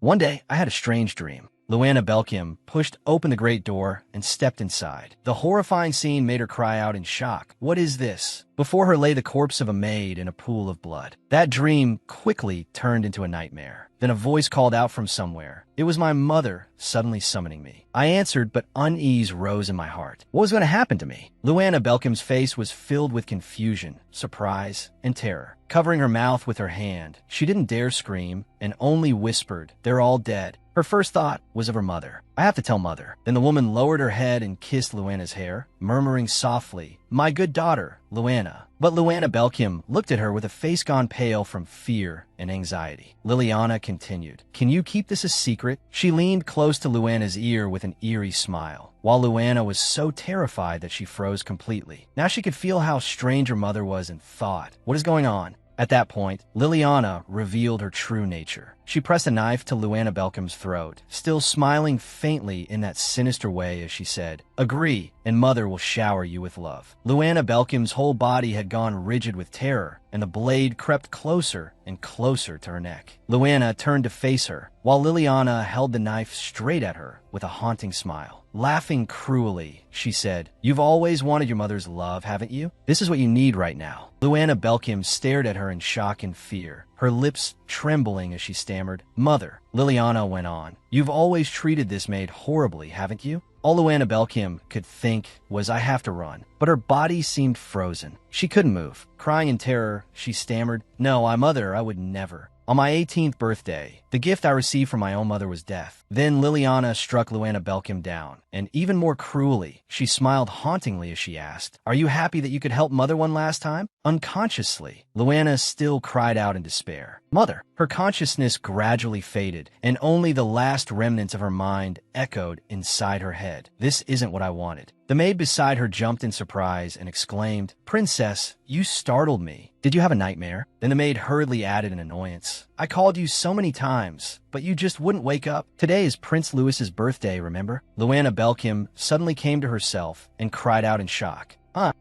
One day, I had a strange dream. Luana Belkim pushed open the great door and stepped inside. The horrifying scene made her cry out in shock. What is this? Before her lay the corpse of a maid in a pool of blood. That dream quickly turned into a nightmare. Then a voice called out from somewhere. It was my mother suddenly summoning me. I answered, but unease rose in my heart. What was going to happen to me? Luana Belkim's face was filled with confusion, surprise, and terror. Covering her mouth with her hand, she didn't dare scream and only whispered, "They're all dead." Her first thought was of her mother. I have to tell mother. Then the woman lowered her head and kissed Luana's hair, murmuring softly, "My good daughter, Luana." But Luana Belkim looked at her with a face gone pale from fear and anxiety. Liliana continued, "Can you keep this a secret?" She leaned close to Luana's ear with an eerie smile, while Luana was so terrified that she froze completely. Now she could feel how strange her mother was and thought, what is going on? At that point, Liliana revealed her true nature. She pressed a knife to Luana Belkim's throat, still smiling faintly in that sinister way as she said, "Agree, and mother will shower you with love." Luana Belkim's whole body had gone rigid with terror, and the blade crept closer and closer to her neck. Luana turned to face her, while Liliana held the knife straight at her with a haunting smile. Laughing cruelly, she said, "You've always wanted your mother's love, haven't you? This is what you need right now." Luana Belkim stared at her in shock and fear, her lips trembling as she stammered, "Mother," Liliana went on, "you've always treated this maid horribly, haven't you?" All Luana Belkim could think was, "I have to run." But her body seemed frozen. She couldn't move. Crying in terror, she stammered, "No, mother, I would never." On my 18th birthday, the gift I received from my own mother was death. Then Liliana struck Luana Belkim down, and even more cruelly, she smiled hauntingly as she asked, "Are you happy that you could help mother one last time?" Unconsciously, Luana still cried out in despair, "Mother!" Her consciousness gradually faded, and only the last remnants of her mind echoed inside her head. "This isn't what I wanted." The maid beside her jumped in surprise and exclaimed, "Princess, you startled me. Did you have a nightmare?" Then the maid hurriedly added in annoyance, "I called you so many times, but you just wouldn't wake up. Today is Prince Louis's birthday, remember?" Luana Belkim suddenly came to herself and cried out in shock.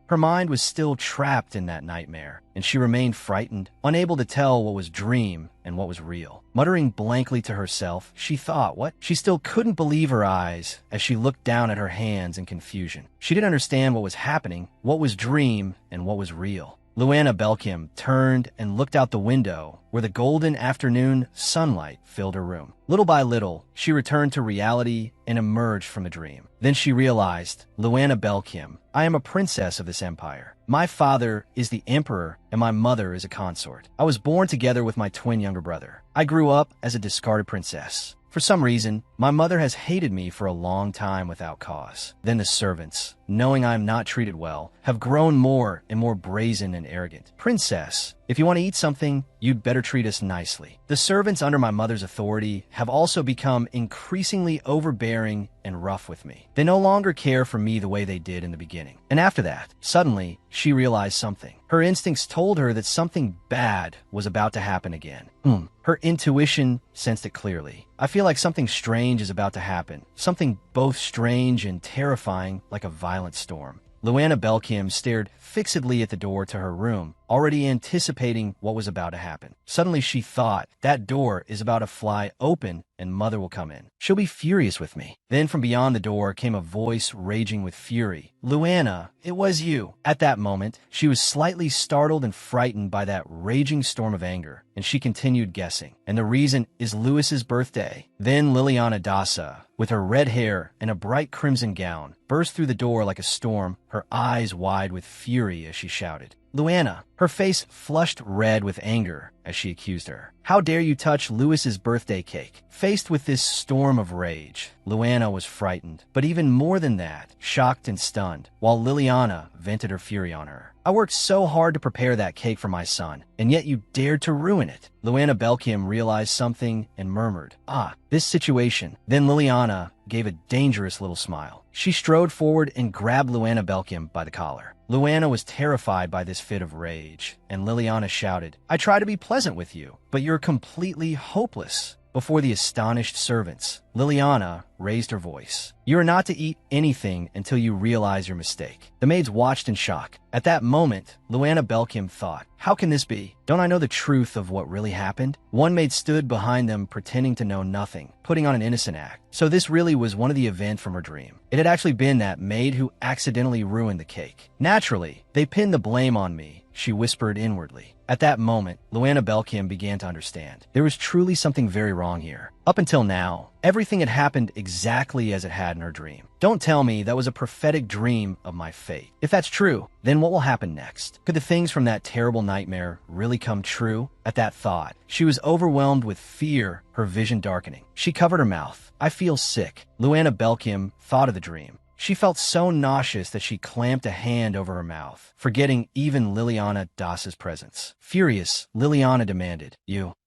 Her mind was still trapped in that nightmare, and she remained frightened, unable to tell what was dream and what was real. Muttering blankly to herself, she thought, what? She still couldn't believe her eyes as she looked down at her hands in confusion. She didn't understand what was happening, what was dream, and what was real. Luana Belkim turned and looked out the window where the golden afternoon sunlight filled her room. Little by little, she returned to reality and emerged from the dream. Then she realized, Luana Belkim, I am a princess of this empire. My father is the emperor and my mother is a consort. I was born together with my twin younger brother. I grew up as a discarded princess. For some reason, my mother has hated me for a long time without cause. Then the servants, knowing I am not treated well, have grown more and more brazen and arrogant. Princess, if you want to eat something, you'd better treat us nicely. The servants under my mother's authority have also become increasingly overbearing and rough with me. They no longer care for me the way they did in the beginning. And after that, suddenly, she realized something. Her instincts told her that something bad was about to happen again. Her intuition sensed it clearly. I feel like something strange is about to happen. Something both strange and terrifying, like a violent storm. Luana Belkim stared fixedly at the door to her room, already anticipating what was about to happen. Suddenly she thought, that door is about to fly open and mother will come in. She'll be furious with me. Then from beyond the door came a voice raging with fury. Luana, it was you. At that moment, she was slightly startled and frightened by that raging storm of anger, and she continued guessing. And the reason is Louis's birthday. Then Liliana Dasa, with her red hair and a bright crimson gown, burst through the door like a storm, her eyes wide with fury as she shouted, Luana, her face flushed red with anger as she accused her. How dare you touch Louis's birthday cake? Faced with this storm of rage, Luana was frightened, but even more than that, shocked and stunned, while Liliana vented her fury on her. I worked so hard to prepare that cake for my son, and yet you dared to ruin it. Luana Belkim realized something and murmured, this situation. Then Liliana gave a dangerous little smile. She strode forward and grabbed Luana Belkim by the collar. Luana was terrified by this fit of rage, and Liliana shouted, I try to be pleasant with you, but you're completely hopeless. Before the astonished servants, Liliana raised her voice. You are not to eat anything until you realize your mistake. The maids watched in shock. At that moment, Luana Belkim thought, how can this be? Don't I know the truth of what really happened? One maid stood behind them pretending to know nothing, putting on an innocent act. So this really was one of the events from her dream. It had actually been that maid who accidentally ruined the cake. Naturally, they pinned the blame on me, she whispered inwardly. At that moment, Luana Belkim began to understand. There was truly something very wrong here. Up until now, everything had happened exactly as it had in her dream. Don't tell me that was a prophetic dream of my fate. If that's true, then what will happen next? Could the things from that terrible nightmare really come true? At that thought, she was overwhelmed with fear, her vision darkening. She covered her mouth. I feel sick. Luana Belkim thought of the dream. She felt so nauseous that she clamped a hand over her mouth, forgetting even Liliana Das's presence. Furious, Liliana demanded,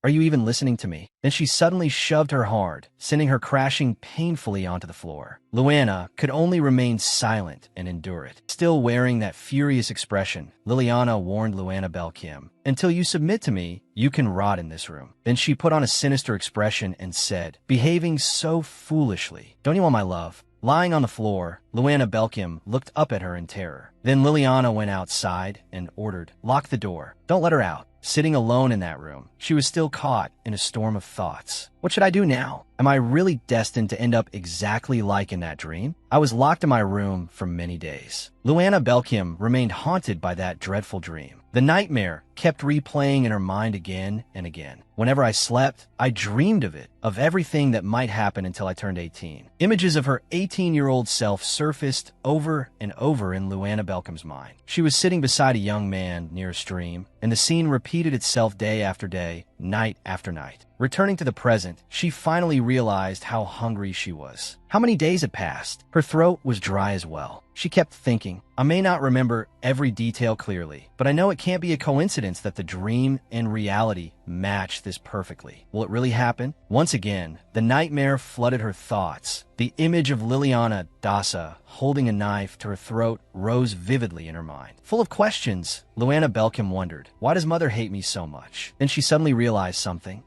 Are you even listening to me? Then she suddenly shoved her hard, sending her crashing painfully onto the floor. Luana could only remain silent and endure it. Still wearing that furious expression, Liliana warned Luana Belkim, until you submit to me, you can rot in this room. Then she put on a sinister expression and said, behaving so foolishly, don't you want my love? Lying on the floor, Luana Belkim looked up at her in terror. Then Liliana went outside and ordered, lock the door. Don't let her out. Sitting alone in that room, she was still caught in a storm of thoughts. What should I do now? Am I really destined to end up exactly like in that dream? I was locked in my room for many days. Luana Belkim remained haunted by that dreadful dream. The nightmare kept replaying in her mind again and again. Whenever I slept, I dreamed of it, of everything that might happen until I turned 18. Images of her 18-year-old self surfaced over and over in Luana Belkim's mind. She was sitting beside a young man near a stream, and the scene repeated itself day after day, night after night. Returning to the present, she finally realized how hungry she was. How many days had passed? Her throat was dry as well. She kept thinking, I may not remember every detail clearly, but I know it can't be a coincidence that the dream and reality match this perfectly. Will it really happen? Once again, the nightmare flooded her thoughts. The image of Liliana Dasa holding a knife to her throat rose vividly in her mind. Full of questions, Luana Belkim wondered, why does mother hate me so much? Then she suddenly realized something.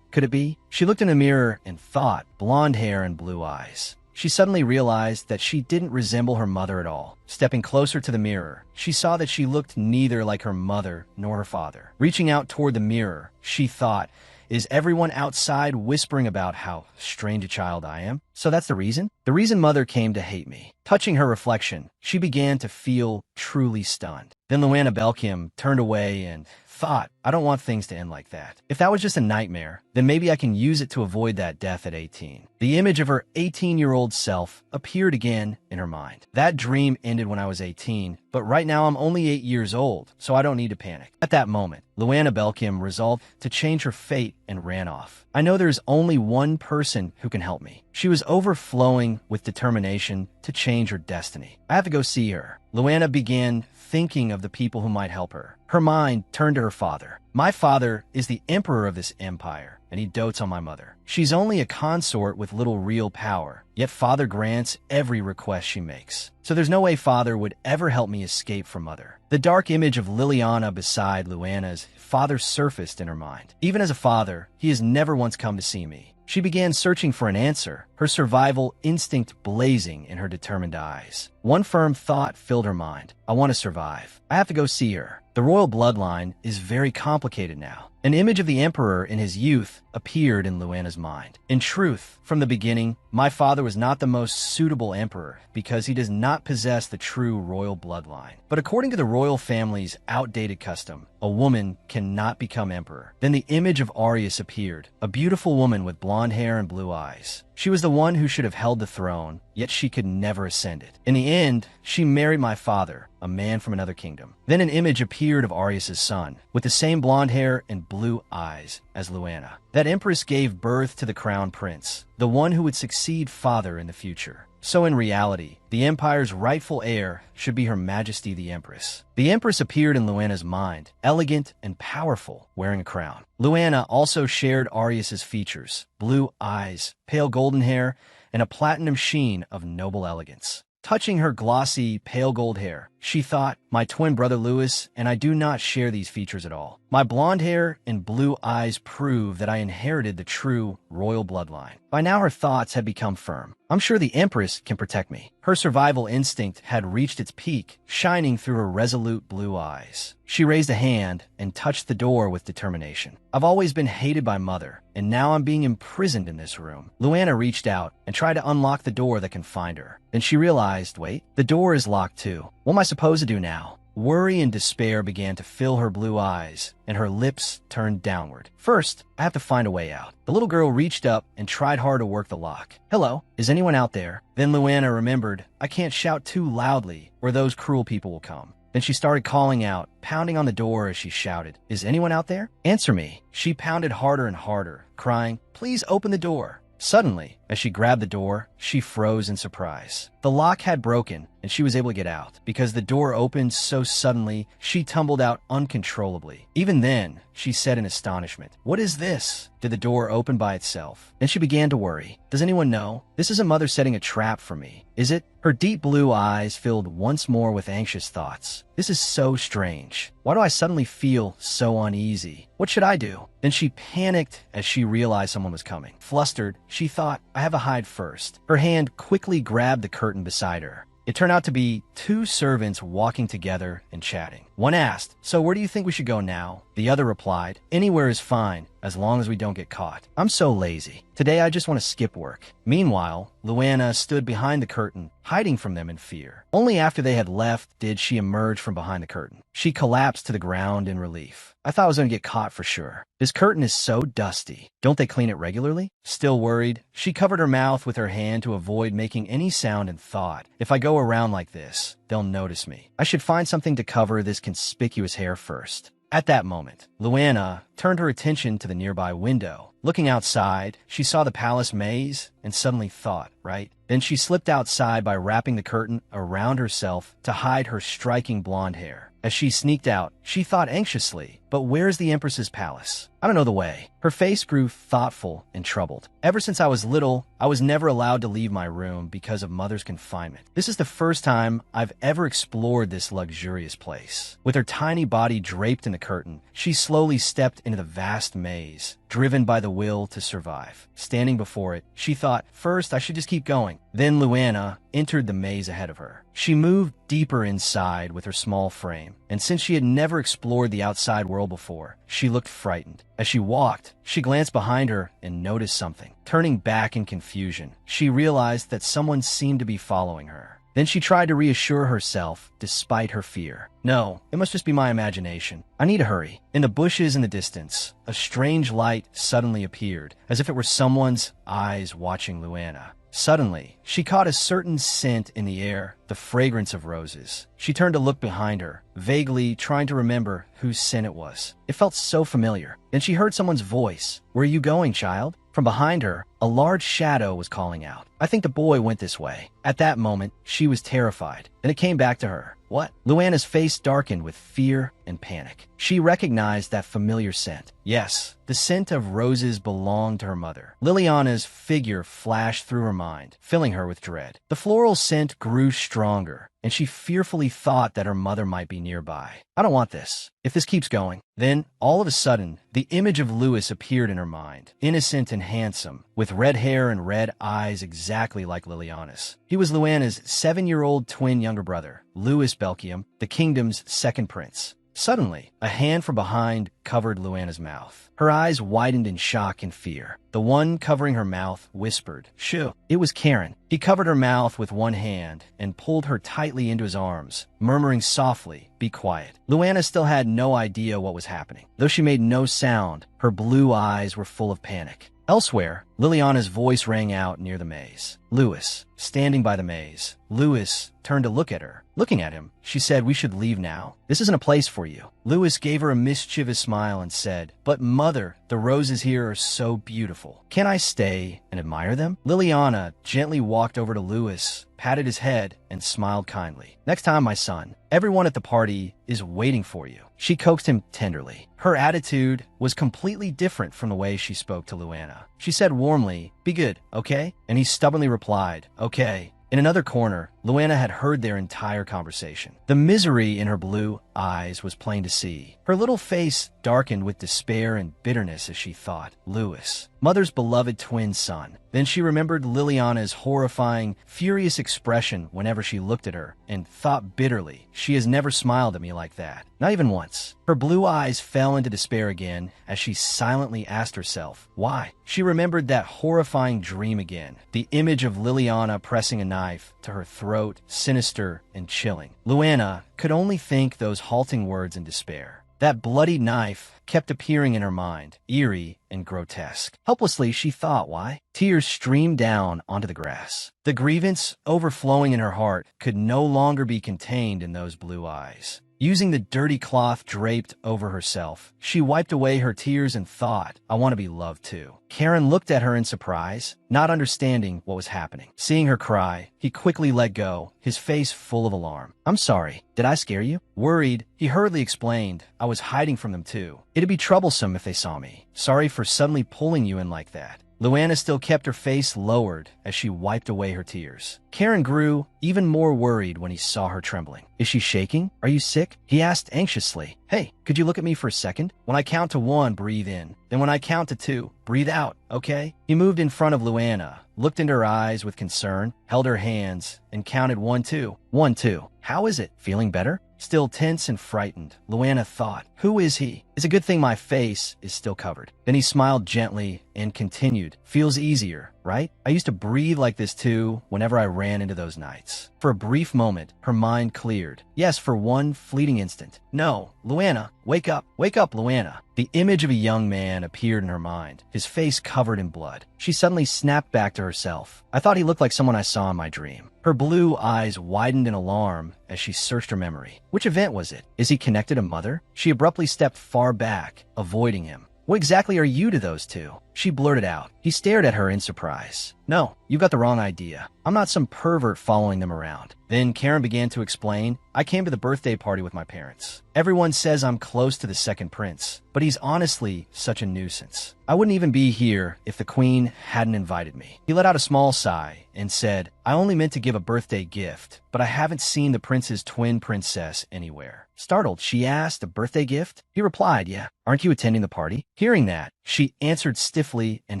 Could it be? She looked in the mirror and thought, blonde hair and blue eyes. She suddenly realized that she didn't resemble her mother at all. Stepping closer to the mirror, she saw that she looked neither like her mother nor her father. Reaching out toward the mirror, she thought, is everyone outside whispering about how strange a child I am? So that's the reason? The reason mother came to hate me. Touching her reflection, she began to feel truly stunned. Then Luana Belkim turned away and thought, I don't want things to end like that. If that was just a nightmare, then maybe I can use it to avoid that death at 18. The image of her 18-year-old self appeared again in her mind. That dream ended when I was 18, but right now I'm only 8 years old, so I don't need to panic. At that moment, Luana Belkim resolved to change her fate and ran off. I know there's only one person who can help me. She was overflowing with determination to change her destiny. I have to go see her. Luana began thinking of the people who might help her. Her mind turned to her father. My father is the emperor of this empire, and he dotes on my mother. She's only a consort with little real power, yet father grants every request she makes. So there's no way father would ever help me escape from mother. The dark image of Liliana beside Luana's father surfaced in her mind. Even as a father, he has never once come to see me. She began searching for an answer, her survival instinct blazing in her determined eyes. One firm thought filled her mind. I want to survive. I have to go see her. The royal bloodline is very complicated now. An image of the emperor in his youth appeared in Luana's mind. In truth, from the beginning, my father was not the most suitable emperor because he does not possess the true royal bloodline. But according to the royal family's outdated custom, a woman cannot become emperor. Then the image of Arius appeared, a beautiful woman with blonde hair and blue eyes. She was the one who should have held the throne, yet she could never ascend it. In the end, she married my father, a man from another kingdom. Then an image appeared of Arius' son, with the same blonde hair and blue eyes as Luana. That empress gave birth to the crown prince, the one who would succeed father in the future. So in reality, the empire's rightful heir should be Her Majesty the Empress. The Empress appeared in Luana's mind, elegant and powerful, wearing a crown. Luana also shared Arius's features, blue eyes, pale golden hair, and a platinum sheen of noble elegance. Touching her glossy, pale gold hair, She thought, my twin brother Louis and I do not share these features at all. My blonde hair and blue eyes prove that I inherited the true royal bloodline. By now her thoughts had become firm. I'm sure the Empress can protect me. Her survival instinct had reached its peak, shining through her resolute blue eyes. She raised a hand and touched the door with determination. I've always been hated by Mother, and now I'm being imprisoned in this room. Luana reached out and tried to unlock the door that confined her. Then she realized, wait, the door is locked too. What am I supposed to do now? Worry and despair began to fill her blue eyes, and her lips turned downward. First, I have to find a way out. The little girl reached up and tried hard to work the lock. Hello, is anyone out there? Then Luana remembered, I can't shout too loudly, or those cruel people will come. Then she started calling out, pounding on the door as she shouted, is anyone out there? Answer me. She pounded harder and harder, crying, please open the door. Suddenly, as she grabbed the door, she froze in surprise. The lock had broken, and she was able to get out. Because the door opened so suddenly, she tumbled out uncontrollably. Even then, she said in astonishment, what is this? Did the door open by itself? Then she began to worry. Does anyone know? This is a mother setting a trap for me. Is it? Her deep blue eyes filled once more with anxious thoughts. This is so strange. Why do I suddenly feel so uneasy? What should I do? Then she panicked as she realized someone was coming. Flustered, she thought, I have to hide first. Her hand quickly grabbed the curtain beside her. It turned out to be two servants walking together and chatting. One asked, so where do you think we should go now? The other replied, anywhere is fine, as long as we don't get caught. I'm so lazy. Today I just want to skip work. Meanwhile, Luana stood behind the curtain, hiding from them in fear. Only after they had left did she emerge from behind the curtain. She collapsed to the ground in relief. I thought I was going to get caught for sure. This curtain is so dusty. Don't they clean it regularly? Still worried, she covered her mouth with her hand to avoid making any sound and thought, if I go around like this, they'll notice me. I should find something to cover this conspicuous hair first. At that moment, Luana turned her attention to the nearby window. Looking outside, she saw the palace maze and suddenly thought, right? Then she slipped outside by wrapping the curtain around herself to hide her striking blonde hair. As she sneaked out, she thought anxiously, but where's the Empress's palace? I don't know the way. Her face grew thoughtful and troubled. Ever since I was little, I was never allowed to leave my room because of Mother's confinement. This is the first time I've ever explored this luxurious place. With her tiny body draped in the curtain, she slowly stepped into the vast maze, driven by the will to survive. Standing before it, she thought, first I should just keep going. Then Luana entered the maze ahead of her. She moved deeper inside with her small frame, and since she had never explored the outside world before, she looked frightened. As she walked, she glanced behind her and noticed something. Turning back in confusion, she realized that someone seemed to be following her. Then she tried to reassure herself, despite her fear. No, it must just be my imagination. I need to hurry. In the bushes in the distance, a strange light suddenly appeared, as if it were someone's eyes watching Luana. Suddenly, she caught a certain scent in the air, the fragrance of roses. She turned to look behind her, vaguely trying to remember whose scent it was. It felt so familiar. Then she heard someone's voice. Where are you going, child? From behind her, a large shadow was calling out. I think the boy went this way. At that moment, she was terrified. Then it came back to her. What? Luana's face darkened with fear and panic. She recognized that familiar scent. Yes, the scent of roses belonged to her mother. Liliana's figure flashed through her mind, filling her with dread. The floral scent grew stronger, and she fearfully thought that her mother might be nearby. I don't want this. If this keeps going. Then, all of a sudden, the image of Louis appeared in her mind. Innocent and handsome, with red hair and red eyes exactly like Liliana's. He was Luana's 7-year-old twin younger brother, Louis Belkium, the kingdom's second prince. Suddenly, a hand from behind covered Luana's mouth. Her eyes widened in shock and fear. The one covering her mouth whispered, "Shoo." It was Karen. He covered her mouth with one hand and pulled her tightly into his arms, murmuring softly, "Be quiet." Luana still had no idea what was happening. Though she made no sound, her blue eyes were full of panic. Elsewhere, Liliana's voice rang out near the maze. Louis, standing by the maze. Louis turned to look at her. Looking at him, she said, "We should leave now. This isn't a place for you." Louis gave her a mischievous smile and said, "But mother, the roses here are so beautiful. Can I stay and admire them?" Liliana gently walked over to Louis, patted his head, and smiled kindly. "Next time, my son, everyone at the party is waiting for you." She coaxed him tenderly. Her attitude was completely different from the way she spoke to Luana. She said warmly, "Be good, okay?" And he stubbornly replied, "Okay." In another corner, Luana had heard their entire conversation. The misery in her blue eyes was plain to see. Her little face darkened with despair and bitterness as she thought, Louis, Mother's beloved twin son. Then she remembered Liliana's horrifying, furious expression whenever she looked at her, and thought bitterly, she has never smiled at me like that. Not even once. Her blue eyes fell into despair again as she silently asked herself, why? She remembered that horrifying dream again, the image of Liliana pressing a knife to her throat, sinister and chilling. Luana could only think those halting words in despair. That bloody knife kept appearing in her mind, eerie and grotesque. Helplessly, she thought, why? Tears streamed down onto the grass. The grievance overflowing in her heart could no longer be contained in those blue eyes. Using the dirty cloth draped over herself, she wiped away her tears and thought, I want to be loved too. Karen looked at her in surprise, not understanding what was happening. Seeing her cry, he quickly let go, his face full of alarm. I'm sorry, did I scare you? Worried, he hurriedly explained, I was hiding from them too. It'd be troublesome if they saw me. Sorry for suddenly pulling you in like that. Luana still kept her face lowered as she wiped away her tears. Karen grew even more worried when he saw her trembling. Is she shaking? Are you sick? He asked anxiously. Hey, could you look at me for a second? When I count to 1, breathe in. Then when I count to 2, breathe out, okay? He moved in front of Luana, looked into her eyes with concern, held her hands, and counted 1, 2. 1, 2. How is it? Feeling better? Still tense and frightened, Luana thought, who is he? It's a good thing my face is still covered. Then he smiled gently and continued, feels easier, right? I used to breathe like this too whenever I ran into those nights. For a brief moment, her mind cleared. Yes, for one fleeting instant. No, Luana, wake up, Luana. The image of a young man appeared in her mind, his face covered in blood. She suddenly snapped back to herself. I thought he looked like someone I saw in my dream. Her blue eyes widened in alarm as she searched her memory. Which event was it? Is he connected to Mother? She abruptly stepped far back, avoiding him. What exactly are you to those two? She blurted out. He stared at her in surprise. No, you've got the wrong idea. I'm not some pervert following them around. Then Karen began to explain, I came to the birthday party with my parents. Everyone says I'm close to the second prince, but he's honestly such a nuisance. I wouldn't even be here if the queen hadn't invited me. He let out a small sigh and said, I only meant to give a birthday gift, but I haven't seen the prince's twin princess anywhere. Startled, she asked, a birthday gift? He replied, yeah. Aren't you attending the party? Hearing that, she answered stiffly and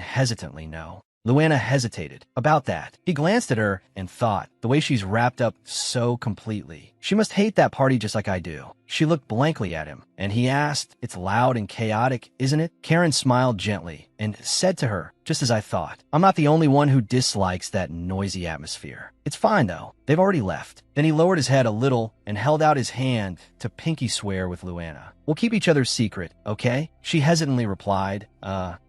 hesitantly, no. Luana hesitated. About that. He glanced at her and thought, the way she's wrapped up so completely. She must hate that party just like I do. She looked blankly at him, and he asked, it's loud and chaotic, isn't it? Karen smiled gently and said to her, just as I thought, I'm not the only one who dislikes that noisy atmosphere. It's fine, though. They've already left. Then he lowered his head a little and held out his hand to pinky swear with Luana. We'll keep each other's secret, okay? She hesitantly replied,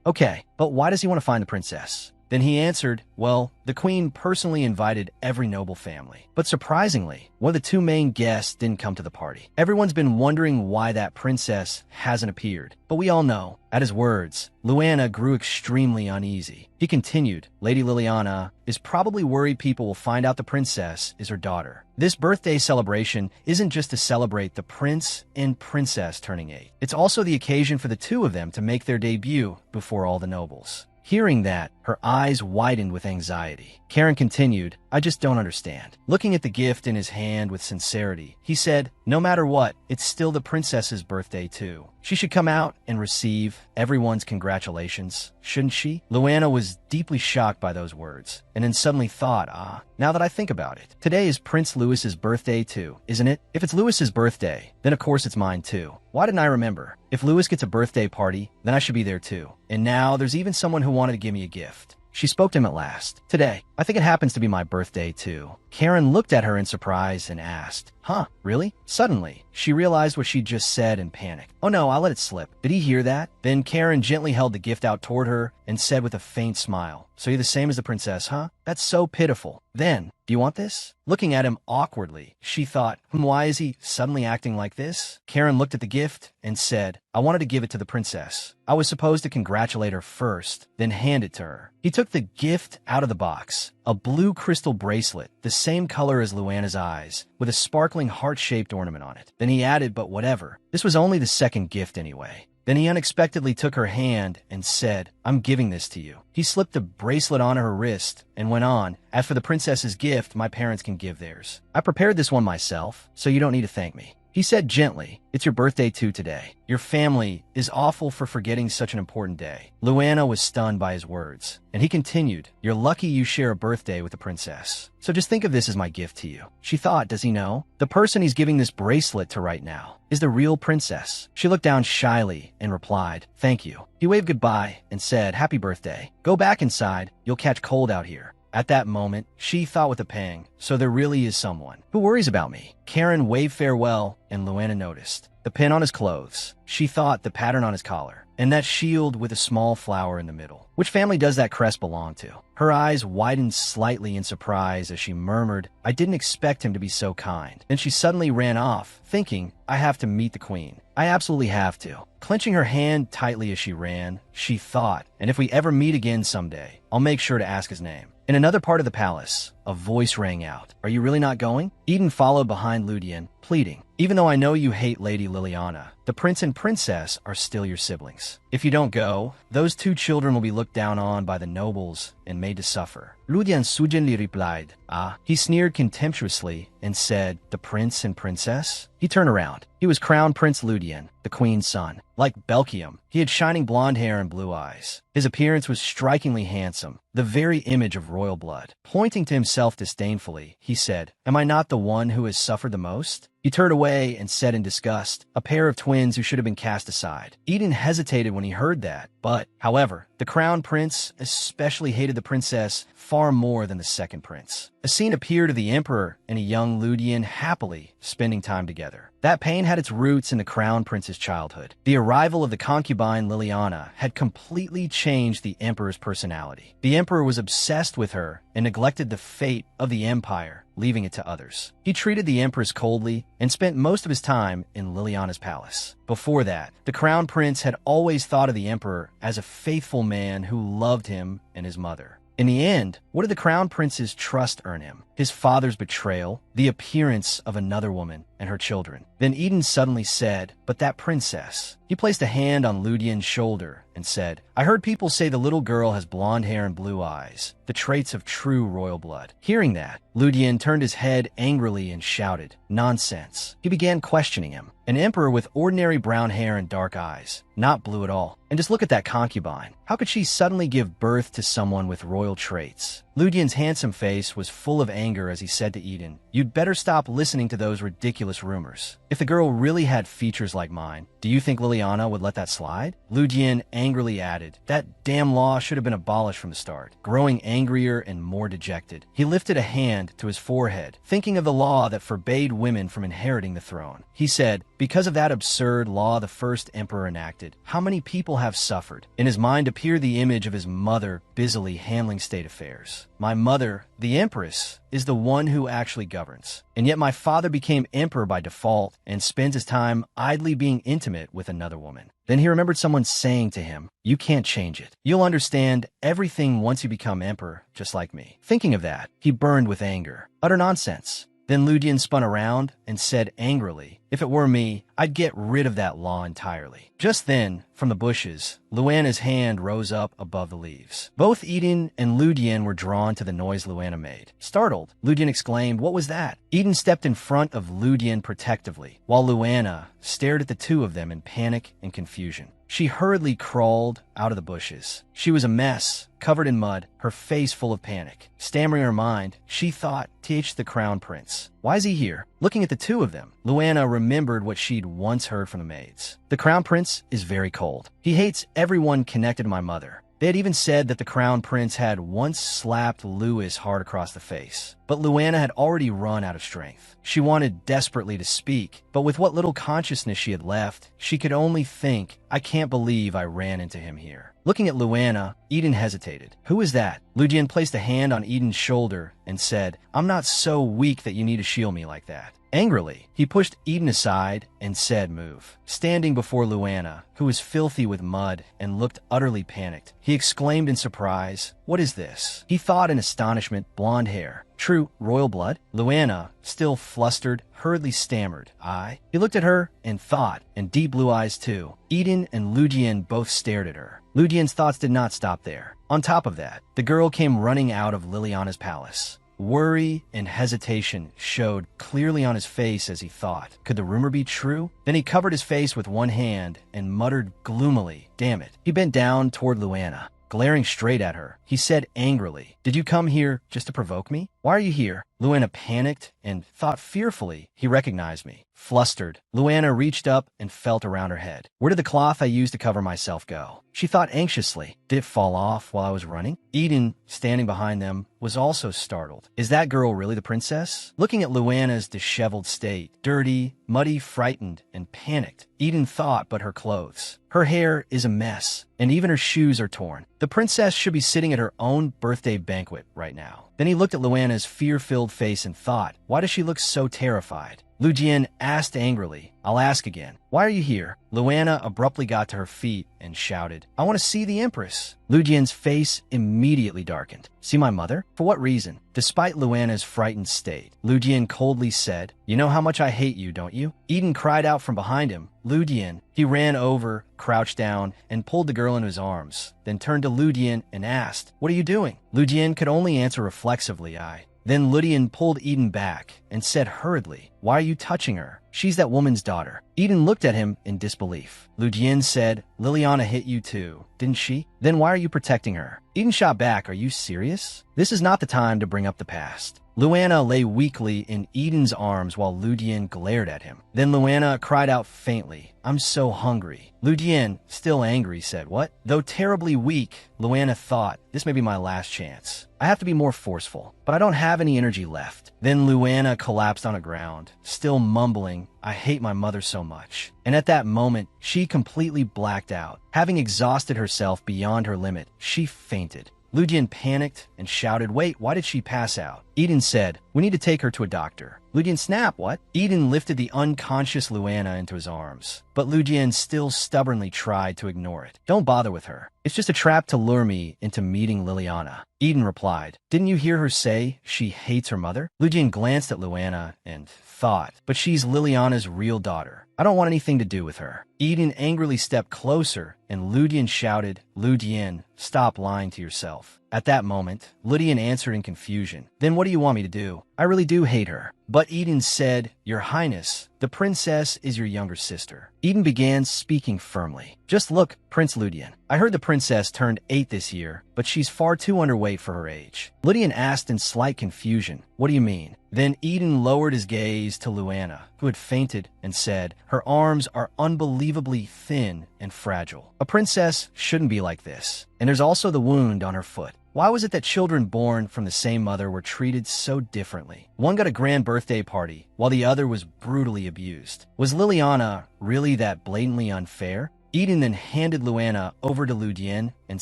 okay, but why does he want to find the princess? Then he answered, well, the queen personally invited every noble family. But surprisingly, one of the two main guests didn't come to the party. Everyone's been wondering why that princess hasn't appeared. But we all know. At his words, Luana grew extremely uneasy. He continued, Lady Liliana is probably worried people will find out the princess is her daughter. This birthday celebration isn't just to celebrate the prince and princess turning 8. It's also the occasion for the two of them to make their debut before all the nobles. Hearing that, her eyes widened with anxiety. Karen continued, I just don't understand. Looking at the gift in his hand with sincerity, he said, no matter what, it's still the princess's birthday too. She should come out and receive everyone's congratulations, shouldn't she? Luana was deeply shocked by those words, and then suddenly thought, now that I think about it, today is Prince Louis's birthday too, isn't it? If it's Louis's birthday, then of course it's mine too. Why didn't I remember? If Louis gets a birthday party, then I should be there too. And now there's even someone who wanted to give me a gift. She spoke to him at last. Today, I think it happens to be my birthday too. Karen looked at her in surprise and asked, huh, really? Suddenly, she realized what she'd just said and panicked. Oh no, I'll let it slip. Did he hear that? Then Karen gently held the gift out toward her and said with a faint smile, so you're the same as the princess, huh? That's so pitiful. Then, do you want this? Looking at him awkwardly, she thought, why is he suddenly acting like this? Karen looked at the gift and said, I wanted to give it to the princess. I was supposed to congratulate her first, then hand it to her. He took the gift out of the box, a blue crystal bracelet, the same color as Luana's eyes, with a sparkling heart-shaped ornament on it. Then he added, but whatever. This was only the second gift anyway. Then he unexpectedly took her hand and said, "I'm giving this to you." He slipped the bracelet on her wrist and went on, "As for the princess's gift, my parents can give theirs. I prepared this one myself, so you don't need to thank me." He said gently, "It's your birthday too today. Your family is awful for forgetting such an important day." Luana was stunned by his words, and he continued, "You're lucky you share a birthday with the princess. So just think of this as my gift to you." She thought, does he know? The person he's giving this bracelet to right now is the real princess. She looked down shyly and replied, "Thank you." He waved goodbye and said, "Happy birthday. Go back inside. You'll catch cold out here." At that moment, she thought with a pang, so there really is someone who worries about me. Karen waved farewell, and Luana noticed the pin on his clothes. She thought the pattern on his collar, and that shield with a small flower in the middle. Which family does that crest belong to? Her eyes widened slightly in surprise as she murmured, "I didn't expect him to be so kind." Then she suddenly ran off, thinking, "I have to meet the queen. I absolutely have to." Clenching her hand tightly as she ran, she thought, "And if we ever meet again someday, I'll make sure to ask his name." In another part of the palace, a voice rang out, "Are you really not going?" Eden followed behind Ludian, pleading, "Even though I know you hate Lady Liliana, the prince and princess are still your siblings. If you don't go, those two children will be looked down on by the nobles and made to suffer." Ludian suddenly replied, "Ah." He sneered contemptuously and said, "The prince and princess?" He turned around. He was Crown Prince Ludian, the queen's son. Like Belkium, he had shining blonde hair and blue eyes. His appearance was strikingly handsome, the very image of royal blood. Pointing to himself disdainfully, he said, "Am I not the one who has suffered the most?" He turned away and said in disgust, "A pair of twins who should have been cast aside." Eden hesitated when he heard that, but, however, the crown prince especially hated the princess far more than the second prince. A scene appeared of the emperor and a young Ludian happily spending time together. That pain had its roots in the crown prince's childhood. The arrival of the concubine Liliana had completely changed the emperor's personality. The emperor was obsessed with her and neglected the fate of the empire, leaving it to others. He treated the empress coldly and spent most of his time in Liliana's palace. Before that, the crown prince had always thought of the emperor as a faithful man who loved him and his mother. In the end, what did the crown prince's trust earn him? His father's betrayal, the appearance of another woman, and her children. Then Eden suddenly said, "But that princess." He placed a hand on Ludian's shoulder and said, "I heard people say the little girl has blonde hair and blue eyes, the traits of true royal blood." Hearing that, Ludian turned his head angrily and shouted, "Nonsense." He began questioning him. An emperor with ordinary brown hair and dark eyes, not blue at all. And just look at that concubine. How could she suddenly give birth to someone with royal traits? Ludian's handsome face was full of anger as he said to Eden, "You'd better stop listening to those ridiculous rumors. If the girl really had features like mine, do you think Liliana would let that slide?" Ludian angrily added, "That damn law should have been abolished from the start." Growing angrier and more dejected, he lifted a hand to his forehead, thinking of the law that forbade women from inheriting the throne. He said, "Because of that absurd law the first emperor enacted, how many people have suffered?" In his mind appeared the image of his mother busily handling state affairs. "My mother, the empress, is the one who actually governs. And yet my father became emperor by default and spends his time idly being intimate with another woman." Then he remembered someone saying to him, "You can't change it. You'll understand everything once you become emperor, just like me." Thinking of that, he burned with anger. Utter nonsense. Then Ludian spun around and said angrily, "If it were me, I'd get rid of that law entirely." Just then, from the bushes, Luana's hand rose up above the leaves. Both Eden and Ludian were drawn to the noise Luana made. Startled, Ludian exclaimed, "What was that?" Eden stepped in front of Ludian protectively, while Luana stared at the two of them in panic and confusion. She hurriedly crawled out of the bushes. She was a mess, covered in mud, her face full of panic. Stammering her mind, she thought, "The crown prince. Why is he here?" Looking at the two of them, Luana remembered what she'd once heard from the maids. "The crown prince is very cold. He hates everyone connected to my mother." They had even said that the crown prince had once slapped Louis hard across the face. But Luana had already run out of strength. She wanted desperately to speak, but with what little consciousness she had left, she could only think, "I can't believe I ran into him here." Looking at Luana, Eden hesitated. "Who is that?" Ludian placed a hand on Eden's shoulder and said, "I'm not so weak that you need to shield me like that." Angrily, he pushed Eden aside and said, "Move." Standing before Luana, who was filthy with mud and looked utterly panicked, he exclaimed in surprise, "What is this?" He thought in astonishment, blonde hair. True royal blood? Luana, still flustered, hurriedly stammered, I. He looked at her in thought, and deep blue eyes too. Eden and Lu Jian both stared at her. Lu Jian's thoughts did not stop there. On top of that, the girl came running out of Liliana's palace. Worry and hesitation showed clearly on his face as he thought, could the rumor be true? Then he covered his face with one hand and muttered gloomily, damn it. He bent down toward Luana. Glaring straight at her, he said angrily, did you come here just to provoke me? Why are you here? Luana panicked and thought fearfully he recognized me. Flustered, Luana reached up and felt around her head. Where did the cloth I used to cover myself go? She thought anxiously. Did it fall off while I was running? Eden, standing behind them, was also startled. Is that girl really the princess? Looking at Luana's disheveled state, dirty, muddy, frightened, and panicked, Eden thought but her clothes. Her hair is a mess, and even her shoes are torn. The princess should be sitting at her own birthday banquet right now. Then he looked at Luana's fear-filled face and thought, why does she look so terrified? Lu Jian asked angrily, I'll ask again. Why are you here? Luana abruptly got to her feet and shouted, I want to see the Empress. Lu Jian's face immediately darkened. See my mother? For what reason? Despite Luana's frightened state, Lu Jian coldly said, you know how much I hate you, don't you? Eden cried out from behind him, Lu Jian. He ran over, crouched down, and pulled the girl into his arms, then turned to Lu Jian and asked, what are you doing? Lu Jian could only answer reflexively, I. Then Lu Jian pulled Eden back and said hurriedly, why are you touching her? She's that woman's daughter. Eden looked at him in disbelief. Lu Jian said, Liliana hit you too, didn't she? Then why are you protecting her? Eden shot back, are you serious? This is not the time to bring up the past. Luana lay weakly in Eden's arms while Lu Jian glared at him. Then Luana cried out faintly, I'm so hungry. Lu Jian, still angry, said, what? Though terribly weak, Luana thought, this may be my last chance. I have to be more forceful, but I don't have any energy left. Then Luana collapsed on the ground, still mumbling, I hate my mother so much. And at that moment, she completely blacked out. Having exhausted herself beyond her limit, she fainted. Lu Jian panicked and shouted, wait, why did she pass out? Eden said, we need to take her to a doctor. Lu Jian snapped, what? Eden lifted the unconscious Luana into his arms, but Lu Jian still stubbornly tried to ignore it. Don't bother with her. It's just a trap to lure me into meeting Liliana. Eden replied, didn't you hear her say she hates her mother? Lu Jian glanced at Luana and thought, but she's Liliana's real daughter. I don't want anything to do with her. Eden angrily stepped closer, and Lu Jian shouted, Lu Jian, stop lying to yourself. At that moment, Lu Jian answered in confusion, then what do you want me to do? I really do hate her. But Eden said, Your Highness, the princess is your younger sister. Eden began speaking firmly. Just look, Prince Lu Jian. I heard the princess turned 8 this year, but she's far too underweight for her age. Lu Jian asked in slight confusion, what do you mean? Then Eden lowered his gaze to Luana, who had fainted, and said, her arms are unbelievably thin and fragile. A princess shouldn't be like this. And there's also the wound on her foot. Why was it that children born from the same mother were treated so differently? One got a grand birthday party, while the other was brutally abused. Was Liliana really that blatantly unfair? Eden then handed Luana over to Lu Jian and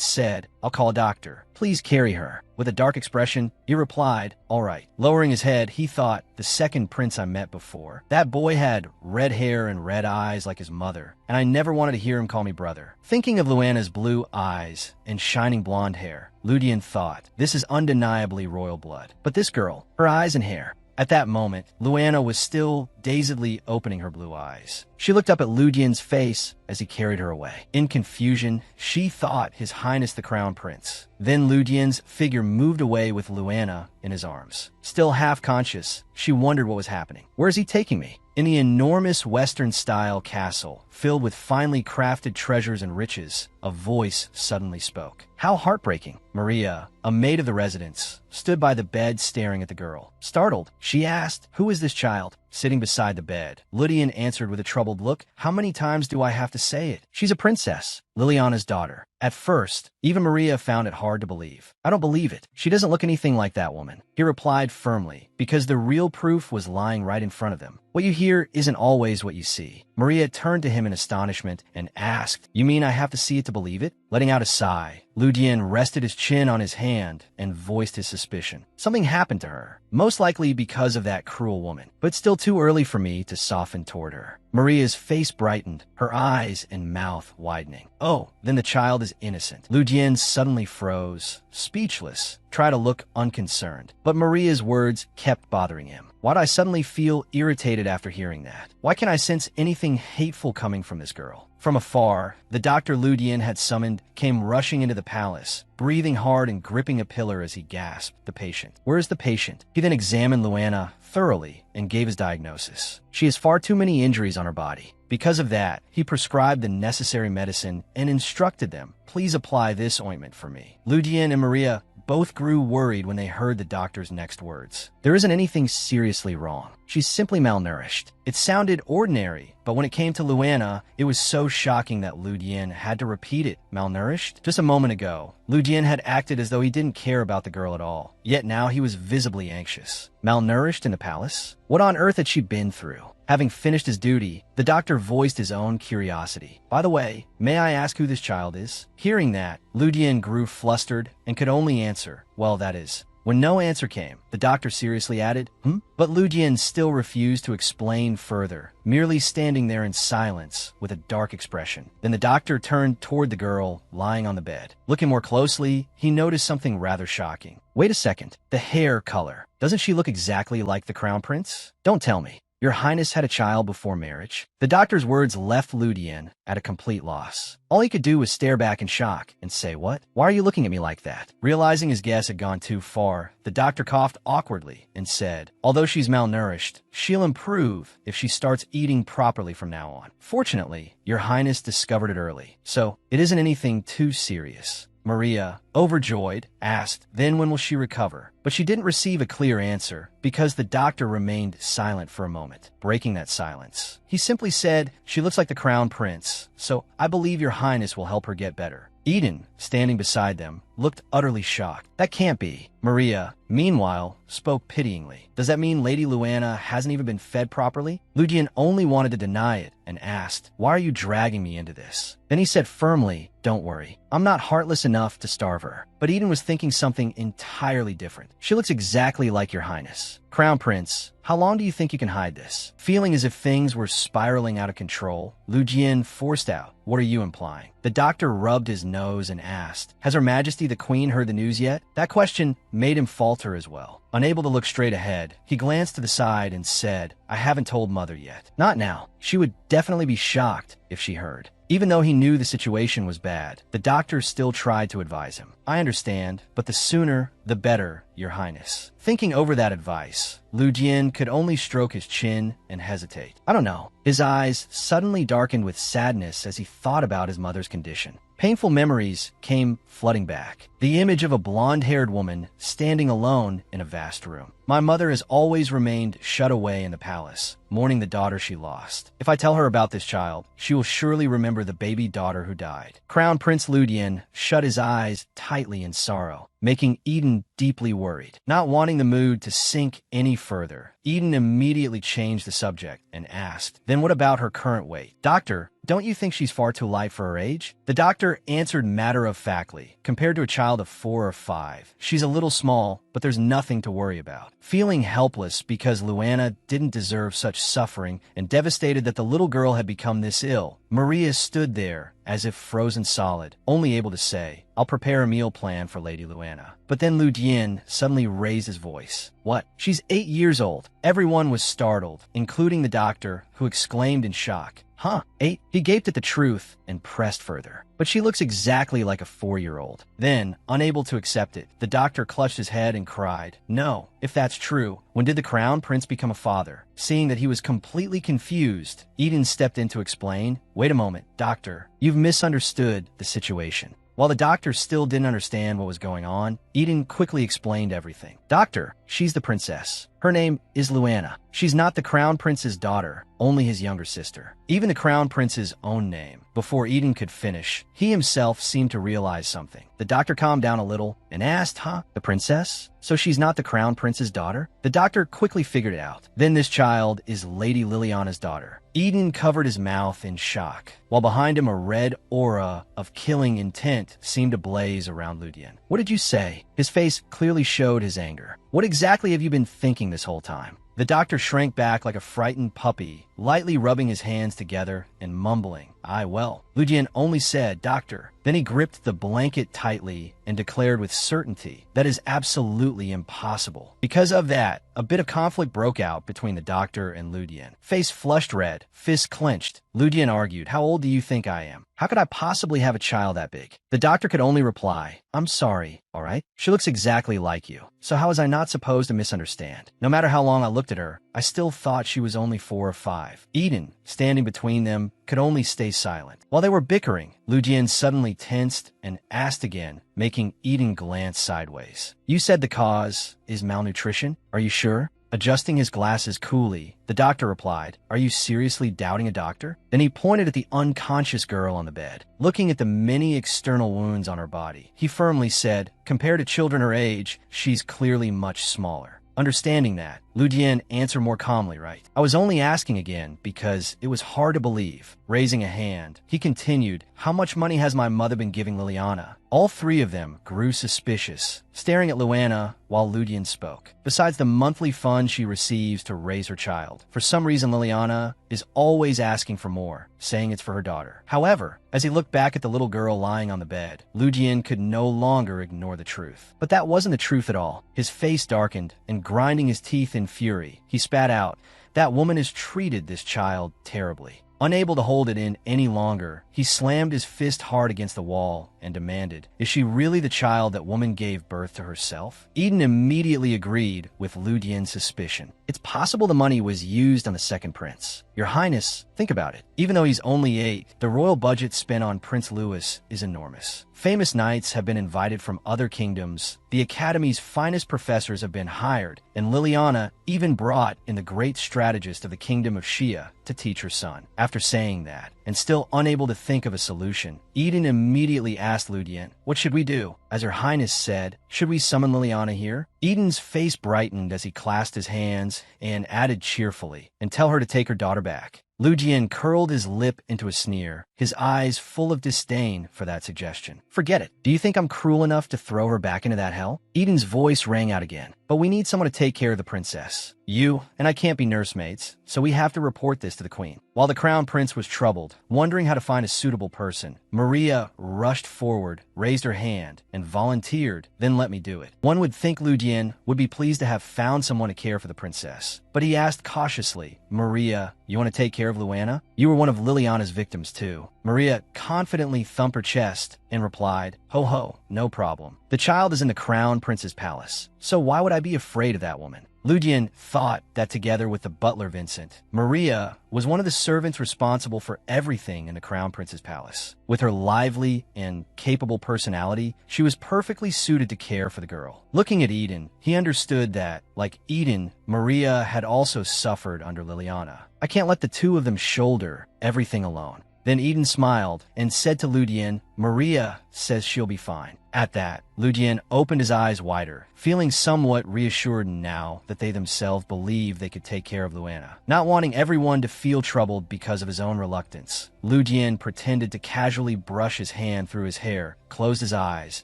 said, I'll call a doctor. Please carry her. With a dark expression, he replied, all right. Lowering his head, he thought, the second prince I met before. That boy had red hair and red eyes like his mother, and I never wanted to hear him call me brother. Thinking of Luana's blue eyes and shining blonde hair, Lu Jian thought, this is undeniably royal blood. But this girl, her eyes and hair. At that moment, Luana was still dazedly opening her blue eyes. She looked up at Lu Jian's face as he carried her away. In confusion, she thought His Highness the Crown Prince. Then Lu Jian's figure moved away with Luana in his arms. Still half conscious, she wondered what was happening. Where is he taking me? In the enormous Western-style castle, filled with finely crafted treasures and riches, a voice suddenly spoke. How heartbreaking. Maria, a maid of the residence, stood by the bed staring at the girl. Startled, she asked, who is this child? Sitting beside the bed, Lu Jian answered with a troubled look, how many times do I have to say it? She's a princess, Liliana's daughter. At first, even Maria found it hard to believe. I don't believe it. She doesn't look anything like that woman. He replied firmly, because the real proof was lying right in front of them. What you hear isn't always what you see. Maria turned to him in astonishment and asked, you mean I have to see it to believe it? Letting out a sigh, Lu Jian rested his chin on his hand and voiced his suspicion. Something happened to her, most likely because of that cruel woman, but still too early for me to soften toward her. Maria's face brightened, her eyes and mouth widening. Oh, then the child is innocent. Lu Jian suddenly froze, speechless, tried to look unconcerned. But Maria's words kept bothering him. Why'd I suddenly feel irritated after hearing that? Why can't I sense anything hateful coming from this girl? From afar, the doctor Lu Dian had summoned came rushing into the palace, breathing hard and gripping a pillar as he gasped, "The patient. Where is the patient?" He then examined Luana thoroughly and gave his diagnosis. She has far too many injuries on her body. Because of that, he prescribed the necessary medicine and instructed them, "Please apply this ointment for me." Lu Dian and Maria both grew worried when they heard the doctor's next words. There isn't anything seriously wrong. She's simply malnourished. It sounded ordinary, but when it came to Luana, it was so shocking that Lu Dian had to repeat it. Malnourished? Just a moment ago, Lu Dian had acted as though he didn't care about the girl at all. Yet now he was visibly anxious. Malnourished in the palace? What on earth had she been through? Having finished his duty, the doctor voiced his own curiosity. "By the way, may I ask who this child is?" Hearing that, Lu Dian grew flustered and could only answer, "Well, that is." When no answer came, the doctor seriously added, But Lu Dian still refused to explain further, merely standing there in silence with a dark expression. Then the doctor turned toward the girl lying on the bed. Looking more closely, he noticed something rather shocking. Wait a second, the hair color. Doesn't she look exactly like the crown prince? Don't tell me. Your Highness had a child before marriage? The doctor's words left Lu Dian at a complete loss. All he could do was stare back in shock and say, "What? Why are you looking at me like that?" Realizing his guess had gone too far, the doctor coughed awkwardly and said, "Although she's malnourished, she'll improve if she starts eating properly from now on. Fortunately, Your Highness discovered it early, so it isn't anything too serious." Maria, overjoyed, asked, "Then when will she recover?" But she didn't receive a clear answer because the doctor remained silent for a moment, breaking that silence. He simply said, "She looks like the crown prince, so I believe Your Highness will help her get better." Eden, standing beside them, looked utterly shocked. "That can't be." Maria, meanwhile, spoke pityingly. "Does that mean Lady Luana hasn't even been fed properly?" Lu Dian only wanted to deny it and asked, "Why are you dragging me into this?" Then he said firmly, "Don't worry. I'm not heartless enough to starve her." But Eden was thinking something entirely different. "She looks exactly like Your Highness. Crown Prince, how long do you think you can hide this?" Feeling as if things were spiraling out of control, Lu Dian forced out, "What are you implying?" The doctor rubbed his nose and asked, "Has Her Majesty the Queen heard the news yet?" That question made him falter as well. Unable to look straight ahead, he glanced to the side and said, "I haven't told Mother yet." Not now. She would definitely be shocked if she heard. Even though he knew the situation was bad, the doctor still tried to advise him. "I understand, but the sooner, the better, Your Highness." Thinking over that advice, Lu Dian could only stroke his chin and hesitate. I don't know. His eyes suddenly darkened with sadness as he thought about his mother's condition. Painful memories came flooding back. The image of a blonde-haired woman standing alone in a vast room. "My mother has always remained shut away in the palace, mourning the daughter she lost. If I tell her about this child, she will surely remember the baby daughter who died." Crown Prince Lu Dian shut his eyes tightly in sorrow, making Eden deeply worried. Not wanting the mood to sink any further, Eden immediately changed the subject and asked, "Then what about her current weight?" "Doctor, don't you think she's far too light for her age?" The doctor answered matter-of-factly, "Compared to a child of 4 or 5, she's a little small, but there's nothing to worry about." Feeling helpless because Luana didn't deserve such suffering and devastated that the little girl had become this ill, Maria stood there as if frozen solid, only able to say, "I'll prepare a meal plan for Lady Luana." But then Lu Dian suddenly raised his voice. "What? She's 8 years old." Everyone was startled, including the doctor, who exclaimed in shock, "Huh, 8?" He gaped at the truth and pressed further. "But she looks exactly like a 4-year-old. Then, unable to accept it, the doctor clutched his head and cried, "No, if that's true, when did the crown prince become a father?" Seeing that he was completely confused, Eden stepped in to explain, "Wait a moment, doctor, you've misunderstood the situation." While the doctor still didn't understand what was going on, Eden quickly explained everything. "Doctor, she's the princess. Her name is Luana. She's not the crown prince's daughter, only his younger sister." Even the crown prince's own name. Before Eden could finish, he himself seemed to realize something. The doctor calmed down a little and asked, "The princess? So she's not the crown prince's daughter?" The doctor quickly figured it out. "Then this child is Lady Liliana's daughter." Eden covered his mouth in shock, while behind him a red aura of killing intent seemed to blaze around Lu Dian. "What did you say?" His face clearly showed his anger. "What exactly have you been thinking this whole time?" The doctor shrank back like a frightened puppy lightly rubbing his hands together and mumbling, "I well." Lu Jian only said, "Doctor." Then he gripped the blanket tightly and declared with certainty, "That is absolutely impossible." Because of that, a bit of conflict broke out between the doctor and Lu Jian. Face flushed red, fists clenched, Lu Jian argued, "How old do you think I am? How could I possibly have a child that big?" The doctor could only reply, "I'm sorry, all right? She looks exactly like you. So how was I not supposed to misunderstand? No matter how long I looked at her, I still thought she was only 4 or 5. Eden, standing between them, could only stay silent. While they were bickering, Lu Jian suddenly tensed and asked again, making Eden glance sideways. "You said the cause is malnutrition? Are you sure?" Adjusting his glasses coolly, the doctor replied, "Are you seriously doubting a doctor?" Then he pointed at the unconscious girl on the bed. Looking at the many external wounds on her body, he firmly said, "Compared to children her age, she's clearly much smaller." Understanding that, Lu Jian answered more calmly, "Right. I was only asking again because it was hard to believe." Raising a hand, he continued, "How much money has my mother been giving Liliana?" All three of them grew suspicious, staring at Luana while Lu Jian spoke. Besides the monthly fund she receives to raise her child, for some reason Liliana is always asking for more, saying it's for her daughter. However, as he looked back at the little girl lying on the bed, Lu Jian could no longer ignore the truth. But that wasn't the truth at all. His face darkened, and grinding his teeth in fury, he spat out, "That woman has treated this child terribly." Unable to hold it in any longer, he slammed his fist hard against the wall and demanded, "Is she really the child that woman gave birth to herself?" Eden immediately agreed with Lu Jian's suspicion. "It's possible the money was used on the second prince. Your Highness, think about it. Even though he's only 8, the royal budget spent on Prince Louis is enormous. Famous knights have been invited from other kingdoms, the Academy's finest professors have been hired, and Liliana even brought in the great strategist of the kingdom of Shia to teach her son." After saying that, and still unable to think of a solution, Eden immediately asked Lu Jian, "What should we do?" As her Highness said, "Should we summon Liliana here?" Eden's face brightened as he clasped his hands and added cheerfully, "And tell her to take her daughter back." Lu Jian curled his lip into a sneer, his eyes full of disdain for that suggestion. "Forget it. Do you think I'm cruel enough to throw her back into that hell?" Eden's voice rang out again. "But we need someone to take care of the princess. You and I can't be nursemaids, so we have to report this to the queen." While the crown prince was troubled, wondering how to find a suitable person, Maria rushed forward, raised her hand, and volunteered, "Then let me do it." One would think Lu Jian would be pleased to have found someone to care for the princess, but he asked cautiously, "Maria, you want to take care of Luana? You were one of Liliana's victims too." Maria confidently thumped her chest and replied, "Ho ho, no problem. The child is in the crown prince's palace, so why would I be afraid of that woman?" Lu Jian thought that together with the butler Vincent, Maria was one of the servants responsible for everything in the crown prince's palace. With her lively and capable personality, she was perfectly suited to care for the girl. Looking at Eden, he understood that, like Eden, Maria had also suffered under Liliana. "I can't let the two of them shoulder everything alone." Then Eden smiled and said to Lu Jian, "Maria says she'll be fine." At that, Lu Jian opened his eyes wider, feeling somewhat reassured now that they themselves believed they could take care of Luana. Not wanting everyone to feel troubled because of his own reluctance, Lu Jian pretended to casually brush his hand through his hair, closed his eyes,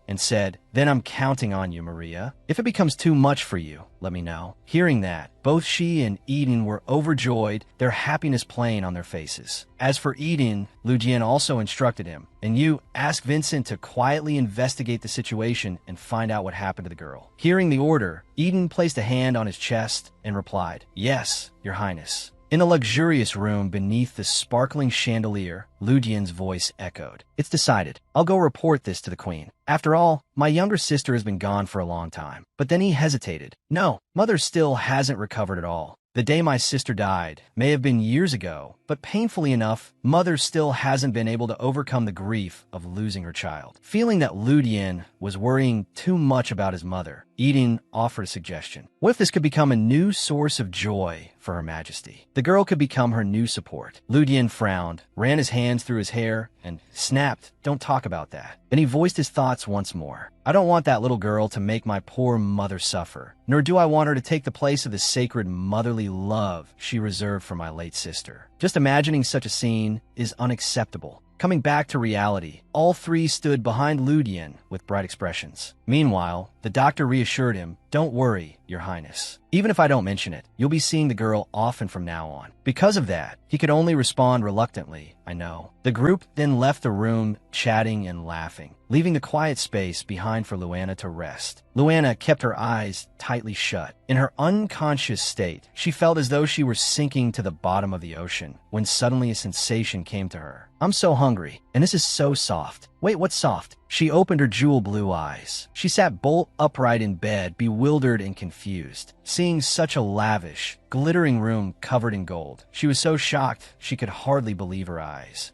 and said, "Then I'm counting on you, Maria. If it becomes too much for you, let me know." Hearing that, both she and Eden were overjoyed, their happiness playing on their faces. As for Eden, Lu Jian also instructed him, "And you, ask Vincent to quietly investigate the situation and find out what happened to the girl." Hearing the order, Eden placed a hand on his chest and replied, "Yes, Your Highness." In a luxurious room beneath the sparkling chandelier, Lu Jian's voice echoed, "It's decided. I'll go report this to the queen. After all, my younger sister has been gone for a long time." But then he hesitated. "No, mother still hasn't recovered at all. The day my sister died may have been years ago, but painfully enough, mother still hasn't been able to overcome the grief of losing her child." Feeling that Lu Jian was worrying too much about his mother, Eden offered a suggestion. What if this could become a new source of joy for Her Majesty? The girl could become her new support. Lu Jian frowned, ran his hands through his hair, and snapped, "Don't talk about that." Then he voiced his thoughts once more. "I don't want that little girl to make my poor mother suffer, nor do I want her to take the place of the sacred motherly love she reserved for my late sister. Just imagining such a scene is unacceptable." Coming back to reality, all three stood behind Lu Jian with bright expressions. Meanwhile, The doctor reassured him, "Don't worry, Your Highness. Even if I don't mention it, you'll be seeing the girl often from now on." Because of that, he could only respond reluctantly, "I know." The group then left the room, chatting and laughing, leaving the quiet space behind for Luana to rest. Luana kept her eyes tightly shut. In her unconscious state, she felt as though she were sinking to the bottom of the ocean when suddenly a sensation came to her. "I'm so hungry, and this is so soft." "Wait, what's soft?" She opened her jewel blue eyes. She sat bolt upright in bed, bewildered and confused, seeing such a lavish, glittering room covered in gold. She was so shocked she could hardly believe her eyes.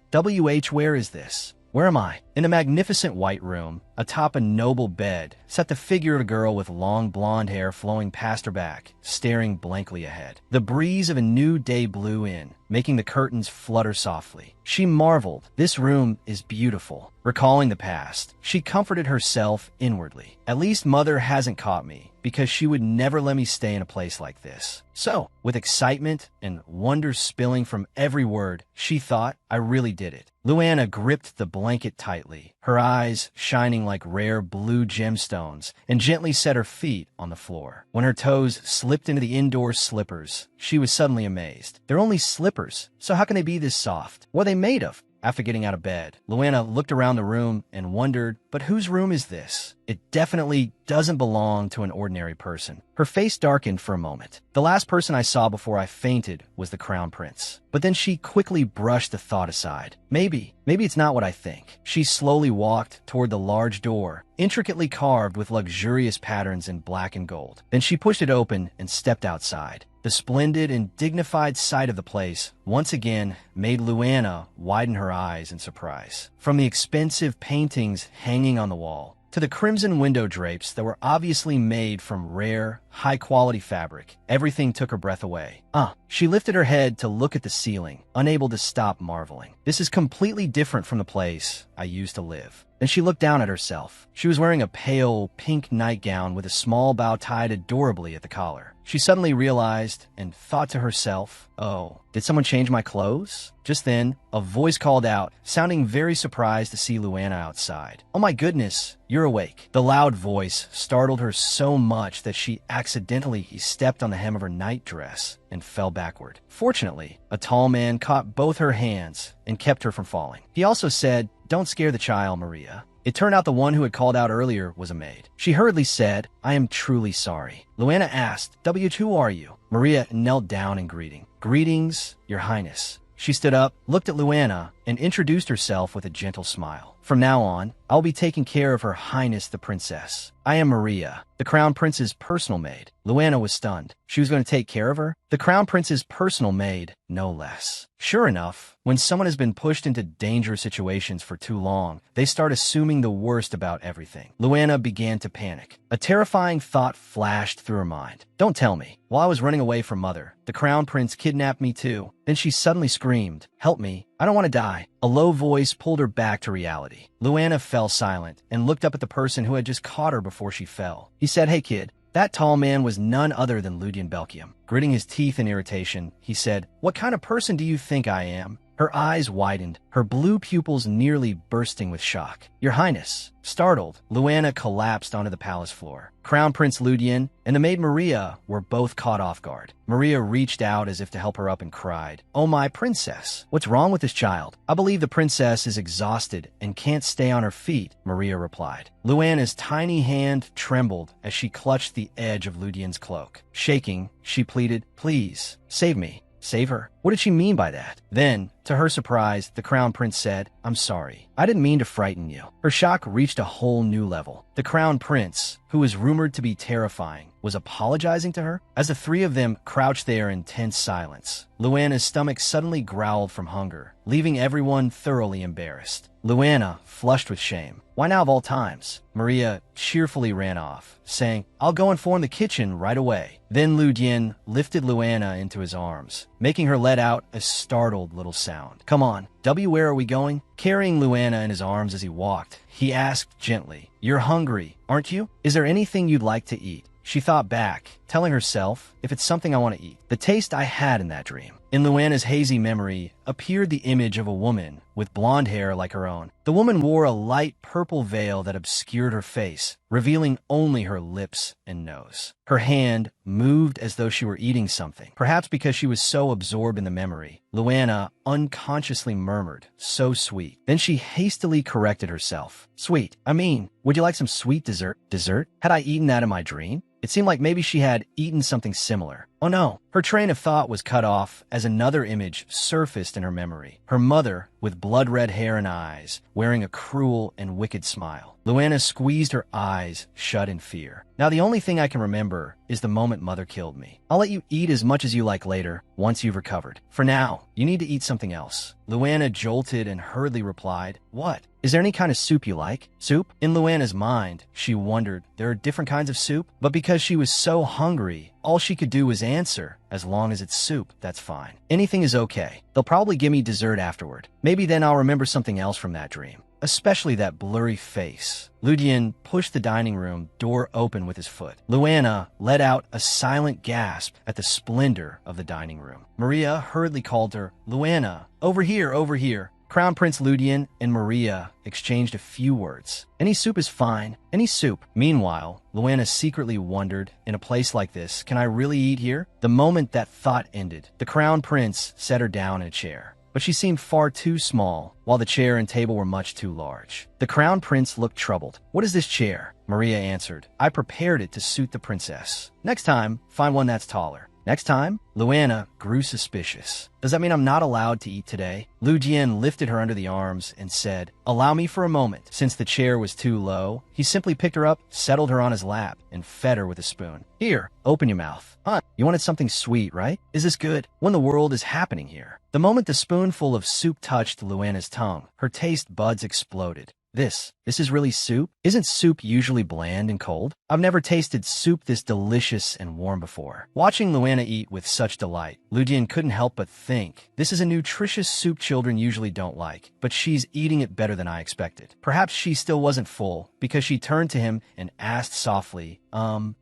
Where is this? Where am I? In a magnificent white room, atop a noble bed, sat the figure of a girl with long blonde hair flowing past her back, staring blankly ahead. The breeze of a new day blew in, making the curtains flutter softly. She marveled, "This room is beautiful." Recalling the past, she comforted herself inwardly. "At least Mother hasn't caught me, because she would never let me stay in a place like this." So, with excitement and wonder spilling from every word, she thought, "I really did it." Luana gripped the blanket tightly, her eyes shining like rare blue gemstones, and gently set her feet on the floor. When her toes slipped into the indoor slippers, she was suddenly amazed. They're only slippers, so how can they be this soft? What are they made of? After getting out of bed, Luana looked around the room and wondered, but whose room is this? It definitely doesn't belong to an ordinary person. Her face darkened for a moment. "The last person I saw before I fainted was the Crown Prince." But then she quickly brushed the thought aside. Maybe it's not what I think." She slowly walked toward the large door, intricately carved with luxurious patterns in black and gold. Then she pushed it open and stepped outside. The splendid and dignified sight of the place once again made Luana widen her eyes in surprise. From the expensive paintings hanging on the wall to the crimson window drapes that were obviously made from rare, high-quality fabric, everything took her breath away. She lifted her head to look at the ceiling, unable to stop marveling. "This is completely different from the place I used to live." Then she looked down at herself. She was wearing a pale, pink nightgown with a small bow tied adorably at the collar. She suddenly realized and thought to herself, "Oh, did someone change my clothes?" Just then, a voice called out, sounding very surprised to see Luana outside. "Oh my goodness, you're awake." The loud voice startled her so much that she accidentally stepped on the hem of her nightdress and fell backward. Fortunately, a tall man caught both her hands and kept her from falling. He also said, "Don't scare the child, Maria." It turned out the one who had called out earlier was a maid. She hurriedly said, "I am truly sorry." Luana asked, "Who are you?" Maria knelt down in greeting. "Greetings, Your Highness." She stood up, looked at Luana, and introduced herself with a gentle smile. "From now on, I'll be taking care of Her Highness the Princess. I am Maria, the Crown Prince's personal maid." Luana was stunned. She was going to take care of her? The Crown Prince's personal maid, no less. Sure enough, when someone has been pushed into dangerous situations for too long, they start assuming the worst about everything. Luana began to panic. A terrifying thought flashed through her mind. "Don't tell me. While I was running away from Mother, the Crown Prince kidnapped me too." Then she suddenly screamed, "Help me. I don't want to die." A low voice pulled her back to reality. Luana fell silent and looked up at the person who had just caught her before she fell. He said, "Hey kid." That tall man was none other than Ludian Belkium. Gritting his teeth in irritation, he said, "What kind of person do you think I am?" Her eyes widened, her blue pupils nearly bursting with shock. "Your Highness." Startled, Luana collapsed onto the palace floor. Crown Prince Ludian and the maid Maria were both caught off guard. Maria reached out as if to help her up and cried, "Oh my princess, what's wrong with this child?" "I believe the princess is exhausted and can't stay on her feet," Maria replied. Luana's tiny hand trembled as she clutched the edge of Ludian's cloak. Shaking, she pleaded, "Please, save me. Save her." What did she mean by that? Then, to her surprise, the Crown Prince said, "I'm sorry. I didn't mean to frighten you." Her shock reached a whole new level. The Crown Prince, who was rumored to be terrifying, was apologizing to her? As the three of them crouched there in tense silence, Luana's stomach suddenly growled from hunger, leaving everyone thoroughly embarrassed. Luana flushed with shame. Why now of all times? Maria cheerfully ran off, saying, "I'll go inform the kitchen right away." Then Ludian lifted Luana into his arms, making her let out a startled little sound. "Come on, where are we going?" Carrying Luana in his arms as he walked, he asked gently, "You're hungry, aren't you? Is there anything you'd like to eat?" She thought back telling herself if it's something I want to eat. The taste I had in that dream. In Luana's hazy memory appeared the image of a woman with blonde hair like her own. The woman wore a light purple veil that obscured her face, revealing only her lips and nose. Her hand moved as though she were eating something. Perhaps because she was so absorbed in the memory, Luana unconsciously murmured, "So sweet." Then she hastily corrected herself. "Sweet. I mean, would you like some sweet dessert?" Dessert? Had I eaten that in my dream? It seemed like maybe she had eaten something similar. Oh no, her train of thought was cut off as another image surfaced in her memory. Her mother, with blood-red hair and eyes, wearing a cruel and wicked smile. Luana squeezed her eyes shut in fear. Now the only thing I can remember is the moment Mother killed me. I'll let you eat as much as you like later, once you've recovered. For now, you need to eat something else. Luana jolted and hurriedly replied, "What? Is there any kind of soup you like?" Soup? In Luana's mind, she wondered, there are different kinds of soup? But because she was so hungry, all she could do was answer, "As long as it's soup, that's fine. Anything is okay. They'll probably give me dessert afterward. Maybe then I'll remember something else from that dream. Especially that blurry face." Ludian pushed the dining room door open with his foot. Luana let out a silent gasp at the splendor of the dining room. Maria hurriedly called her, "Luana, over here, over here." Crown Prince Ludian and Maria exchanged a few words. "Any soup is fine. Any soup." Meanwhile, Luana secretly wondered, in a place like this, can I really eat here? The moment that thought ended, the Crown Prince set her down in a chair. But she seemed far too small, while the chair and table were much too large. The Crown Prince looked troubled. "What is this chair?" Maria answered. "I prepared it to suit the princess. Next time, find one that's taller." Next time? Luana grew suspicious. "Does that mean I'm not allowed to eat today?" Lu Jian lifted her under the arms and said, "Allow me for a moment." Since the chair was too low, he simply picked her up, settled her on his lap, and fed her with a spoon. "Here, open your mouth. Huh, you wanted something sweet, right? Is this good? What in the world is happening here?" The moment the spoonful of soup touched Luana's tongue, her taste buds exploded. This is really soup? Isn't soup usually bland and cold? I've never tasted soup this delicious and warm before. Watching Luana eat with such delight, Ludian couldn't help but think, this is a nutritious soup children usually don't like, but she's eating it better than I expected. Perhaps she still wasn't full, because she turned to him and asked softly,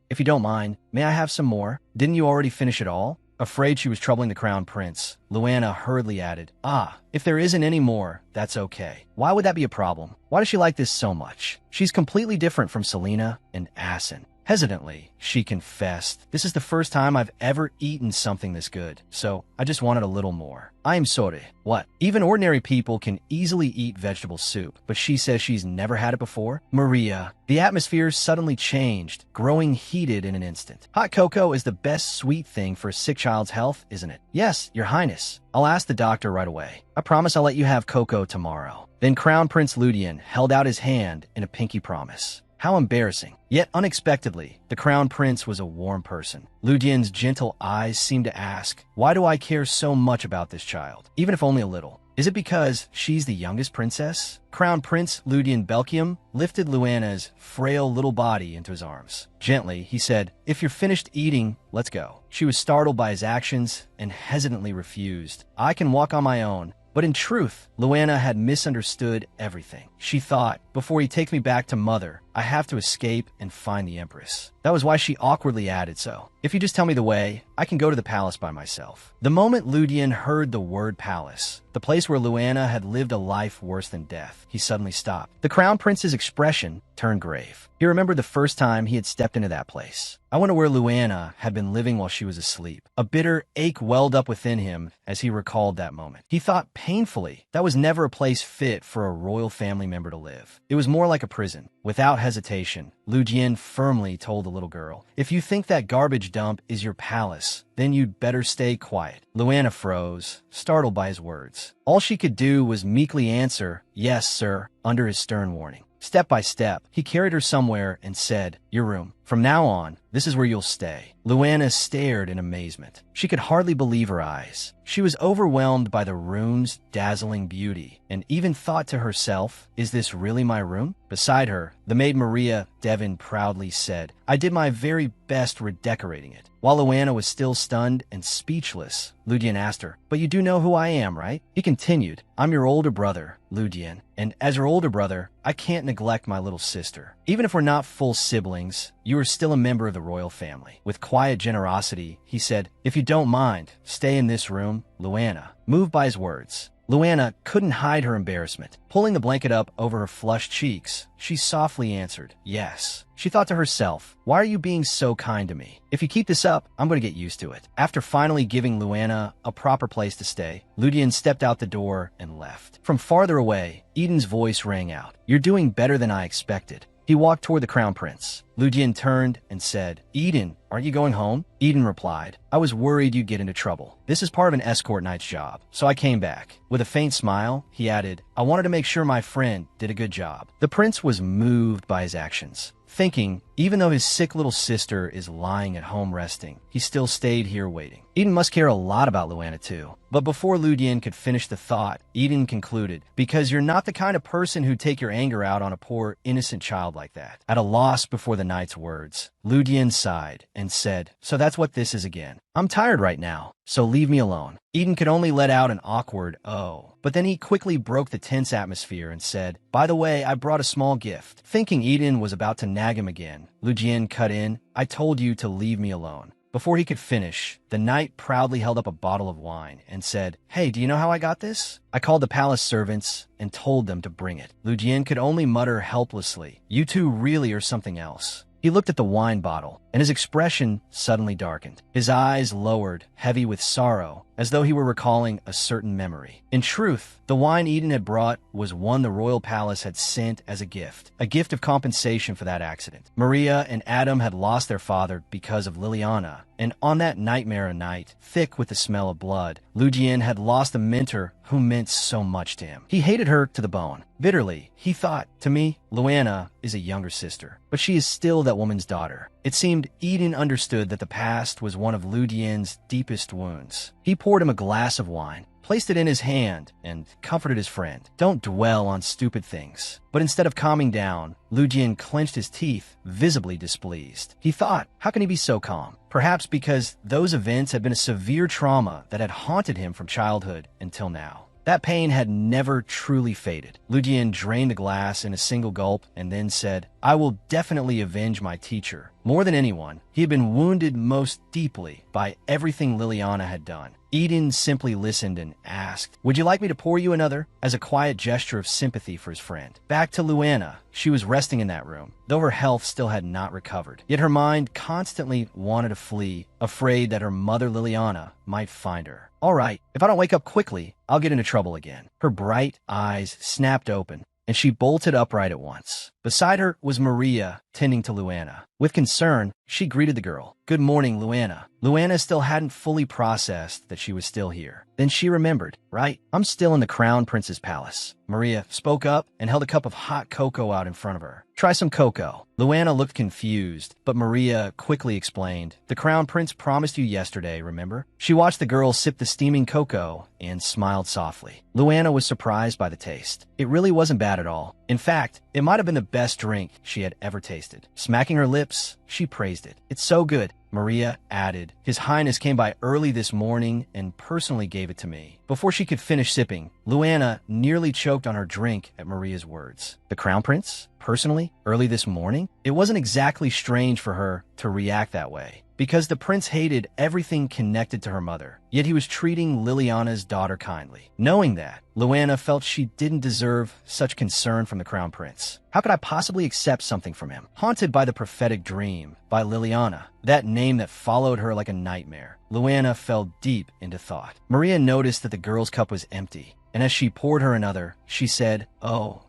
if you don't mind, may I have some more? Didn't you already finish it all?" Afraid she was troubling the Crown Prince, Luana hurriedly added, "If there isn't any more, that's okay. Why would that be a problem? Why does she like this so much? She's completely different from Selena and Asin." Hesitantly, she confessed, "This is the first time I've ever eaten something this good, so I just wanted a little more. I am sorry." What? Even ordinary people can easily eat vegetable soup, but she says she's never had it before? Maria. The atmosphere suddenly changed, growing heated in an instant. "Hot cocoa is the best sweet thing for a sick child's health, isn't it?" "Yes, Your Highness. I'll ask the doctor right away. I promise I'll let you have cocoa tomorrow." Then Crown Prince Ludian held out his hand in a pinky promise. How embarrassing. Yet unexpectedly, the Crown Prince was a warm person. Ludian's gentle eyes seemed to ask, why do I care so much about this child, even if only a little? Is it because she's the youngest princess? Crown Prince Ludian Belkium lifted Luana's frail little body into his arms. Gently, he said, "If you're finished eating, let's go." She was startled by his actions and hesitantly refused. "I can walk on my own." But in truth, Luana had misunderstood everything. She thought, before he takes me back to Mother, I have to escape and find the Empress. That was why she awkwardly added so. "If you just tell me the way, I can go to the palace by myself." The moment Ludian heard the word palace, the place where Luana had lived a life worse than death, he suddenly stopped. The Crown Prince's expression turned grave. He remembered the first time he had stepped into that place. I wonder where Luana had been living while she was asleep. A bitter ache welled up within him as he recalled that moment. He thought painfully that was never a place fit for a royal family member to live. It was more like a prison. Without hesitation, Lu Jian firmly told the little girl, "If you think that garbage dump is your palace, then you'd better stay quiet." Luana froze, startled by his words. All she could do was meekly answer, "Yes, sir," under his stern warning. Step by step, he carried her somewhere and said, "Your room. From now on, this is where you'll stay." Luana stared in amazement. She could hardly believe her eyes. She was overwhelmed by the room's dazzling beauty and even thought to herself, is this really my room? Beside her, the maid Maria Devon proudly said, "I did my very best redecorating it." While Luana was still stunned and speechless, Ludian asked her, "But you do know who I am, right?" He continued, "I'm your older brother, Ludian, and as your older brother, I can't neglect my little sister. Even if we're not full siblings, you are still a member of the royal family. With quiet generosity, he said, if you don't mind, stay in this room, Luana. Moved by his words, Luana couldn't hide her embarrassment. Pulling the blanket up over her flushed cheeks, she softly answered, yes. She thought to herself, why are you being so kind to me? If you keep this up, I'm going to get used to it. After finally giving Luana a proper place to stay, Ludian stepped out the door and left. From farther away, Eden's voice rang out, you're doing better than I expected. He walked toward the crown prince. Ludian turned and said, Eden, aren't you going home? Eden replied, I was worried you'd get into trouble. This is part of an escort knight's job, so I came back. With a faint smile, he added, I wanted to make sure my friend did a good job. The prince was moved by his actions, thinking, even though his sick little sister is lying at home resting, he still stayed here waiting. Eden must care a lot about Luana too. But before Ludian could finish the thought, Eden concluded, because you're not the kind of person who'd take your anger out on a poor, innocent child like that. At a loss before the knight's words, Ludian sighed and said, so that's what this is again. I'm tired right now, so leave me alone. Eden could only let out an awkward, oh. But then he quickly broke the tense atmosphere and said, by the way, I brought a small gift. Thinking Eden was about to nag him again, Ludian cut in, I told you to leave me alone. Before he could finish, the knight proudly held up a bottle of wine and said, hey, do you know how I got this? I called the palace servants and told them to bring it. Ludian could only mutter helplessly, you two really are something else. He looked at the wine bottle, and his expression suddenly darkened. His eyes lowered, heavy with sorrow, as though he were recalling a certain memory. In truth, the wine Eden had brought was one the royal palace had sent as a gift of compensation for that accident. Maria and Adam had lost their father because of Liliana, and on that nightmare night, thick with the smell of blood, Ludian had lost a mentor who meant so much to him. He hated her to the bone. Bitterly, he thought, to me, Luana is a younger sister, but she is still that woman's daughter. It seemed Eden understood that the past was one of Ludian's deepest wounds. He poured him a glass of wine, placed it in his hand, and comforted his friend. Don't dwell on stupid things. But instead of calming down, Ludian clenched his teeth, visibly displeased. He thought, how can he be so calm? Perhaps because those events had been a severe trauma that had haunted him from childhood until now. That pain had never truly faded. Ludian drained the glass in a single gulp and then said, I will definitely avenge my teacher. More than anyone, he had been wounded most deeply by everything Liliana had done. Eden simply listened and asked, would you like me to pour you another? As a quiet gesture of sympathy for his friend. Back to Luana. She was resting in that room, though her health still had not recovered. Yet her mind constantly wanted to flee, afraid that her mother Liliana might find her. All right, if I don't wake up quickly, I'll get into trouble again. Her bright eyes snapped open, and she bolted upright at once. Beside her was Maria, tending to Luana. With concern, she greeted the girl. Good morning, Luana. Luana still hadn't fully processed that she was still here. Then she remembered, right? I'm still in the Crown Prince's palace. Maria spoke up and held a cup of hot cocoa out in front of her. Try some cocoa. Luana looked confused, but Maria quickly explained. The Crown Prince promised you yesterday, remember? She watched the girl sip the steaming cocoa and smiled softly. Luana was surprised by the taste. It really wasn't bad at all. In fact, it might have been the best drink she had ever tasted. Smacking her lips, she praised it. It's so good, Maria added. His Highness came by early this morning and personally gave it to me. Before she could finish sipping, Luana nearly choked on her drink at Maria's words. The Crown Prince? Personally? Early this morning? It wasn't exactly strange for her to react that way, because the prince hated everything connected to her mother, yet he was treating Liliana's daughter kindly. Knowing that, Luana felt she didn't deserve such concern from the Crown Prince. How could I possibly accept something from him? Haunted by the prophetic dream, by Liliana, that name that followed her like a nightmare, Luana fell deep into thought. Maria noticed that the girl's cup was empty, and as she poured her another, she said, Oh,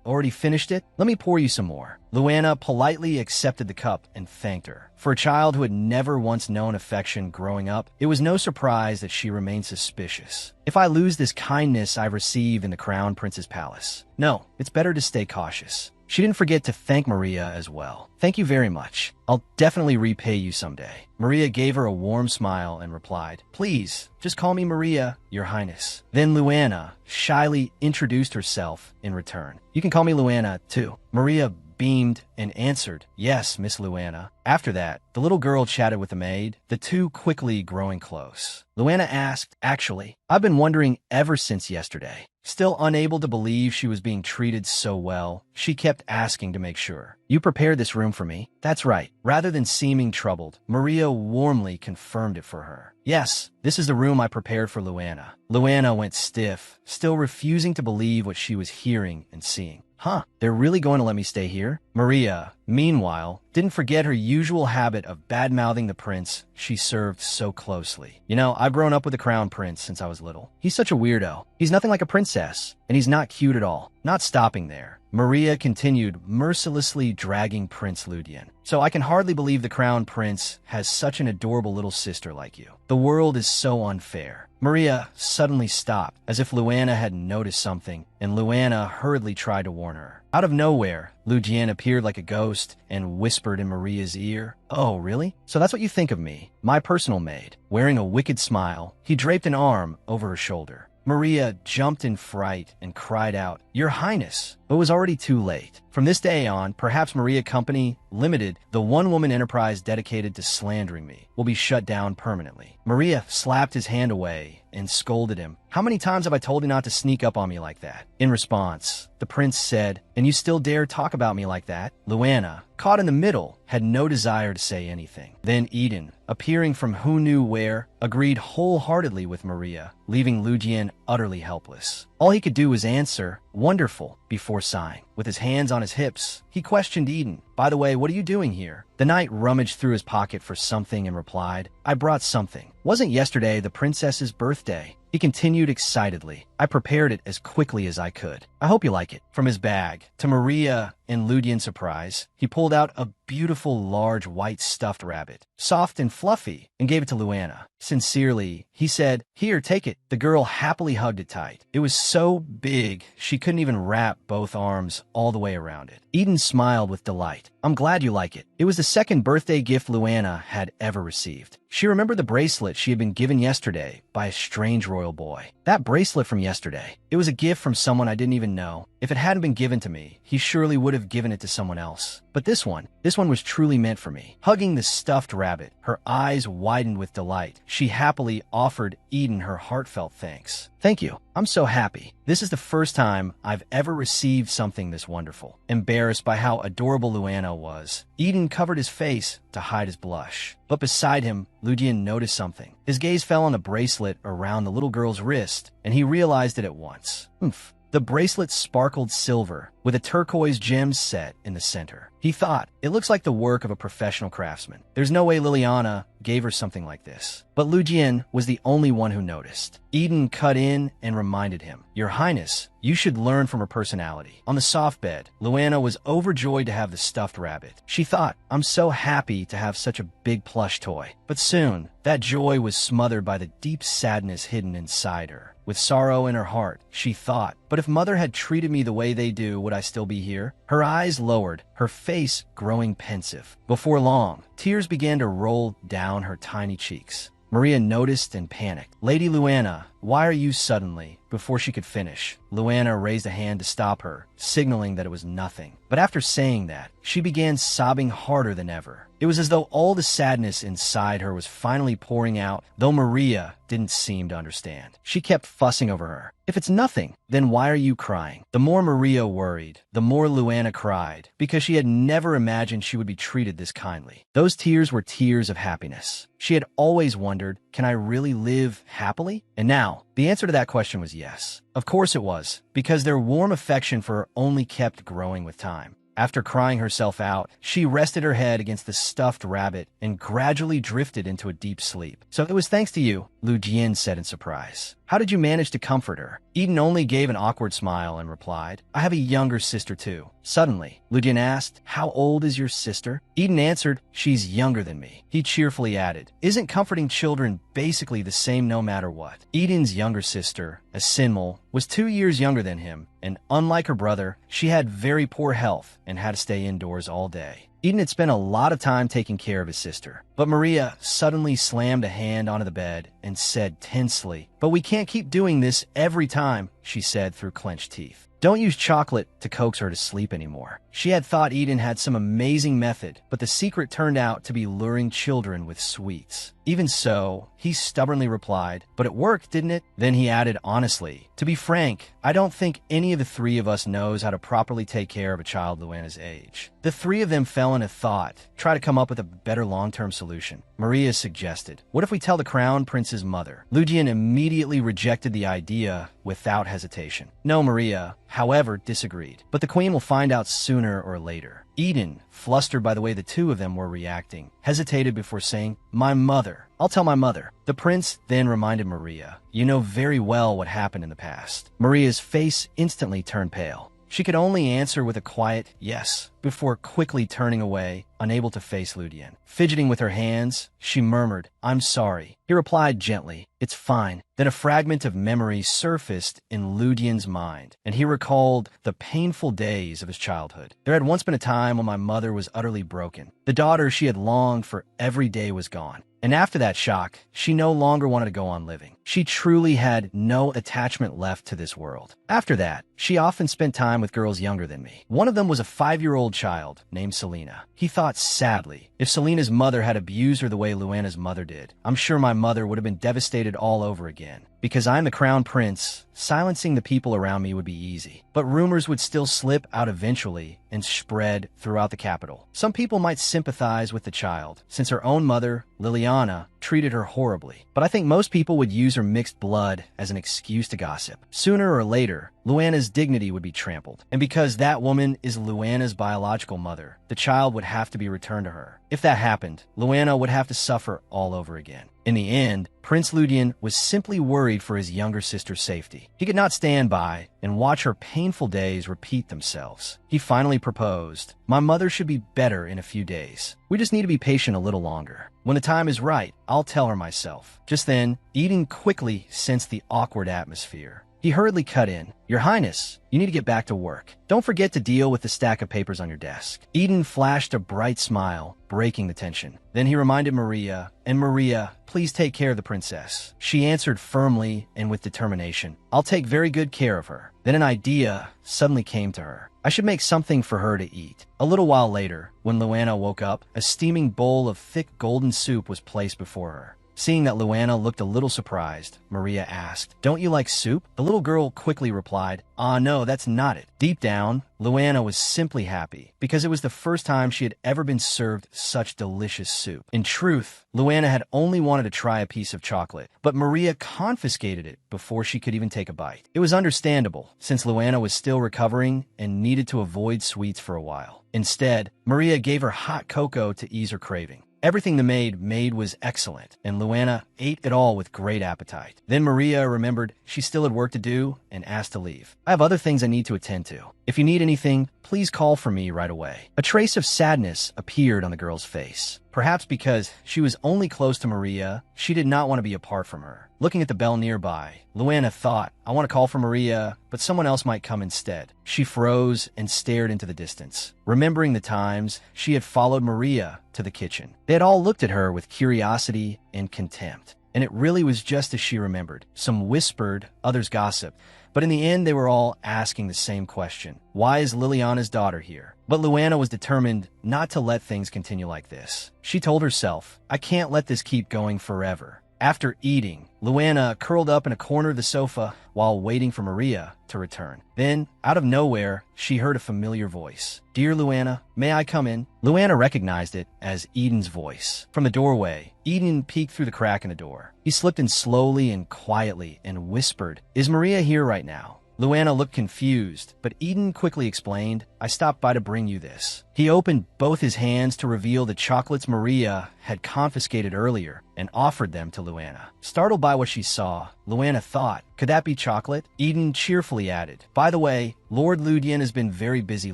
already finished it? Let me pour you some more. Luana politely accepted the cup and thanked her. For a child who had never once known affection growing up, it was no surprise that she remained suspicious. If I lose this kindness I've received in the Crown Prince's palace, no, it's better to stay cautious. She didn't forget to thank Maria as well. Thank you very much. I'll definitely repay you someday. Maria gave her a warm smile and replied, Please, just call me Maria, Your Highness. Then Luana shyly introduced herself in return. You can call me Luana, too. Maria beamed and answered, "Yes, Miss Luana." After that, the little girl chatted with the maid, the two quickly growing close. Luana asked, "Actually, I've been wondering ever since yesterday." Still unable to believe she was being treated so well, she kept asking to make sure. "You prepared this room for me?" "That's right." Rather than seeming troubled, Maria warmly confirmed it for her. "Yes, this is the room I prepared for Luana." Luana went stiff, still refusing to believe what she was hearing and seeing. "Huh, they're really going to let me stay here?" Maria, meanwhile, didn't forget her usual habit of bad-mouthing the prince she served so closely. "You know, I've grown up with the crown prince since I was little. He's such a weirdo. He's nothing like a princess, and he's not cute at all." Not stopping there, Maria continued mercilessly dragging Prince Ludian. "So I can hardly believe the crown prince has such an adorable little sister like you. The world is so unfair." Maria suddenly stopped, as if Luana had noticed something, and Luana hurriedly tried to warn her. Out of nowhere, Ludian appeared like a ghost and whispered in Maria's ear, "Oh, really? So that's what you think of me, my personal maid." Wearing a wicked smile, he draped an arm over her shoulder. Maria jumped in fright and cried out, "Your Highness!" But it was already too late. From this day on, perhaps Maria Company Limited, the one-woman enterprise dedicated to slandering me, will be shut down permanently. Maria slapped his hand away and scolded him. "How many times have I told you not to sneak up on me like that?" In response, the prince said, "And you still dare talk about me like that?" Luana, caught in the middle, had no desire to say anything. Then Eden, appearing from who knew where, agreed wholeheartedly with Maria, leaving Ludian utterly helpless. All he could do was answer, "Wonderful," before sighing. With his hands on his hips, he questioned Eden. "By the way, what are you doing here?" The knight rummaged through his pocket for something and replied, "I brought something. Wasn't yesterday the princess's birthday?" He continued excitedly, "I prepared it as quickly as I could. I hope you like it." From his bag, to Maria and Ludian's surprise, he pulled out a beautiful large white stuffed rabbit, soft and fluffy, and gave it to Luana. Sincerely, he said, "Here, take it." The girl happily hugged it tight. It was so big, she couldn't even wrap both arms all the way around it. Eden smiled with delight. "I'm glad you like it." It was the second birthday gift Luana had ever received. She remembered the bracelet she had been given yesterday by a strange royal boy. That bracelet from yesterday. It was a gift from someone I didn't even know. If it hadn't been given to me, he surely would have given it to someone else. But this one was truly meant for me. Hugging the stuffed rabbit, her eyes widened with delight. She happily offered Eden her heartfelt thanks. "Thank you. I'm so happy. This is the first time I've ever received something this wonderful." Embarrassed by how adorable Luana was, Eden covered his face to hide his blush. But beside him, Ludian noticed something. His gaze fell on the bracelet around the little girl's wrist, and he realized it at once. Oomph. The bracelet sparkled silver, with a turquoise gem set in the center. He thought, it looks like the work of a professional craftsman. There's no way Liliana gave her something like this. But Ludian was the only one who noticed. Eden cut in and reminded him, "Your Highness, you should learn from her personality." On the soft bed, Luana was overjoyed to have the stuffed rabbit. She thought, "I'm so happy to have such a big plush toy." But soon, that joy was smothered by the deep sadness hidden inside her. With sorrow in her heart, she thought, "But if Mother had treated me the way they do, would I still be here?" Her eyes lowered, her face growing pensive. Before long, tears began to roll down her tiny cheeks. Maria noticed and panicked. "Lady Luana, why are you suddenly?" Before she could finish, Luana raised a hand to stop her, signaling that it was nothing. But after saying that, she began sobbing harder than ever. It was as though all the sadness inside her was finally pouring out, though Maria didn't seem to understand. She kept fussing over her. "If it's nothing, then why are you crying?" The more Maria worried, the more Luana cried, because she had never imagined she would be treated this kindly. Those tears were tears of happiness. She had always wondered, can I really live happily? And now, the answer to that question was yes. Of course it was, because their warm affection for her only kept growing with time. After crying herself out, she rested her head against the stuffed rabbit and gradually drifted into a deep sleep. "So it was thanks to you," Ludian said in surprise. "How did you manage to comfort her?" Eden only gave an awkward smile and replied, "I have a younger sister too." Suddenly, Ludian asked, "How old is your sister?" Eden answered, "She's younger than me." He cheerfully added, "Isn't comforting children basically the same no matter what?" Eden's younger sister, Asinmol, was 2 years younger than him, and unlike her brother, she had very poor health and had to stay indoors all day. Eden had spent a lot of time taking care of his sister. But Maria suddenly slammed a hand onto the bed and said tensely, "But we can't keep doing this every time," she said through clenched teeth. Don't use chocolate to coax her to sleep anymore. She had thought Eden had some amazing method, but the secret turned out to be luring children with sweets. Even so, he stubbornly replied, "But it worked, didn't it?" Then he added honestly, "To be frank, I don't think any of the three of us knows how to properly take care of a child Luana's age." The three of them fell into thought, try to come up with a better long-term solution. Maria suggested, "What if we tell the crown prince's mother?" Ludian immediately rejected the idea without hesitation. No, Maria, however, disagreed. "But the queen will find out sooner or later." Eden, flustered by the way the two of them were reacting, hesitated before saying, "My mother. I'll tell my mother." The prince then reminded Maria, "You know very well what happened in the past." Maria's face instantly turned pale. She could only answer with a quiet yes, before quickly turning away, unable to face Ludian. Fidgeting with her hands, she murmured, "I'm sorry." He replied gently, "It's fine." Then a fragment of memory surfaced in Ludian's mind, and he recalled the painful days of his childhood. There had once been a time when my mother was utterly broken. The daughter she had longed for every day was gone. And after that shock, she no longer wanted to go on living. She truly had no attachment left to this world. After that, she often spent time with girls younger than me. One of them was a 5-year-old child named Selena. He thought sadly, if Selena's mother had abused her the way Luana's mother did, I'm sure my mother would have been devastated all over again. Because I'm the crown prince, silencing the people around me would be easy. But rumors would still slip out eventually and spread throughout the capital. Some people might sympathize with the child, since her own mother, Liliana, treated her horribly. But I think most people would use her mixed blood as an excuse to gossip. Sooner or later, Luana's dignity would be trampled. And because that woman is Luana's biological mother, the child would have to be returned to her. If that happened, Luana would have to suffer all over again. In the end, Prince Ludian was simply worried for his younger sister's safety. He could not stand by and watch her painful days repeat themselves. He finally proposed, "My mother should be better in a few days. We just need to be patient a little longer. When the time is right, I'll tell her myself." Just then, Eden quickly sensed the awkward atmosphere. He hurriedly cut in, "Your Highness, you need to get back to work. Don't forget to deal with the stack of papers on your desk." Eden flashed a bright smile, breaking the tension. Then he reminded Maria, "And Maria, please take care of the princess." She answered firmly and with determination, "I'll take very good care of her." Then an idea suddenly came to her. I should make something for her to eat. A little while later, when Luana woke up, a steaming bowl of thick golden soup was placed before her. Seeing that Luana looked a little surprised, Maria asked, "Don't you like soup?" The little girl quickly replied, No, that's not it." Deep down, Luana was simply happy, because it was the first time she had ever been served such delicious soup. In truth, Luana had only wanted to try a piece of chocolate, but Maria confiscated it before she could even take a bite. It was understandable, since Luana was still recovering and needed to avoid sweets for a while. Instead, Maria gave her hot cocoa to ease her craving. Everything the maid made was excellent, and Luana ate it all with great appetite. Then Maria remembered she still had work to do and asked to leave. "I have other things I need to attend to. If you need anything, please call for me right away." A trace of sadness appeared on the girl's face. Perhaps because she was only close to Maria, she did not want to be apart from her. Looking at the bell nearby, Luana thought, "I want to call for Maria, but someone else might come instead." She froze and stared into the distance, remembering the times she had followed Maria to the kitchen. They had all looked at her with curiosity and contempt, and it really was just as she remembered. Some whispered, others gossiped, but in the end they were all asking the same question. Why is Liliana's daughter here? But Luana was determined not to let things continue like this. She told herself, "I can't let this keep going forever." After eating, Luana curled up in a corner of the sofa while waiting for Maria to return. Then, out of nowhere, she heard a familiar voice. "Dear Luana, may I come in?" Luana recognized it as Eden's voice. From the doorway, Eden peeked through the crack in the door. He slipped in slowly and quietly and whispered, "Is Maria here right now?" Luana looked confused, but Eden quickly explained, "I stopped by to bring you this." He opened both his hands to reveal the chocolates Maria had confiscated earlier and offered them to Luana. Startled by what she saw, Luana thought, "Could that be chocolate?" Eden cheerfully added, "By the way, Lord Ludian has been very busy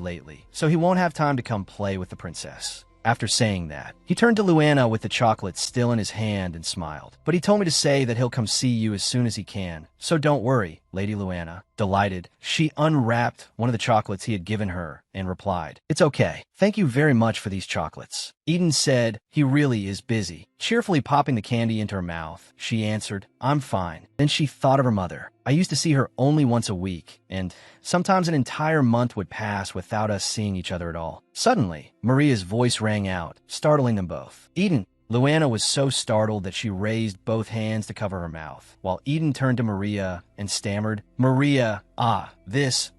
lately, so he won't have time to come play with the princess." After saying that, he turned to Luana with the chocolate still in his hand and smiled. "But he told me to say that he'll come see you as soon as he can, so don't worry. Lady Luana. Delighted, she unwrapped one of the chocolates he had given her and replied, "It's okay. Thank you very much for these chocolates." Eden said, "He really is busy." Cheerfully popping the candy into her mouth, she answered, "I'm fine." Then she thought of her mother. "I used to see her only once a week, and sometimes an entire month would pass without us seeing each other at all." Suddenly, Maria's voice rang out, startling them both. "Eden!" Luana was so startled that she raised both hands to cover her mouth, while Eden turned to Maria and stammered, "Maria,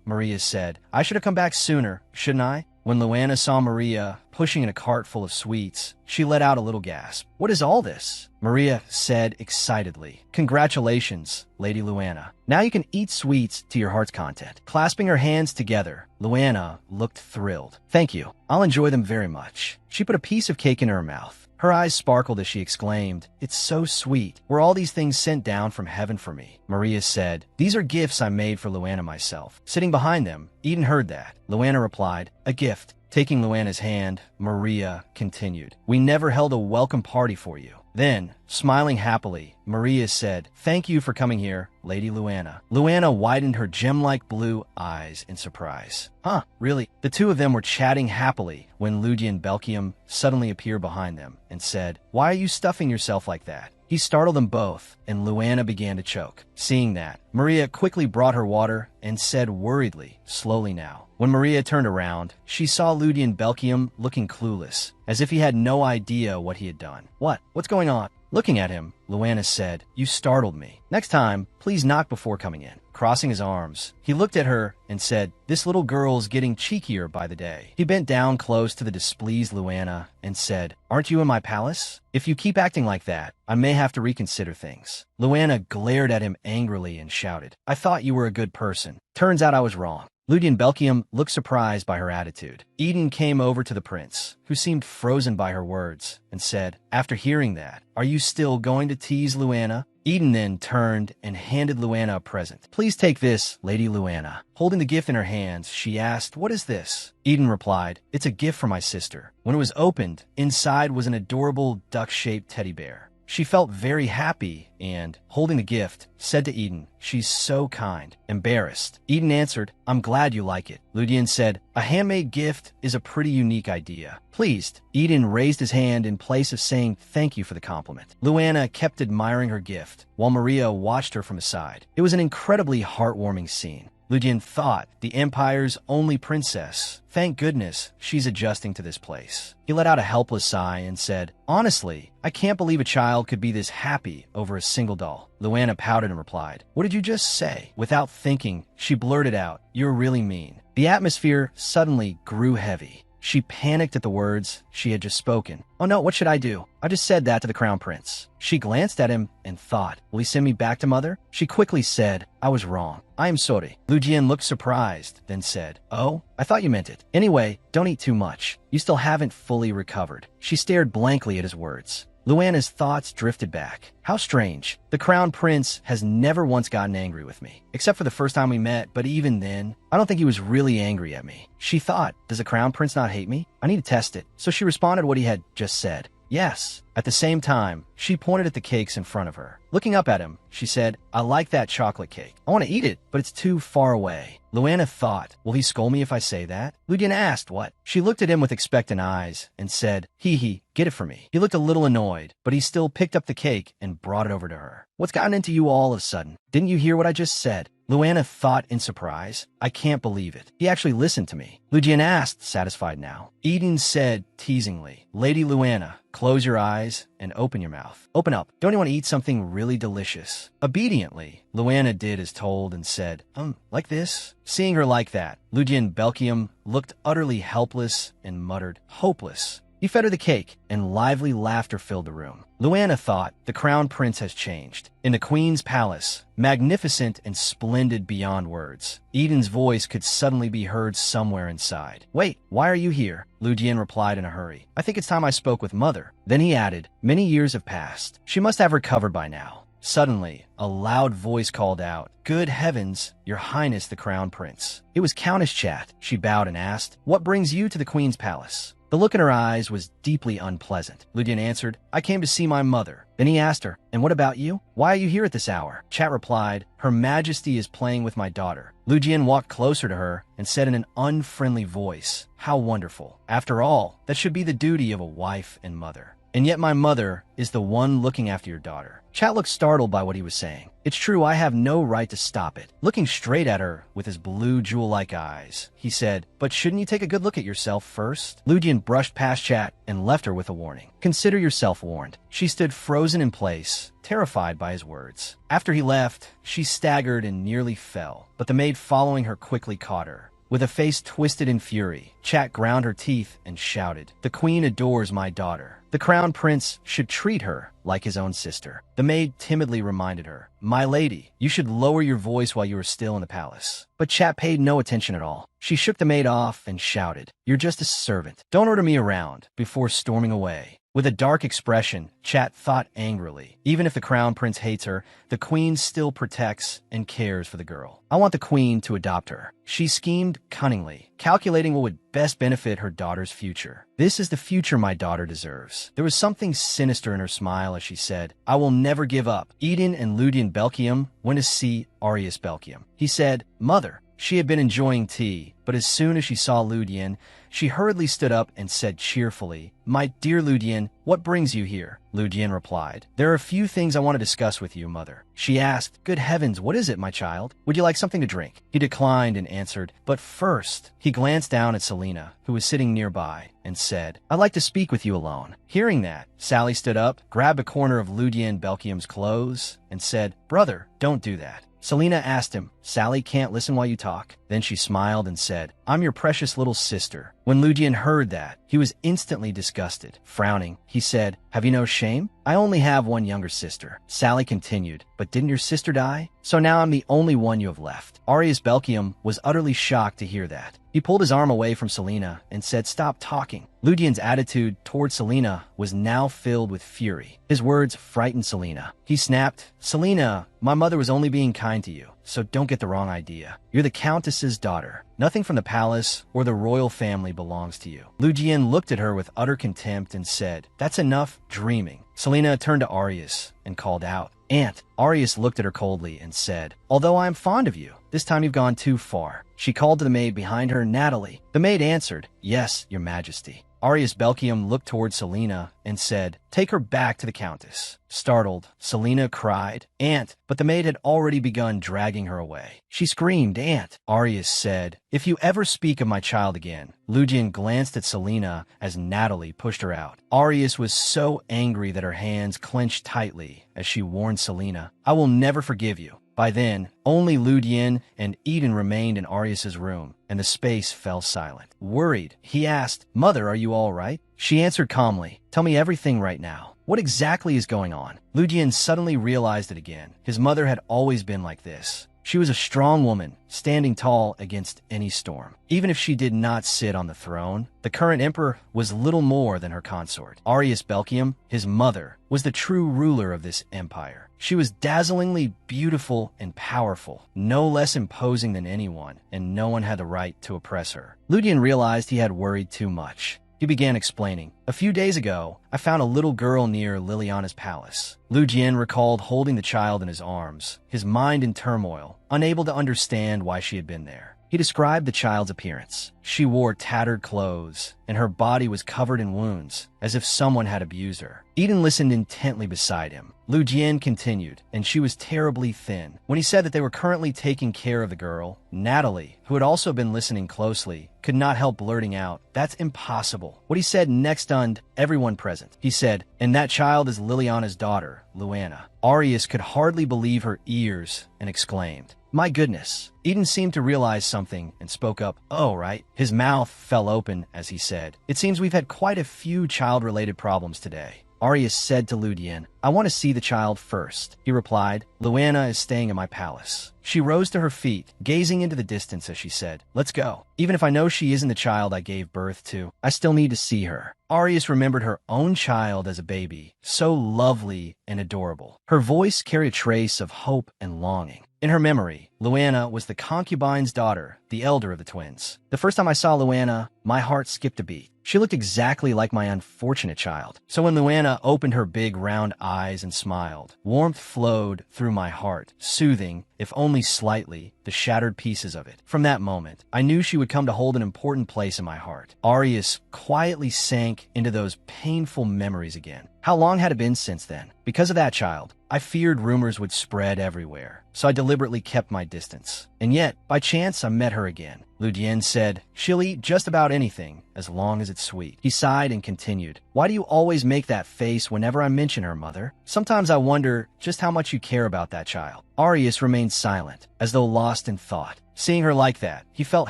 Maria said. "I should have come back sooner, shouldn't I?" When Luana saw Maria pushing in a cart full of sweets, she let out a little gasp. "What is all this?" Maria said excitedly, "Congratulations, Lady Luana. Now you can eat sweets to your heart's content." Clasping her hands together, Luana looked thrilled. "Thank you. I'll enjoy them very much." She put a piece of cake in her mouth. Her eyes sparkled as she exclaimed, "It's so sweet. Were all these things sent down from heaven for me?" Maria said, "These are gifts I made for Luana myself." Sitting behind them, Eden heard that. Luana replied, "A gift." Taking Luana's hand, Maria continued, "We never held a welcome party for you." Then, smiling happily, Maria said, "Thank you for coming here, Lady Luana." Luana widened her gem-like blue eyes in surprise. "Huh, really?" The two of them were chatting happily when Ludian Belkium suddenly appeared behind them and said, "Why are you stuffing yourself like that?" He startled them both, and Luana began to choke. Seeing that, Maria quickly brought her water and said worriedly, "Slowly now." When Maria turned around, she saw Ludian Belkium looking clueless, as if he had no idea what he had done. What's going on?" Looking at him, Luana said, "You startled me. Next time, please knock before coming in." Crossing his arms, he looked at her and said, "This little girl's getting cheekier by the day." He bent down close to the displeased Luana and said, "Aren't you in my palace? If you keep acting like that, I may have to reconsider things." Luana glared at him angrily and shouted, "I thought you were a good person. Turns out I was wrong." Ludian Belkium looked surprised by her attitude. Eden came over to the prince, who seemed frozen by her words, and said, "After hearing that, are you still going to tease Luana?" Eden then turned and handed Luana a present. "Please take this, Lady Luana." Holding the gift in her hands, she asked, "What is this?" Eden replied, "It's a gift for my sister." When it was opened, inside was an adorable duck-shaped teddy bear. She felt very happy and, holding the gift, said to Eden, "She's so kind." Embarrassed, Eden answered, "I'm glad you like it." Ludian said, "A handmade gift is a pretty unique idea." Pleased, Eden raised his hand in place of saying thank you for the compliment. Luana kept admiring her gift, while Maria watched her from aside. It was an incredibly heartwarming scene. Ludian thought, the Empire's only princess. Thank goodness she's adjusting to this place. He let out a helpless sigh and said, "Honestly, I can't believe a child could be this happy over a single doll." Luana pouted and replied, "What did you just say?" Without thinking, she blurted out, "You're really mean." The atmosphere suddenly grew heavy. She panicked at the words she had just spoken. "Oh no, what should I do? I just said that to the crown prince." She glanced at him and thought, "Will he send me back to mother?" She quickly said, "I was wrong. I am sorry." Ludian looked surprised, then said, "Oh, I thought you meant it. Anyway, don't eat too much. You still haven't fully recovered." She stared blankly at his words. Luana's thoughts drifted back. How strange. The crown prince has never once gotten angry with me, except for the first time we met, but even then, I don't think he was really angry at me. She thought, does the crown prince not hate me? I need to test it. So she responded what he had just said. Yes. At the same time, she pointed at the cakes in front of her. Looking up at him, she said, "I like that chocolate cake. I want to eat it, but it's too far away." Luana thought, will he scold me if I say that? Ludian asked what? She looked at him with expectant eyes and said, get it for me." He looked a little annoyed, but he still picked up the cake and brought it over to her. "What's gotten into you all of a sudden? Didn't you hear what I just said?" Luana thought in surprise, "I can't believe it. He actually listened to me." Ludian asked, satisfied now. Eden said teasingly, "Lady Luana, close your eyes and open your mouth. Open up. Don't you want to eat something really delicious?" Obediently, Luana did as told and said, like this?" Seeing her like that, Ludian Belkium looked utterly helpless and muttered, "Hopeless." He fed her the cake, and lively laughter filled the room. Luana thought, the crown prince has changed. In the queen's palace, magnificent and splendid beyond words, Eden's voice could suddenly be heard somewhere inside. "Wait, why are you here?" Ludian replied in a hurry. "I think it's time I spoke with mother." Then he added, "Many years have passed. She must have recovered by now." Suddenly, a loud voice called out, "Good heavens, your highness the crown prince." It was Countess Chat. She bowed and asked, "What brings you to the queen's palace?" The look in her eyes was deeply unpleasant. Ludian answered, I came to see my mother. Then he asked her, and what about you? Why are you here at this hour? Chat replied, Her Majesty is playing with my daughter. Ludian walked closer to her and said in an unfriendly voice, How wonderful. After all, that should be the duty of a wife and mother. And yet my mother is the one looking after your daughter. Chat looked startled by what he was saying. It's true, I have no right to stop it. Looking straight at her with his blue jewel-like eyes, he said, But shouldn't you take a good look at yourself first? Ludian brushed past Chat and left her with a warning. Consider yourself warned. She stood frozen in place, terrified by his words. After he left, she staggered and nearly fell, but the maid following her quickly caught her. With a face twisted in fury, Chat ground her teeth and shouted, The queen adores my daughter. The crown prince should treat her like his own sister. The maid timidly reminded her, My lady, you should lower your voice while you are still in the palace. But Chat paid no attention at all. She shook the maid off and shouted, You're just a servant. Don't order me around, before storming away. With a dark expression, Chat thought angrily. Even if the crown prince hates her, the queen still protects and cares for the girl. I want the queen to adopt her. She schemed cunningly, calculating what would best benefit her daughter's future. This is the future my daughter deserves. There was something sinister in her smile as she said, I will never give up. Eden and Ludian Belkium went to see Arius Belkium. He said, Mother. She had been enjoying tea, but as soon as she saw Ludian, she hurriedly stood up and said cheerfully, My dear Ludian, what brings you here? Ludian replied, There are a few things I want to discuss with you, Mother. She asked, Good heavens, what is it, my child? Would you like something to drink? He declined and answered, But first, he glanced down at Selena, who was sitting nearby, and said, I'd like to speak with you alone. Hearing that, Sally stood up, grabbed a corner of Ludian Belkium's clothes, and said, Brother, don't do that. Selena asked him, Sally can't listen while you talk. Then she smiled and said, I'm your precious little sister. When Ludian heard that, he was instantly disgusted. Frowning, he said, Have you no shame? I only have one younger sister. Sally continued, But didn't your sister die? So now I'm the only one you have left. Arius Belkium was utterly shocked to hear that. He pulled his arm away from Selena and said, Stop talking. Ludian's attitude toward Selena was now filled with fury. His words frightened Selena. He snapped, Selena, my mother was only being kind to you, so don't get the wrong idea. You're the Countess's daughter. Nothing from the palace or the royal family belongs to you. Ludian looked at her with utter contempt and said, That's enough dreaming. Selena turned to Arius and called out, Aunt. Arius looked at her coldly and said, Although I am fond of you, this time you've gone too far. She called to the maid behind her, Natalie. The maid answered, Yes, your majesty. Arius Belkium looked toward Selena and said, Take her back to the Countess. Startled, Selena cried, Aunt, but the maid had already begun dragging her away. She screamed, Aunt. Arius said, If you ever speak of my child again. Ludian glanced at Selena as Natalie pushed her out. Arius was so angry that her hands clenched tightly as she warned Selena, I will never forgive you. By then, only Ludian and Eden remained in Arius's room, and the space fell silent. Worried, he asked, Mother, are you all right? She answered calmly, Tell me everything right now. What exactly is going on? Ludian suddenly realized it again. His mother had always been like this. She was a strong woman, standing tall against any storm. Even if she did not sit on the throne, the current emperor was little more than her consort. Arius Belkium, his mother, was the true ruler of this empire. She was dazzlingly beautiful and powerful, no less imposing than anyone, and no one had the right to oppress her. Ludian realized he had worried too much. He began explaining, A few days ago, I found a little girl near Liliana's palace. Ludian recalled holding the child in his arms, his mind in turmoil, unable to understand why she had been there. He described the child's appearance. She wore tattered clothes, and her body was covered in wounds, as if someone had abused her. Eden listened intently beside him. Ludian continued, and she was terribly thin. When he said that they were currently taking care of the girl, Natalie, who had also been listening closely, could not help blurting out, That's impossible. What he said next stunned everyone present. He said, And that child is Liliana's daughter, Luana. Arius could hardly believe her ears and exclaimed, My goodness. Eden seemed to realize something and spoke up, Oh, right. His mouth fell open as he said, It seems we've had quite a few child-related problems today. Arius said to Ludian, I want to see the child first. He replied, Luana is staying at my palace. She rose to her feet, gazing into the distance as she said, Let's go. Even if I know she isn't the child I gave birth to, I still need to see her. Arius remembered her own child as a baby, so lovely and adorable. Her voice carried a trace of hope and longing. In her memory, Luana was the concubine's daughter, the elder of the twins. The first time I saw Luana, my heart skipped a beat. She looked exactly like my unfortunate child. So when Luana opened her big round eyes and smiled, warmth flowed through my heart, soothing, if only slightly, the shattered pieces of it. From that moment, I knew she would come to hold an important place in my heart. Arius quietly sank into those painful memories again. How long had it been since then? Because of that child, I feared rumors would spread everywhere, so I deliberately kept my distance. And yet, by chance, I met her again. Lu Dian said, "She'll eat just about anything, as long as it's sweet." He sighed and continued, "Why do you always make that face whenever I mention her, mother? Sometimes I wonder just how much you care about that child." Arius remained silent, as though lost in thought. Seeing her like that, he felt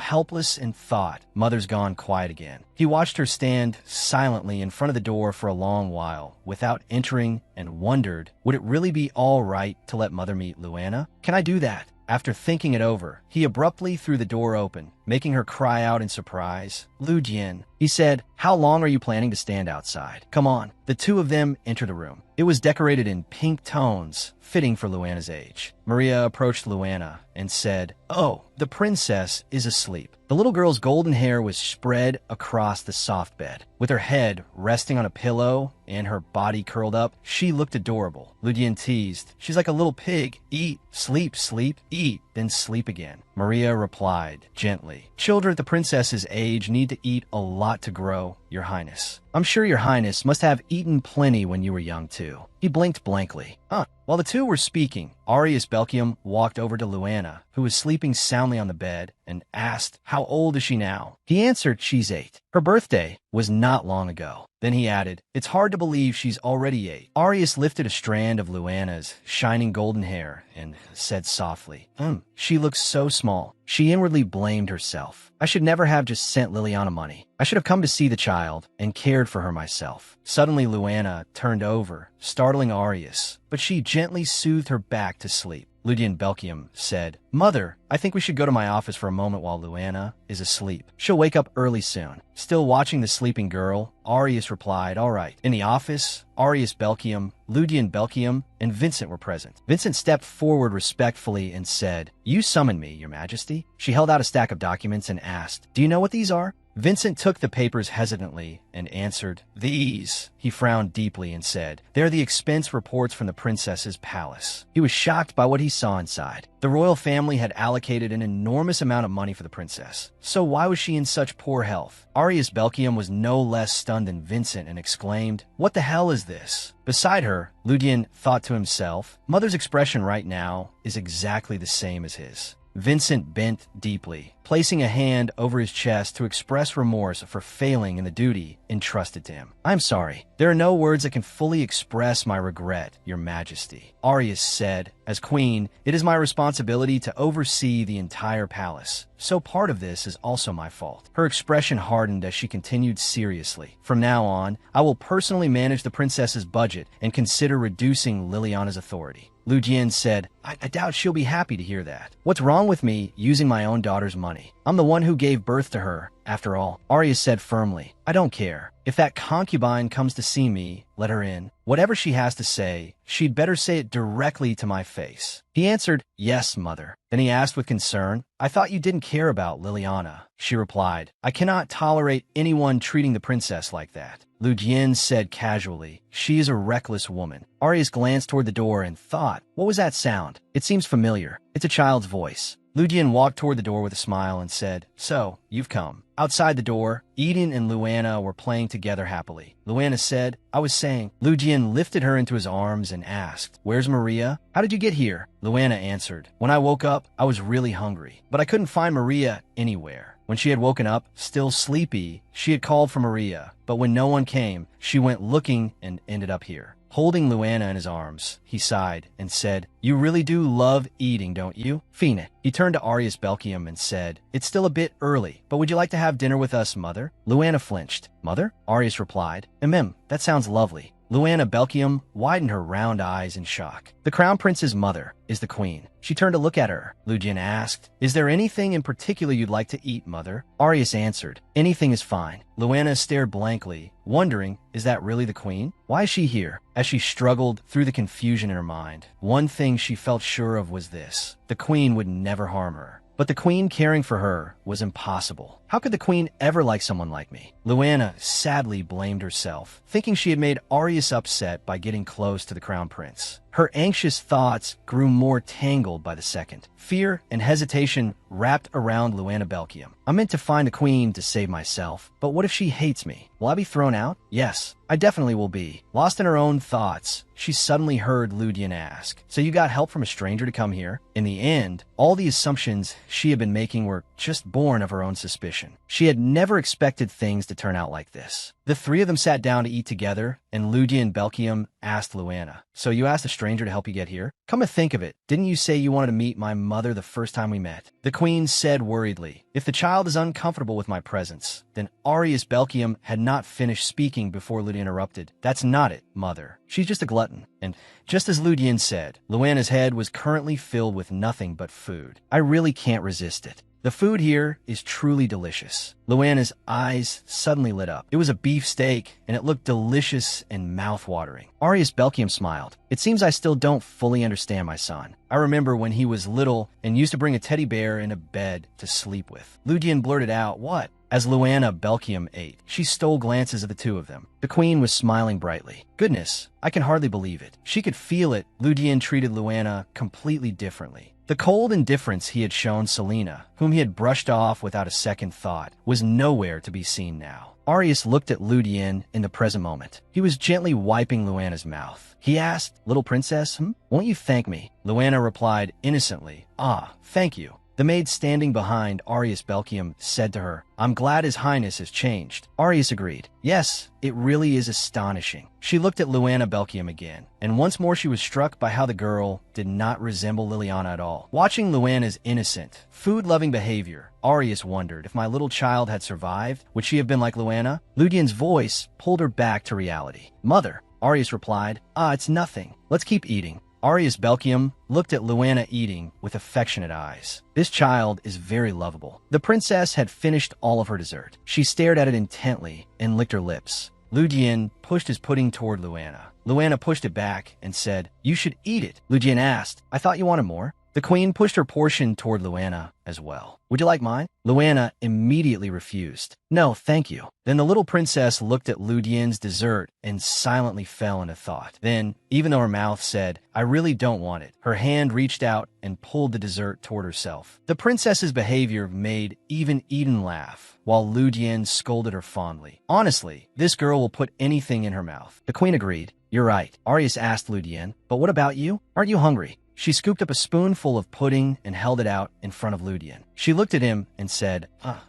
helpless and thought, "Mother's gone quiet again." He watched her stand silently in front of the door for a long while, without entering, and wondered, would it really be all right to let Mother meet Luana? Can I do that? After thinking it over, he abruptly threw the door open, making her cry out in surprise. "Lu Jian," he said, "how long are you planning to stand outside? Come on." The two of them entered the room. It was decorated in pink tones, fitting for Luana's age. Maria approached Luana and said, "Oh, the princess is asleep." The little girl's golden hair was spread across the soft bed. With her head resting on a pillow and her body curled up, she looked adorable. Lu Dian teased, "She's like a little pig. Eat, sleep, sleep, eat, then sleep again." Maria replied gently, "Children at the princess's age need to eat a lot to grow, Your Highness. I'm sure Your Highness must have eaten plenty when you were young too." He blinked blankly. While the two were speaking, Arius Belkium walked over to Luana, who was sleeping soundly on the bed, and asked, "How old is she now?" He answered, "She's 8. Her birthday was not long ago." Then he added, "It's hard to believe she's already 8. Arius lifted a strand of Luana's shining golden hair and said softly, She looks so small." She inwardly blamed herself. "I should never have just sent Liliana money. I should have come to see the child and cared for her myself." Suddenly Luana turned over, startling Arius, but she gently soothed her back to sleep. Ludian Belkium said, "Mother, I think we should go to my office for a moment while Luana is asleep. She'll wake up early soon." Still watching the sleeping girl, Arius replied, "All right." In the office, Arius Belkium, Ludian Belkium, and Vincent were present. Vincent stepped forward respectfully and said, "You summoned me, Your Majesty." She held out a stack of documents and asked, "Do you know what these are?" Vincent took the papers hesitantly and answered, "These." He frowned deeply and said, "They're the expense reports from the princess's palace." He was shocked by what he saw inside. The royal family had allocated an enormous amount of money for the princess. So why was she in such poor health? Arius Belkium was no less stunned than Vincent and exclaimed, "What the hell is this?" Beside her, Ludian thought to himself, Mother's expression right now is exactly the same as his. Vincent bent deeply, placing a hand over his chest to express remorse for failing in the duty entrusted to him. "I'm sorry. There are no words that can fully express my regret, Your Majesty." Arius said, "As queen, it is my responsibility to oversee the entire palace, so part of this is also my fault." Her expression hardened as she continued seriously, "From now on, I will personally manage the princess's budget and consider reducing Liliana's authority." Lu Jian said, I doubt she'll be happy to hear that. What's wrong with me using my own daughter's money? I'm the one who gave birth to her, after all." Arius said firmly, "I don't care. If that concubine comes to see me, let her in. Whatever she has to say, she'd better say it directly to my face." He answered, "Yes, Mother." Then he asked with concern, "I thought you didn't care about Liliana." She replied, "I cannot tolerate anyone treating the princess like that." Lu Jian said casually, "She is a reckless woman." Arius glanced toward the door and thought, what was that sound? It seems familiar. It's a child's voice. Lu Jian walked toward the door with a smile and said, "So, you've come." Outside the door, Eden and Luana were playing together happily. Luana said, "I was saying." Lu Jian lifted her into his arms and asked, "Where's Maria? How did you get here?" Luana answered, "When I woke up, I was really hungry, but I couldn't find Maria anywhere." When she had woken up, still sleepy, she had called for Maria, but when no one came, she went looking and ended up here. Holding Luana in his arms, he sighed and said, "You really do love eating, don't you? Finet." He turned to Arius Belkium and said, "It's still a bit early, but would you like to have dinner with us, Mother?" Luana flinched. "Mother?" Arius replied, "That sounds lovely." Luana Belkium widened her round eyes in shock. The Crown Prince's mother is the queen. She turned to look at her. Lu Jian asked, "Is there anything in particular you'd like to eat, mother?" Arius answered, "Anything is fine." Luana stared blankly, wondering, is that really the queen? Why is she here? As she struggled through the confusion in her mind, one thing she felt sure of was this: the queen would never harm her. But the queen caring for her was impossible. How could the queen ever like someone like me? Luana sadly blamed herself, thinking she had made Arius upset by getting close to the Crown Prince. Her anxious thoughts grew more tangled by the second. Fear and hesitation wrapped around Luana Belkium. I'm meant to find the queen to save myself, but what if she hates me? Will I be thrown out? Yes, I definitely will be. Lost in her own thoughts, she suddenly heard Lu Dian ask, "So you got help from a stranger to come here?" In the end, all the assumptions she had been making were just born of her own suspicion. She had never expected things to turn out like this. The three of them sat down to eat together, and Lu Dian Belkium asked Luana, "So you asked a stranger to help you get here? Come to think of it, didn't you say you wanted to meet my mother the first time we met?" The queen said worriedly, "If the child is uncomfortable with my presence, then Arius Belkium had not finished speaking before Lu Dian interrupted. "That's not it, mother. She's just a glutton." And just as Lu Dian said, Luana's head was currently filled with nothing but food. "I really can't resist it. The food here is truly delicious." Luana's eyes suddenly lit up. It was a beef steak, and it looked delicious and mouth-watering. Arius Belkium smiled. "It seems I still don't fully understand my son. I remember when he was little and used to bring a teddy bear in a bed to sleep with." Lu Dian blurted out, "What?" As Luana Belkium ate, she stole glances at the two of them. The queen was smiling brightly. "Goodness, I can hardly believe it." She could feel it. Lu Dian treated Luana completely differently. The cold indifference he had shown Selena, whom he had brushed off without a second thought, was nowhere to be seen now. Arius looked at Lu Dian in the present moment. He was gently wiping Luana's mouth. He asked, "Little princess, won't you thank me?" Luana replied innocently, "Ah, thank you." The maid standing behind Arius Belkium said to her, "I'm glad His Highness has changed." Arius agreed. "Yes, it really is astonishing." She looked at Luana Belkium again, and once more she was struck by how the girl did not resemble Liliana at all. Watching Luana's innocent, food-loving behavior, Arius wondered if my little child had survived, would she have been like Luana? Lu Dian's voice pulled her back to reality. "Mother," Arius replied, "It's nothing. Let's keep eating." Arius Belkium looked at Luana eating with affectionate eyes. This child is very lovable. The princess had finished all of her dessert. She stared at it intently and licked her lips. Lu Dian pushed his pudding toward Luana. Luana pushed it back and said, "You should eat it." Lu Dian asked, "I thought you wanted more?" The queen pushed her portion toward Luana as well. "Would you like mine?" Luana immediately refused. "No, thank you." Then the little princess looked at Lu Dian's dessert and silently fell into thought. Then, even though her mouth said, "I really don't want it," her hand reached out and pulled the dessert toward herself. The princess's behavior made even Eden laugh, while Lu Dian scolded her fondly. "Honestly, this girl will put anything in her mouth." The queen agreed. "You're right." Arius asked Lu Dian, "But what about you? Aren't you hungry?" She scooped up a spoonful of pudding and held it out in front of Lu Dian. She looked at him and said,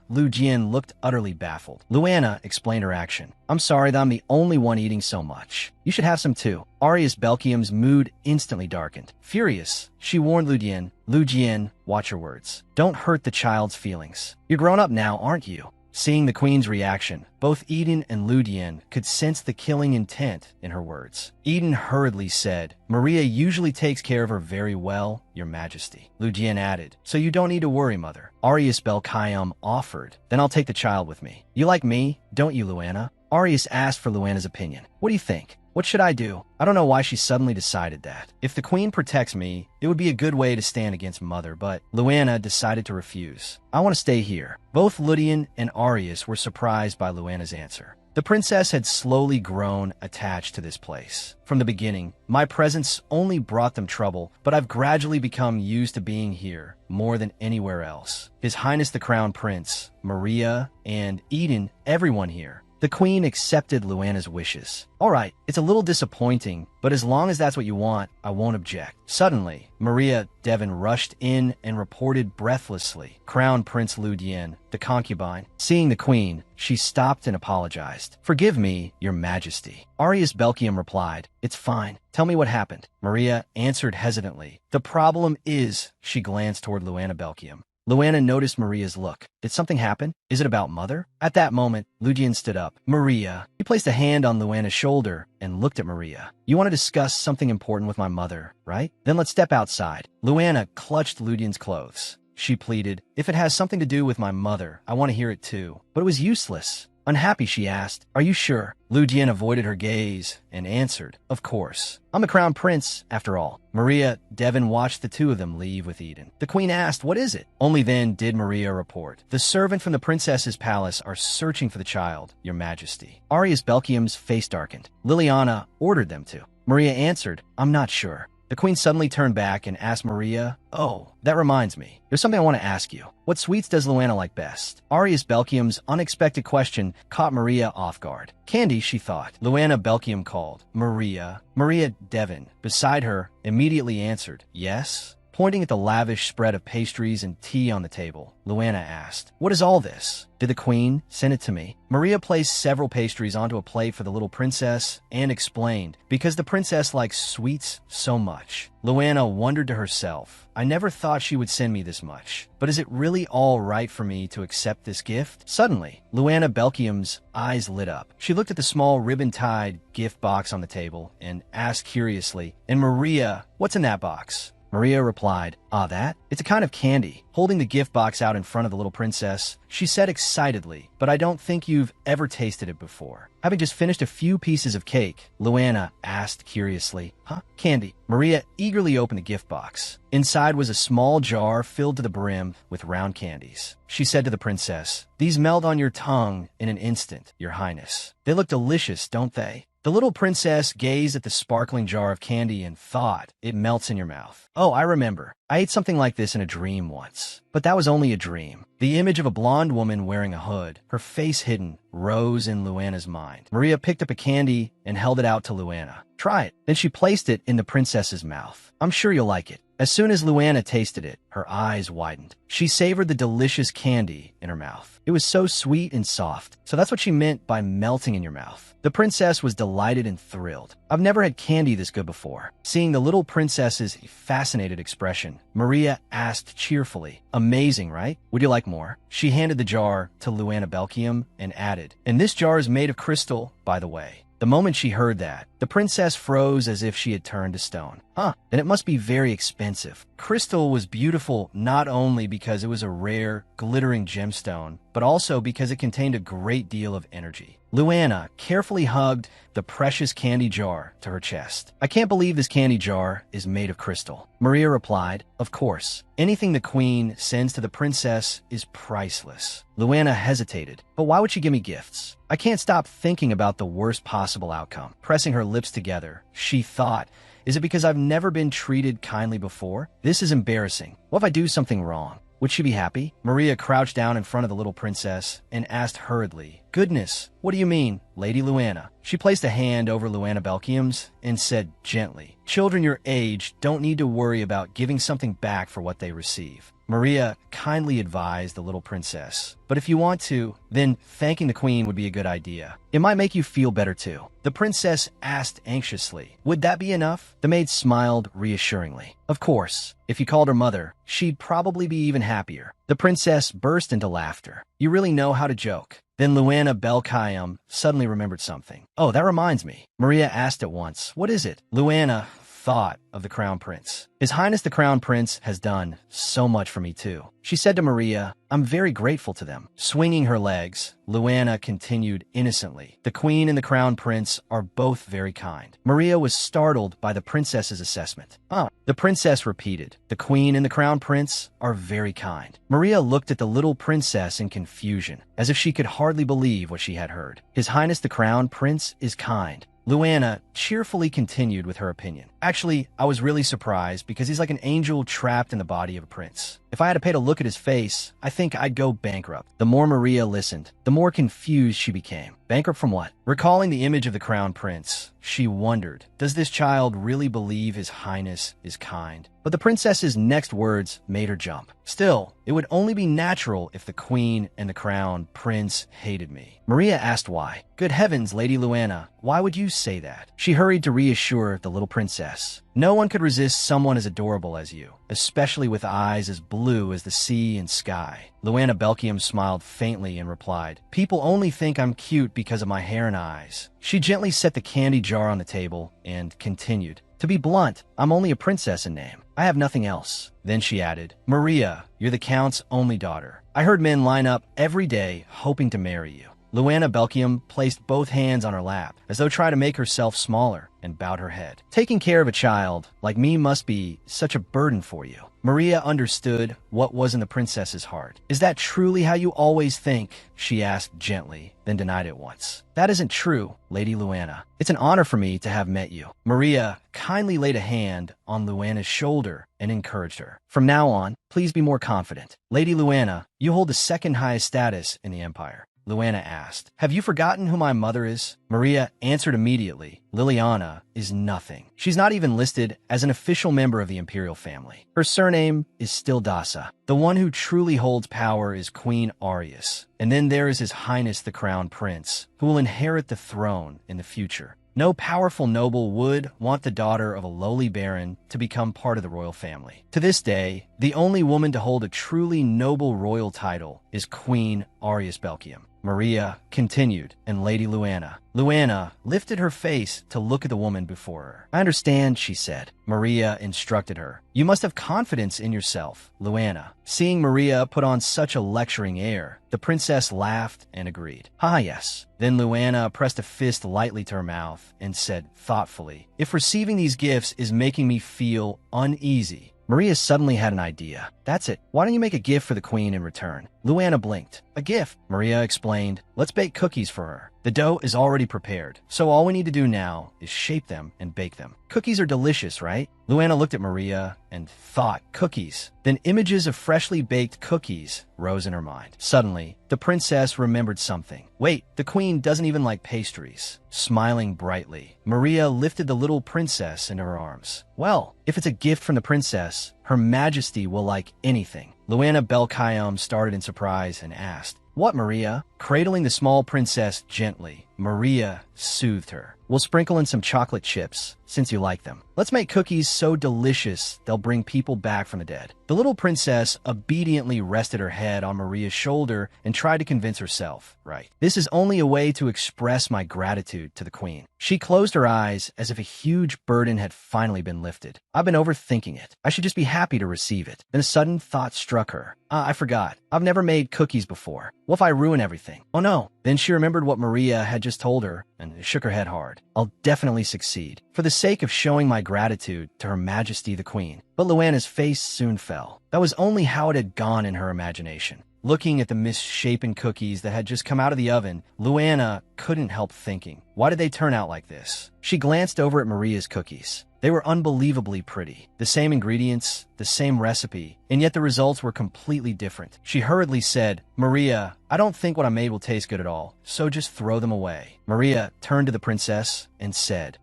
Lu Dian looked utterly baffled. Luana explained her action. "I'm sorry that I'm the only one eating so much. You should have some too." Arius Belkium's mood instantly darkened. Furious, she warned Lu Dian, "Lu Dian, watch your words. Don't hurt the child's feelings. You're grown up now, aren't you?" Seeing the queen's reaction, both Eden and Lu Dian could sense the killing intent in her words. Eden hurriedly said, "Maria usually takes care of her very well, Your Majesty." Lu Dian added, "So you don't need to worry, Mother." Arius Belkium offered, "Then I'll take the child with me." "You like me, don't you, Luana?" Arius asked for Luana's opinion. "What do you think? What should I do?" I don't know why she suddenly decided that. If the queen protects me, it would be a good way to stand against Mother, but Luana decided to refuse. "I want to stay here." Both Lu Dian and Arius were surprised by Luana's answer. The princess had slowly grown attached to this place. From the beginning, my presence only brought them trouble, but I've gradually become used to being here more than anywhere else. His Highness the Crown Prince, Maria, and Eden, everyone here. The queen accepted Luana's wishes. "All right, it's a little disappointing, but as long as that's what you want, I won't object." Suddenly, Maria Devon rushed in and reported breathlessly, "Crown Prince Lu Dian, the concubine." Seeing the queen, she stopped and apologized. "Forgive me, Your Majesty." Arius Belkium replied, "It's fine. Tell me what happened." Maria answered hesitantly. "The problem is," she glanced toward Luana Belkium, Luana noticed Maria's look. Did something happen? Is it about mother? At that moment, Lujian stood up. Maria. He placed a hand on Luana's shoulder and looked at Maria. You want to discuss something important with my mother, right? Then let's step outside. Luana clutched Lujian's clothes. She pleaded, if it has something to do with my mother, I want to hear it too. But it was useless. Unhappy, she asked, are you sure? Lu Jian avoided her gaze and answered, of course. I'm the crown prince, after all. Maria, Devon watched the two of them leave with Eden. The queen asked, what is it? Only then did Maria report. The servant from the princess's palace are searching for the child, your majesty. Arius Belkium's face darkened. Liliana ordered them to. Maria answered, I'm not sure. The queen suddenly turned back and asked Maria, oh, that reminds me. There's something I want to ask you. What sweets does Luana like best? Arius Belkium's unexpected question caught Maria off guard. Candy, she thought. Luana Belkium called. Maria. Maria Devon, beside her, immediately answered, yes? Pointing at the lavish spread of pastries and tea on the table, Luana asked, what is all this? Did the queen send it to me? Maria placed several pastries onto a plate for the little princess and explained, because the princess likes sweets so much. Luana wondered to herself, I never thought she would send me this much, but is it really all right for me to accept this gift? Suddenly, Luana Belkium's eyes lit up. She looked at the small ribbon-tied gift box on the table and asked curiously, and Maria, what's in that box? Maria replied, that? It's a kind of candy. Holding the gift box out in front of the little princess, she said excitedly, but I don't think you've ever tasted it before. Having just finished a few pieces of cake, Luana asked curiously, candy? Maria eagerly opened the gift box. Inside was a small jar filled to the brim with round candies. She said to the princess, these melt on your tongue in an instant, your highness. They look delicious, don't they? The little princess gazed at the sparkling jar of candy and thought, it melts in your mouth. Oh, I remember. I ate something like this in a dream once. But that was only a dream. The image of a blonde woman wearing a hood, her face hidden, rose in Luana's mind. Maria picked up a candy and held it out to Luana. Try it. Then she placed it in the princess's mouth. I'm sure you'll like it. As soon as Luana tasted it, her eyes widened. She savored the delicious candy in her mouth. It was so sweet and soft. So that's what she meant by melting in your mouth. The princess was delighted and thrilled. I've never had candy this good before. Seeing the little princess's fascinated expression, Maria asked cheerfully, amazing, right? Would you like more? She handed the jar to Luana Belkium and added, and this jar is made of crystal, by the way. The moment she heard that, the princess froze as if she had turned to stone. Then it must be very expensive. Crystal was beautiful not only because it was a rare, glittering gemstone, but also because it contained a great deal of energy. Luana carefully hugged the precious candy jar to her chest. I can't believe this candy jar is made of crystal. Maria replied, of course. Anything the queen sends to the princess is priceless. Luana hesitated, but why would she give me gifts? I can't stop thinking about the worst possible outcome. Pressing her lips together, she thought, is it because I've never been treated kindly before? This is embarrassing. What if I do something wrong? Would she be happy? Maria crouched down in front of the little princess and asked hurriedly, goodness, what do you mean, Lady Luana? She placed a hand over Luana Belkium's and said gently, children your age don't need to worry about giving something back for what they receive. Maria kindly advised the little princess, but if you want to, then thanking the queen would be a good idea. It might make you feel better too. The princess asked anxiously, would that be enough? The maid smiled reassuringly. Of course, if you called her mother, she'd probably be even happier. The princess burst into laughter. You really know how to joke. Then Luana Belkium suddenly remembered something. Oh, that reminds me. Maria asked at once, what is it? Luana thought of the crown prince. His Highness the Crown Prince has done so much for me too. She said to Maria, I'm very grateful to them. Swinging her legs, Luana continued innocently. The queen and the crown prince are both very kind. Maria was startled by the princess's assessment. The princess repeated, the queen and the crown prince are very kind. Maria looked at the little princess in confusion, as if she could hardly believe what she had heard. His Highness the Crown Prince is kind. Luana cheerfully continued with her opinion. Actually, I was really surprised because he's like an angel trapped in the body of a prince. If I had to pay to look at his face, I think I'd go bankrupt. The more Maria listened, the more confused she became. Bankrupt from what? Recalling the image of the crown prince, she wondered, does this child really believe his highness is kind? But the princess's next words made her jump. Still, it would only be natural if the queen and the crown prince hated me. Maria asked why. Good heavens, Lady Luana, why would you say that? She hurried to reassure the little princess. No one could resist someone as adorable as you, especially with eyes as blue as the sea and sky. Luana Belkium smiled faintly and replied, "People only think I'm cute because of my hair and eyes." She gently set the candy jar on the table and continued, "To be blunt, I'm only a princess in name. I have nothing else." Then she added, "Maria, you're the Count's only daughter. I heard men line up every day hoping to marry you." Luana Belkium placed both hands on her lap, as though trying to make herself smaller, and bowed her head. "Taking care of a child like me must be such a burden for you." Maria understood what was in the princess's heart. "Is that truly how you always think?" she asked gently, then denied it once. "That isn't true, Lady Luana. It's an honor for me to have met you." Maria kindly laid a hand on Luana's shoulder and encouraged her. "From now on, please be more confident. Lady Luana, you hold the second highest status in the Empire." Luana asked, "Have you forgotten who my mother is?" Maria answered immediately, "Liliana is nothing. She's not even listed as an official member of the imperial family. Her surname is still Dasa. The one who truly holds power is Queen Arius. And then there is His Highness the Crown Prince, who will inherit the throne in the future. No powerful noble would want the daughter of a lowly baron to become part of the royal family. To this day, the only woman to hold a truly noble royal title is Queen Arius Belkium." Maria continued, and Lady Luana. Luana lifted her face to look at the woman before her. "I understand," she said. Maria instructed her. "You must have confidence in yourself, Luana." Seeing Maria put on such a lecturing air, the princess laughed and agreed. "Ah, yes." Then Luana pressed a fist lightly to her mouth and said thoughtfully, "If receiving these gifts is making me feel uneasy." Maria suddenly had an idea. "That's it. Why don't you make a gift for the queen in return?" Luana blinked. "A gift?" Maria explained. "Let's bake cookies for her. The dough is already prepared, so all we need to do now is shape them and bake them. Cookies are delicious, right?" Luana looked at Maria and thought, "Cookies." Then images of freshly baked cookies rose in her mind. Suddenly, the princess remembered something. "Wait, the queen doesn't even like pastries." Smiling brightly, Maria lifted the little princess into her arms. "Well, if it's a gift from the princess, Her Majesty will like anything." Luana Belkium started in surprise and asked, "What, Maria?" Cradling the small princess gently, Maria soothed her. "We'll sprinkle in some chocolate chips, since you like them. Let's make cookies so delicious they'll bring people back from the dead." The little princess obediently rested her head on Maria's shoulder and tried to convince herself, "Right. This is only a way to express my gratitude to the queen." She closed her eyes as if a huge burden had finally been lifted. "I've been overthinking it. I should just be happy to receive it." Then a sudden thought struck her. I forgot. I've never made cookies before. What if I ruin everything? Oh no." Then she remembered what Maria had just told her and shook her head hard. "I'll definitely succeed, for the sake of showing my gratitude to Her Majesty the Queen." But Luana's face soon fell. That was only how it had gone in her imagination. Looking at the misshapen cookies that had just come out of the oven, Luana couldn't help thinking, why did they turn out like this? She glanced over at Maria's cookies. They were unbelievably pretty. The same ingredients, the same recipe, and yet the results were completely different. She hurriedly said, "Maria, I don't think what I made will taste good at all, so just throw them away." Maria turned to the princess and said,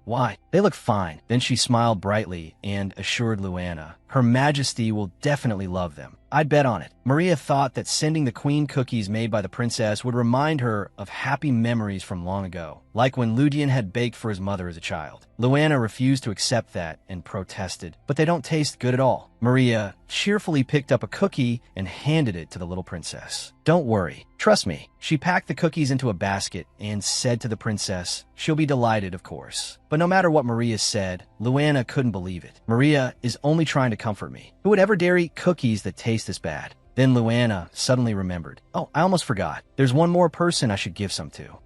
Why? They look fine." Then she smiled brightly and assured Luana, "Her Majesty will definitely love them. I'd bet on it." Maria thought that sending the queen cookies made by the princess would remind her of happy memories from long ago, like when Ludian had baked for his mother as a child. Luana refused to accept that and protested, "But they don't taste good at all." Maria cheerfully picked up a cookie and handed it to the little princess. "Don't worry. Trust me." She packed the cookies into a basket and said to the princess, "She'll be delighted, of course." But no matter what Maria said, Luana couldn't believe it. Maria is only trying to comfort me. Who would ever dare eat cookies that taste this bad? Then Luana suddenly remembered. "Oh, I almost forgot. There's one more person I should give some to.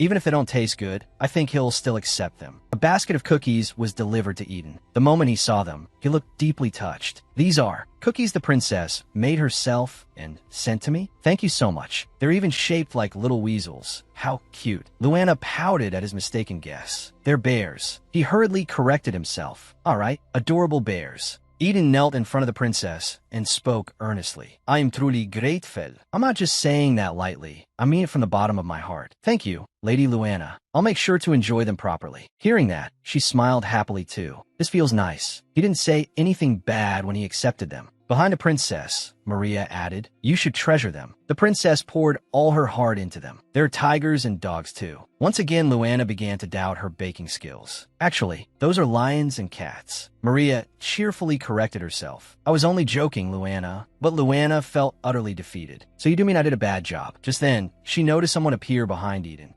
Even if they don't taste good, I think he'll still accept them." A basket of cookies was delivered to Eden. The moment he saw them, he looked deeply touched. "These are cookies the princess made herself and sent to me? Thank you so much. They're even shaped like little weasels. How cute." Luana pouted at his mistaken guess. "They're bears." He hurriedly corrected himself. "All right, adorable bears." Eden knelt in front of the princess and spoke earnestly. "I am truly grateful. I'm not just saying that lightly. I mean it from the bottom of my heart. Thank you, Lady Luana. I'll make sure to enjoy them properly." Hearing that, she smiled happily too. "This feels nice." He didn't say anything bad when he accepted them. behind a princess, Maria added. You should treasure them. The princess poured all her heart into them. There are tigers and dogs too. Once again, Luana began to doubt her baking skills. Actually, those are lions and cats. Maria cheerfully corrected herself. I was only joking, Luana. But Luana felt utterly defeated. So you do mean I did a bad job? Just then, she noticed someone appear behind Eden.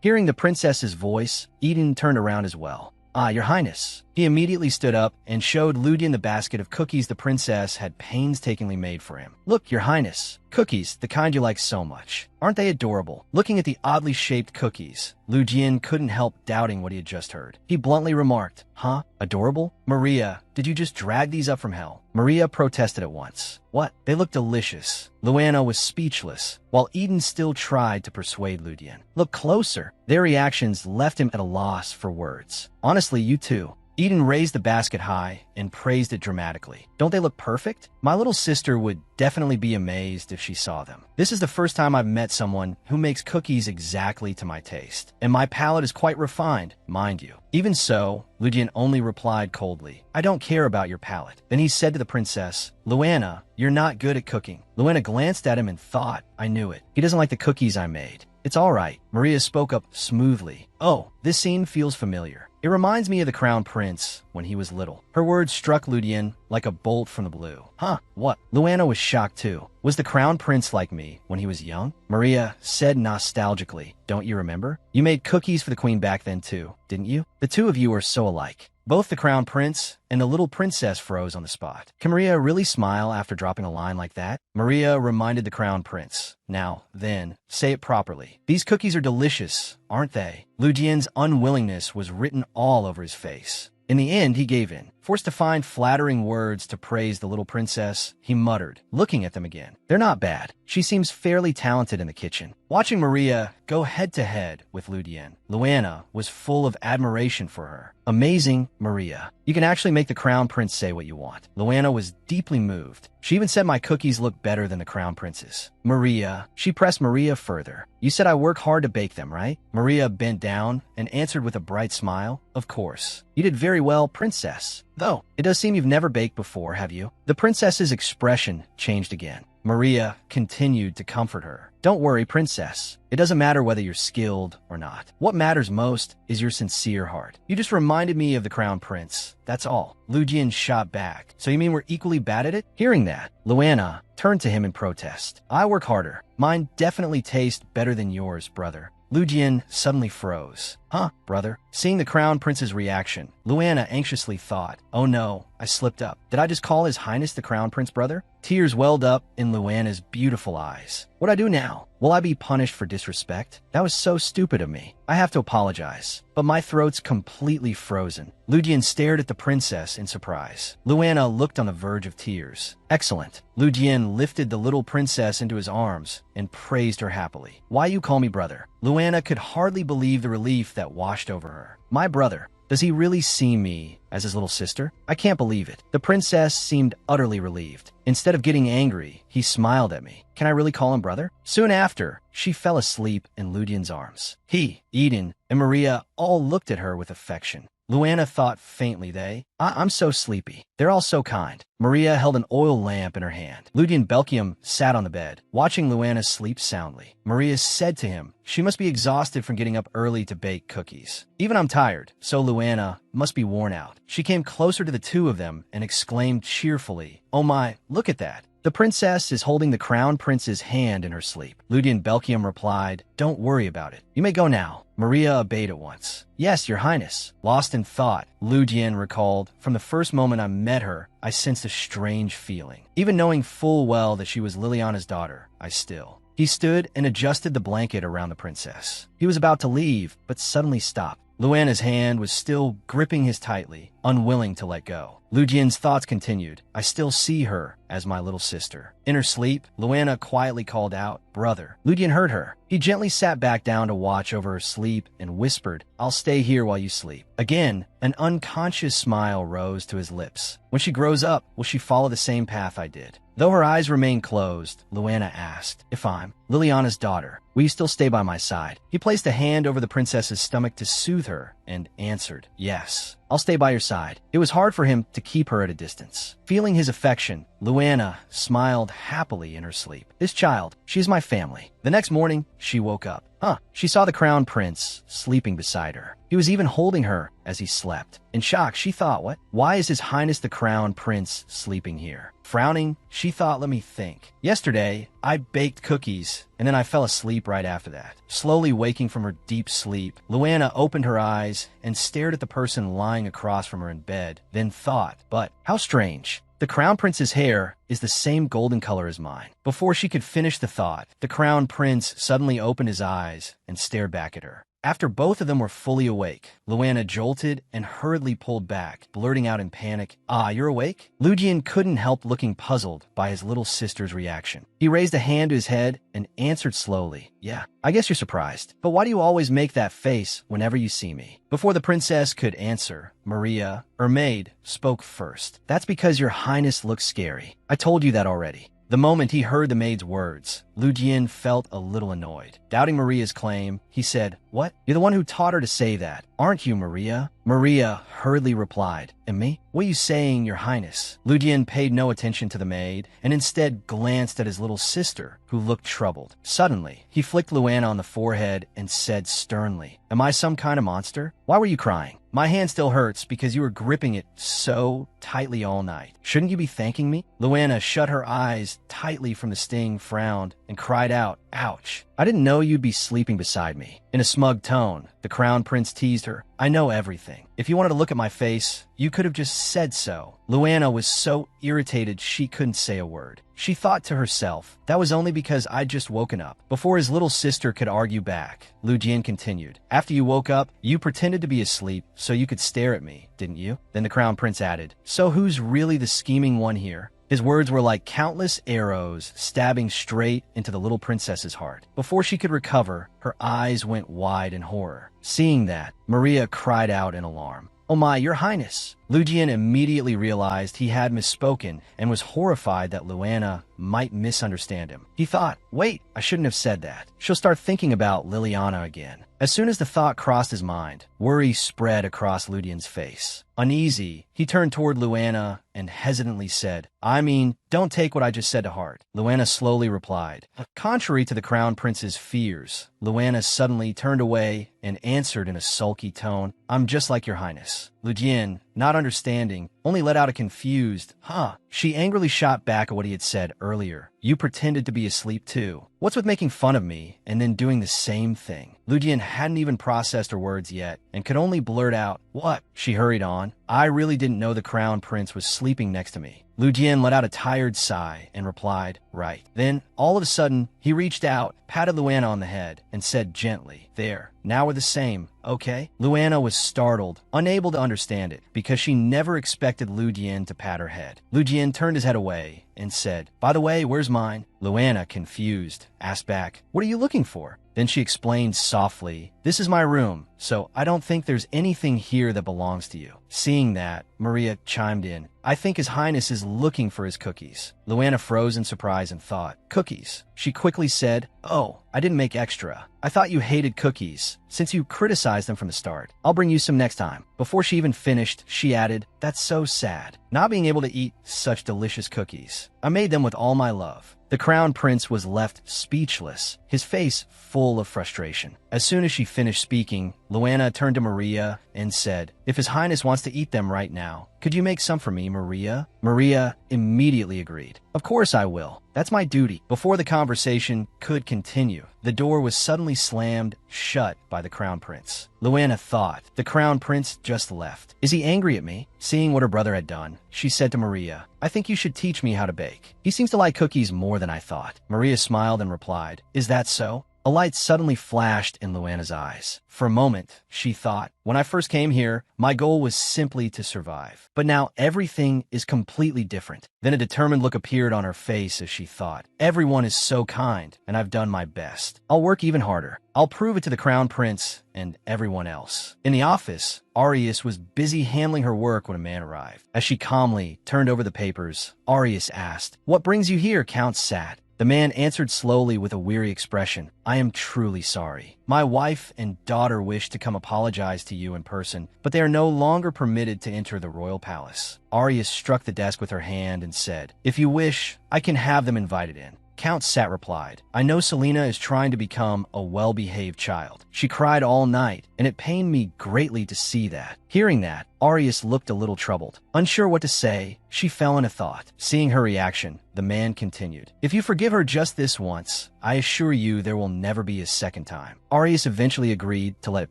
Hearing the princess's voice, Eden turned around as well. Your Highness. He immediately stood up and showed Ludian the basket of cookies the princess had painstakingly made for him. Look, Your Highness. Cookies, the kind you like so much. Aren't they adorable? Looking at the oddly shaped cookies, Ludian couldn't help doubting what he had just heard. He bluntly remarked, Huh? Adorable? Maria, did you just drag these up from hell? Maria protested at once. What? They look delicious. Luana was speechless, while Eden still tried to persuade Ludian. Look closer. Their reactions left him at a loss for words. Honestly, you too. Eden raised the basket high and praised it dramatically. Don't they look perfect? My little sister would definitely be amazed if she saw them. This is the first time I've met someone who makes cookies exactly to my taste. And my palate is quite refined, mind you. Even so, Ludian only replied coldly, I don't care about your palate. Then he said to the princess, Luana, you're not good at cooking. Luana glanced at him and thought, I knew it. He doesn't like the cookies I made. It's all right. Maria spoke up smoothly. Oh, this scene feels familiar. It reminds me of the Crown Prince when he was little. Her words struck Ludian like a bolt from the blue. Huh, what? Luana was shocked too. Was the Crown Prince like me when he was young? Maria said nostalgically. Don't you remember? You made cookies for the queen back then too, didn't you? The two of you are so alike. Both the Crown Prince and the little princess froze on the spot. Can Maria really smile after dropping a line like that? Maria reminded the Crown Prince. Now, then, say it properly. These cookies are delicious, aren't they? Ludian's unwillingness was written all over his face. In the end, he gave in. Forced to find flattering words to praise the little princess, he muttered, looking at them again. They're not bad. She seems fairly talented in the kitchen. Watching Maria go head-to-head with Ludian, Luana was full of admiration for her. Amazing, Maria. You can actually make the Crown Prince say what you want. Luana was deeply moved. She even said my cookies look better than the Crown Prince's. Maria. She pressed Maria further. You said I work hard to bake them, right? Maria bent down and answered with a bright smile. Of course. You did very well, princess. Though, it does seem you've never baked before, have you? The princess's expression changed again. Maria continued to comfort her. Don't worry, princess. It doesn't matter whether you're skilled or not. What matters most is your sincere heart. You just reminded me of the Crown Prince. That's all. Ludian shot back. So you mean we're equally bad at it? Hearing that, Luana turned to him in protest. I work harder. Mine definitely tastes better than yours, brother. Ludian suddenly froze. Huh, brother? Seeing the Crown Prince's reaction, Luana anxiously thought, oh no, I slipped up. Did I just call His Highness the Crown Prince, brother? Tears welled up in Luana's beautiful eyes. What'd I do now? Will I be punished for disrespect? That was so stupid of me. I have to apologize. But my throat's completely frozen. Ludian stared at the princess in surprise. Luana looked on the verge of tears. Excellent. Ludian lifted the little princess into his arms and praised her happily. Why you call me brother? Luana could hardly believe the relief that washed over her. My brother. Does he really see me as his little sister? I can't believe it. The princess seemed utterly relieved. Instead of getting angry, he smiled at me. Can I really call him brother? Soon after, she fell asleep in Ludian's arms. He, Eden, and Maria all looked at her with affection. Luana thought faintly I'm so sleepy. They're all so kind. Maria held an oil lamp in her hand. Ludian Belkium sat on the bed, watching Luana sleep soundly. Maria said to him, she must be exhausted from getting up early to bake cookies. Even I'm tired, so Luana must be worn out. She came closer to the two of them and exclaimed cheerfully, oh my, look at that. The princess is holding the Crown Prince's hand in her sleep. Ludian Belkium replied, don't worry about it. You may go now. Maria obeyed at once. Yes, Your Highness. Lost in thought, Ludian recalled, from the first moment I met her, I sensed a strange feeling. Even knowing full well that she was Liliana's daughter, I still. He stood and adjusted the blanket around the princess. He was about to leave, but suddenly stopped. Luana's hand was still gripping his tightly, unwilling to let go. Ludian's thoughts continued. I still see her as my little sister. In her sleep, Luana quietly called out, brother. Ludian heard her. He gently sat back down to watch over her sleep and whispered, I'll stay here while you sleep. Again, an unconscious smile rose to his lips. When she grows up, will she follow the same path I did? Though her eyes remained closed, Luana asked, if I'm Liliana's daughter, will you still stay by my side? He placed a hand over the princess's stomach to soothe her and answered, yes. I'll stay by your side. It was hard for him to keep her at a distance. Feeling his affection, Luana smiled happily in her sleep. This child, she's my family. The next morning, she woke up. She saw the crown prince sleeping beside her. He was even holding her as he slept. In shock, she thought, what? Why is His Highness the Crown Prince sleeping here? Frowning, she thought, let me think. Yesterday, I baked cookies, and then I fell asleep right after that. Slowly waking from her deep sleep, Luana opened her eyes and stared at the person lying across from her in bed, then thought, but how strange. The Crown Prince's hair is the same golden color as mine. Before she could finish the thought, the Crown Prince suddenly opened his eyes and stared back at her. After both of them were fully awake, Luana jolted and hurriedly pulled back, blurting out in panic, you're awake? Lujian couldn't help looking puzzled by his little sister's reaction. He raised a hand to his head and answered slowly, yeah, I guess you're surprised. But why do you always make that face whenever you see me? Before the princess could answer, Maria, her maid, spoke first. That's because your highness looks scary. I told you that already. The moment he heard the maid's words, Lu Jian felt a little annoyed. Doubting Maria's claim, he said, what? You're the one who taught her to say that, aren't you, Maria? Maria hurriedly replied, and me? What are you saying, your highness? Lu Jian paid no attention to the maid and instead glanced at his little sister, who looked troubled. Suddenly, he flicked Luana on the forehead and said sternly, am I some kind of monster? Why were you crying? My hand still hurts because you were gripping it so tightly all night. Shouldn't you be thanking me? Luana shut her eyes tightly from the sting, frowned, and cried out, ouch. I didn't know you'd be sleeping beside me. In a smug tone, the Crown Prince teased her, I know everything. If you wanted to look at my face, you could have just said so. Luana was so irritated she couldn't say a word. She thought to herself, that was only because I'd just woken up. Before his little sister could argue back, Lu Jian continued, after you woke up, you pretended to be asleep so you could stare at me, didn't you? Then the Crown Prince added, so who's really the scheming one here? His words were like countless arrows stabbing straight into the little princess's heart. Before she could recover, her eyes went wide in horror. Seeing that, Maria cried out in alarm. Oh my, your highness! Lu Jian immediately realized he had misspoken and was horrified that Luana might misunderstand him. He thought, wait, I shouldn't have said that. She'll start thinking about Liliana again. As soon as the thought crossed his mind, worry spread across Lu Jian's face. Uneasy, he turned toward Luana and hesitantly said, I mean, don't take what I just said to heart. Luana slowly replied. Contrary to the Crown Prince's fears, Luana suddenly turned away and answered in a sulky tone, I'm just like your highness. Lu Jian, not understanding, only let out a confused, huh. She angrily shot back at what he had said earlier. You pretended to be asleep too. What's with making fun of me and then doing the same thing? Lu Jian hadn't even processed her words yet and could only blurt out, what? She hurried on. I really didn't know the Crown Prince was sleeping next to me. Lu Jian let out a tired sigh and replied, right. Then, all of a sudden, he reached out, patted Luana on the head, and said gently, there, now we're the same, okay? Luana was startled, unable to understand it, because she never expected Lu Jian to pat her head. Lu Jian turned his head away and said, by the way, where's mine? Luana, confused, asked back, what are you looking for? Then she explained softly, this is my room, so I don't think there's anything here that belongs to you. Seeing that, Maria chimed in, I think His Highness is looking for his cookies. Luana froze in surprise and thought, cookies? She quickly said, oh, I didn't make extra. I thought you hated cookies, since you criticized them from the start. I'll bring you some next time. Before she even finished, she added, that's so sad, not being able to eat such delicious cookies. I made them with all my love. The Crown Prince was left speechless, his face full of frustration. As soon as she finished speaking, Luana turned to Maria and said, if His Highness wants to eat them right now, could you make some for me, Maria? Maria immediately agreed. Of course I will. That's my duty. Before the conversation could continue, the door was suddenly slammed shut by the Crown Prince. Luana thought, the Crown Prince just left. Is he angry at me? Seeing what her brother had done, she said to Maria, I think you should teach me how to bake. He seems to like cookies more than I thought. Maria smiled and replied, is that so? A light suddenly flashed in Luana's eyes. For a moment, she thought, when I first came here, my goal was simply to survive. But now everything is completely different. Then a determined look appeared on her face as she thought, everyone is so kind, and I've done my best. I'll work even harder. I'll prove it to the Crown Prince and everyone else. In the office, Arius was busy handling her work when a man arrived. As she calmly turned over the papers, Arius asked, what brings you here, Count Sat? The man answered slowly with a weary expression, I am truly sorry. My wife and daughter wish to come apologize to you in person, but they are no longer permitted to enter the royal palace. Arya struck the desk with her hand and said, If you wish, I can have them invited in. Count Sat replied, I know Selena is trying to become a well-behaved child. She cried all night, and it pained me greatly to see that. Hearing that, Arius looked a little troubled. Unsure what to say, she fell into thought. Seeing her reaction, the man continued, If you forgive her just this once, I assure you there will never be a second time. Arius eventually agreed to let it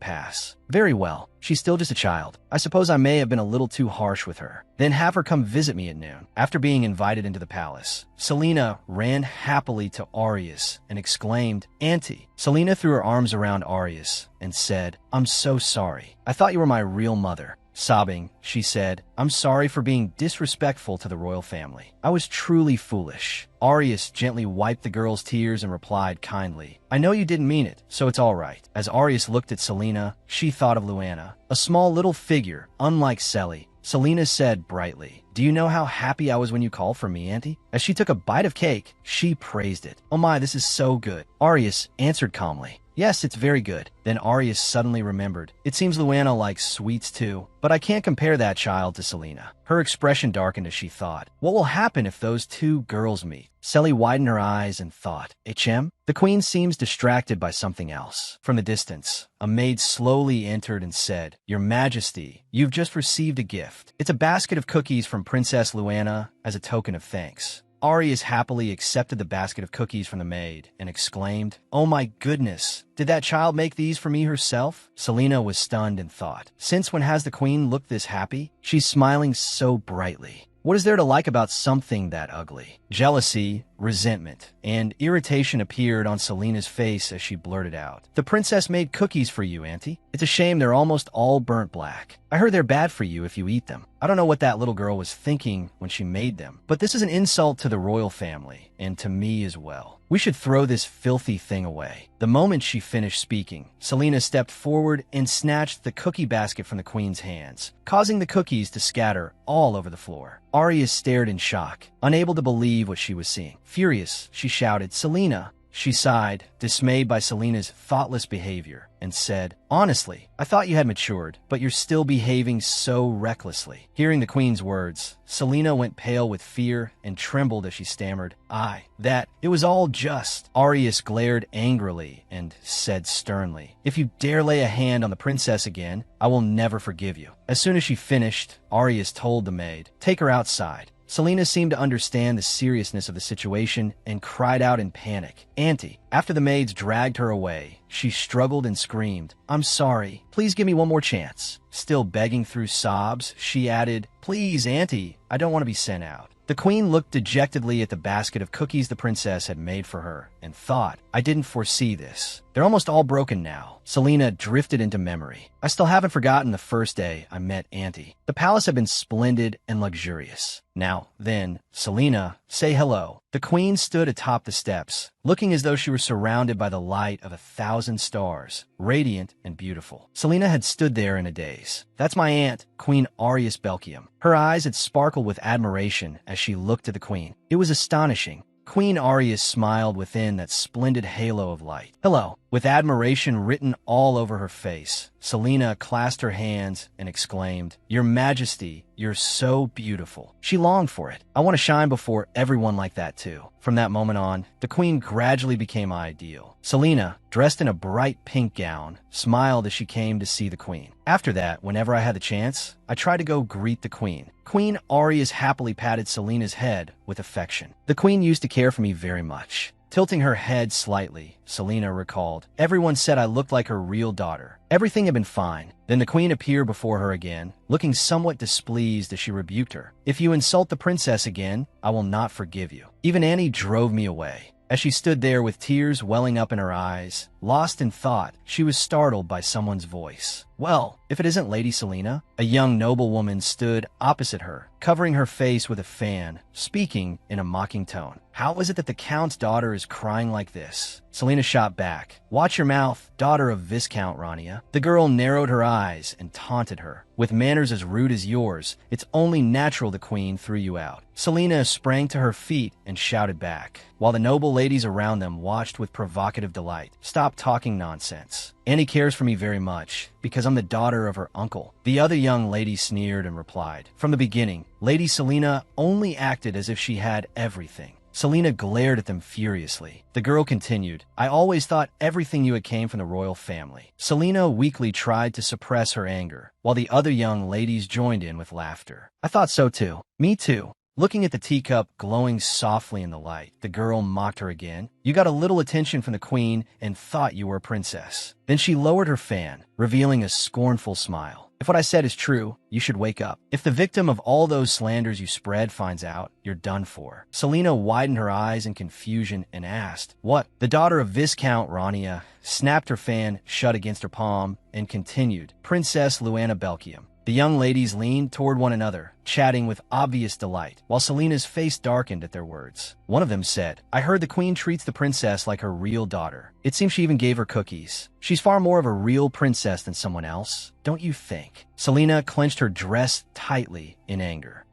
pass. Very well, she's still just a child. I suppose I may have been a little too harsh with her. Then have her come visit me at noon. After being invited into the palace, Selena ran happily to Arius and exclaimed, Auntie. Selena threw her arms around Arius and said, I'm so sorry. I thought you were my real mother. Sobbing, she said, I'm sorry for being disrespectful to the royal family. I was truly foolish. Arius gently wiped the girl's tears and replied kindly, I know you didn't mean it, so it's all right. As Arius looked at Selena, she thought of Luana, a small little figure, unlike Selly. Selena said brightly, Do you know how happy I was when you called for me, Auntie? As she took a bite of cake, she praised it. Oh my, this is so good. Arius answered calmly, Yes, it's very good. Then Arius suddenly remembered. It seems Luana likes sweets too, but I can't compare that child to Selena. Her expression darkened as she thought, What will happen if those two girls meet? Selly widened her eyes and thought, HM? The queen seems distracted by something else. From the distance, a maid slowly entered and said, Your Majesty, you've just received a gift. It's a basket of cookies from Princess Luana as a token of thanks. Arius happily accepted the basket of cookies from the maid and exclaimed, Oh my goodness, did that child make these for me herself? Selena was stunned and thought, Since when has the queen looked this happy? She's smiling so brightly. What is there to like about something that ugly? Jealousy, resentment, and irritation appeared on Selena's face as she blurted out, The princess made cookies for you, Auntie. It's a shame they're almost all burnt black. I heard they're bad for you if you eat them. I don't know what that little girl was thinking when she made them, but this is an insult to the royal family, and to me as well. We should throw this filthy thing away. The moment she finished speaking, Selena stepped forward and snatched the cookie basket from the queen's hands, causing the cookies to scatter all over the floor. Arya stared in shock, unable to believe what she was seeing. Furious, she shouted, Selena. She sighed, dismayed by Selena's thoughtless behavior, and said, Honestly, I thought you had matured, but you're still behaving so recklessly. Hearing the queen's words, Selena went pale with fear and trembled as she stammered, it was all just. Arius glared angrily and said sternly, If you dare lay a hand on the princess again, I will never forgive you. As soon as she finished, Arius told the maid, Take her outside. Selena seemed to understand the seriousness of the situation and cried out in panic, Auntie. After the maids dragged her away, she struggled and screamed, I'm sorry, please give me one more chance. Still begging through sobs, she added, Please, Auntie, I don't want to be sent out. The queen looked dejectedly at the basket of cookies the princess had made for her and thought, I didn't foresee this. They're almost all broken now. Selena drifted into memory. I still haven't forgotten the first day I met Auntie. The palace had been splendid and luxurious. Now, then, Selena, say hello. The queen stood atop the steps, looking as though she were surrounded by the light of 1,000 stars, radiant and beautiful. Selena had stood there in a daze. That's my aunt, Queen Arius Belkium. Her eyes had sparkled with admiration as she looked at the queen. It was astonishing. Queen Arius smiled within that splendid halo of light. Hello. With admiration written all over her face, Selena clasped her hands and exclaimed, Your Majesty, you're so beautiful. She longed for it. I want to shine before everyone like that too. From that moment on, the queen gradually became ideal. Selena, dressed in a bright pink gown, smiled as she came to see the queen. After that, whenever I had the chance, I tried to go greet the queen. Queen Arius happily patted Selena's head with affection. The queen used to care for me very much. Tilting her head slightly, Selena recalled, Everyone said I looked like her real daughter. Everything had been fine. Then the queen appeared before her again, looking somewhat displeased as she rebuked her. If you insult the princess again, I will not forgive you. Even Annie drove me away. As she stood there with tears welling up in her eyes, Lost in thought, she was startled by someone's voice. Well, if it isn't Lady Selena? A young noblewoman stood opposite her, covering her face with a fan, speaking in a mocking tone. How is it that the Count's daughter is crying like this? Selena shot back. Watch your mouth, daughter of Viscount Rania. The girl narrowed her eyes and taunted her. With manners as rude as yours, it's only natural the queen threw you out. Selena sprang to her feet and shouted back, while the noble ladies around them watched with provocative delight. Stop talking nonsense. Annie cares for me very much, because I'm the daughter of her uncle. The other young lady sneered and replied, from the beginning, Lady Selena only acted as if she had everything. Selena glared at them furiously. The girl continued, I always thought everything you had came from the royal family. Selena weakly tried to suppress her anger, while the other young ladies joined in with laughter. I thought so too. Me too. Looking at the teacup glowing softly in the light, the girl mocked her again. You got a little attention from the queen and thought you were a princess. Then she lowered her fan, revealing a scornful smile. If what I said is true, you should wake up. If the victim of all those slanders you spread finds out, you're done for. Selena widened her eyes in confusion and asked, What? The daughter of Viscount Rania snapped her fan shut against her palm and continued, Princess Luana Belkium. The young ladies leaned toward one another, chatting with obvious delight, while Selena's face darkened at their words. One of them said, I heard the queen treats the princess like her real daughter. It seems she even gave her cookies. She's far more of a real princess than someone else, don't you think? Selena clenched her dress tightly in anger.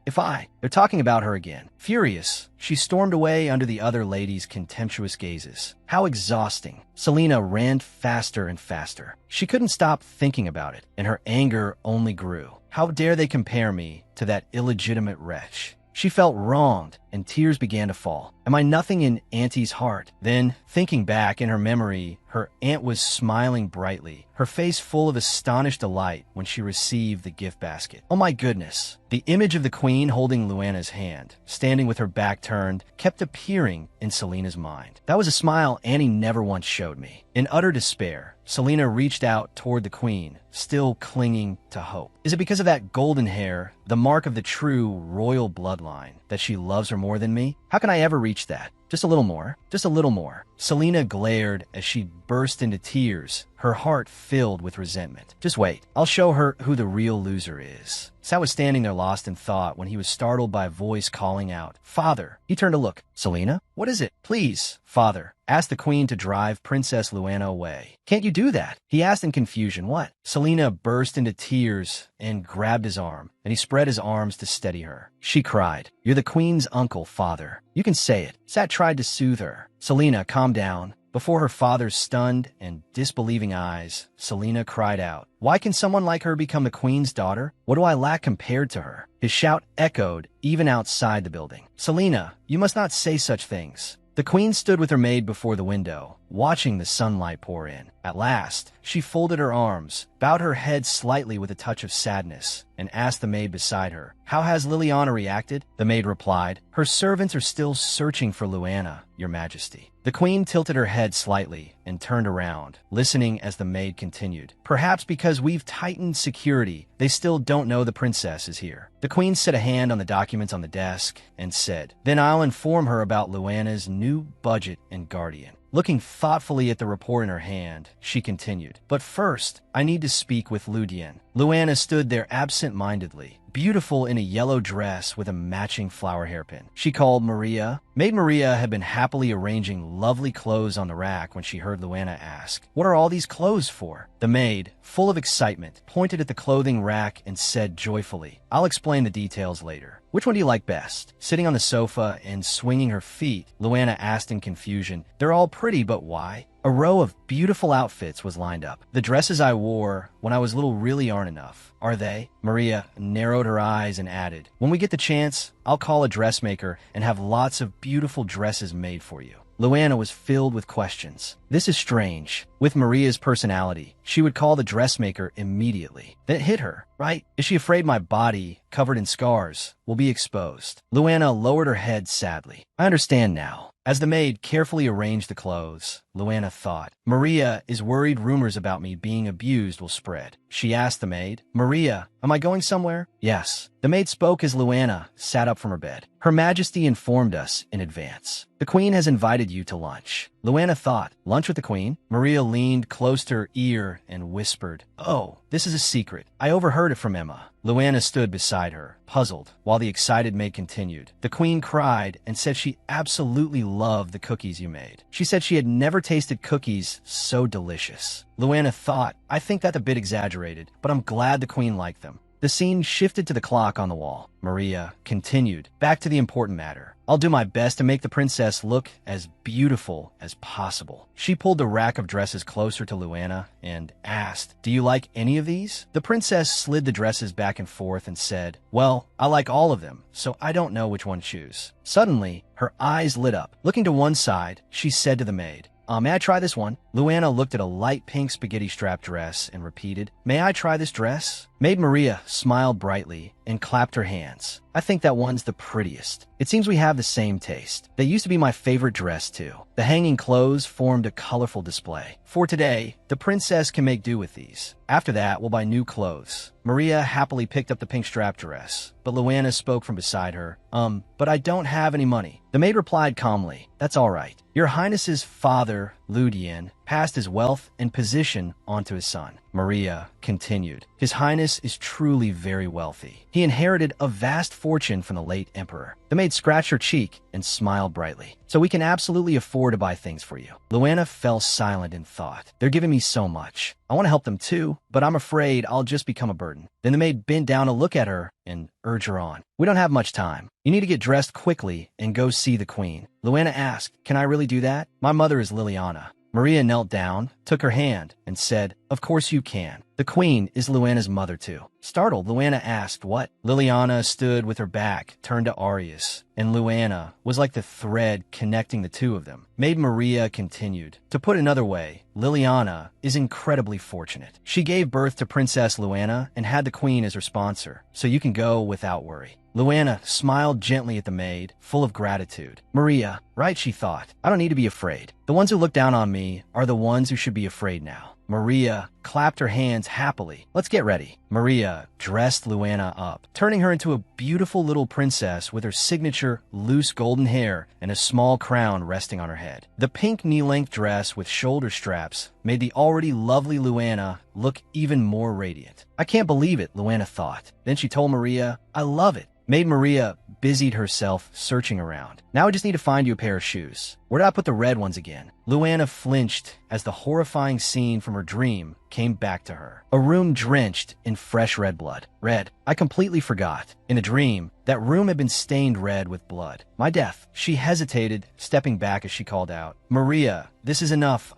They're talking about her again. Furious, she stormed away under the other ladies' contemptuous gazes. How exhausting. Selena ran faster and faster. She couldn't stop thinking about it, and her anger only grew. How dare they compare me to that illegitimate wretch? She felt wronged, and tears began to fall. Am I nothing in Auntie's heart? Then, thinking back in her memory, her aunt was smiling brightly, her face full of astonished delight when she received the gift basket. Oh my goodness! The image of the queen holding Luana's hand, standing with her back turned, kept appearing in Selena's mind. That was a smile Annie never once showed me. In utter despair, Selena reached out toward the queen, still clinging to hope. Is it because of that golden hair, the mark of the true royal bloodline, that she loves her more than me? How can I ever reach that? Just a little more. Just a little more. Selena glared as she burst into tears, her heart filled with resentment. Just wait. I'll show her who the real loser is. Sat was standing there lost in thought when he was startled by a voice calling out, Father! He turned to look. Selena? What is it? Please, Father. Asked the queen to drive Princess Luana away. Can't you do that? He asked in confusion. What? Selena burst into tears and grabbed his arm, and he spread his arms to steady her. She cried, You're the queen's uncle, Father. You can say it. Sat tried to soothe her. Selena, calm down. Before her father's stunned and disbelieving eyes, Selena cried out, Why can someone like her become the queen's daughter? What do I lack compared to her? His shout echoed even outside the building. Selena, you must not say such things. The queen stood with her maid before the window, watching the sunlight pour in. At last, she folded her arms, bowed her head slightly with a touch of sadness, and asked the maid beside her, How has Liliana reacted? The maid replied, Her servants are still searching for Luana, Your Majesty. The queen tilted her head slightly and turned around, listening as the maid continued. Perhaps because we've tightened security, they still don't know the princess is here. The queen set a hand on the documents on the desk and said, Then I'll inform her about Luana's new budget and guardian. Looking thoughtfully at the report in her hand, she continued, But first, I need to speak with Ludian. Luana stood there absent-mindedly, beautiful in a yellow dress with a matching flower hairpin. She called Maria. Maid Maria had been happily arranging lovely clothes on the rack when she heard Luana ask, What are all these clothes for? The maid, full of excitement, pointed at the clothing rack and said joyfully, I'll explain the details later. Which one do you like best? Sitting on the sofa and swinging her feet, Luana asked in confusion, They're all pretty, but why? A row of beautiful outfits was lined up. The dresses I wore when I was little really aren't enough, are they? Maria narrowed her eyes and added, When we get the chance, I'll call a dressmaker and have lots of beautiful dresses made for you. Luana was filled with questions. This is strange. With Maria's personality, she would call the dressmaker immediately. Then it hit her. right? Is she afraid my body, covered in scars, will be exposed? Luana lowered her head sadly. I understand now. As the maid carefully arranged the clothes, Luana thought, Maria is worried rumors about me being abused will spread. She asked the maid, Maria, am I going somewhere? Yes. The maid spoke as Luana sat up from her bed. Her Majesty informed us in advance. The Queen has invited you to lunch. Luana thought, lunch with the Queen? Maria leaned close to her ear and whispered, oh, this is a secret. I overheard it from Emma. Luana stood beside her, puzzled, while the excited maid continued. The Queen cried and said she absolutely loved the cookies you made. She said she had never tasted cookies so delicious. Luana thought, I think that's a bit exaggerated, but I'm glad the Queen liked them. The scene shifted to the clock on the wall. Maria continued, back to the important matter. I'll do my best to make the princess look as beautiful as possible. She pulled the rack of dresses closer to Luana and asked, do you like any of these? The princess slid the dresses back and forth and said, well, I like all of them, so I don't know which one to choose. Suddenly, her eyes lit up. Looking to one side, she said to the maid, may I try this one? Luana looked at a light pink spaghetti strap dress and repeated, may I try this dress? Maid Maria smiled brightly and clapped her hands. I think that one's the prettiest. It seems we have the same taste. They used to be my favorite dress too. The hanging clothes formed a colorful display. For today, the princess can make do with these. After that, we'll buy new clothes. Maria happily picked up the pink strap dress, but Luana spoke from beside her. But I don't have any money. The maid replied calmly, that's all right. Your Highness's father, Lu Dian, passed his wealth and position onto his son. Maria continued, His Highness is truly very wealthy. He inherited a vast fortune from the late emperor. The maid scratched her cheek and smiled brightly. So we can absolutely afford to buy things for you. Luana fell silent in thought. They're giving me so much. I want to help them too, but I'm afraid I'll just become a burden. Then the maid bent down to look at her and urge her on. We don't have much time. You need to get dressed quickly and go see the Queen. Luana asked, can I really do that? My mother is Liliana. Maria knelt down, took her hand, and said, of course you can. The Queen is Luana's mother too. Startled, Luana asked, what? Liliana stood with her back turned to Arius, and Luana was like the thread connecting the two of them. Maid Maria continued, to put another way, Liliana is incredibly fortunate. She gave birth to Princess Luana and had the Queen as her sponsor, so you can go without worry. Luana smiled gently at the maid, full of gratitude. Maria, right, she thought. I don't need to be afraid. The ones who look down on me are the ones who should be afraid now. Maria clapped her hands happily. Let's get ready. Maria dressed Luana up, turning her into a beautiful little princess with her signature loose golden hair and a small crown resting on her head. The pink knee-length dress with shoulder straps made the already lovely Luana look even more radiant. I can't believe it, Luana thought. Then she told Maria, I love it. Maid Maria busied herself searching around. Now I just need to find you a pair of shoes. Where did I put the red ones again? Luana flinched as the horrifying scene from her dream came back to her. A room drenched in fresh red blood. Red. I completely forgot. In the dream, that room had been stained red with blood. My death. She hesitated, stepping back as she called out, Maria, this is enough.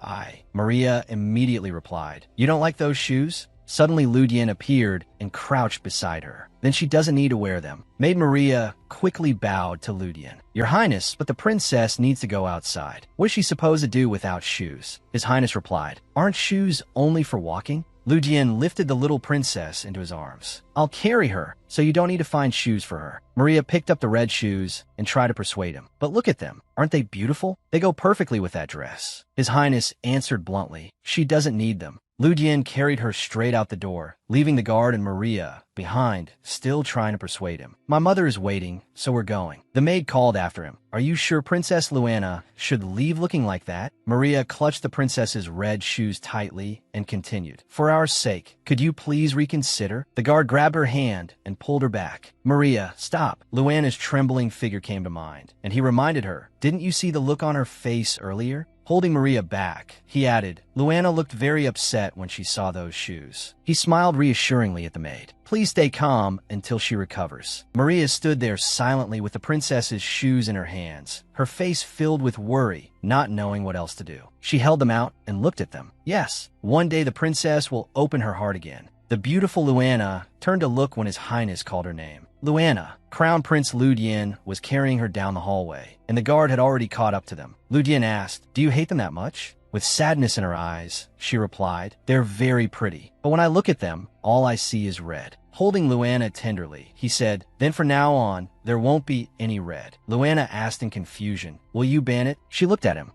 Maria immediately replied, you don't like those shoes? Suddenly, Lu Dian appeared and crouched beside her. Then she doesn't need to wear them. Maid Maria quickly bowed to Lu Dian. Your Highness, but the princess needs to go outside. What is she supposed to do without shoes? His Highness replied, aren't shoes only for walking? Lu Dian lifted the little princess into his arms. I'll carry her, so you don't need to find shoes for her. Maria picked up the red shoes and tried to persuade him. But look at them. Aren't they beautiful? They go perfectly with that dress. His Highness answered bluntly, she doesn't need them. Lu Dian carried her straight out the door, leaving the guard and Maria behind, still trying to persuade him. My mother is waiting, so we're going. The maid called after him. Are you sure Princess Luana should leave looking like that? Maria clutched the princess's red shoes tightly and continued. For our sake, could you please reconsider? The guard grabbed her hand and pulled her back. Maria, stop. Luana's trembling figure came to mind, and he reminded her, didn't you see the look on her face earlier? Holding Maria back, he added, Luana looked very upset when she saw those shoes. He smiled reassuringly at the maid. Please stay calm until she recovers. Maria stood there silently with the princess's shoes in her hands, her face filled with worry, not knowing what else to do. She held them out and looked at them. Yes, one day the princess will open her heart again. The beautiful Luana turned to look when His Highness called her name. Luana. Crown Prince Lu Dian was carrying her down the hallway, and the guard had already caught up to them. Lu Dian asked, do you hate them that much? With sadness in her eyes, she replied, they're very pretty, but when I look at them, all I see is red. Holding Luana tenderly, he said, "Then from now on, there won't be any red." Luana asked in confusion, "Will you ban it?" She looked at him.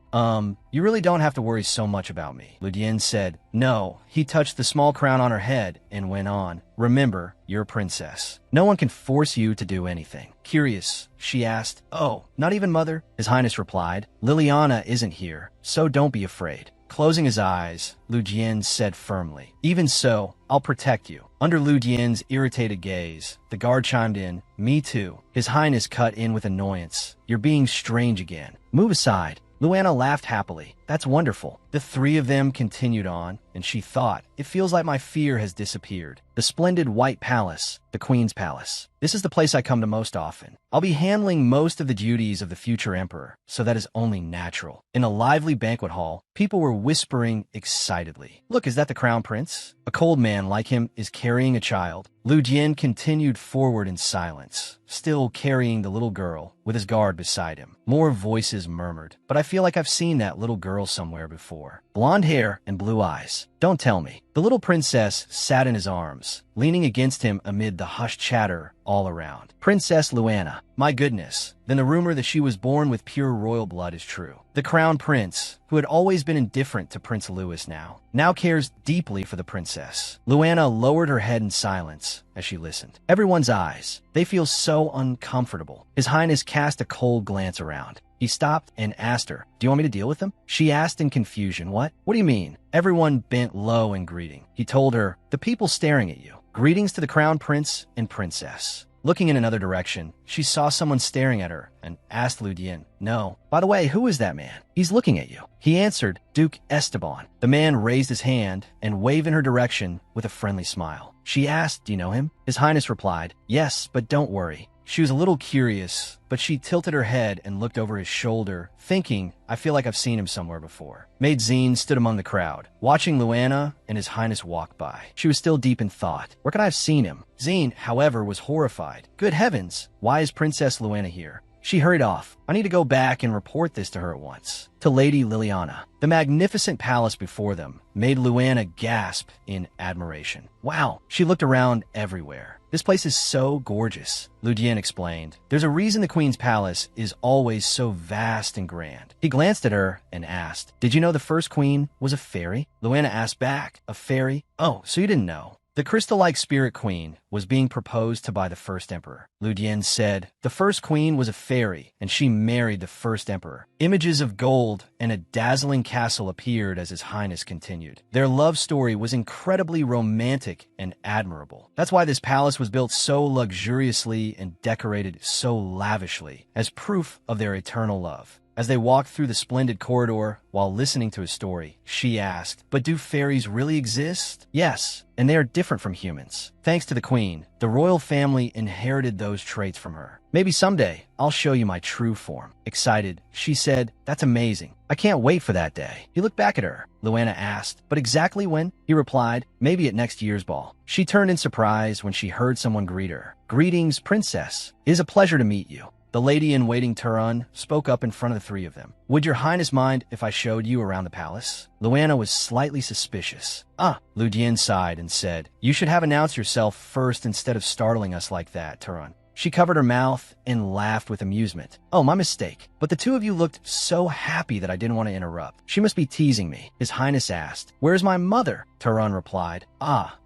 You really don't have to worry so much about me." Ludian said. No. He touched the small crown on her head and went on, "Remember, you're a princess. No one can force you to do anything." Curious, she asked, "Oh, not even mother?" His Highness replied, "Liliana isn't here, so don't be afraid." Closing his eyes, Lu Jian said firmly, "Even so, I'll protect you." Under Lu Jian's irritated gaze, the guard chimed in, "Me too." His Highness cut in with annoyance, "You're being strange again. Move aside." Luana laughed happily. "That's wonderful." The three of them continued on, and she thought, "It feels like my fear has disappeared." The splendid white palace, the Queen's palace. This is the place I come to most often. I'll be handling most of the duties of the future emperor, so that is only natural. In a lively banquet hall, people were whispering excitedly. "Look, is that the crown prince?" A cold man like him is carrying a child. Lu Jian continued forward in silence, still carrying the little girl, with his guard beside him. More voices murmured, "But I feel like I've seen that little girl somewhere before. Blonde hair and blue eyes. Don't tell me." The little princess sat in his arms, leaning against him amid the hushed chatter all around. "Princess Luana. My goodness, then the rumor that she was born with pure royal blood is true." The crown prince, who had always been indifferent to Prince Louis now cares deeply for the princess. Luana lowered her head in silence as she listened. Everyone's eyes, they feel so uncomfortable. His Highness cast a cold glance around. He stopped and asked her, "Do you want me to deal with them?" She asked in confusion, What do you mean?" Everyone bent low in greeting. He told her, "The people staring at you. Greetings to the crown prince and princess." Looking in another direction, she saw someone staring at her and asked Lu Dian, "No. By the way, who is that man? He's looking at you." He answered, "Duke Esteban." The man raised his hand and waved in her direction with a friendly smile. She asked, "Do you know him?" His Highness replied, "Yes, but don't worry." She was a little curious, but she tilted her head and looked over his shoulder, thinking, "I feel like I've seen him somewhere before." Maid Zine stood among the crowd, watching Luana and his Highness walk by. She was still deep in thought. Where could I have seen him? Zine, however, was horrified. Good heavens, why is Princess Luana here? She hurried off. "I need to go back and report this to her at once." To Lady Liliana. The magnificent palace before them made Luana gasp in admiration. Wow, she looked around everywhere. "This place is so gorgeous," Lu Dian explained. "There's a reason the Queen's palace is always so vast and grand." He glanced at her and asked, "Did you know the first queen was a fairy?" Luana asked back, "A fairy? Oh, so you didn't know." The crystal-like spirit queen was being proposed to by the first emperor. Lu Dian said, "The first queen was a fairy, and she married the first emperor." Images of gold and a dazzling castle appeared as His Highness continued. Their love story was incredibly romantic and admirable. That's why this palace was built so luxuriously and decorated so lavishly, as proof of their eternal love. As they walked through the splendid corridor while listening to his story, she asked, "But do fairies really exist?" "Yes, and they are different from humans. Thanks to the Queen, the royal family inherited those traits from her. Maybe someday I'll show you my true form." Excited, she said, "That's amazing. I can't wait for that day." He looked back at her. Luana asked, "But exactly when?" He replied, "Maybe at next year's ball." She turned in surprise when she heard someone greet her. "Greetings, Princess. It is a pleasure to meet you." The lady-in-waiting Turan spoke up in front of the three of them. "Would your Highness mind if I showed you around the palace?" Luana was slightly suspicious. Lu Dian sighed and said, "You should have announced yourself first instead of startling us like that, Turan." She covered her mouth and laughed with amusement. "Oh, my mistake. But the two of you looked so happy that I didn't want to interrupt. She must be teasing me." His Highness asked, "Where's my mother?" Turan replied,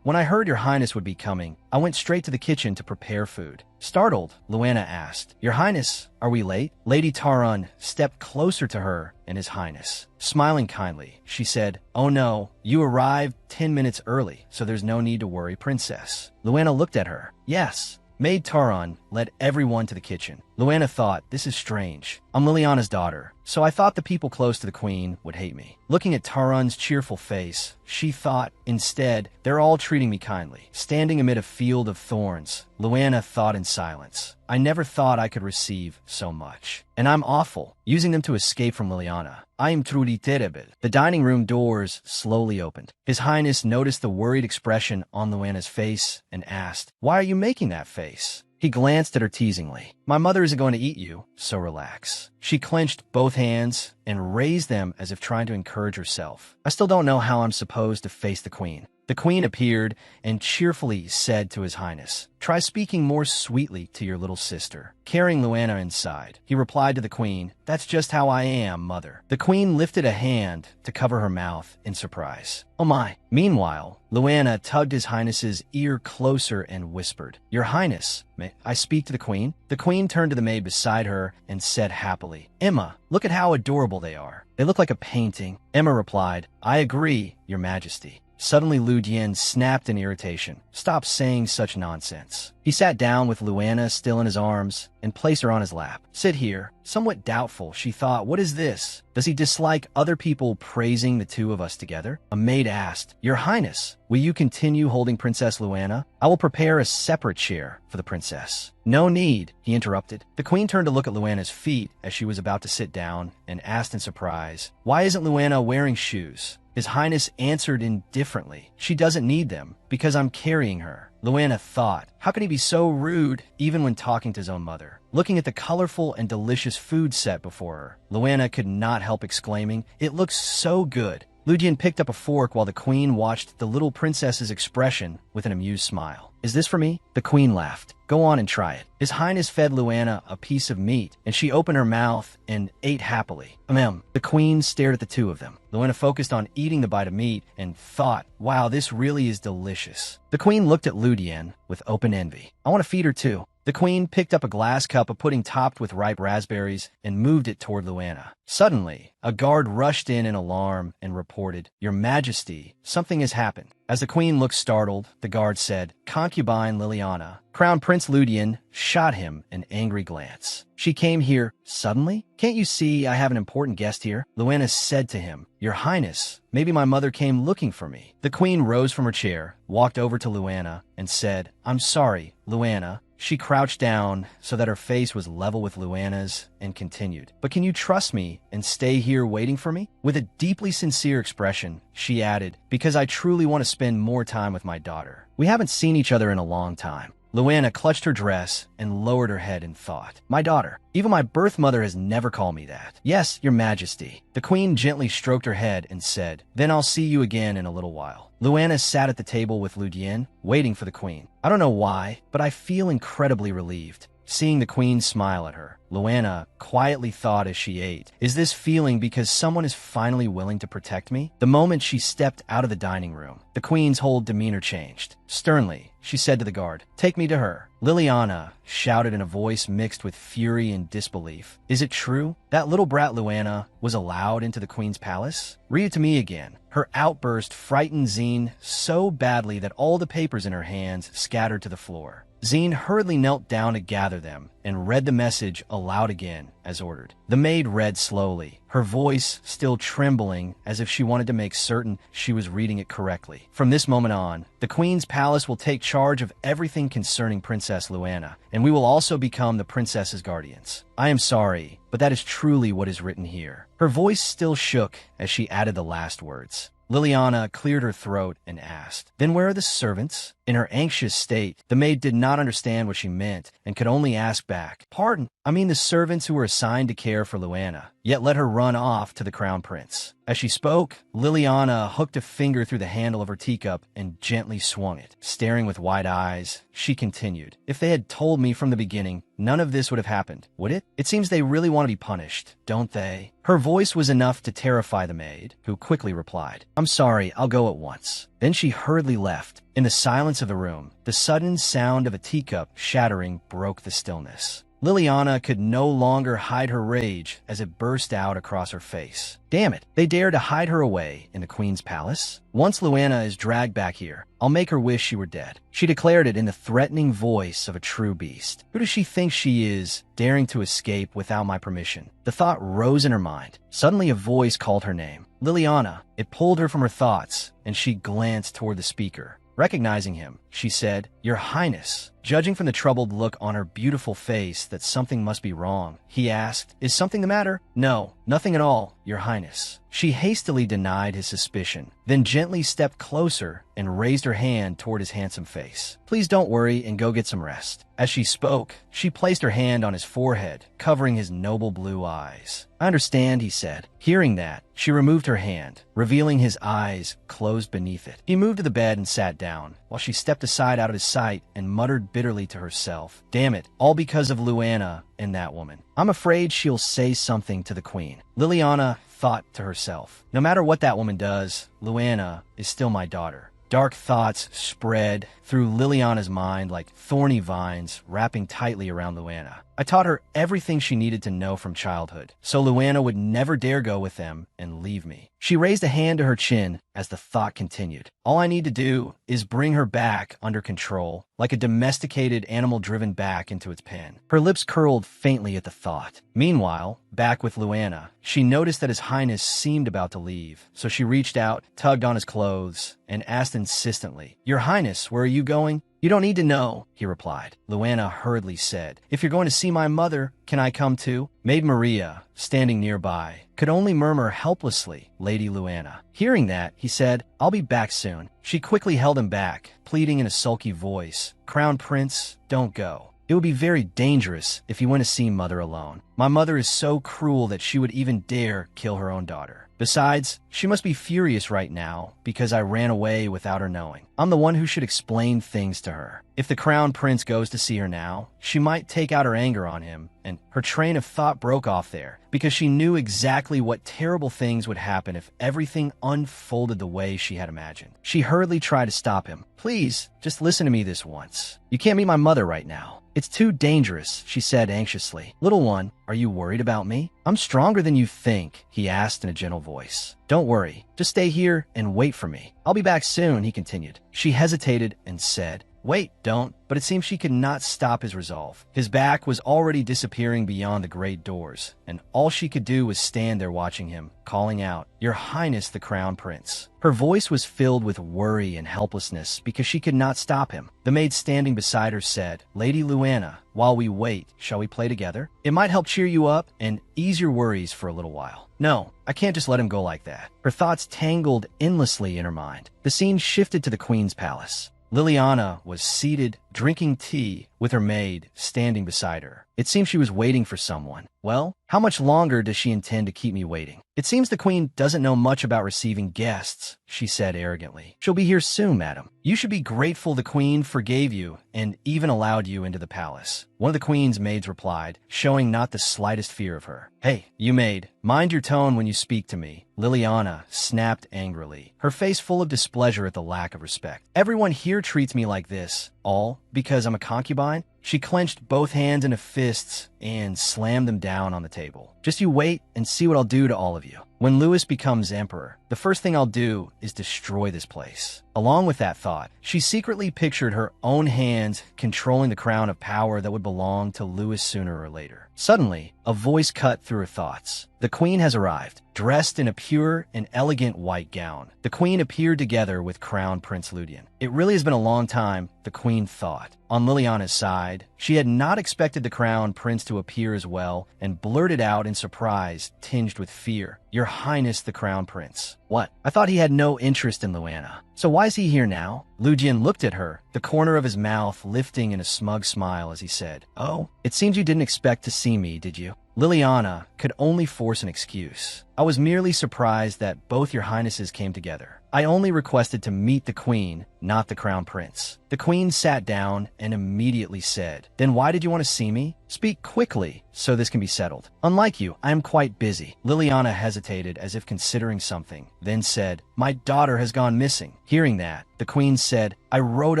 When I heard your Highness would be coming, I went straight to the kitchen to prepare food." Startled, Luana asked, "Your Highness, are we late?" Lady Taran stepped closer to her and His Highness. Smiling kindly, she said, "Oh no, you arrived 10 minutes early, so there's no need to worry, Princess." Luana looked at her. "Yes." Maid Taran led everyone to the kitchen. Luana thought, "This is strange. I'm Liliana's daughter, so I thought the people close to the Queen would hate me." Looking at Taran's cheerful face, she thought, instead, "They're all treating me kindly." Standing amid a field of thorns, Luana thought in silence, "I never thought I could receive so much. And I'm awful, using them to escape from Liliana. I am truly terrible." The dining room doors slowly opened. His Highness noticed the worried expression on Luana's face and asked, "Why are you making that face?" He glanced at her teasingly. My mother isn't going to eat you, so relax. She clenched both hands and raised them as if trying to encourage herself. I still don't know how I'm supposed to face the queen. The queen appeared and cheerfully said to His Highness, "Try speaking more sweetly to your little sister." Carrying Luana inside, he replied to the queen, "That's just how I am, mother." The queen lifted a hand to cover her mouth in surprise. "Oh my." Meanwhile, Luana tugged His Highness's ear closer and whispered, "Your Highness, may I speak to the queen?" The queen turned to the maid beside her and said happily, "Emma, look at how adorable they are. They look like a painting." Emma replied, "I agree, Your Majesty." Suddenly, Lu Dian snapped in irritation. "Stop saying such nonsense." He sat down with Luana still in his arms and placed her on his lap. "Sit here." Somewhat doubtful, she thought, "What is this? Does he dislike other people praising the two of us together?" A maid asked, "Your Highness, will you continue holding Princess Luana? I will prepare a separate chair for the princess." "No need," he interrupted. The queen turned to look at Luana's feet as she was about to sit down and asked in surprise, "Why isn't Luana wearing shoes?" His Highness answered indifferently, "She doesn't need them, because I'm carrying her." Luana thought, how can he be so rude even when talking to his own mother? Looking at the colorful and delicious food set before her, Luana could not help exclaiming, "It looks so good." Lu Dian picked up a fork while the queen watched the little princess's expression with an amused smile. "Is this for me?" The queen laughed. "Go on and try it." His Highness fed Luana a piece of meat, and she opened her mouth and ate happily. Ahem. The queen stared at the two of them. Luana focused on eating the bite of meat and thought, wow, this really is delicious. The queen looked at Lu Dian with open envy. "I want to feed her too." The queen picked up a glass cup of pudding topped with ripe raspberries and moved it toward Luana. Suddenly, a guard rushed in alarm and reported, "Your Majesty, something has happened." As the queen looked startled, the guard said, "Concubine Liliana." Crown Prince Lu Dian shot him an angry glance. "She came here suddenly? Can't you see I have an important guest here?" Luana said to him, "Your Highness, maybe my mother came looking for me." The queen rose from her chair, walked over to Luana, and said, "I'm sorry, Luana." She crouched down so that her face was level with Luana's and continued, "But can you trust me and stay here waiting for me?" With a deeply sincere expression, she added, "Because I truly want to spend more time with my daughter. We haven't seen each other in a long time." Luana clutched her dress and lowered her head in thought. "My daughter. Even my birth mother has never called me that." "Yes, Your Majesty." The queen gently stroked her head and said, "Then I'll see you again in a little while." Luana sat at the table with Lu Dian, waiting for the queen. I don't know why, but I feel incredibly relieved. Seeing the queen smile at her, Luana quietly thought as she ate, "Is this feeling because someone is finally willing to protect me?" The moment she stepped out of the dining room, the queen's whole demeanor changed. Sternly, she said to the guard, "Take me to her." Liliana shouted in a voice mixed with fury and disbelief, "Is it true? That little brat Luana was allowed into the queen's palace? Read it to me again." Her outburst frightened Zine so badly that all the papers in her hands scattered to the floor. Zine hurriedly knelt down to gather them and read the message aloud again, as ordered. The maid read slowly, her voice still trembling as if she wanted to make certain she was reading it correctly. "From this moment on, the Queen's palace will take charge of everything concerning Princess Luana, and we will also become the princess's guardians. I am sorry, but that is truly what is written here." Her voice still shook as she added the last words. Liliana cleared her throat and asked, "Then where are the servants?" In her anxious state, the maid did not understand what she meant and could only ask back, "Pardon, I mean the servants who were assigned to care for Luana, yet let her run off to the crown prince." As she spoke, Liliana hooked a finger through the handle of her teacup and gently swung it. Staring with wide eyes, she continued, "If they had told me from the beginning, none of this would have happened, would it? It seems they really want to be punished, don't they?" Her voice was enough to terrify the maid, who quickly replied, "I'm sorry, I'll go at once." Then she hurriedly left. In the silence of the room, the sudden sound of a teacup shattering broke the stillness. Liliana could no longer hide her rage as it burst out across her face. Damn it, they dare to hide her away in the queen's palace? Once Luana is dragged back here, I'll make her wish she were dead. She declared it in the threatening voice of a true beast. Who does she think she is, daring to escape without my permission? The thought rose in her mind. Suddenly a voice called her name. Liliana. It pulled her from her thoughts, and she glanced toward the speaker. Recognizing him, she said, "Your Highness." Judging from the troubled look on her beautiful face that something must be wrong, he asked, "Is something the matter?" "No, nothing at all, Your Highness." She hastily denied his suspicion, then gently stepped closer and raised her hand toward his handsome face. "Please don't worry and go get some rest." As she spoke, she placed her hand on his forehead, covering his noble blue eyes. "I understand," he said. Hearing that, she removed her hand, revealing his eyes closed beneath it. He moved to the bed and sat down, while she stepped aside out of his sight and muttered bitterly to herself, "Damn it, all because of Luana and that woman. I'm afraid she'll say something to the queen." Liliana thought to herself, "No matter what that woman does, Luana is still my daughter." Dark thoughts spread through Liliana's mind like thorny vines wrapping tightly around Luana. "I taught her everything she needed to know from childhood, so Luana would never dare go with them and leave me." She raised a hand to her chin as the thought continued. "All I need to do is bring her back under control, like a domesticated animal driven back into its pen." Her lips curled faintly at the thought. Meanwhile, back with Luana, she noticed that His Highness seemed about to leave, so she reached out, tugged on his clothes, and asked insistently, "Your Highness, where are you going?" "You don't need to know," he replied. Luana hurriedly said, "If you're going to see my mother, can I come too?" Maid Maria, standing nearby, could only murmur helplessly, "Lady Luana." Hearing that, he said, "I'll be back soon." She quickly held him back, pleading in a sulky voice, "Crown Prince, don't go. It would be very dangerous if you went to see Mother alone. My mother is so cruel that she would even dare kill her own daughter. Besides, she must be furious right now because I ran away without her knowing. I'm the one who should explain things to her. If the Crown Prince goes to see her now, she might take out her anger on him." And her train of thought broke off there because she knew exactly what terrible things would happen if everything unfolded the way she had imagined. She hurriedly tried to stop him. "Please, just listen to me this once. You can't meet my mother right now. It's too dangerous," she said anxiously. "Little one, are you worried about me?" "I'm stronger than you think," he asked in a gentle voice. "Don't worry. Just stay here and wait for me. I'll be back soon," he continued. She hesitated and said, "Wait, don't." But it seemed she could not stop his resolve. His back was already disappearing beyond the great doors, and all she could do was stand there watching him, calling out, "Your Highness the Crown Prince." Her voice was filled with worry and helplessness because she could not stop him. The maid standing beside her said, "Lady Luana, while we wait, shall we play together? It might help cheer you up and ease your worries for a little while." "No, I can't just let him go like that." Her thoughts tangled endlessly in her mind. The scene shifted to the Queen's palace. Liliana was seated, drinking tea, with her maid standing beside her. It seemed she was waiting for someone. "Well, how much longer does she intend to keep me waiting?" "It seems the Queen doesn't know much about receiving guests," she said arrogantly. "She'll be here soon, madam. You should be grateful the Queen forgave you and even allowed you into the palace." One of the Queen's maids replied, showing not the slightest fear of her. "Hey, you maid, mind your tone when you speak to me," Liliana snapped angrily, her face full of displeasure at the lack of respect. "Everyone here treats me like this, all because I'm a concubine?" She clenched both hands into fists and slammed them down on the table. "Just you wait and see what I'll do to all of you. When Louis becomes emperor, the first thing I'll do is destroy this place." Along with that thought, she secretly pictured her own hands controlling the crown of power that would belong to Louis sooner or later. Suddenly, a voice cut through her thoughts. "The Queen has arrived, dressed in a pure and elegant white gown." The Queen appeared together with Crown Prince Ludian. It really has been a long time, the Queen thought. On Liliana's side, she had not expected the Crown Prince to appear as well and blurted out in surprise, tinged with fear, "Your Highness the Crown Prince." "What? I thought he had no interest in Luana. So why is he here now?" Ludian looked at her, the corner of his mouth lifting in a smug smile as he said, "Oh, it seems you didn't expect to see me, did you?" Liliana could only force an excuse. "I was merely surprised that both your highnesses came together. I only requested to meet the Queen, not the Crown Prince." The Queen sat down and immediately said, "Then why did you want to see me? Speak quickly so this can be settled. Unlike you, I am quite busy." Liliana hesitated as if considering something, then said, "My daughter has gone missing." Hearing that, the Queen said, "I wrote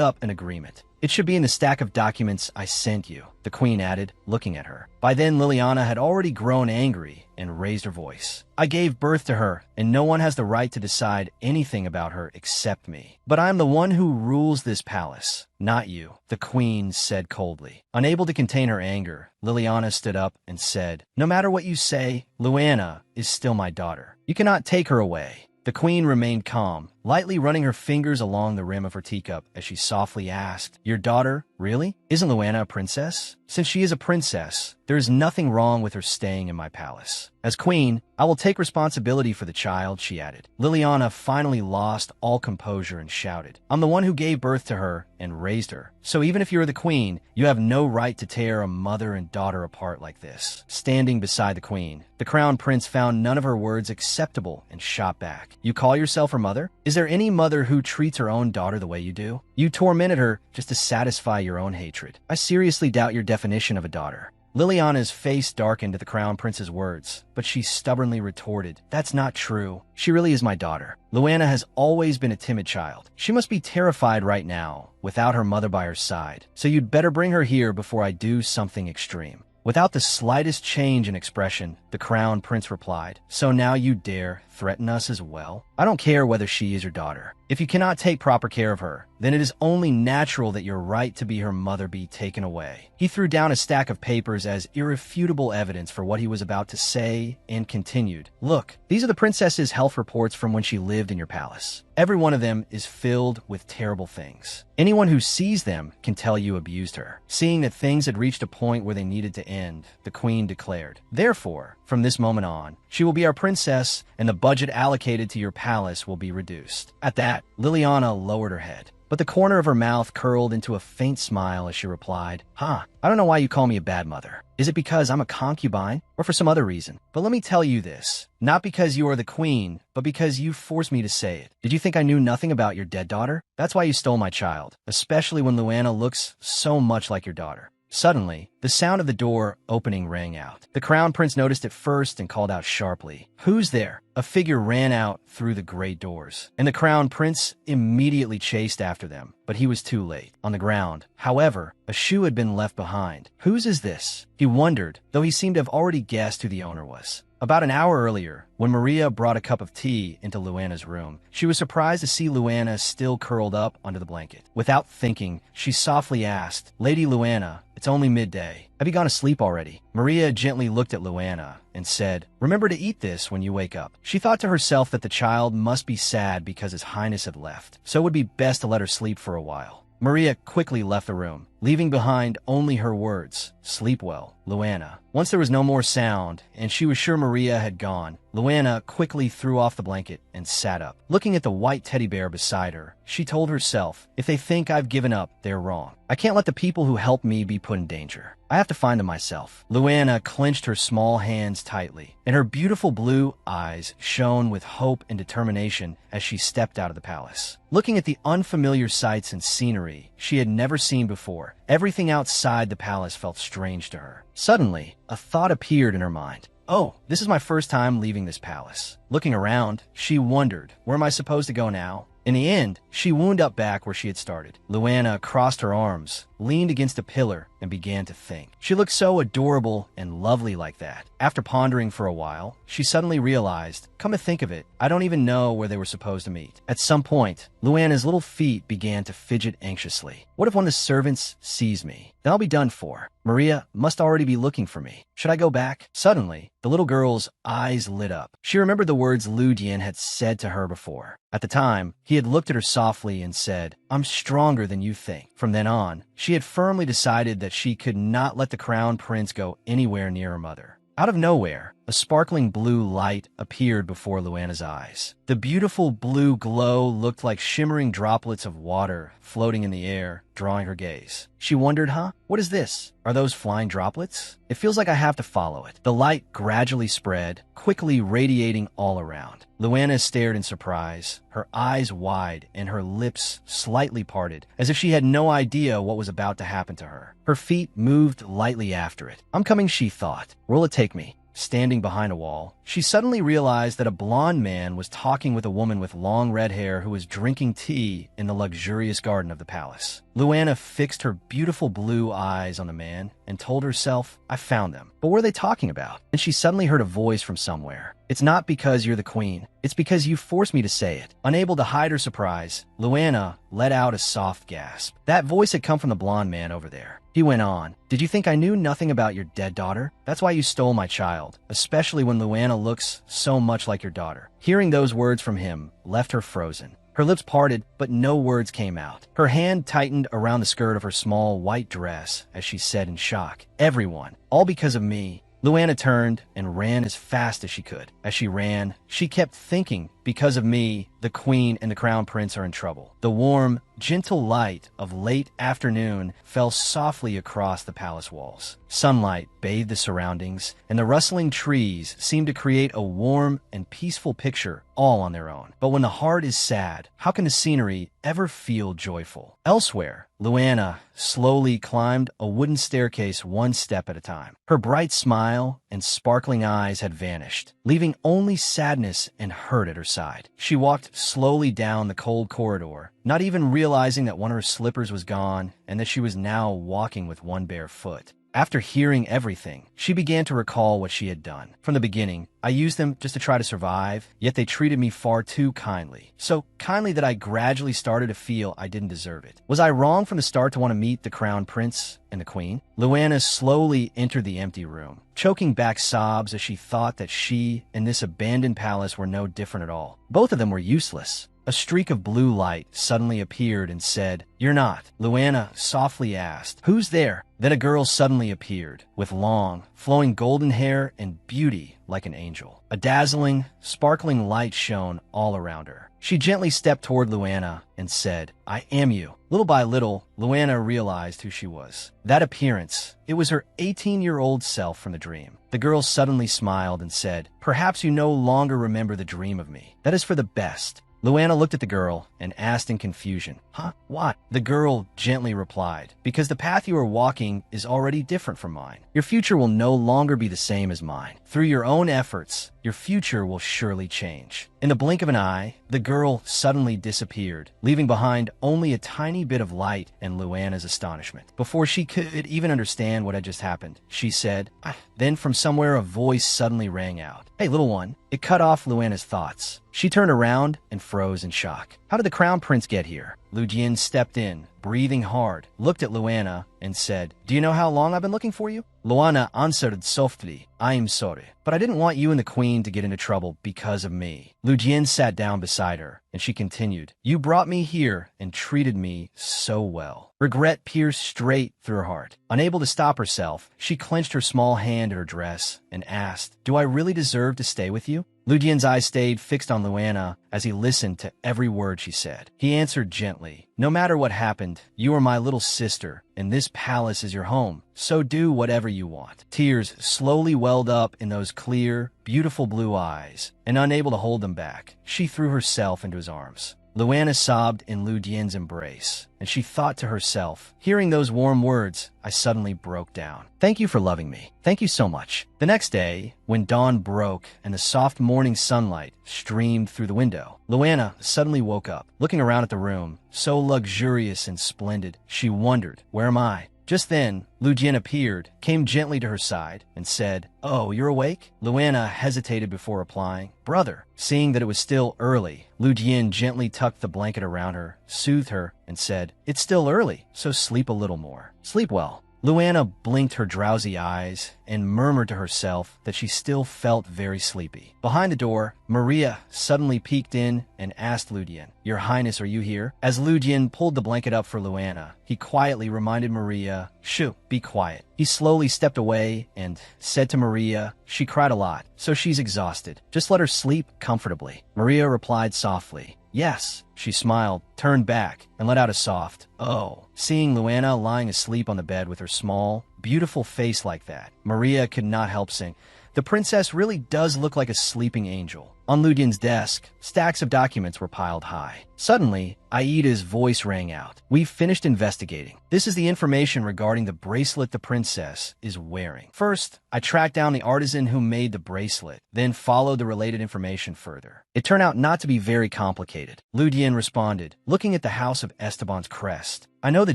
up an agreement. It should be in the stack of documents I sent you," the Queen added, looking at her. By then, Liliana had already grown angry and raised her voice. "I gave birth to her, and no one has the right to decide anything about her except me. But I am the one who rules this palace, not you," the Queen said coldly. Unable to contain her anger, Liliana stood up and said, "No matter what you say, Luana is still my daughter. You cannot take her away." The Queen remained calm, lightly running her fingers along the rim of her teacup as she softly asked, "Your daughter, really? Isn't Luana a princess? Since she is a princess, there is nothing wrong with her staying in my palace. As queen, I will take responsibility for the child," she added. Liliana finally lost all composure and shouted, "I'm the one who gave birth to her and raised her. So even if you're the queen, you have no right to tear a mother and daughter apart like this." Standing beside the queen, the crown prince found none of her words acceptable and shot back. "You call yourself her mother? Is there any mother who treats her own daughter the way you do? You tormented her just to satisfy your own hatred. I seriously doubt your definition of a daughter." Liliana's face darkened at the crown prince's words, but she stubbornly retorted, "That's not true. She really is my daughter. Luana has always been a timid child. She must be terrified right now, without her mother by her side. So you'd better bring her here before I do something extreme." Without the slightest change in expression, the crown prince replied, "So now you dare threaten us as well? I don't care whether she is your daughter. If you cannot take proper care of her, then it is only natural that your right to be her mother be taken away." He threw down a stack of papers as irrefutable evidence for what he was about to say and continued, "Look, these are the princess's health reports from when she lived in your palace. Every one of them is filled with terrible things. Anyone who sees them can tell you abused her." Seeing that things had reached a point where they needed to end, the queen declared, "Therefore, from this moment on, she will be our princess, and the budget allocated to your palace will be reduced." At that, Liliana lowered her head, but the corner of her mouth curled into a faint smile as she replied, I don't know why you call me a bad mother. Is it because I'm a concubine, or for some other reason? But let me tell you this, not because you are the queen, but because you forced me to say it. Did you think I knew nothing about your dead daughter? That's why you stole my child, especially when Luana looks so much like your daughter." Suddenly, the sound of the door opening rang out. The crown prince noticed it first and called out sharply, "Who's there?" A figure ran out through the great doors, and the crown prince immediately chased after them, but he was too late. On the ground, however, a shoe had been left behind. "Whose is this?" he wondered, though he seemed to have already guessed who the owner was. About an hour earlier, when Maria brought a cup of tea into Luana's room, she was surprised to see Luana still curled up under the blanket. Without thinking, she softly asked, "Lady Luana, it's only midday. Have you gone to sleep already?" Maria gently looked at Luana and said, "Remember to eat this when you wake up." She thought to herself that the child must be sad because his highness had left, so it would be best to let her sleep for a while. Maria quickly left the room, leaving behind only her words, "Sleep well, Luana." Once there was no more sound, and she was sure Maria had gone, Luana quickly threw off the blanket and sat up. Looking at the white teddy bear beside her, she told herself, "If they think I've given up, they're wrong. I can't let the people who helped me be put in danger. I have to find them myself." Luana clenched her small hands tightly, and her beautiful blue eyes shone with hope and determination as she stepped out of the palace. Looking at the unfamiliar sights and scenery she had never seen before, everything outside the palace felt strange to her. Suddenly, a thought appeared in her mind. "Oh, this is my first time leaving this palace." Looking around, she wondered, where am I supposed to go now? In the end, she wound up back where she had started. Luana crossed her arms, leaned against a pillar, and began to think. She looked so adorable and lovely like that. After pondering for a while, she suddenly realized, come to think of it, I don't even know where they were supposed to meet. At some point, Luana's little feet began to fidget anxiously. What if one of the servants sees me? Then I'll be done for. Maria must already be looking for me. Should I go back? Suddenly, the little girl's eyes lit up. She remembered the words Lu Dian had said to her before. At the time, he had looked at her softly and said, "I'm stronger than you think." From then on, she had firmly decided that she could not let the crown prince go anywhere near her mother. Out of nowhere, a sparkling blue light appeared before Luana's eyes. The beautiful blue glow looked like shimmering droplets of water floating in the air, drawing her gaze. She wondered, what is this? Are those flying droplets? It feels like I have to follow it. The light gradually spread, quickly radiating all around. Luana stared in surprise, her eyes wide and her lips slightly parted, as if she had no idea what was about to happen to her. Her feet moved lightly after it. I'm coming, she thought. Where will it take me? Standing behind a wall, she suddenly realized that a blonde man was talking with a woman with long red hair who was drinking tea in the luxurious garden of the palace. Luana fixed her beautiful blue eyes on the man and told herself, I found them. But what are they talking about? And she suddenly heard a voice from somewhere. It's not because you're the queen. It's because you forced me to say it. Unable to hide her surprise, Luana let out a soft gasp. That voice had come from the blonde man over there. He went on, Did you think I knew nothing about your dead daughter? That's why you stole my child, especially when Luana looks so much like your daughter. Hearing those words from him left her frozen. Her lips parted, but no words came out. Her hand tightened around the skirt of her small white dress as she said in shock, "Everyone, all because of me." Luana turned and ran as fast as she could. As she ran, she kept thinking, because of me, the queen and the crown prince are in trouble. The warm, gentle light of late afternoon fell softly across the palace walls. Sunlight bathed the surroundings, and the rustling trees seemed to create a warm and peaceful picture all on their own. But when the heart is sad, how can the scenery ever feel joyful? Elsewhere, Luana slowly climbed a wooden staircase one step at a time. Her bright smile and sparkling eyes had vanished, leaving only sadness and hurt at her side. She walked slowly down the cold corridor, not even realizing that one of her slippers was gone and that she was now walking with one bare foot. After hearing everything, she began to recall what she had done. From the beginning, I used them just to try to survive, yet they treated me far too kindly. So kindly that I gradually started to feel I didn't deserve it. Was I wrong from the start to want to meet the crown prince and the queen? Luana slowly entered the empty room, choking back sobs as she thought that she and this abandoned palace were no different at all. Both of them were useless. A streak of blue light suddenly appeared and said, "You're not." Luana softly asked, "Who's there?" Then a girl suddenly appeared, with long, flowing golden hair and beauty like an angel. A dazzling, sparkling light shone all around her. She gently stepped toward Luana and said, "I am you." Little by little, Luana realized who she was. That appearance, it was her 18-year-old self from the dream. The girl suddenly smiled and said, "Perhaps you no longer remember the dream of me. That is for the best." Luana looked at the girl and asked in confusion, "Huh? What?" The girl gently replied, "Because the path you are walking is already different from mine. Your future will no longer be the same as mine. Through your own efforts, your future will surely change." In the blink of an eye, the girl suddenly disappeared, leaving behind only a tiny bit of light and Luana's astonishment. Before she could even understand what had just happened, she said, "Ah." Then from somewhere a voice suddenly rang out, "Hey, little one." It cut off Luana's thoughts. She turned around and froze in shock. How did the crown prince get here? Lu Jian stepped in, breathing hard, looked at Luana, and said, "Do you know how long I've been looking for you?" Luana answered softly, "I am sorry, but I didn't want you and the queen to get into trouble because of me." Lu Jian sat down beside her, and she continued, "You brought me here and treated me so well." Regret pierced straight through her heart. Unable to stop herself, she clenched her small hand at her dress and asked, "Do I really deserve to stay with you?" Lu Jian's eyes stayed fixed on Luana as he listened to every word she said. He answered gently, "No matter what happened, you are my little sister, and this palace is your home, so do whatever you want." Tears slowly welled up in those clear, beautiful blue eyes, and unable to hold them back, she threw herself into his arms. Luana sobbed in Lu Jian's embrace, and she thought to herself, hearing those warm words, I suddenly broke down. "Thank you for loving me. Thank you so much." The next day, when dawn broke and the soft morning sunlight streamed through the window, Luana suddenly woke up. Looking around at the room, so luxurious and splendid, she wondered, "Where am I?" Just then, Lu Jian appeared, came gently to her side, and said, "Oh, you're awake?" Luana hesitated before replying, "Brother." Seeing that it was still early, Lu Jian gently tucked the blanket around her, soothed her, and said, "It's still early, so sleep a little more. Sleep well." Luana blinked her drowsy eyes and murmured to herself that she still felt very sleepy. Behind the door, Maria suddenly peeked in and asked Lu Jian, "Your Highness, are you here?" As Lu Jian pulled the blanket up for Luana, he quietly reminded Maria, "Shoo, be quiet." He slowly stepped away and said to Maria, "She cried a lot, so she's exhausted. Just let her sleep comfortably." Maria replied softly, "Yes." She smiled, turned back, and let out a soft, "Oh." Seeing Luana lying asleep on the bed with her small, beautiful face like that, Maria could not help saying, "The princess really does look like a sleeping angel." On Lu Jian's desk, stacks of documents were piled high. Suddenly, Aida's voice rang out. "We've finished investigating. This is the information regarding the bracelet the princess is wearing. First, I tracked down the artisan who made the bracelet, then followed the related information further. It turned out not to be very complicated." Lu Jian responded, looking at the House of Esteban's crest. "I know the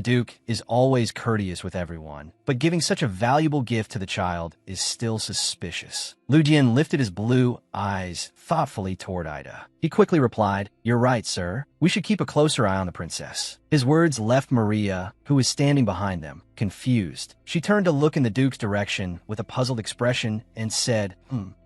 Duke is always courteous with everyone, but giving such a valuable gift to the child is still suspicious." Lu Jian lifted his blue eyes thoughtfully toward Ida. He quickly replied, "You're right, sir. We should keep a closer eye on the princess." His words left Maria, who was standing behind them, confused. She turned to look in the Duke's direction with a puzzled expression and said,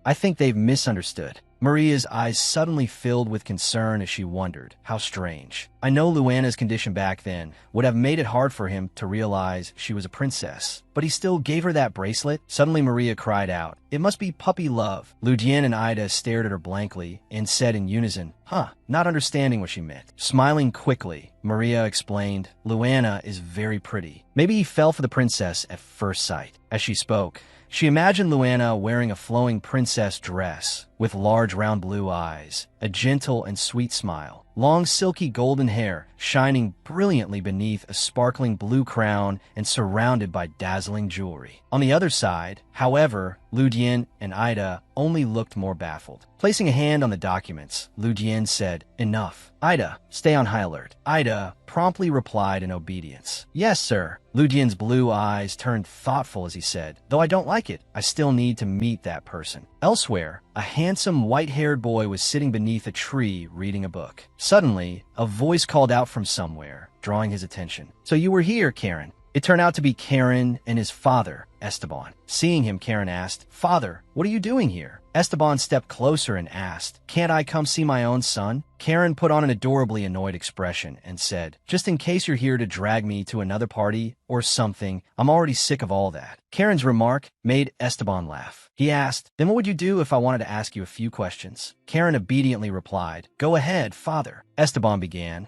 I think they've misunderstood." Maria's eyes suddenly filled with concern as she wondered. How strange. I know Luana's condition back then would have made it hard for him to realize she was a princess, but he still gave her that bracelet? Suddenly Maria cried out, "It must be puppy love." Lu Dian and Ida stared at her blankly and said in unison, "Huh," not understanding what she meant. Smiling quickly, Maria explained, "Luana is very pretty. Maybe he fell for the princess at first sight." As she spoke, she imagined Luana wearing a flowing princess dress with large round blue eyes, a gentle and sweet smile, long silky golden hair shining brilliantly beneath a sparkling blue crown and surrounded by dazzling jewelry. On the other side, however, Lu Dian and Ida only looked more baffled. Placing a hand on the documents, Lu Dian said, "Enough. Ida, stay on high alert." Ida promptly replied in obedience. "Yes, sir." Lu Dian's blue eyes turned thoughtful as he said, "Though I don't like it, I still need to meet that person." Elsewhere, a handsome white-haired boy was sitting beneath a tree reading a book. Suddenly, a voice called out from somewhere, drawing his attention. "So you were here, Karen." It turned out to be Karen and his father, Esteban. Seeing him, Karen asked, "Father, what are you doing here?" Esteban stepped closer and asked, "Can't I come see my own son?" Karen put on an adorably annoyed expression and said, "Just in case you're here to drag me to another party or something, I'm already sick of all that." Karen's remark made Esteban laugh. He asked, "Then what would you do if I wanted to ask you a few questions?" Karen obediently replied, "Go ahead, father." Esteban began,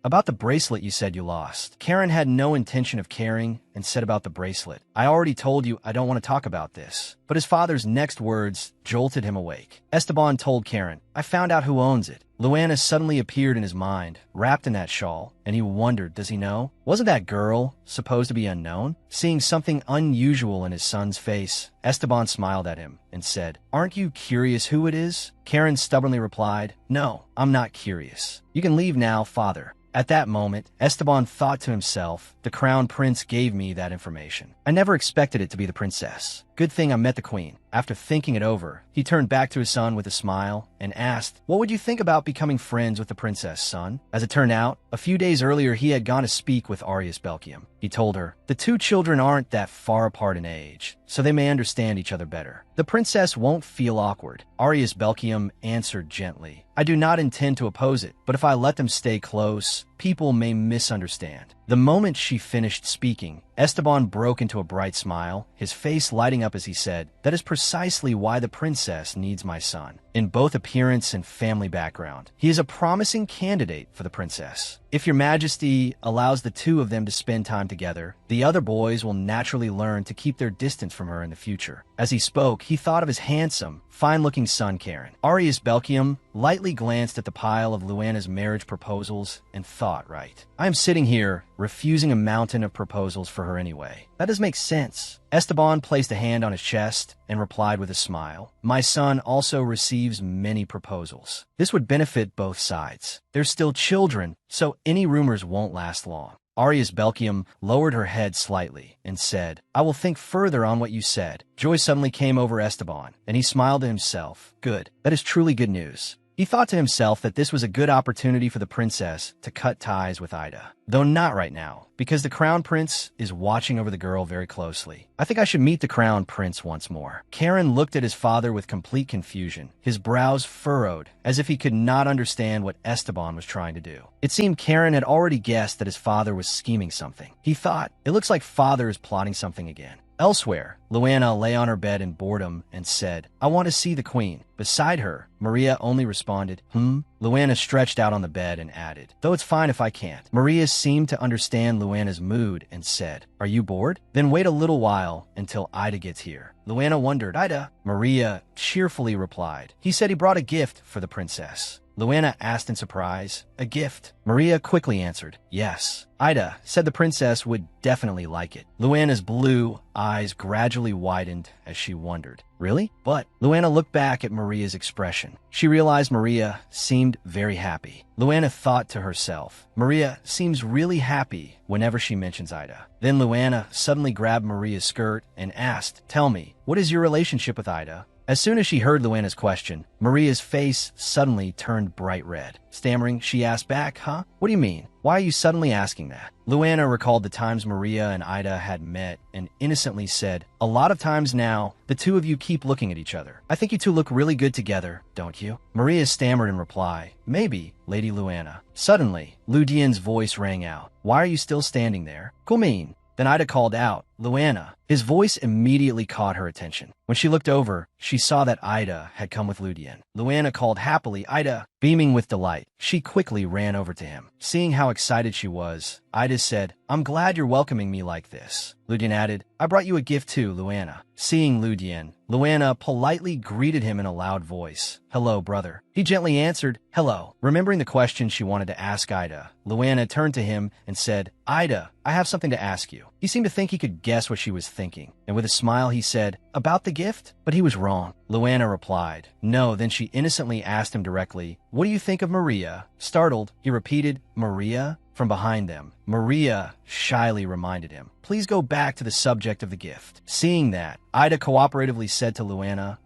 about the bracelet you said you lost." Karen had no intention of caring and said about the bracelet, "I already told you I don't want to talk about this." But his father's next words jolted him awake. Esteban told Karen, "I found out who owns it." Luana suddenly appeared in his mind, wrapped in that shawl, and he wondered, does he know? Wasn't that girl supposed to be unknown? Seeing something unusual in his son's face, Esteban smiled at him and said, "Aren't you curious who it is?" Karen stubbornly replied, "No, I'm not curious. You can leave now, father." At that moment, Esteban thought to himself, the crown prince gave me that information. I never expected it to be the princess. Good thing I met the queen. After thinking it over, he turned back to his son with a smile and asked, "What would you think about becoming friends with the princess, son?" As it turned out, a few days earlier he had gone to speak with Arius Belkium. He told her, "The two children aren't that far apart in age, so they may understand each other better. The princess won't feel awkward." Arius Belkium answered gently, "I do not intend to oppose it, but if I let them stay close, people may misunderstand." The moment she finished speaking, Esteban broke into a bright smile, his face lighting up as he said, "That is precisely why the princess needs my son. In both appearance and family background, he is a promising candidate for the princess. If your majesty allows the two of them to spend time together, the other boys will naturally learn to keep their distance from her in the future." As he spoke, he thought of his handsome, fine-looking son Karen. Arius Belkium lightly glanced at the pile of Luana's marriage proposals and thought, right, I am sitting here refusing a mountain of proposals for her anyway. That does make sense. Esteban placed a hand on his chest and replied with a smile, "My son also receives many proposals. This would benefit both sides. They're still children, so any rumors won't last long." Arius Belkium lowered her head slightly and said, "I will think further on what you said." Joy suddenly came over Esteban, and he smiled to himself. Good. That is truly good news. He thought to himself that this was a good opportunity for the princess to cut ties with Ida. Though not right now, because the crown prince is watching over the girl very closely. I think I should meet the crown prince once more. Karen looked at his father with complete confusion, his brows furrowed, as if he could not understand what Esteban was trying to do. It seemed Karen had already guessed that his father was scheming something. He thought, it looks like father is plotting something again. Elsewhere, Luana lay on her bed in boredom and said, "I want to see the queen." Beside her, Maria only responded, Luana stretched out on the bed and added, "Though it's fine if I can't." Maria seemed to understand Luana's mood and said, "Are you bored? Then wait a little while until Ida gets here." Luana wondered, "Ida?" Maria cheerfully replied, "He said he brought a gift for the princess." Luana asked in surprise, "A gift?" Maria quickly answered, "Yes." Ida said the princess would definitely like it. Luana's blue eyes gradually widened as she wondered, "Really?" But Luana looked back at Maria's expression. She realized Maria seemed very happy. Luana thought to herself, Maria seems really happy whenever she mentions Ida. Then Luana suddenly grabbed Maria's skirt and asked, "Tell me, what is your relationship with Ida?" As soon as she heard Luana's question, Maria's face suddenly turned bright red. Stammering, she asked back, huh? What do you mean? Why are you suddenly asking that? Luana recalled the times Maria and Ida had met and innocently said, a lot of times now, the two of you keep looking at each other. I think you two look really good together, don't you? Maria stammered in reply, maybe, Lady Luana. Suddenly, Lu Dian's voice rang out. Why are you still standing there? Kumin. Then Ida called out, Luana. His voice immediately caught her attention. When she looked over, she saw that Ida had come with Lu Dian. Luana called happily, Ida. Beaming with delight, she quickly ran over to him. Seeing how excited she was, Ida said, I'm glad you're welcoming me like this. Lu Dian added, I brought you a gift too, Luana. Seeing Lu Dian, Luana politely greeted him in a loud voice. Hello, brother. He gently answered, hello. Remembering the question she wanted to ask Ida, Luana turned to him and said, Ida, I have something to ask you. He seemed to think he could guess what she was thinking, and with a smile he said, about the gift? But he was wrong. Luana replied, no. Then she innocently asked him directly, what do you think of Maria? Startled, he repeated, Maria? From behind them, Maria shyly reminded him, please go back to the subject of the gift. Seeing that, Ida cooperatively said to Luana,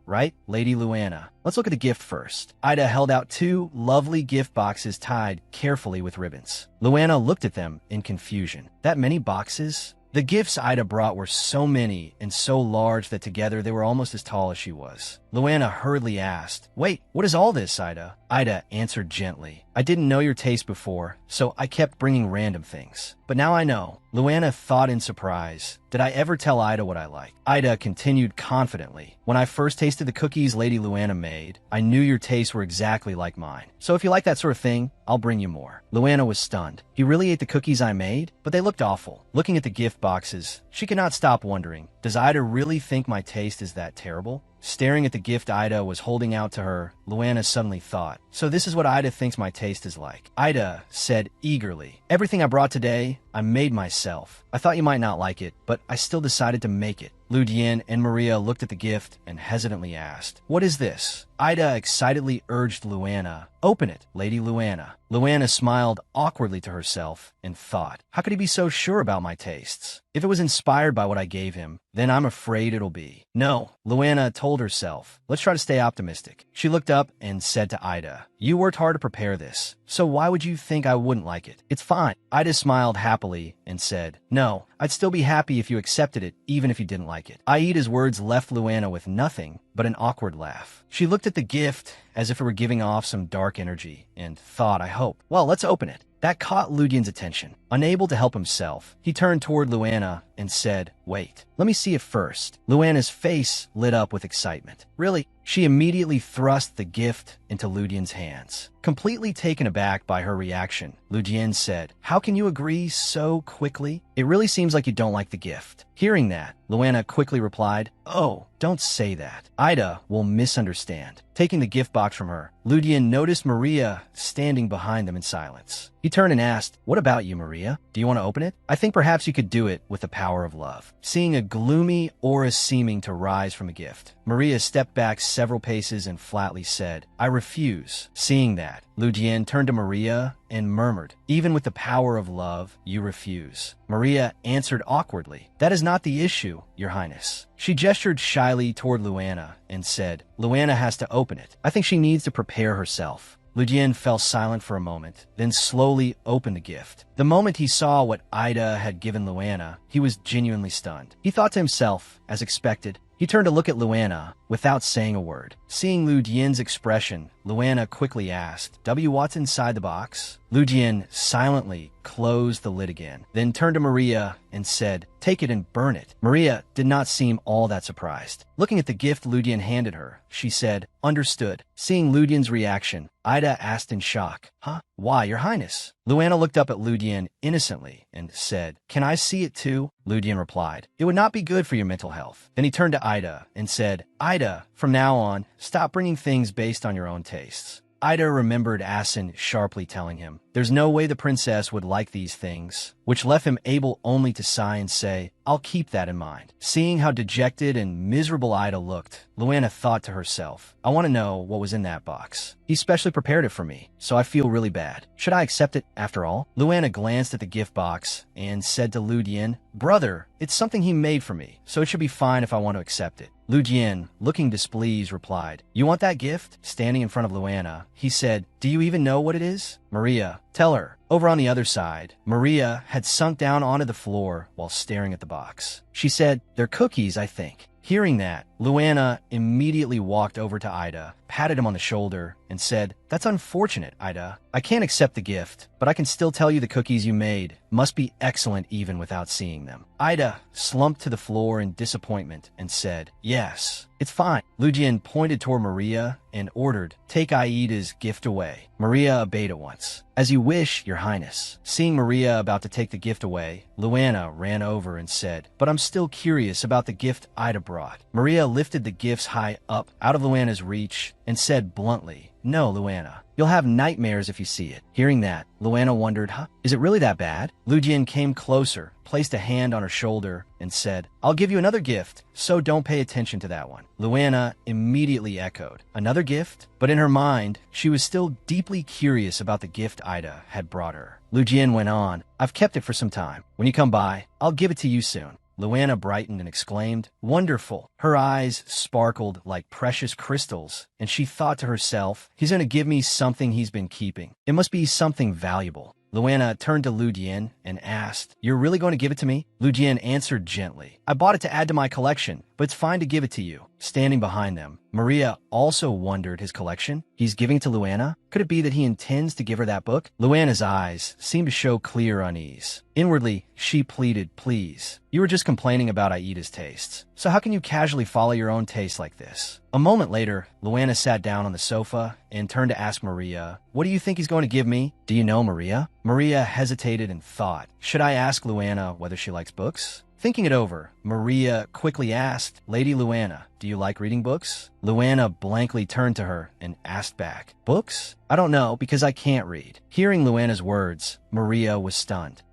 right, Lady Luana. Let's look at the gift first. Ida held out two lovely gift boxes tied carefully with ribbons. Luana looked at them in confusion. That many boxes? The gifts Ida brought were so many and so large that together they were almost as tall as she was. Luana hurriedly asked, wait, what is all this, Ida? Ida answered gently, I didn't know your taste before, so I kept bringing random things. But now I know. Luana thought in surprise, did I ever tell Ida what I like? Ida continued confidently, when I first tasted the cookies Lady Luana made, I knew your tastes were exactly like mine. So if you like that sort of thing, I'll bring you more. Luana was stunned. He really ate the cookies I made? But they looked awful. Looking at the gift boxes, she could not stop wondering, does Ida really think my taste is that terrible? Staring at the gift Ida was holding out to her, Luana suddenly thought, so this is what Ida thinks my taste is like. Ida said eagerly, everything I brought today, I made myself. I thought you might not like it, but I still decided to make it. Lu Dian and Maria looked at the gift and hesitantly asked, what is this? Ida excitedly urged Luana, open it, Lady Luana. Luana smiled awkwardly to herself and thought, how could he be so sure about my tastes? If it was inspired by what I gave him, then I'm afraid it'll be. No, Luana told herself, let's try to stay optimistic. She looked up and said to Ida, you worked hard to prepare this, so why would you think I wouldn't like it? It's fine. Ida smiled happily and said, no, I'd still be happy if you accepted it, even if you didn't like it. Aida's words left Luana with nothing but an awkward laugh. She looked at the gift as if it were giving off some dark energy and thought, I hope. Well, let's open it. That caught Lu Dian's attention. Unable to help himself, he turned toward Luana and said, wait, let me see it first. Luana's face lit up with excitement. Really? She immediately thrust the gift into Lu Dian's hands. Completely taken aback by her reaction, Lu Dian said, how can you agree so quickly? It really seems like you don't like the gift. Hearing that, Luana quickly replied, oh, don't say that. Ida will misunderstand. Taking the gift box from her, Lu Dian noticed Maria standing behind them in silence. He turned and asked, what about you, Maria? Do you want to open it? I think perhaps you could do it with the power of love. Seeing a gloomy aura seeming to rise from a gift, Maria stepped back several paces and flatly said, I refuse. Seeing that, Lu Dian turned to Maria and murmured, even with the power of love, you refuse. Maria answered awkwardly, that is not the issue, Your Highness. She gestured shyly toward Luana and said, Luana has to open it. I think she needs to prepare herself. Lu Dian fell silent for a moment, then slowly opened the gift. The moment he saw what Ida had given Luana, he was genuinely stunned. He thought to himself, as expected. He turned to look at Luana without saying a word. Seeing Lu Dian's expression, Luana quickly asked, what's inside the box? Lu Dian silently closed the lid again, then turned to Maria and said, take it and burn it. Maria did not seem all that surprised. Looking at the gift Lu Dian handed her, she said, understood. Seeing Lu Dian's reaction, Ida asked in shock, huh? Why, Your Highness? Luana looked up at Lu Dian innocently and said, can I see it too? Lu Dian replied, it would not be good for your mental health. Then he turned to Ida and said, Ida, from now on, stop bringing things based on your own tastes. Ida remembered Asin sharply telling him, there's no way the princess would like these things, which left him able only to sigh and say, I'll keep that in mind. Seeing how dejected and miserable Ida looked, Luana thought to herself, I want to know what was in that box. He specially prepared it for me, so I feel really bad. Should I accept it after all? Luana glanced at the gift box and said to Lu Dian, brother, it's something he made for me, so it should be fine if I want to accept it. Lu Jian, looking displeased, replied, "You want that gift?" Standing in front of Luana, he said, "Do you even know what it is?" "Maria, tell her." Over on the other side, Maria had sunk down onto the floor while staring at the box. She said, "They're cookies, I think." Hearing that, Luana immediately walked over to Ida, patted him on the shoulder, and said, "That's unfortunate, Ida. I can't accept the gift, but I can still tell you the cookies you made must be excellent even without seeing them." Ida slumped to the floor in disappointment and said, "Yes, it's fine." Lu Jian pointed toward Maria and ordered, "Take Aida's gift away." Maria obeyed at once. "As you wish, Your Highness." Seeing Maria about to take the gift away, Luana ran over and said, "But I'm still curious about the gift Ida brought." Maria lifted the gifts high up out of Luana's reach and said bluntly, "No, Luana. You'll have nightmares if you see it." Hearing that, Luana wondered, is it really that bad? Lu Jian came closer, placed a hand on her shoulder, and said, "I'll give you another gift, so don't pay attention to that one." Luana immediately echoed, "Another gift?" But in her mind, she was still deeply curious about the gift Ida had brought her. Lu Jian went on, "I've kept it for some time. When you come by, I'll give it to you soon." Luana brightened and exclaimed, "Wonderful." Her eyes sparkled like precious crystals, and she thought to herself, "He's going to give me something he's been keeping. It must be something valuable." Luana turned to Lu Jian and asked, "You're really going to give it to me?" Lu Jian answered gently, "I bought it to add to my collection, but it's fine to give it to you." Standing behind them, Maria also wondered, his collection? He's giving it to Luana? Could it be that he intends to give her that book? Luana's eyes seemed to show clear unease. Inwardly, she pleaded, "Please, you were just complaining about Aida's tastes. So how can you casually follow your own taste like this?" A moment later, Luana sat down on the sofa and turned to ask Maria, "What do you think he's going to give me? Do you know, Maria?" Maria hesitated and thought, should I ask Luana whether she likes books? Thinking it over, Maria quickly asked, "Lady Luana, do you like reading books?" Luana blankly turned to her and asked back, "Books? I don't know, because I can't read." Hearing Luana's words, Maria was stunned.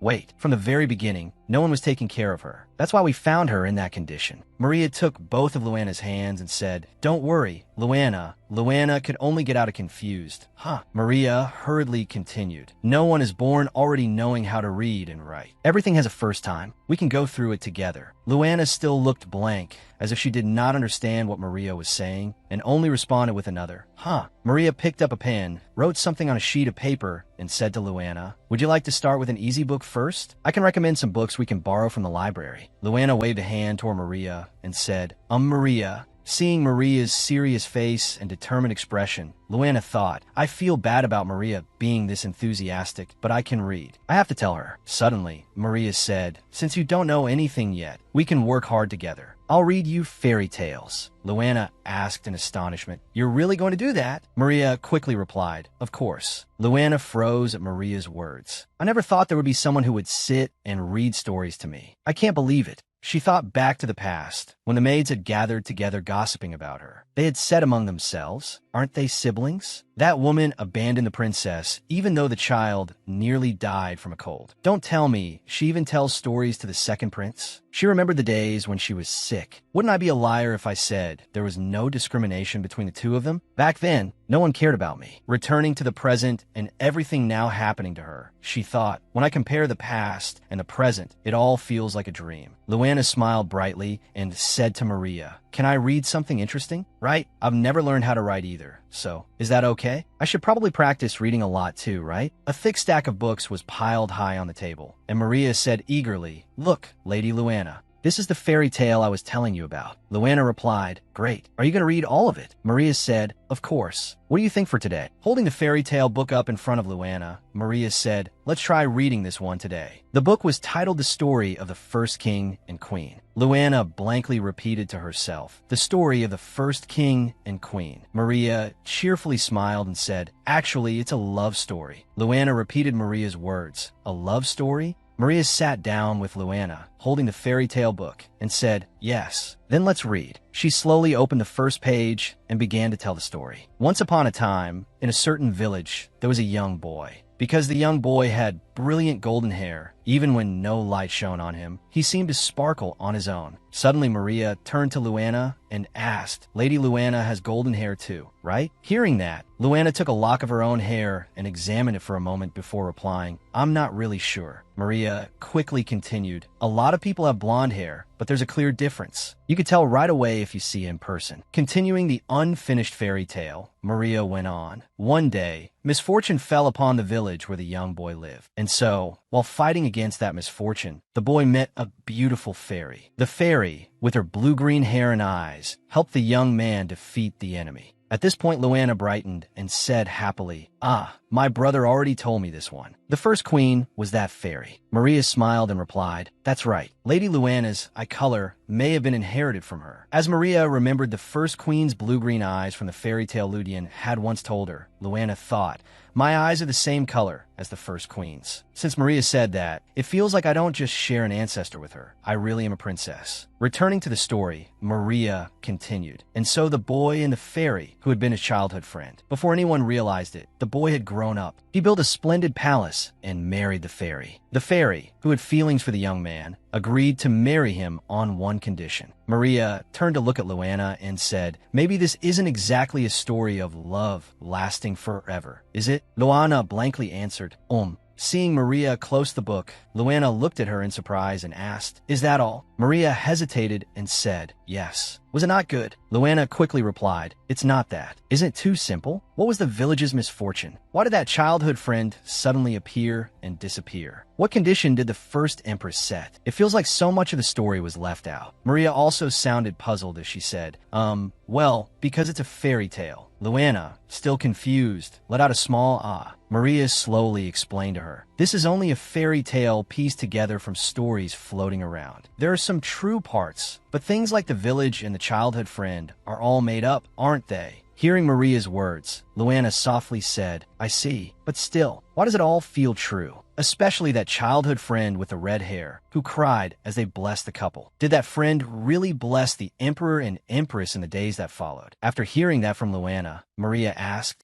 Wait, from the very beginning, no one was taking care of her. That's why we found her in that condition. Maria took both of Luana's hands and said, "Don't worry, Luana." Luana could only get out of confused. Maria hurriedly continued, "No one is born already knowing how to read and write. Everything has a first time. We can go through it together." Luana still looked blank, as if she did not understand what Maria was saying, and only responded with another, Maria picked up a pen, wrote something on a sheet of paper, and said to Luana, "Would you like to start with an easy book first? I can recommend some books we can borrow from the library." Luana waved a hand toward Maria and said, Maria." Seeing Maria's serious face and determined expression, Luana thought, "I feel bad about Maria being this enthusiastic, but I can read. I have to tell her." Suddenly, Maria said, "Since you don't know anything yet, we can work hard together. I'll read you fairy tales." Luana asked in astonishment, "You're really going to do that?" Maria quickly replied, "Of course." Luana froze at Maria's words. "I never thought there would be someone who would sit and read stories to me. I can't believe it." She thought back to the past, when the maids had gathered together gossiping about her. They had said among themselves, "Aren't they siblings?" That woman abandoned the princess, even though the child nearly died from a cold. Don't tell me she even tells stories to the second prince? She remembered the days when she was sick. Wouldn't I be a liar if I said there was no discrimination between the two of them? Back then, no one cared about me. Returning to the present and everything now happening to her, she thought, when I compare the past and the present, it all feels like a dream. Luana smiled brightly and said to Maria, "Can I read something interesting?" "Right? I've never learned how to write either. So, is that okay? I should probably practice reading a lot too, right?" A thick stack of books was piled high on the table, and Maria said eagerly, "Look, Lady Luana. This is the fairy tale I was telling you about." Luana replied, "Great. Are you going to read all of it?" Maria said, "Of course. What do you think for today?" Holding the fairy tale book up in front of Luana, Maria said, "Let's try reading this one today." The book was titled The Story of the First King and Queen. Luana blankly repeated to herself, "The story of the first king and queen." Maria cheerfully smiled and said, "Actually, it's a love story." Luana repeated Maria's words, "A love story?" Maria sat down with Luana, holding the fairy tale book, and said, "Yes, then let's read." She slowly opened the first page and began to tell the story. Once upon a time, in a certain village, there was a young boy. Because the young boy had brilliant golden hair. Even when no light shone on him, he seemed to sparkle on his own. Suddenly, Maria turned to Luana and asked, Lady Luana has golden hair too, right? Hearing that, Luana took a lock of her own hair and examined it for a moment before replying, I'm not really sure. Maria quickly continued, a lot of people have blonde hair, but there's a clear difference. You could tell right away if you see it in person. Continuing the unfinished fairy tale, Maria went on. One day, misfortune fell upon the village where the young boy lived. And so, while fighting against that misfortune, the boy met a beautiful fairy. The fairy, with her blue-green hair and eyes, helped the young man defeat the enemy. At this point, Luana brightened and said happily, Ah, my brother already told me this one. The first queen was that fairy. Maria smiled and replied, That's right. Lady Luana's eye color may have been inherited from her. As Maria remembered the first queen's blue-green eyes from the fairy tale Ludian had once told her, Luana thought, My eyes are the same color as the first queen's. Since Maria said that, it feels like I don't just share an ancestor with her. I really am a princess. Returning to the story, Maria continued. And so the boy and the fairy, who had been his childhood friend. Before anyone realized it, the boy had grown up. He built a splendid palace and married the fairy. The fairy, who had feelings for the young man, agreed to marry him on one condition. Maria turned to look at Luana and said, Maybe this isn't exactly a story of love lasting forever, is it? Luana blankly answered, Seeing Maria close the book, Luana looked at her in surprise and asked, Is that all? Maria hesitated and said, Yes. Was it not good? Luana quickly replied, It's not that. Isn't it too simple? What was the village's misfortune? Why did that childhood friend suddenly appear and disappear? What condition did the first empress set? It feels like so much of the story was left out. Maria also sounded puzzled as she said, Well, because it's a fairy tale. Luana, still confused, let out a small ah. Maria slowly explained to her, This is only a fairy tale pieced together from stories floating around. There are some true parts, but things like the village and the childhood friend are all made up, aren't they? Hearing Maria's words, Luana softly said, I see, but still, why does it all feel true? Especially that childhood friend with the red hair, who cried as they blessed the couple. Did that friend really bless the emperor and empress in the days that followed? After hearing that from Luana, Maria asked,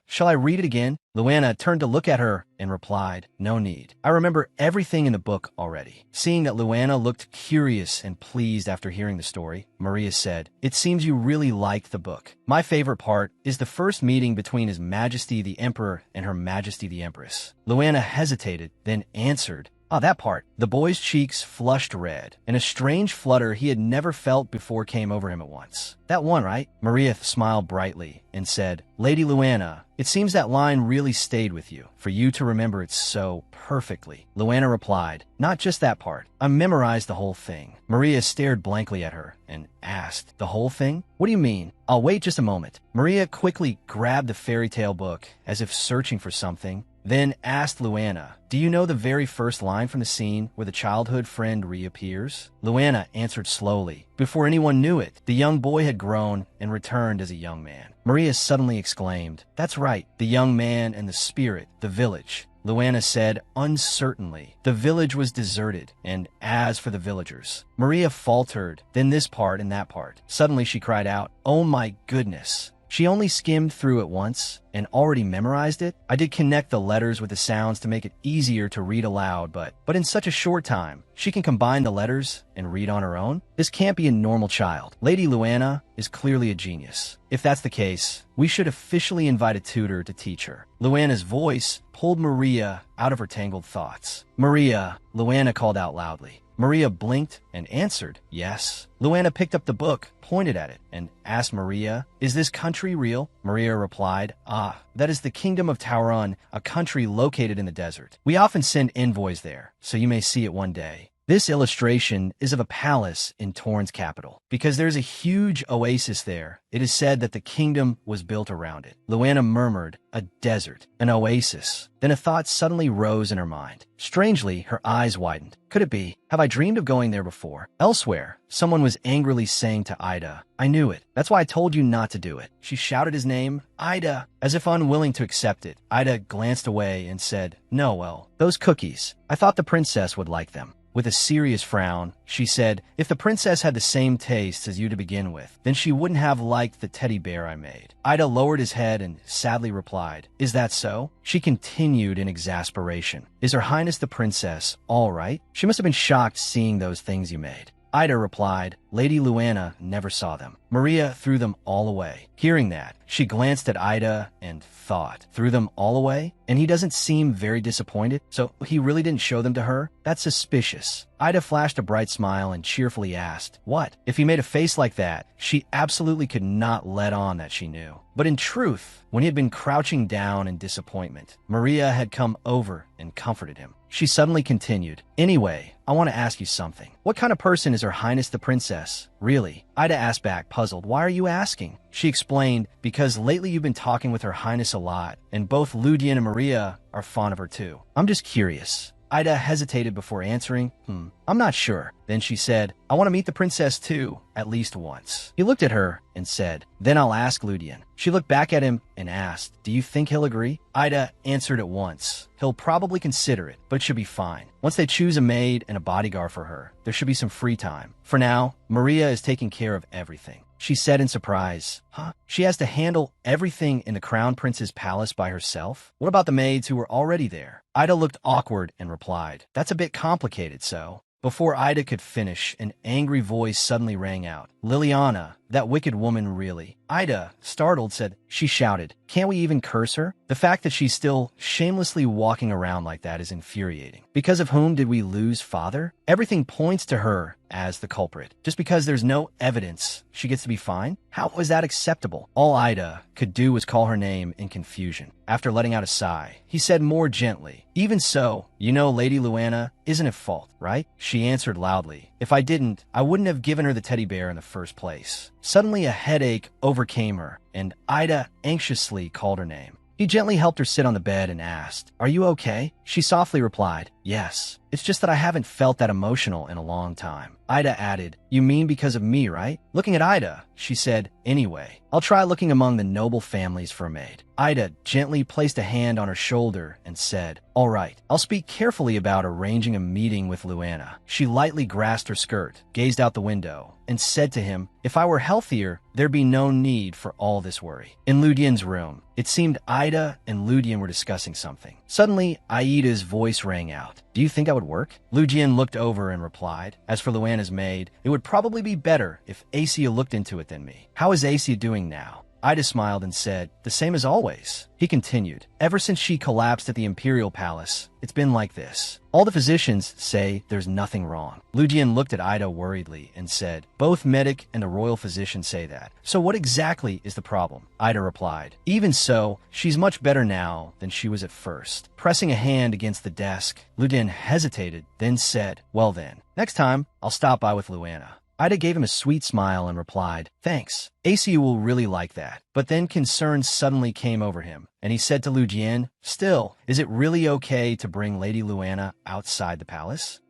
shall I read it again? Luana turned to look at her and replied, No need. I remember everything in the book already. Seeing that Luana looked curious and pleased after hearing the story, Maria said, It seems you really liked the book. My favorite part is the first meeting between His Majesty the Emperor and Her Majesty the Empress. Luana hesitated, then answered, that part. The boy's cheeks flushed red, and a strange flutter he had never felt before came over him at once. That one, right? Maria smiled brightly and said, Lady Luana, it seems that line really stayed with you, for you to remember it so perfectly. Luana replied, Not just that part. I memorized the whole thing. Maria stared blankly at her and asked, The whole thing? What do you mean? I'll wait just a moment. Maria quickly grabbed the fairy tale book, as if searching for something, then asked Luana, Do you know the very first line from the scene where the childhood friend reappears? Luana answered slowly. Before anyone knew it, the young boy had grown and returned as a young man. Maria suddenly exclaimed, That's right, the young man and the spirit, the village. Luana said uncertainly, The village was deserted, and as for the villagers. Maria faltered, then this part and that part. Suddenly she cried out, Oh my goodness. She only skimmed through it once and already memorized it. I did connect the letters with the sounds to make it easier to read aloud, but in such a short time, she can combine the letters and read on her own? This can't be a normal child. Lady Luana is clearly a genius. If that's the case, we should officially invite a tutor to teach her. Luana's voice pulled Maria out of her tangled thoughts. Maria, Luana called out loudly. Maria blinked and answered, Yes. Luana picked up the book, pointed at it, and asked Maria, Is this country real? Maria replied, That is the Kingdom of Tauron, a country located in the desert. We often send envoys there, so you may see it one day. This illustration is of a palace in Torn's capital. Because there's a huge oasis there, it is said that the kingdom was built around it. Luana murmured, A desert, an oasis. Then a thought suddenly rose in her mind. Strangely, her eyes widened. Could it be? Have I dreamed of going there before? Elsewhere, someone was angrily saying to Ida, I knew it. That's why I told you not to do it. She shouted his name, Ida. As if unwilling to accept it, Ida glanced away and said, No, well, those cookies. I thought the princess would like them. With a serious frown, she said, "If the princess had the same taste as you to begin with, then she wouldn't have liked the teddy bear I made." Ida lowered his head and sadly replied, "Is that so?" She continued in exasperation, "Is Her Highness the princess all right? She must have been shocked seeing those things you made." Ida replied, "Lady Luana never saw them. Maria threw them all away." Hearing that, she glanced at Ida and thought, "Threw them all away? And he doesn't seem very disappointed, so he really didn't show them to her? That's suspicious." Ida flashed a bright smile and cheerfully asked, "What?" If he made a face like that, she absolutely could not let on that she knew. But in truth, when he had been crouching down in disappointment, Maria had come over and comforted him. She suddenly continued, "Anyway, I want to ask you something. What kind of person is Her Highness the princess? Really?" Ida asked back, puzzled. "Why are you asking?" She explained, "Because lately you've been talking with Her Highness a lot, and both Ludian and Maria are fond of her too. I'm just curious." Ida hesitated before answering, "I'm not sure." Then she said, "I want to meet the princess too, at least once." He looked at her and said, "Then I'll ask Ludian." She looked back at him and asked, "Do you think he'll agree?" Ida answered at once, "He'll probably consider it, but it should be fine. Once they choose a maid and a bodyguard for her, there should be some free time. For now, Maria is taking care of everything." She said in surprise, "Huh? She has to handle everything in the Crown Prince's palace by herself? What about the maids who were already there?" Ida looked awkward and replied, "That's a bit complicated, so." Before Ida could finish, an angry voice suddenly rang out. "Liliana, that wicked woman, really." Ida, startled, said, she shouted, "Can't we even curse her? The fact that she's still shamelessly walking around like that is infuriating. Because of whom did we lose father? Everything points to her as the culprit. Just because there's no evidence, she gets to be fine? How was that acceptable?" All Ida could do was call her name in confusion. After letting out a sigh, he said more gently, "Even so, you know Lady Luana isn't at fault, right?" She answered loudly, "If I didn't, I wouldn't have given her the teddy bear in the first place." Suddenly a headache overcame her, and Ida anxiously called her name. He gently helped her sit on the bed and asked, "Are you okay?" She softly replied, "Yes. It's just that I haven't felt that emotional in a long time." Ida added, "You mean because of me, right?" Looking at Ida, she said, "Anyway, I'll try looking among the noble families for a maid." Ida gently placed a hand on her shoulder and said, "All right, I'll speak carefully about arranging a meeting with Luana." She lightly grasped her skirt, gazed out the window, and said to him, "If I were healthier, there'd be no need for all this worry." In Ludian's room, it seemed Ida and Ludian were discussing something. Suddenly, Aida's voice rang out, "Do you think that would work?" Ludian looked over and replied, "As for Luana's maid, it would probably be better if Acia looked into it than me. How is Acia doing now?" Ida smiled and said, "The same as always." He continued, "Ever since she collapsed at the Imperial Palace, it's been like this. All the physicians say there's nothing wrong." Ludian looked at Ida worriedly and said, "Both medic and the royal physician say that. So what exactly is the problem?" Ida replied, "Even so, she's much better now than she was at first." Pressing a hand against the desk, Ludian hesitated, then said, "Well then, next time, I'll stop by with Luana." Ida gave him a sweet smile and replied, "Thanks. Acia will really like that." But then concern suddenly came over him, and he said to Ludian, "Still, is it really okay to bring Lady Luana outside the palace?"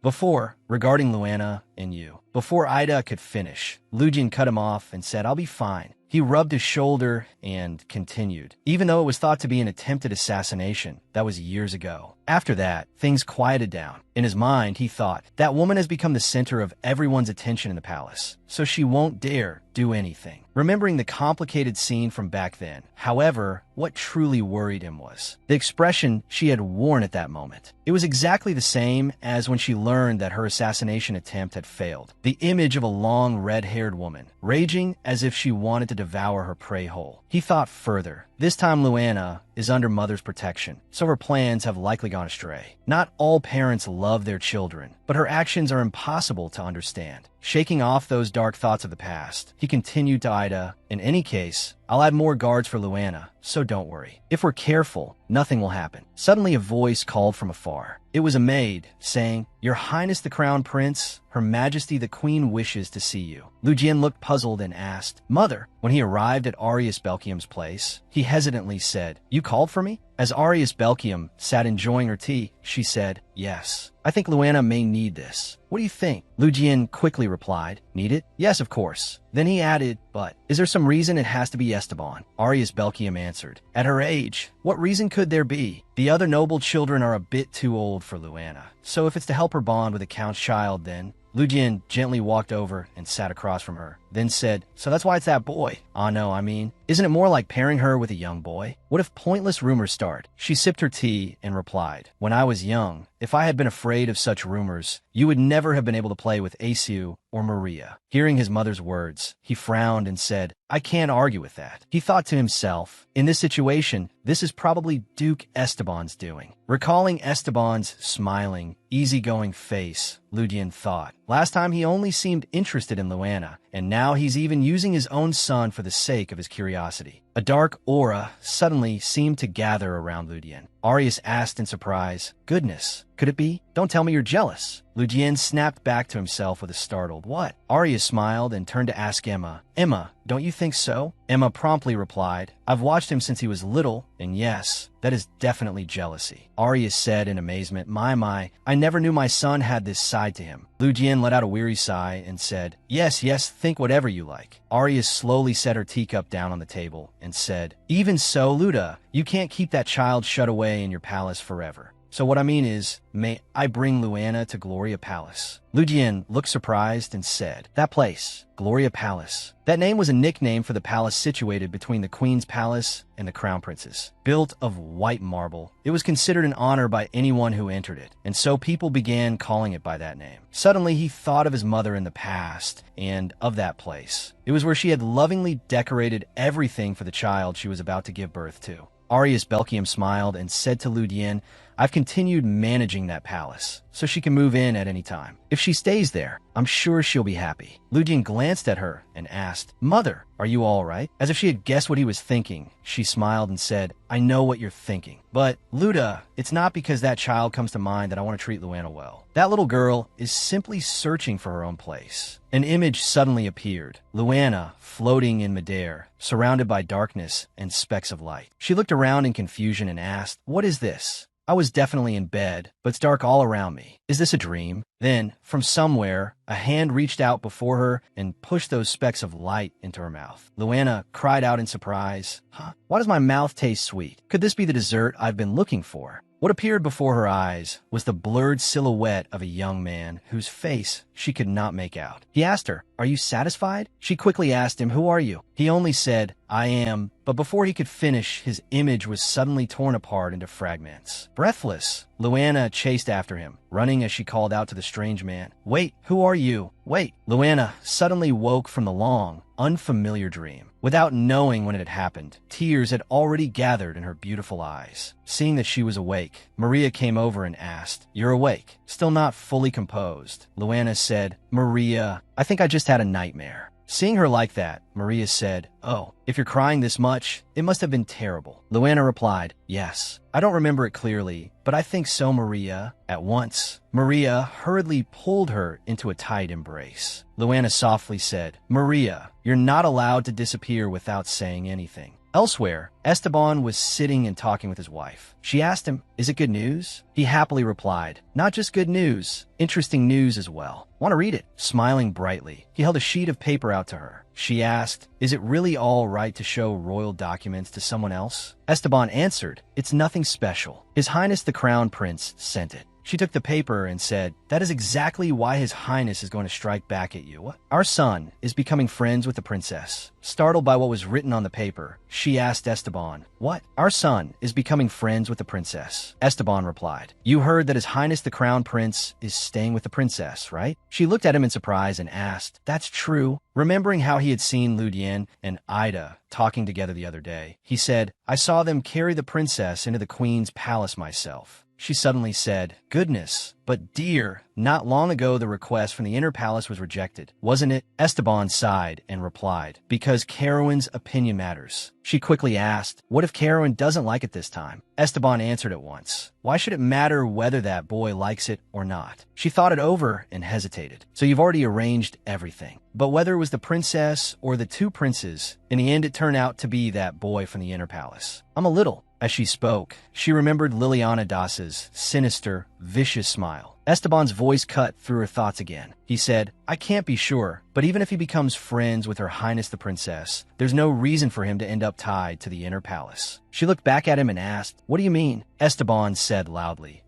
Regarding Luana and you. Before Ida could finish, Ludian cut him off and said, "I'll be fine." He rubbed his shoulder and continued, "Even though it was thought to be an attempted assassination, that was years ago." After that, things quieted down. In his mind, he thought, that woman has become the center of everyone's attention in the palace, so she won't dare do anything. Remembering the complicated scene from back then, however, what truly worried him was the expression she had worn at that moment. It was exactly the same as when she learned that her assassination attempt had failed. The image of a long, red-haired woman, raging as if she wanted to devour her prey whole. He thought further. This time Luana is under mother's protection, so her plans have likely gone astray. Not all parents love their children, but her actions are impossible to understand. Shaking off those dark thoughts of the past, he continued to Ida, "In any case, I'll add more guards for Luana, so don't worry. If we're careful, nothing will happen." Suddenly a voice called from afar. It was a maid, saying, "Your Highness the Crown Prince, Her Majesty the Queen wishes to see you." Ludian looked puzzled and asked, "Mother?" When he arrived at Arius Belkium's place, he hesitantly said, "You called for me?" As Arius Belkium sat enjoying her tea, she said, "Yes." I think Luana may need this. What do you think? Lu Jian quickly replied, need it? Yes, of course. Then he added, but is there some reason it has to be Esteban? Arias Belkium answered, at her age, what reason could there be? The other noble children are a bit too old for Luana. So if it's to help her bond with the Count's child, then Lu Jian gently walked over and sat across from her, then said, so that's why it's that boy. No, I mean, isn't it more like pairing her with a young boy? What if pointless rumors start? She sipped her tea and replied, when I was young, if I had been afraid of such rumors, you would never have been able to play with Aceu or Maria. Hearing his mother's words, he frowned and said, I can't argue with that. He thought to himself, in this situation, this is probably Duke Esteban's doing. Recalling Esteban's smiling, easygoing face, Lu Jian thought, last time he only seemed interested in Luana, and now he's even using his own son for the sake of his curiosity. A dark aura suddenly seemed to gather around Lu Jian. Arias asked in surprise, goodness, could it be? Don't tell me you're jealous. Lu Jian snapped back to himself with a startled, what? Arias smiled and turned to ask Emma, Emma, don't you think so? Emma promptly replied, I've watched him since he was little, and yes, that is definitely jealousy. Arias said in amazement, my, I never knew my son had this side to him. Lu Jian let out a weary sigh and said, yes, think whatever you like. Arias slowly set her teacup down on the table and said, even so, Luda, you can't keep that child shut away in your palace forever. So what I mean is, may I bring Luana to Gloria Palace? Lu Jian looked surprised and said, that place, Gloria Palace. That name was a nickname for the palace situated between the Queen's Palace and the Crown Prince's. Built of white marble, it was considered an honor by anyone who entered it, and so people began calling it by that name. Suddenly, he thought of his mother in the past and of that place. It was where she had lovingly decorated everything for the child she was about to give birth to. Arias Belkium smiled and said to Lu Jian, I've continued managing that palace, so she can move in at any time. If she stays there, I'm sure she'll be happy. Lu Jian glanced at her and asked, Mother, are you all right? As if she had guessed what he was thinking, she smiled and said, I know what you're thinking. But, Luda, it's not because that child comes to mind that I want to treat Luana well. That little girl is simply searching for her own place. An image suddenly appeared, Luana floating in midair, surrounded by darkness and specks of light. She looked around in confusion and asked, what is this? I was definitely in bed, but it's dark all around me. Is this a dream? Then, from somewhere, a hand reached out before her and pushed those specks of light into her mouth. Luana cried out in surprise, why does my mouth taste sweet? Could this be the dessert I've been looking for? What appeared before her eyes was the blurred silhouette of a young man whose face she could not make out. He asked her, are you satisfied? She quickly asked him, who are you? He only said, I am, but before he could finish, his image was suddenly torn apart into fragments. Breathless, Luana chased after him, running as she called out to the strange man, wait, who are you? Wait. Luana suddenly woke from the long, unfamiliar dream. Without knowing when it had happened, tears had already gathered in her beautiful eyes. Seeing that she was awake, Maria came over and asked, you're awake? Still not fully composed, Luana said, Maria, I think I just had a nightmare. Seeing her like that, Maria said, oh, if you're crying this much, it must have been terrible. Luana replied, yes. I don't remember it clearly, but I think so, Maria. At once, Maria hurriedly pulled her into a tight embrace. Luana softly said, Maria, you're not allowed to disappear without saying anything. Elsewhere, Esteban was sitting and talking with his wife. She asked him, is it good news? He happily replied, not just good news, interesting news as well. Want to read it? Smiling brightly, he held a sheet of paper out to her. She asked, is it really all right to show royal documents to someone else? Esteban answered, it's nothing special. His Highness the Crown Prince sent it. She took the paper and said, that is exactly why His Highness is going to strike back at you. Our son is becoming friends with the princess. Startled by what was written on the paper, she asked Esteban, what? Our son is becoming friends with the princess. Esteban replied, you heard that His Highness the Crown Prince is staying with the princess, right? She looked at him in surprise and asked, that's true. Remembering how he had seen Lu Jian and Ida talking together the other day, he said, I saw them carry the princess into the queen's palace myself. She suddenly said, goodness, but dear, not long ago the request from the inner palace was rejected, wasn't it? Esteban sighed and replied, because Carowin's opinion matters. She quickly asked, what if Carowin doesn't like it this time? Esteban answered at once, why should it matter whether that boy likes it or not? She thought it over and hesitated. So you've already arranged everything. But whether it was the princess or the two princes, in the end it turned out to be that boy from the inner palace. I'm a little. As she spoke, she remembered Liliana Das's sinister, vicious smile. Esteban's voice cut through her thoughts again. He said, I can't be sure, but even if he becomes friends with Her Highness the Princess, there's no reason for him to end up tied to the inner palace. She looked back at him and asked, What do you mean? Esteban said loudly,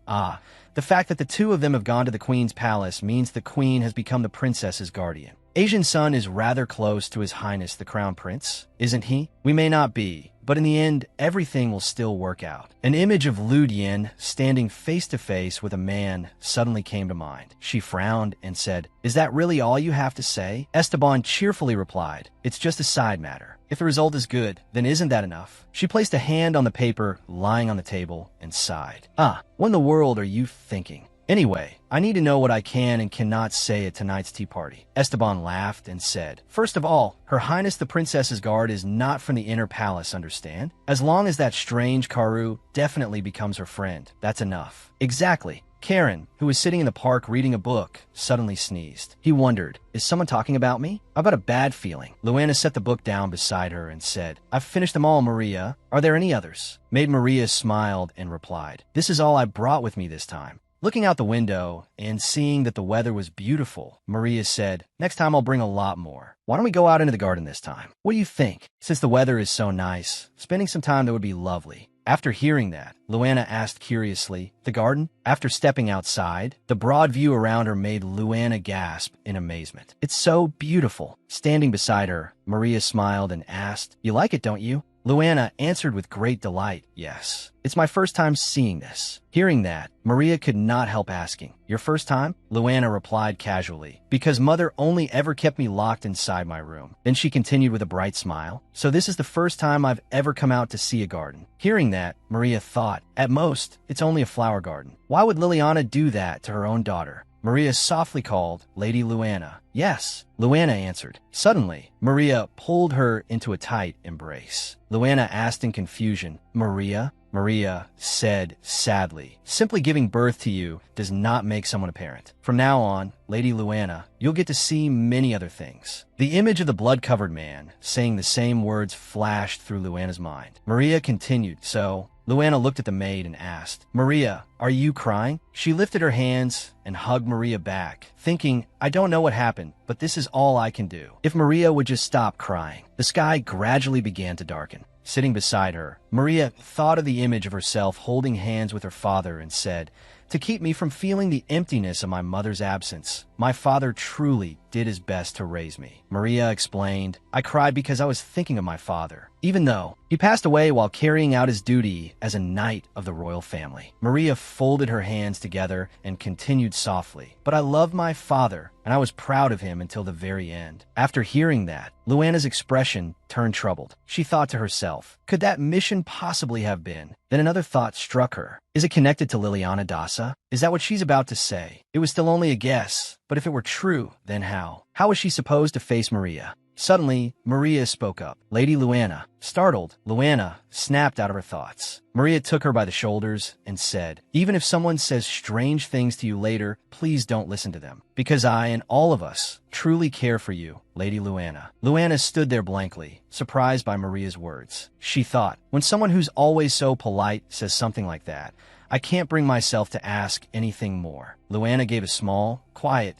the fact that the two of them have gone to the Queen's palace means the Queen has become the Princess's guardian. Asian Sun is rather close to His Highness the Crown Prince, isn't he? We may not be, but in the end, everything will still work out. An image of Lu Dian standing face to face with a man suddenly came to mind. She frowned and said, Is that really all you have to say? Esteban cheerfully replied, It's just a side matter. If the result is good, then isn't that enough? She placed a hand on the paper lying on the table and sighed. What in the world are you thinking? Anyway, I need to know what I can and cannot say at tonight's tea party. Esteban laughed and said, First of all, Her Highness the Princess's guard is not from the inner palace, understand? As long as that strange Karu definitely becomes her friend, that's enough. Exactly. Karen, who was sitting in the park reading a book, suddenly sneezed. He wondered, is someone talking about me? I've got a bad feeling. Luana set the book down beside her and said, I've finished them all, Maria. Are there any others? Maid Maria smiled and replied, This is all I brought with me this time. Looking out the window and seeing that the weather was beautiful, Maria said, Next time I'll bring a lot more. Why don't we go out into the garden this time? What do you think? Since the weather is so nice, spending some time there would be lovely. After hearing that, Luana asked curiously, The garden? After stepping outside, the broad view around her made Luana gasp in amazement. It's so beautiful. Standing beside her, Maria smiled and asked, You like it, don't you? Luana answered with great delight, Yes. It's my first time seeing this. Hearing that, Maria could not help asking, Your first time? Luana replied casually, Because Mother only ever kept me locked inside my room. Then she continued with a bright smile, So this is the first time I've ever come out to see a garden. Hearing that, Maria thought, At most, it's only a flower garden. Why would Liliana do that to her own daughter? Maria softly called, Lady Luana. Yes, Luana answered. Suddenly, Maria pulled her into a tight embrace. Luana asked in confusion, Maria? Maria said sadly, Simply giving birth to you does not make someone a parent. From now on, Lady Luana, you'll get to see many other things. The image of the blood-covered man saying the same words flashed through Luana's mind. Maria continued, So, Luana looked at the maid and asked, Maria, are you crying? She lifted her hands and hugged Maria back, thinking, I don't know what happened, but this is all I can do. If Maria would just stop crying. The sky gradually began to darken. Sitting beside her, Maria thought of the image of herself holding hands with her father and said, To keep me from feeling the emptiness of my mother's absence, my father truly did his best to raise me. Maria explained, I cried because I was thinking of my father, even though he passed away while carrying out his duty as a knight of the royal family. Maria folded her hands together and continued softly, But I loved my father, and I was proud of him until the very end. After hearing that, Luana's expression turned troubled. She thought to herself, could that mission possibly have been? Then another thought struck her. Is it connected to Liliana Dasa? Is that what she's about to say? It was still only a guess, but if it were true, then how? How was she supposed to face Maria? Suddenly, Maria spoke up. Lady Luana. Startled, Luana snapped out of her thoughts. Maria took her by the shoulders and said, Even if someone says strange things to you later, please don't listen to them, because I and all of us truly care for you, Lady Luana. Luana stood there blankly, surprised by Maria's words. She thought, when someone who's always so polite says something like that, I can't bring myself to ask anything more. Luana gave a small, quiet,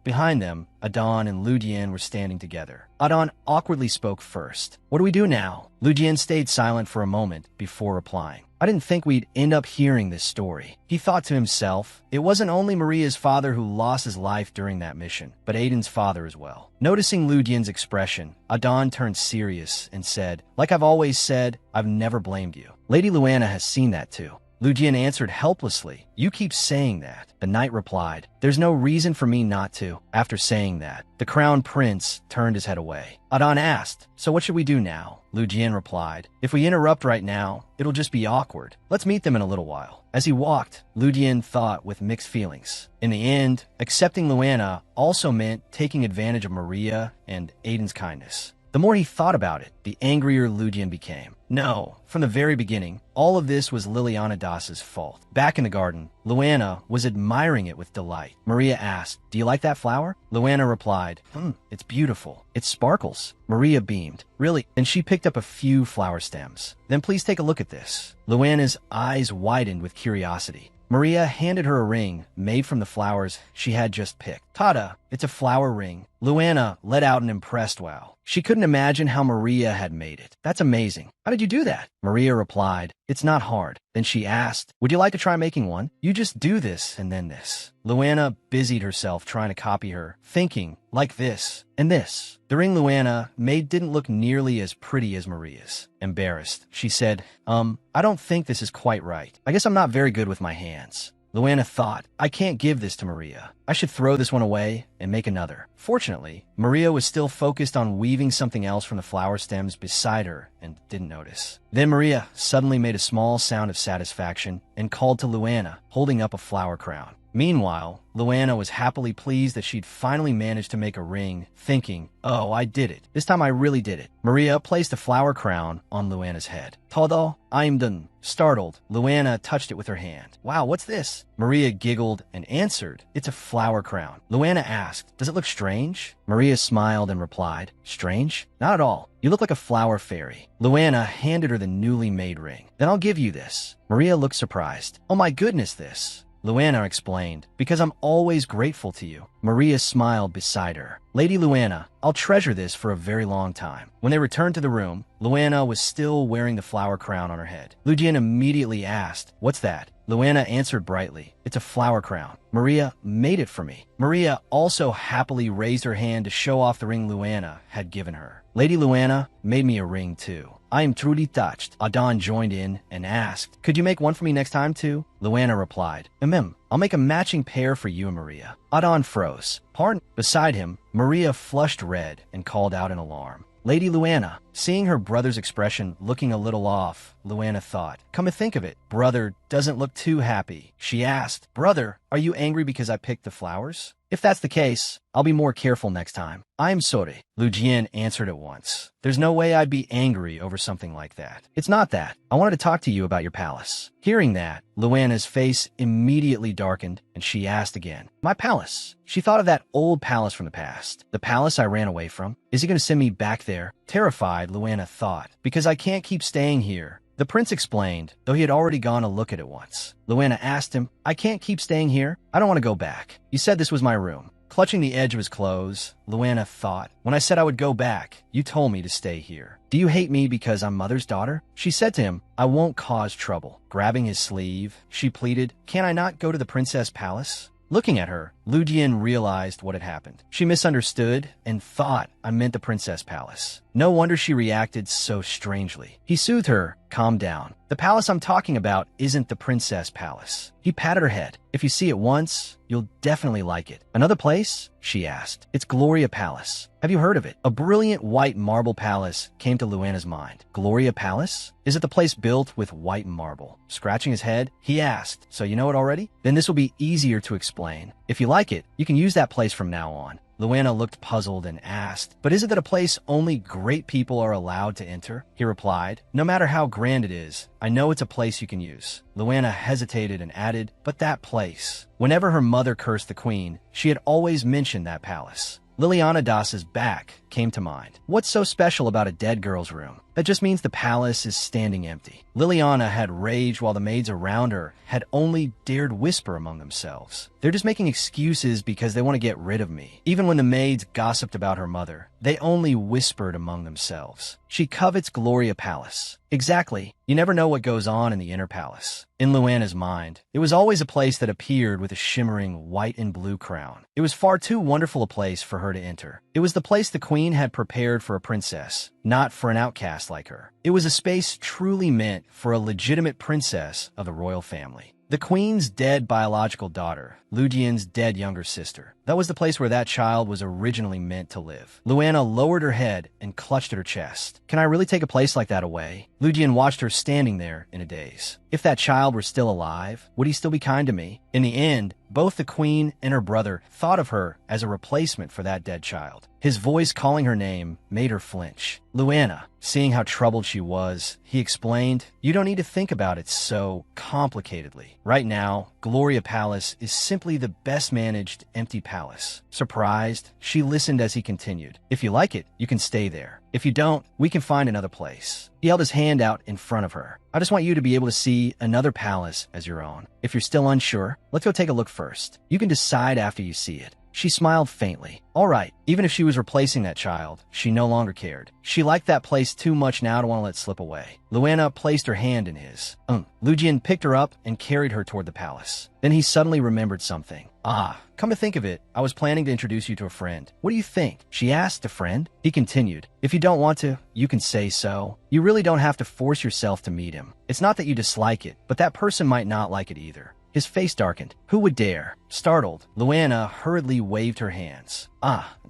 Behind them, Adon and Lu Dian were standing together. Adon awkwardly spoke first. What do we do now? Lu Dian stayed silent for a moment before replying. I didn't think we'd end up hearing this story. He thought to himself, it wasn't only Maria's father who lost his life during that mission, but Aiden's father as well. Noticing Lu Dian's expression, Adon turned serious and said, Like I've always said, I've never blamed you. Lady Luana has seen that too. Lu Dian answered helplessly, You keep saying that. The knight replied, There's no reason for me not to. After saying that, the crown prince turned his head away. Adon asked, So what should we do now? Lu Dian replied, If we interrupt right now, it'll just be awkward. Let's meet them in a little while. As he walked, Lu Dian thought with mixed feelings. In the end, accepting Luana also meant taking advantage of Maria and Aiden's kindness. The more he thought about it, the angrier Lu Dian became. No, from the very beginning, all of this was Liliana Dasa's fault. Back in the garden, Luana was admiring it with delight. Maria asked, Do you like that flower? Luana replied, It's beautiful. It sparkles. Maria beamed. Really? Then she picked up a few flower stems. Then please take a look at this. Luana's eyes widened with curiosity. Maria handed her a ring made from the flowers she had just picked. Tada, it's a flower ring. Luana let out an impressed wow. She couldn't imagine how Maria had made it. That's amazing. How did you do that? Maria replied, it's not hard. Then she asked, would you like to try making one? You just do this and then this. Luana busied herself trying to copy her, thinking, like this and this. The ring Luana made didn't look nearly as pretty as Maria's. Embarrassed, she said, I don't think this is quite right. I guess I'm not very good with my hands. Luana thought, I can't give this to Maria. I should throw this one away and make another. Fortunately, Maria was still focused on weaving something else from the flower stems beside her and didn't notice. Then Maria suddenly made a small sound of satisfaction and called to Luana, holding up a flower crown. Meanwhile, Luana was happily pleased that she'd finally managed to make a ring, thinking, oh, I did it. This time I really did it. Maria placed a flower crown on Luana's head. Todo, I'm done. Startled, Luana touched it with her hand. Wow, what's this? Maria giggled and answered, it's a flower crown. Luana asked, does it look strange? Maria smiled and replied, strange? Not at all. You look like a flower fairy. Luana handed her the newly made ring. Then I'll give you this. Maria looked surprised. Oh my goodness, this. Luana explained, because I'm always grateful to you. Maria smiled beside her. Lady Luana, I'll treasure this for a very long time. When they returned to the room, Luana was still wearing the flower crown on her head. Lujian immediately asked, what's that? Luana answered brightly, it's a flower crown. Maria made it for me. Maria also happily raised her hand to show off the ring Luana had given her. Lady Luana made me a ring too. I am truly touched. Adon joined in and asked, could you make one for me next time too? Luana replied, I'll make a matching pair for you and Maria. Adon froze. Pardon? Beside him, Maria flushed red and called out in alarm. Lady Luana, seeing her brother's expression looking a little off, Luana thought, come to think of it, brother doesn't look too happy. She asked, brother, are you angry because I picked the flowers? If that's the case, I'll be more careful next time. I'm sorry, Lu Jian answered at once. There's no way I'd be angry over something like that. It's not that. I wanted to talk to you about your palace. Hearing that, Luana's face immediately darkened, and she asked again, my palace? She thought of that old palace from the past. The palace I ran away from. Is he going to send me back there? Terrified, Luana thought, because I can't keep staying here. The prince explained, though he had already gone to look at it once. Luana asked him, I can't keep staying here. I don't want to go back. You said this was my room. Clutching the edge of his clothes, Luana thought, when I said I would go back, you told me to stay here. Do you hate me because I'm mother's daughter? She said to him, I won't cause trouble. Grabbing his sleeve, she pleaded, can I not go to the princess palace? Looking at her, Lu Jian realized what had happened. She misunderstood and thought I meant the princess palace. No wonder she reacted so strangely. He soothed her, calm down. The palace I'm talking about isn't the princess palace. He patted her head. If you see it once, you'll definitely like it. Another place? She asked. It's Gloria Palace. Have you heard of it? A brilliant white marble palace came to Luana's mind. Gloria Palace? Is it the place built with white marble? Scratching his head, he asked, so you know it already? Then this will be easier to explain. If you like it, you can use that place from now on. Luana looked puzzled and asked, but is it that a place only great people are allowed to enter? He replied, no matter how grand it is, I know it's a place you can use. Luana hesitated and added, but that place. Whenever her mother cursed the queen, she had always mentioned that palace. Liliana Das's back came to mind. What's so special about a dead girl's room? That just means the palace is standing empty. Liliana had raged while the maids around her had only dared whisper among themselves. They're just making excuses because they want to get rid of me. Even when the maids gossiped about her mother, they only whispered among themselves. She covets Gloria Palace. Exactly. You never know what goes on in the inner palace. In Luana's mind, it was always a place that appeared with a shimmering white and blue crown. It was far too wonderful a place for her to enter. It was the place the queen had prepared for a princess, not for an outcast like her. It was a space truly meant for a legitimate princess of the royal family. The queen's dead biological daughter, Lu Jian's dead younger sister. That was the place where that child was originally meant to live. Luana lowered her head and clutched at her chest. Can I really take a place like that away? Lu Jian watched her standing there in a daze. If that child were still alive, would he still be kind to me? In the end, both the queen and her brother thought of her as a replacement for that dead child. His voice calling her name made her flinch. Luana, seeing how troubled she was, he explained, you don't need to think about it so complicatedly. Right now, Gloria Palace is simply the best managed empty palace palace. Surprised, she listened as he continued. If you like it, you can stay there. If you don't, we can find another place. He held his hand out in front of her. I just want you to be able to see another palace as your own. If you're still unsure, let's go take a look first. You can decide after you see it. She smiled faintly. All right, even if she was replacing that child, she no longer cared. She liked that place too much now to want to let it slip away. Luana placed her hand in his. Lujian picked her up and carried her toward the palace. Then he suddenly remembered something. Come to think of it, I was planning to introduce you to a friend. What do you think? She asked a friend. He continued. If you don't want to, you can say so. You really don't have to force yourself to meet him. It's not that you dislike it, but that person might not like it either. His face darkened. Who would dare? Startled, Luana hurriedly waved her hands.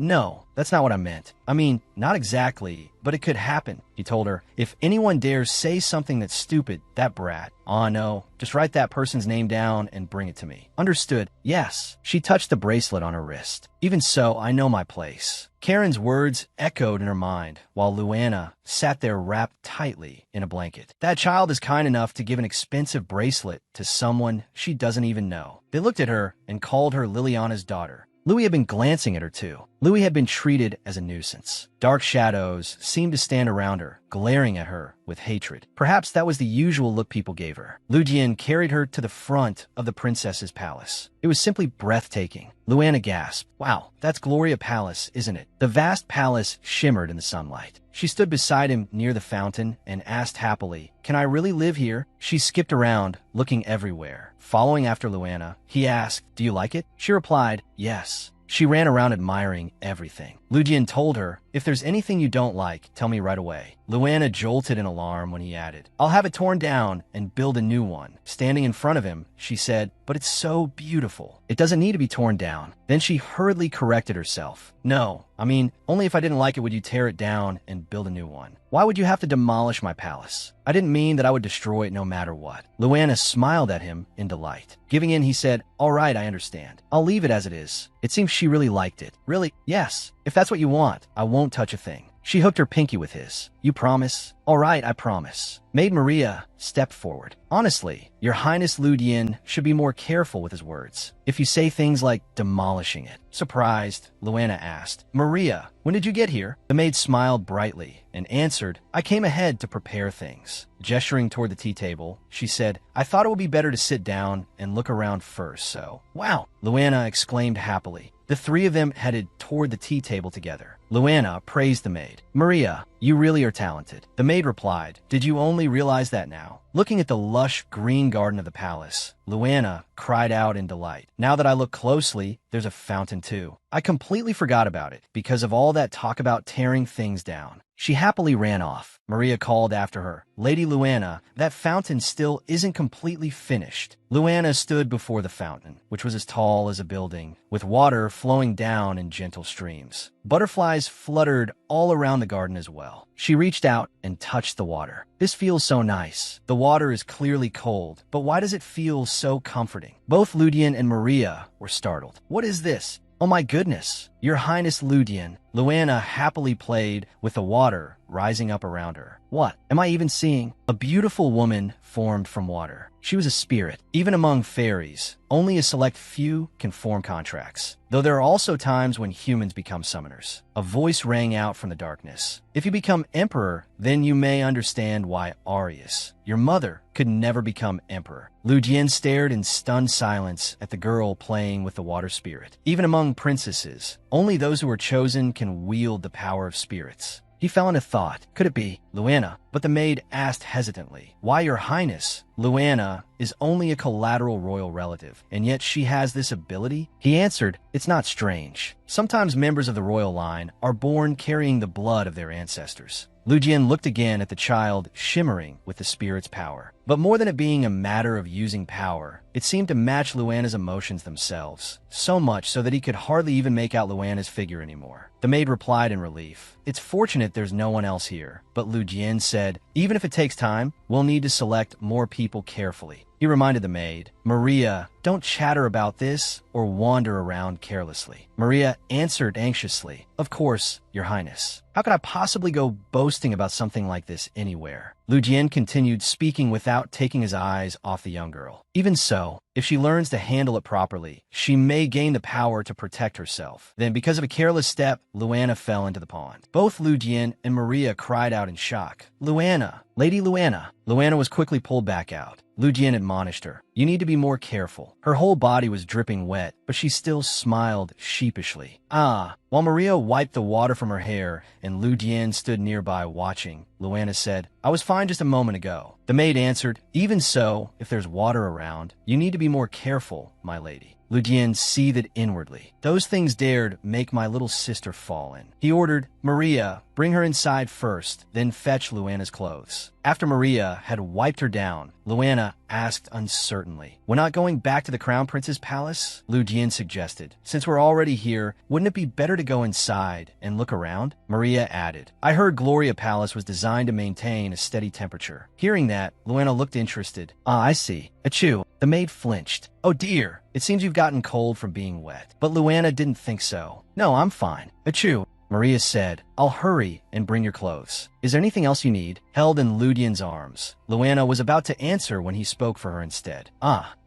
No, that's not what I meant. I mean, not exactly, but it could happen, he told her. If anyone dares say something that's stupid, that brat. No, just write that person's name down and bring it to me. Understood. Yes. She touched the bracelet on her wrist. Even so, I know my place. Karen's words echoed in her mind, while Luana sat there wrapped tightly in a blanket. That child is kind enough to give an expensive bracelet to someone she doesn't even know. They looked at her and called her Liliana's daughter. Louis had been glancing at her too. Louis had been treated as a nuisance. Dark shadows seemed to stand around her, glaring at her with hatred. Perhaps that was the usual look people gave her. Lujian carried her to the front of the princess's palace. It was simply breathtaking. Luana gasped. Wow, that's Gloria Palace, isn't it? The vast palace shimmered in the sunlight. She stood beside him near the fountain and asked happily, "Can I really live here?" She skipped around, looking everywhere. Following after Luana, he asked, "Do you like it?" She replied, "Yes." She ran around admiring everything. Lujian told her, "If there's anything you don't like, tell me right away." Luana jolted in alarm when he added, "I'll have it torn down and build a new one." Standing in front of him, she said, "But it's so beautiful. It doesn't need to be torn down." Then she hurriedly corrected herself. "No, I mean, only if I didn't like it would you tear it down and build a new one. Why would you have to demolish my palace? I didn't mean that I would destroy it no matter what." Luana smiled at him in delight. Giving in, he said, "All right, I understand. I'll leave it as it is." It seems she really liked it. Really? Yes. If that's what you want, I won't touch a thing. She hooked her pinky with his. "You promise?" "All right, I promise." Maid Maria stepped forward. "Honestly, Your Highness Ludian should be more careful with his words. If you say things like demolishing it." Surprised, Luana asked, "Maria, when did you get here?" The maid smiled brightly and answered, "I came ahead to prepare things." Gesturing toward the tea table, she said, "I thought it would be better to sit down and look around first, so—" "Wow!" Luana exclaimed happily. The three of them headed toward the tea table together. Luana praised the maid. "Maria, you really are talented." The maid replied, "Did you only realize that now?" Looking at the lush green garden of the palace, Luana cried out in delight. "Now that I look closely, there's a fountain too. I completely forgot about it because of all that talk about tearing things down." She happily ran off. Maria called after her, "Lady Luana, that fountain still isn't completely finished." Luana stood before the fountain, which was as tall as a building, with water flowing down in gentle streams. Butterflies fluttered all around the garden as well. She reached out and touched the water. "This feels so nice. The water is clearly cold, but why does it feel so comforting?" Both Ludian and Maria were startled. "What is this? Oh my goodness, Your Highness Ludian." Luana happily played with the water rising up around her. "What am I even seeing?" A beautiful woman formed from water. She was a spirit. Even among fairies, only a select few can form contracts, though there are also times when humans become summoners. A voice rang out from the darkness. "If you become emperor, then you may understand why Arius, your mother, could never become emperor." Lu Jian stared in stunned silence at the girl playing with the water spirit. Even among princesses, only those who are chosen can wield the power of spirits. He fell into thought. Could it be Luana? But the maid asked hesitantly, "Why, Your Highness? Luana is only a collateral royal relative, and yet she has this ability?" He answered, "It's not strange. Sometimes members of the royal line are born carrying the blood of their ancestors." Lujian looked again at the child shimmering with the spirit's power. But more than it being a matter of using power, it seemed to match Luana's emotions themselves, so much so that he could hardly even make out Luana's figure anymore. The maid replied in relief, "It's fortunate there's no one else here." But Lujian said, "Even if it takes time, we'll need to select more people carefully." He reminded the maid, "Maria, don't chatter about this or wander around carelessly." Maria answered anxiously, "Of course, Your Highness. How could I possibly go boasting about something like this anywhere?" Lujian continued speaking without taking his eyes off the young girl. "Even so, If she learns to handle it properly, she may gain the power to protect herself. Then, because of a careless step, Luana fell into the pond. Both Lu Jian and Maria cried out in shock. Luana! Lady Luana! Luana was quickly pulled back out. Lu Jian admonished her. You need to be more careful. Her whole body was dripping wet, but she still smiled sheepishly. While Maria wiped the water from her hair and Lu Jian stood nearby watching, Luana said, I was fine just a moment ago. The maid answered, Even so, if there's water around, you need to be more careful, my lady. Lu Jian seethed inwardly. Those things dared make my little sister fall in. He ordered, Maria, bring her inside first, then fetch Luana's clothes. After Maria had wiped her down, Luana asked uncertainly, We're not going back to the Crown Prince's palace? Lu Jian suggested. Since we're already here, wouldn't it be better to go inside and look around? Maria added, I heard Gloria Palace was designed to maintain a steady temperature. Hearing that, Luana looked interested. I see. Achoo. The maid flinched. Oh dear, it seems you've gotten cold from being wet. But Luana didn't think so. No, I'm fine. Achoo. Maria said, I'll hurry and bring your clothes. Is there anything else you need? Held in Lu Jian's arms, Luana was about to answer when he spoke for her instead.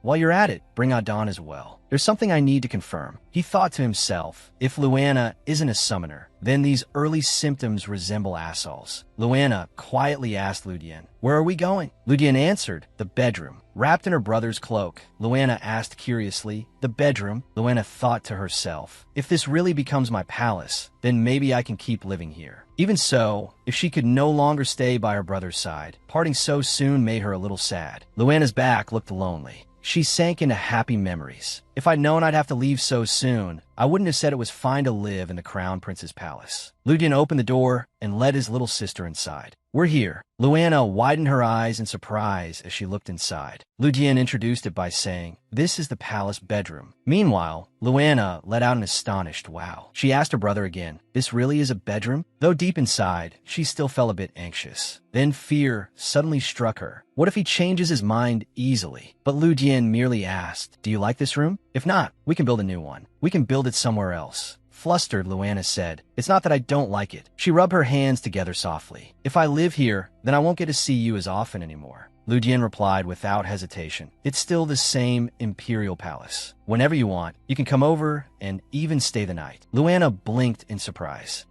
While you're at it, bring Adon as well. There's something I need to confirm. He thought to himself, if Luana isn't a summoner, then these early symptoms resemble Asol's. Luana quietly asked Lu Jian, Where are we going? Lu Jian answered, The bedroom. Wrapped in her brother's cloak, Luana asked curiously, The bedroom? Luana thought to herself, if this really becomes my palace, then maybe I can keep living here. Even so, if she could no longer stay by her brother's side, parting so soon made her a little sad. Luana's back looked lonely. She sank into happy memories. If I'd known I'd have to leave so soon, I wouldn't have said it was fine to live in the Crown Prince's palace. Lu Jian opened the door and led his little sister inside. We're here. Luana widened her eyes in surprise as she looked inside. Lu Jian introduced it by saying, This is the palace bedroom. Meanwhile, Luana let out an astonished wow. She asked her brother again, This really is a bedroom? Though deep inside, she still felt a bit anxious. Then fear suddenly struck her. What if he changes his mind easily? But Lu Jian merely asked, Do you like this room? If not, we can build a new one. We can build it somewhere else. Flustered, Luana said, It's not that I don't like it. She rubbed her hands together softly. If I live here, then I won't get to see you as often anymore. Lu Jian replied without hesitation. It's still the same imperial palace. Whenever you want, you can come over and even stay the night. Luana blinked in surprise.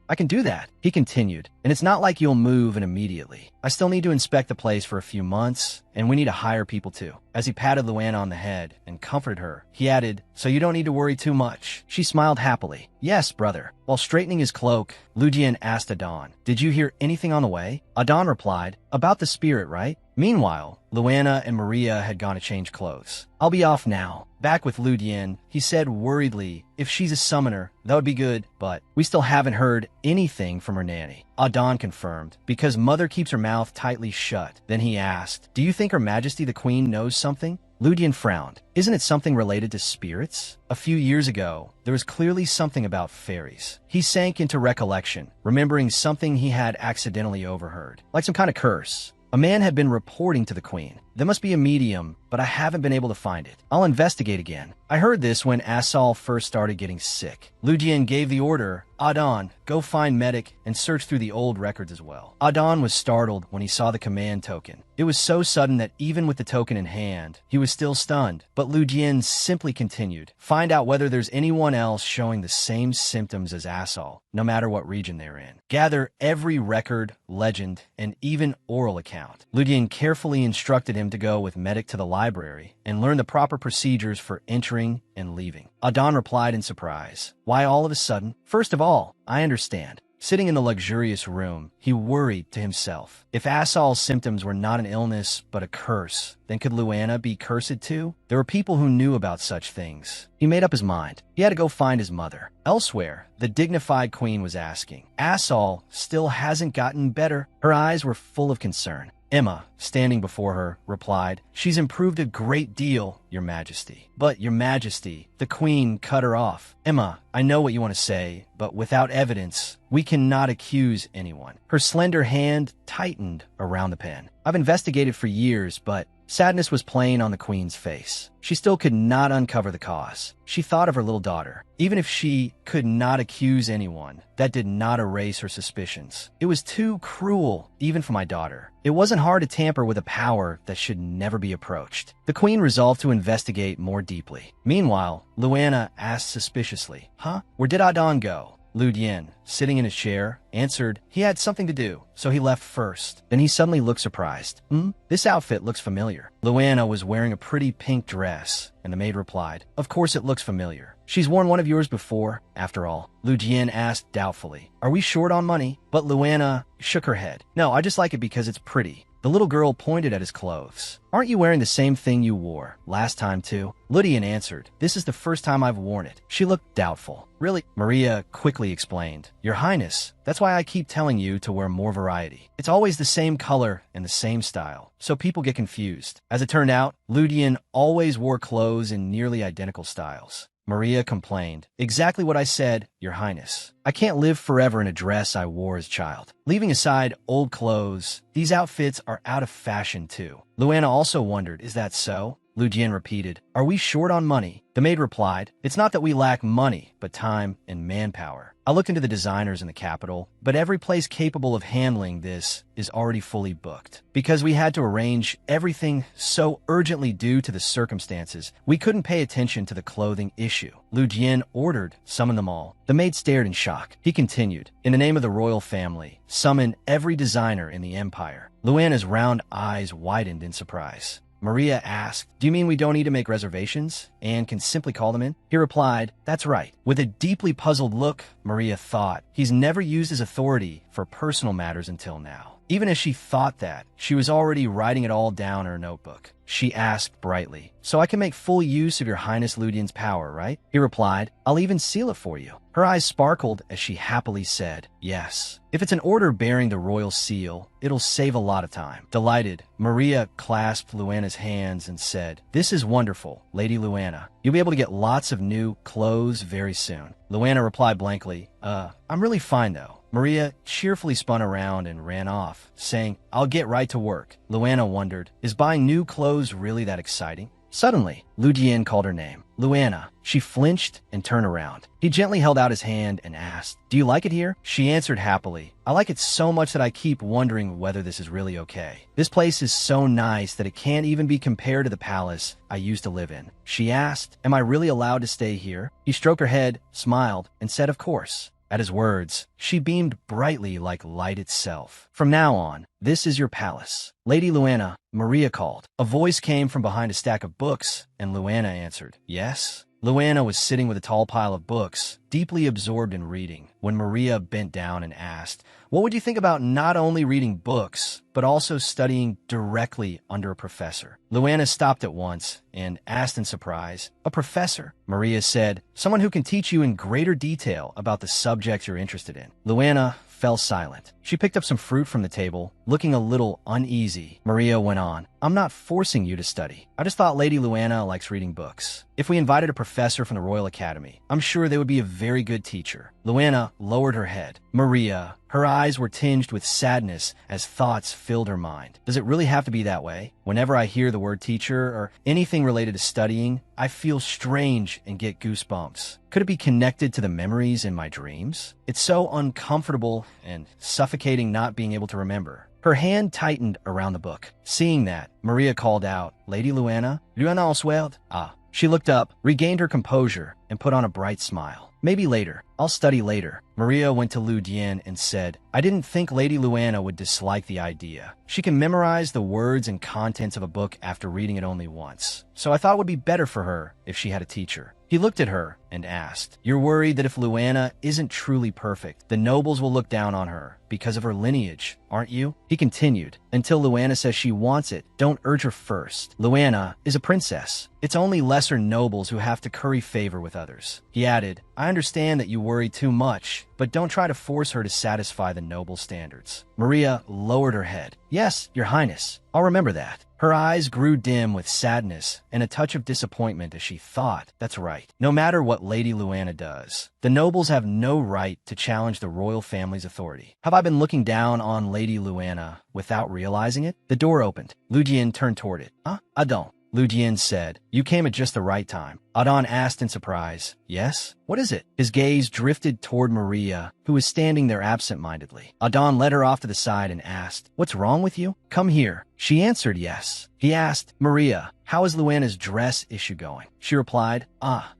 I can do that, he continued. And it's not like you'll move in immediately. I still need to inspect the place for a few months, and we need to hire people too. As he patted Luana on the head and comforted her, he added, So you don't need to worry too much. She smiled happily. Yes, brother. While straightening his cloak, Lu Jian asked Adon, Did you hear anything on the way? Adon replied, About the spirit, right? Meanwhile, Luana and Maria had gone to change clothes. I'll be off now. Back with Lu Jian, he said worriedly, If she's a summoner, that would be good, but we still haven't heard anything from her nanny. Adon confirmed, because Mother keeps her mouth tightly shut. Then he asked, Do you think Her Majesty the Queen knows something? Lu Jian frowned. Isn't it something related to spirits? A few years ago, there was clearly something about fairies. He sank into recollection, remembering something he had accidentally overheard, like some kind of curse. A man had been reporting to the queen. There must be a medium, but I haven't been able to find it. I'll investigate again. I heard this when Asal first started getting sick. Lu Jian gave the order, Adon, go find medic and search through the old records as well. Adon was startled when he saw the command token. It was so sudden that even with the token in hand, he was still stunned. But Lu Jian simply continued, Find out whether there's anyone else showing the same symptoms as Asal, no matter what region they're in. Gather every record, legend, and even oral account. Lu Jian carefully instructed him to go with medic to the library and learn the proper procedures for entering and leaving. Adon replied in surprise. Why all of a sudden? First of all, I understand. Sitting in the luxurious room, he worried to himself. If Asal's symptoms were not an illness, but a curse, then could Luana be cursed too? There were people who knew about such things. He made up his mind. He had to go find his mother. Elsewhere, the dignified queen was asking. Asal still hasn't gotten better. Her eyes were full of concern. Emma, standing before her, replied, She's improved a great deal, Your Majesty. But, Your Majesty, the queen cut her off. Emma, I know what you want to say, but without evidence, we cannot accuse anyone. Her slender hand tightened around the pen. I've investigated for years, but Sadness was plain on the queen's face. She still could not uncover the cause. She thought of her little daughter. Even if she could not accuse anyone, that did not erase her suspicions. It was too cruel, even for my daughter. It wasn't hard to tamper with a power that should never be approached. The queen resolved to investigate more deeply. Meanwhile, Luana asked suspiciously, Where did Adon go? Lu Dian, sitting in his chair, answered he had something to do, so he left first. Then he suddenly looked surprised. This outfit looks familiar. Luana was wearing a pretty pink dress, and the maid replied, Of course it looks familiar. She's worn one of yours before, after all. Lu Dian asked doubtfully, Are we short on money? But Luana shook her head. No, I just like it because it's pretty. The little girl pointed at his clothes. Aren't you wearing the same thing you wore last time too? Ludian answered, This is the first time I've worn it. She looked doubtful. Really? Maria quickly explained, Your Highness, that's why I keep telling you to wear more variety. It's always the same color and the same style, so people get confused. As it turned out, Ludian always wore clothes in nearly identical styles. Maria complained, Exactly what I said, Your Highness. I can't live forever in a dress I wore as a child. Leaving aside old clothes, these outfits are out of fashion too. Luana also wondered, Is that so? Lu Jian repeated, Are we short on money? The maid replied, It's not that we lack money, but time and manpower. I looked into the designers in the capital, but every place capable of handling this is already fully booked. Because we had to arrange everything so urgently due to the circumstances, we couldn't pay attention to the clothing issue. Lu Jian ordered, Summon them all. The maid stared in shock. He continued, In the name of the royal family, summon every designer in the empire. Luana's round eyes widened in surprise. Maria asked, Do you mean we don't need to make reservations and can simply call them in? He replied, That's right. With a deeply puzzled look, Maria thought, He's never used his authority for personal matters until now. Even as she thought that, she was already writing it all down in her notebook. She asked brightly, So I can make full use of Your Highness Ludian's power, right? He replied, I'll even seal it for you. Her eyes sparkled as she happily said, Yes. If it's an order bearing the royal seal, it'll save a lot of time. Delighted, Maria clasped Luana's hands and said, This is wonderful, Lady Luana. You'll be able to get lots of new clothes very soon. Luana replied blankly, I'm really fine though. Maria cheerfully spun around and ran off, saying, I'll get right to work. Luana wondered, Is buying new clothes really that exciting? Suddenly, Lu Jian called her name. Luana. She flinched and turned around. He gently held out his hand and asked, Do you like it here? She answered happily, I like it so much that I keep wondering whether this is really okay. This place is so nice that it can't even be compared to the palace I used to live in. She asked, Am I really allowed to stay here? He stroked her head, smiled, and said, Of course. At his words, she beamed brightly like light itself. From now on, this is your palace. Lady Luana, Maria called. A voice came from behind a stack of books, and Luana answered, Yes? Luana was sitting with a tall pile of books, deeply absorbed in reading, when Maria bent down and asked, What would you think about not only reading books, but also studying directly under a professor? Luana stopped at once and asked in surprise, A professor? Maria said, Someone who can teach you in greater detail about the subject you're interested in. Luana fell silent. She picked up some fruit from the table, looking a little uneasy. Maria went on, I'm not forcing you to study. I just thought Lady Luana likes reading books. If we invited a professor from the Royal Academy, I'm sure they would be a very good teacher. Luana lowered her head. Maria, her eyes were tinged with sadness as thoughts filled her mind. Does it really have to be that way? Whenever I hear the word teacher or anything related to studying, I feel strange and get goosebumps. Could it be connected to the memories in my dreams? It's so uncomfortable and suffocating not being able to remember. Her hand tightened around the book. Seeing that, Maria called out, Lady Luana? Luana Oswald? She looked up, regained her composure, and put on a bright smile. Maybe later. I'll study later. Maria went to Lu Dian and said, I didn't think Lady Luana would dislike the idea. She can memorize the words and contents of a book after reading it only once. So I thought it would be better for her if she had a teacher. He looked at her and asked, You're worried that if Luana isn't truly perfect, the nobles will look down on her because of her lineage, aren't you? He continued, Until Luana says she wants it, don't urge her first. Luana is a princess. It's only lesser nobles who have to curry favor with others. He added, I understand that you worry too much, but don't try to force her to satisfy the noble standards. Maria lowered her head. Yes, Your Highness. I'll remember that. Her eyes grew dim with sadness and a touch of disappointment as she thought, That's right. No matter what Lady Luana does. The nobles have no right to challenge the royal family's authority. Have I been looking down on Lady Luana without realizing it? The door opened. Lu Jian turned toward it. Huh? I don't. Lu Jian said, "You came at just the right time." Adon asked in surprise, "Yes? What is it?" His gaze drifted toward Maria, who was standing there absent-mindedly. Adon led her off to the side and asked, "What's wrong with you? Come here." She answered yes. He asked, "Maria, how is Luana's dress issue going?" She replied,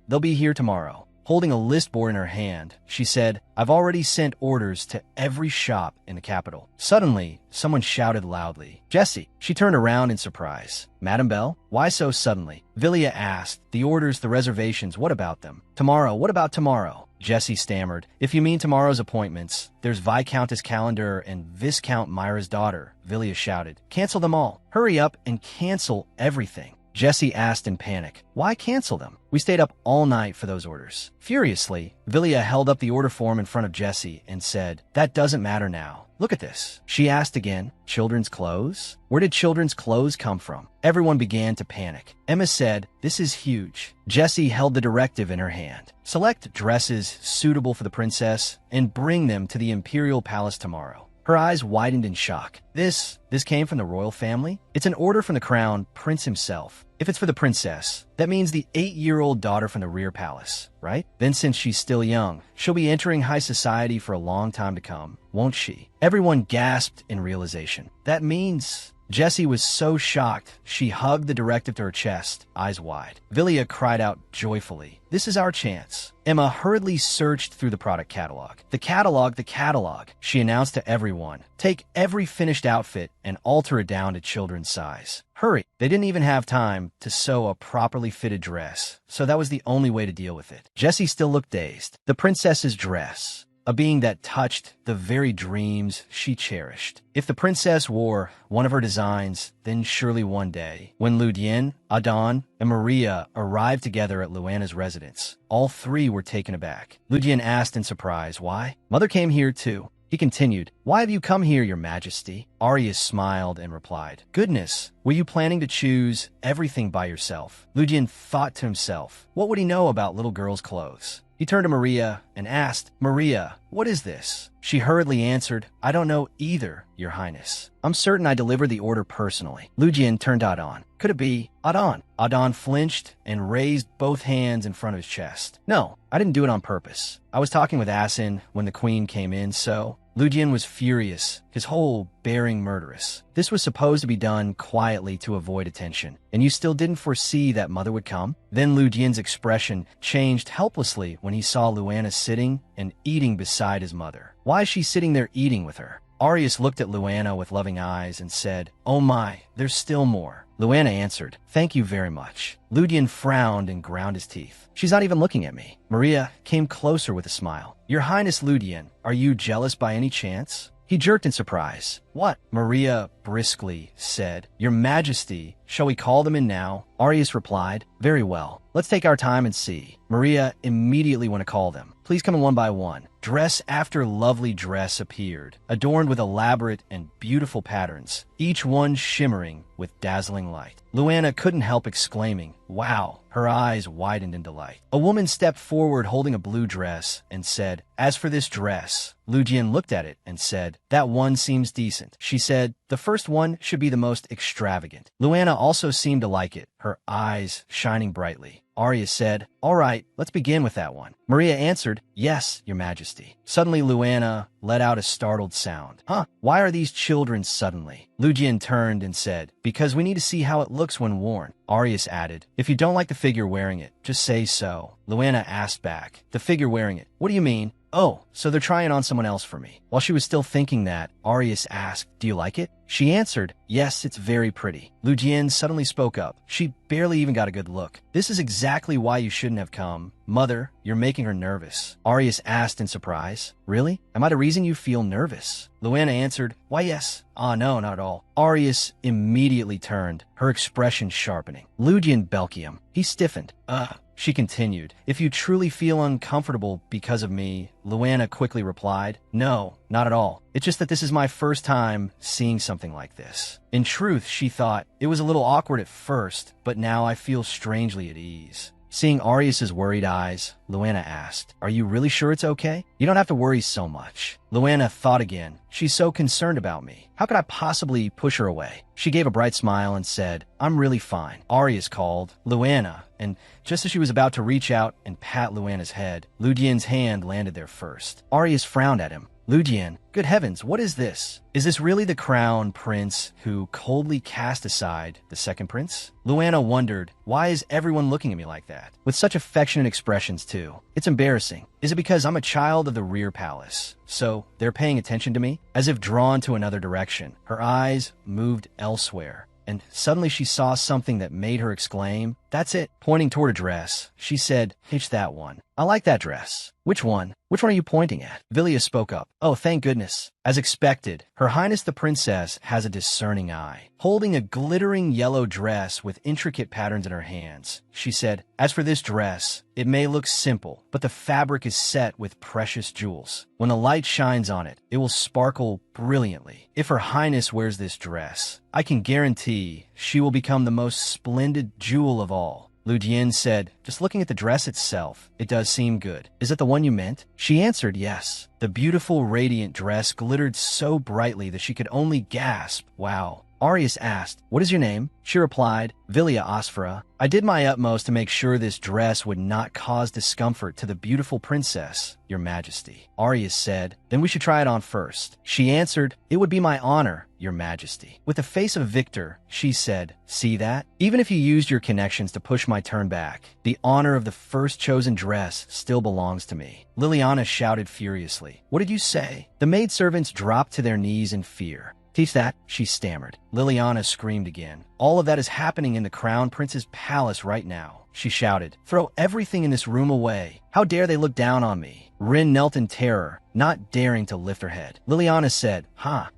"They'll be here tomorrow." Holding a list board in her hand, she said, "I've already sent orders to every shop in the capital." Suddenly, someone shouted loudly, "Jessie!" She turned around in surprise. "Madame Belle? Why so suddenly?" Villia asked, "The orders, the reservations, what about them?" "Tomorrow, what about tomorrow?" Jessie stammered, "If you mean tomorrow's appointments, there's Viscountess Calendar and Viscount Myra's daughter," Villia shouted. "Cancel them all. Hurry up and cancel everything." Jessie asked in panic, "Why cancel them? We stayed up all night for those orders." Furiously, Villia held up the order form in front of Jessie and said, "That doesn't matter now. Look at this." She asked again, "Children's clothes? Where did children's clothes come from?" Everyone began to panic. Emma said, "This is huge." Jessie held the directive in her hand. "Select dresses suitable for the princess and bring them to the Imperial Palace tomorrow." Her eyes widened in shock. This came from the royal family? It's an order from the crown prince himself. If it's for the princess, that means the 8-year-old daughter from the rear palace, right? Then since she's still young, she'll be entering high society for a long time to come, won't she? Everyone gasped in realization. That means... Jessie was so shocked, she hugged the directive to her chest, eyes wide. Villia cried out joyfully, "This is our chance." Emma hurriedly searched through the product catalog. The catalog, she announced to everyone. "Take every finished outfit and alter it down to children's size. Hurry." They didn't even have time to sew a properly fitted dress, so that was the only way to deal with it. Jessie still looked dazed. The princess's dress. A being that touched the very dreams she cherished. If the princess wore one of her designs, then surely one day, when Lu Dian, Adon, and Maria arrived together at Luana's residence, all three were taken aback. Lu Dian asked in surprise, "Why?" "Mother came here too." He continued, "Why have you come here, your majesty?" Arius smiled and replied, "Goodness, were you planning to choose everything by yourself?" Lu Dian thought to himself, what would he know about little girls' clothes? He turned to Maria and asked, "Maria, what is this?" She hurriedly answered, "I don't know either, your highness. I'm certain I delivered the order personally." Lu Jian turned to Adon. "Could it be Adon?" Adon flinched and raised both hands in front of his chest. "No, I didn't do it on purpose. I was talking with Asin when the queen came in, so..." Lu Jian was furious, his whole bearing murderous. This was supposed to be done quietly to avoid attention, and you still didn't foresee that mother would come? Then Lu Jian's expression changed helplessly when he saw Luana sitting and eating beside his mother. Why is she sitting there eating with her? Arius looked at Luana with loving eyes and said, "Oh my, there's still more." Luana answered, "Thank you very much." Lu Jian frowned and ground his teeth. "She's not even looking at me." Maria came closer with a smile. "Your Highness Lu Jian, are you jealous by any chance?" He jerked in surprise. "What?" Maria briskly said. "Your Majesty, shall we call them in now?" Arius replied, "Very well. Let's take our time and see." Maria immediately went to call them. "Please come in one by one." Dress after lovely dress appeared, adorned with elaborate and beautiful patterns, each one shimmering with dazzling light. Luana couldn't help exclaiming, "Wow!" Her eyes widened in delight. A woman stepped forward holding a blue dress and said, "As for this dress," Lu Jian looked at it and said, "That one seems decent." She said, "The first one should be the most extravagant." Luana also seemed to like it, her eyes shining brightly. Arya said, "All right, let's begin with that one." Maria answered, "Yes, your majesty." Suddenly Luana let out a startled sound. "Huh, why are these children suddenly?" Lu Jian turned and said, "Because we need to see how it looks when worn." Arius added, "If you don't like the figure wearing it, just say so." Luana asked back, "The figure wearing it, what do you mean?" "Oh, so they're trying on someone else for me." While she was still thinking that, Arius asked, "Do you like it?" She answered, "Yes, it's very pretty." Lu Jian suddenly spoke up. She barely even got a good look. "This is exactly why you shouldn't have come. Mother, you're making her nervous." Arius asked in surprise, "Really? Am I the reason you feel nervous?" Luana answered, "Why, yes." "Ah, no, not at all." Arius immediately turned, her expression sharpening. Lu Jian Belkium. He stiffened. She continued, "If you truly feel uncomfortable because of me," Luana quickly replied, "No, not at all. It's just that this is my first time seeing something like this." In truth, she thought, it was a little awkward at first, but now I feel strangely at ease. Seeing Arius's worried eyes, Luana asked, "Are you really sure it's okay? You don't have to worry so much." Luana thought again. She's so concerned about me. How could I possibly push her away? She gave a bright smile and said, "I'm really fine." Arius called Luana, and just as she was about to reach out and pat Luana's head, Lu Jian's hand landed there first. Arius frowned at him. Lu Jian, good heavens, what is this? Is this really the crown prince who coldly cast aside the second prince? Luana wondered, why is everyone looking at me like that? With such affectionate expressions, too. It's embarrassing. Is it because I'm a child of the rear palace? So they're paying attention to me? As if drawn to another direction, her eyes moved elsewhere. And suddenly she saw something that made her exclaim, "That's it." Pointing toward a dress, she said, "It's that one. I like that dress." "Which one? Which one are you pointing at?" Vilya spoke up. "Oh, thank goodness." As expected, Her Highness the Princess has a discerning eye. Holding a glittering yellow dress with intricate patterns in her hands, she said, "As for this dress, it may look simple, but the fabric is set with precious jewels. When the light shines on it, it will sparkle brilliantly. If Her Highness wears this dress, I can guarantee she will become the most splendid jewel of all." Lu Jian said, "Just looking at the dress itself, it does seem good. Is it the one you meant?" She answered yes. The beautiful, radiant dress glittered so brightly that she could only gasp, "Wow." Arius asked, "What is your name?" She replied, "Vilya Asfara. I did my utmost to make sure this dress would not cause discomfort to the beautiful princess, your majesty." Arius said, "Then we should try it on first." She answered, "It would be my honor, your majesty." With the face of victor, she said, "See that? Even if you used your connections to push my turn back, the honor of the first chosen dress still belongs to me." Liliana shouted furiously, "What did you say?" The maidservants dropped to their knees in fear. "Teach that," she stammered. Liliana screamed again. "All of that is happening in the Crown Prince's palace right now," she shouted. "Throw everything in this room away. How dare they look down on me?" Rin knelt in terror, not daring to lift her head. Liliana said,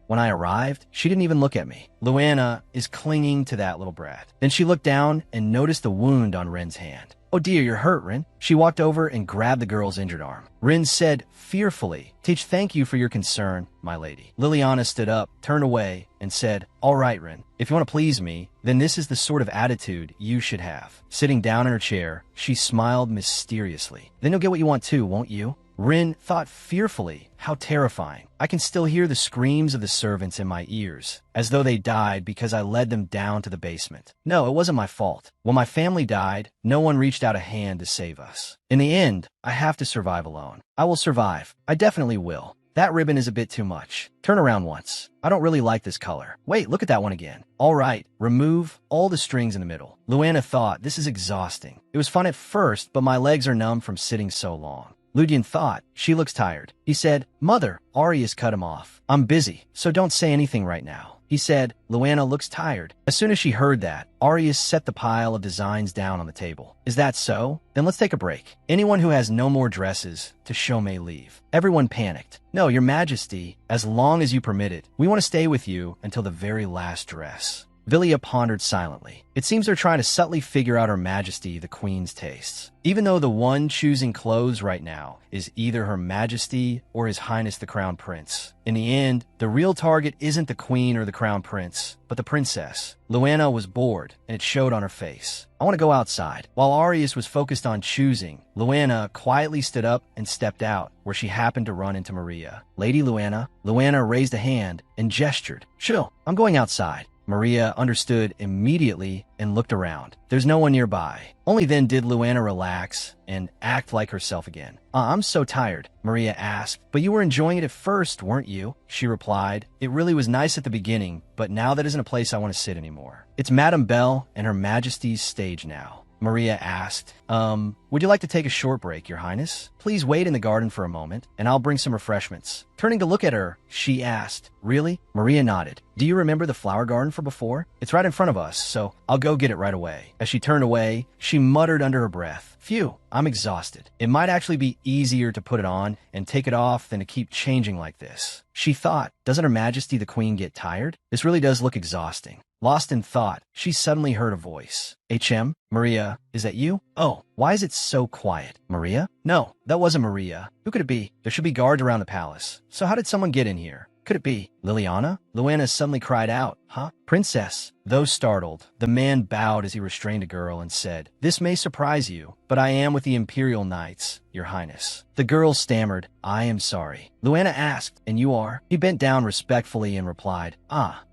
When I arrived, she didn't even look at me. Luana is clinging to that little brat." Then she looked down and noticed the wound on Rin's hand. "Oh dear, you're hurt, Rin." She walked over and grabbed the girl's injured arm. Rin said fearfully, "Teach, thank you for your concern, my lady." Liliana stood up, turned away, and said, "All right, Rin, if you want to please me, then this is the sort of attitude you should have." Sitting down in her chair, she smiled mysteriously. "Then you'll get what you want too, won't you?" Rin thought fearfully, how terrifying. I can still hear the screams of the servants in my ears, as though they died because I led them down to the basement. No, it wasn't my fault. When my family died, no one reached out a hand to save us. In the end, I have to survive alone. I will survive. I definitely will. That ribbon is a bit too much. Turn around once. I don't really like this color. Wait, look at that one again. All right, remove all the strings in the middle. Luana thought, this is exhausting. It was fun at first, but my legs are numb from sitting so long. Lu Jian thought, she looks tired. He said, "Mother," Arius cut him off. "I'm busy, so don't say anything right now." He said, "Luana looks tired." As soon as she heard that, Arius set the pile of designs down on the table. "Is that so? Then let's take a break. Anyone who has no more dresses to show may leave." Everyone panicked. "No, your majesty, as long as you permit it, we want to stay with you until the very last dress." Vilya pondered silently. It seems they're trying to subtly figure out Her Majesty the Queen's tastes. Even though the one choosing clothes right now is either Her Majesty or His Highness the Crown Prince. In the end, the real target isn't the Queen or the Crown Prince, but the Princess. Luana was bored, and it showed on her face. "I want to go outside." While Arius was focused on choosing, Luana quietly stood up and stepped out, where she happened to run into Maria. "Lady Luana." Luana raised a hand and gestured. "Chill, I'm going outside." Maria understood immediately and looked around. There's no one nearby. Only then did Luana relax and act like herself again. I'm so tired," Maria asked. "But you were enjoying it at first, weren't you?" She replied, "It really was nice at the beginning, but now that isn't a place I want to sit anymore. It's Madame Belle and Her Majesty's stage now." Maria asked, would you like to take a short break, Your Highness? Please wait in the garden for a moment, and I'll bring some refreshments." Turning to look at her, she asked, "Really?" Maria nodded. "Do you remember the flower garden from before? It's right in front of us, so I'll go get it right away." As she turned away, she muttered under her breath, "Phew, I'm exhausted. It might actually be easier to put it on and take it off than to keep changing like this." She thought, doesn't Her Majesty the Queen get tired? This really does look exhausting. Lost in thought, she suddenly heard a voice. "HM? Maria, is that you? Oh, why is it so quiet? Maria? No, that wasn't Maria. Who could it be? There should be guards around the palace. So how did someone get in here? Could it be Liliana?" Luana suddenly cried out, Huh? Princess. Though startled, the man bowed as he restrained a girl and said, "This may surprise you, but I am with the Imperial Knights, Your Highness." The girl stammered, "I am sorry." Luana asked, "And you are?" He bent down respectfully and replied,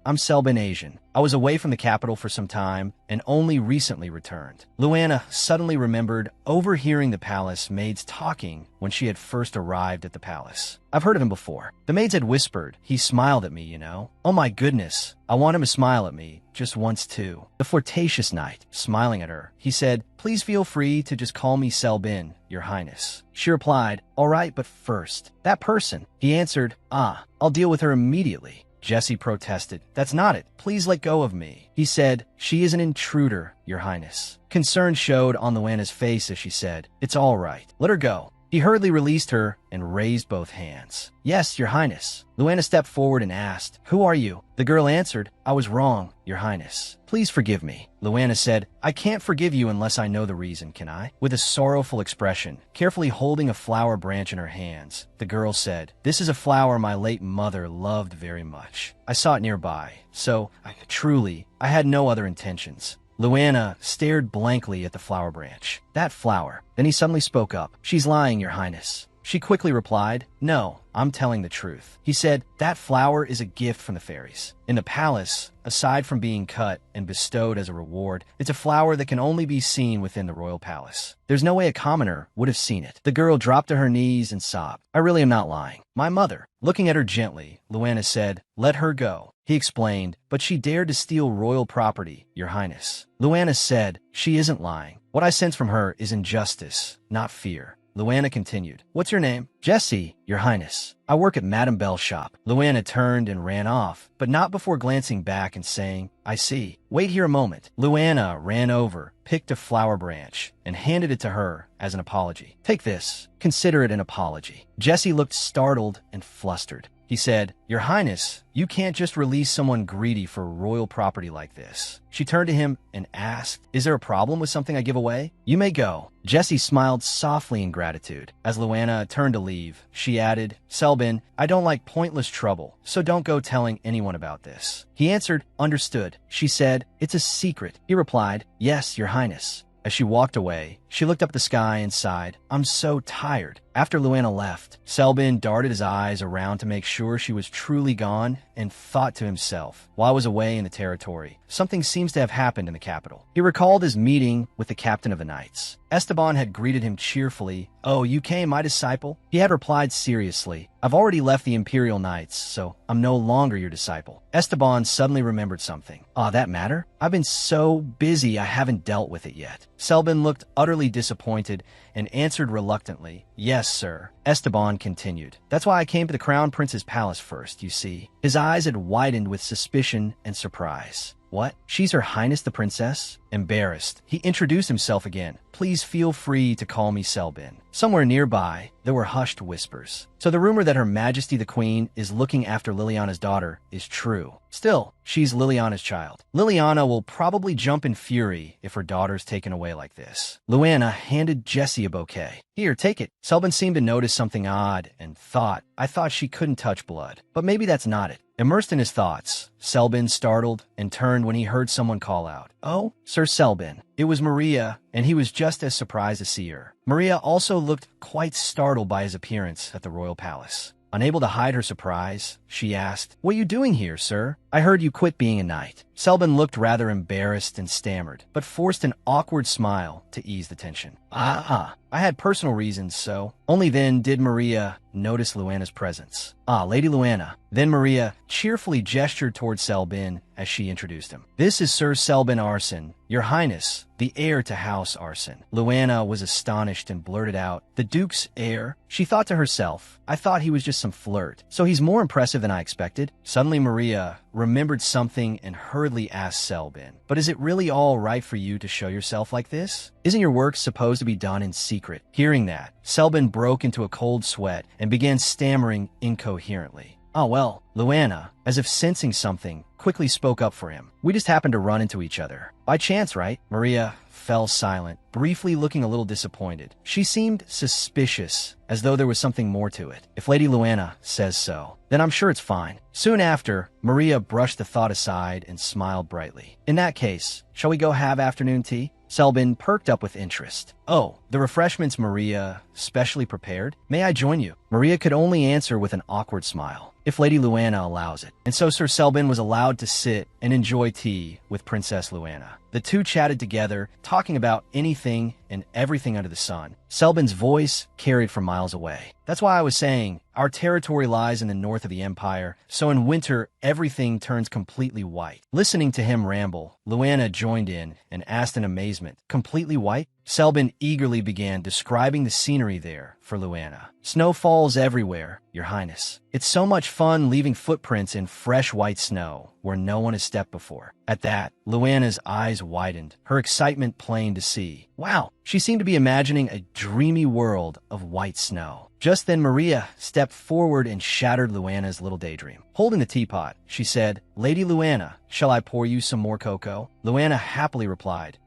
I'm Selbin Asian. I was away from the capital for some time and only recently returned." Luana suddenly remembered overhearing the palace maids talking when she had first arrived at the palace. "I've heard of him before." The maids had whispered, "He smiled at me, you know." "Oh my goodness, I want him to smile at me, just once too." The flirtatious knight, smiling at her, he said, "Please feel free to just call me Selbin, Your Highness." She replied, "All right, but first, that person." He answered, "I'll deal with her immediately." Jessie protested, "That's not it. Please let go of me." He said, "She is an intruder, Your Highness." Concern showed on Luana's face as she said, "It's all right. Let her go." He hurriedly released her and raised both hands. "Yes, Your Highness." Luana stepped forward and asked, "Who are you?" The girl answered, "I was wrong, Your Highness. Please forgive me." Luana said, "I can't forgive you unless I know the reason, can I?" With a sorrowful expression, carefully holding a flower branch in her hands, the girl said, "This is a flower my late mother loved very much. I saw it nearby, so I had no other intentions." Luana stared blankly at the flower branch. "That flower." Then he suddenly spoke up. "She's lying, Your Highness." She quickly replied, "No, I'm telling the truth." He said, "That flower is a gift from the fairies. In the palace, aside from being cut and bestowed as a reward, it's a flower that can only be seen within the royal palace. There's no way a commoner would have seen it." The girl dropped to her knees and sobbed. "I really am not lying. My mother." Looking at her gently, Luana said, "Let her go." He explained, "But she dared to steal royal property, Your Highness." Luana said, "She isn't lying. What I sense from her is injustice, not fear." Luana continued, "What's your name?" "Jessie, Your Highness. I work at Madame Belle's shop." Luana turned and ran off, but not before glancing back and saying, "I see. Wait here a moment." Luana ran over, picked a flower branch, and handed it to her as an apology. "Take this. Consider it an apology." Jessie looked startled and flustered. He said, "Your Highness, you can't just release someone greedy for royal property like this." She turned to him and asked, "Is there a problem with something I give away?" "You may go." Jessie smiled softly in gratitude. As Luana turned to leave, she added, "Selbin, I don't like pointless trouble, so don't go telling anyone about this." He answered, "Understood." She said, "It's a secret." He replied, "Yes, Your Highness." As she walked away, she looked up at the sky and sighed, "I'm so tired." After Luana left, Selbin darted his eyes around to make sure she was truly gone and thought to himself, "While I was away in the territory, something seems to have happened in the capital." He recalled his meeting with the captain of the knights. Esteban had greeted him cheerfully. "Oh, you came, my disciple?" He had replied seriously, "I've already left the Imperial Knights, so I'm no longer your disciple." Esteban suddenly remembered something. That matter? I've been so busy I haven't dealt with it yet." Selbin looked utterly disappointed and answered reluctantly, "Yes, sir." Esteban continued, "That's why I came to the Crown Prince's palace first, you see." His eyes had widened with suspicion and surprise. "What? She's Her Highness the Princess?" Embarrassed, he introduced himself again. "Please feel free to call me Selbin." Somewhere nearby, there were hushed whispers. So the rumor that Her Majesty the Queen is looking after Liliana's daughter is true. Still, she's Liliana's child. Liliana will probably jump in fury if her daughter's taken away like this. Luana handed Jessie a bouquet. "Here, take it." Selbin seemed to notice something odd and thought, "I thought she couldn't touch blood. But maybe that's not it." Immersed in his thoughts, Selbin startled and turned when he heard someone call out, "Oh, Sir Selbin." It was Maria, and he was just as surprised to see her. Maria also looked quite startled by his appearance at the royal palace. Unable to hide her surprise, she asked, "What are you doing here, sir? I heard you quit being a knight." Selbin looked rather embarrassed and stammered, but forced an awkward smile to ease the tension. I had personal reasons, so." Only then did Maria notice Luana's presence. Lady Luana." Then Maria cheerfully gestured toward Selbin as she introduced him. "This is Sir Selbin Arsen, Your Highness, the heir to House Arsen." Luana was astonished and blurted out, "The Duke's heir?" She thought to herself, "I thought he was just some flirt, so he's more impressive than I expected." Suddenly Maria remembered something and hurriedly asked Selbin, "But is it really all right for you to show yourself like this? Isn't your work supposed to be done in secret?" Hearing that, Selbin broke into a cold sweat and began stammering incoherently. "Ah, well," Luana, as if sensing something, quickly spoke up for him. "We just happened to run into each other. By chance, right?" Maria fell silent, briefly looking a little disappointed. She seemed suspicious, as though there was something more to it. "If Lady Luana says so, then I'm sure it's fine." Soon after, Maria brushed the thought aside and smiled brightly. "In that case, shall we go have afternoon tea?" Selbin perked up with interest. "Oh, the refreshments Maria specially prepared? May I join you?" Maria could only answer with an awkward smile. "If Lady Luana allows it." And so Sir Selbin was allowed to sit and enjoy tea with Princess Luana. The two chatted together, talking about anything and everything under the sun. Selbin's voice carried from miles away. "That's why I was saying, our territory lies in the north of the empire, so in winter everything turns completely white." Listening to him ramble, Luana joined in and asked in amazement, "Completely white?" Selbin eagerly began describing the scenery there for Luana. "Snow falls everywhere, Your Highness. It's so much fun leaving footprints in fresh white snow where no one has stepped before." At that, Luana's eyes widened, her excitement plain to see. Wow, she seemed to be imagining a dreamy world of white snow. Just then Maria stepped forward and shattered Luana's little daydream. Holding the teapot, she said, "Lady Luana, shall I pour you some more cocoa?" Luana happily replied,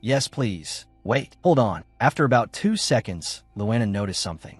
"Yes, please." "Wait, hold on." After about 2 seconds, Luana noticed something.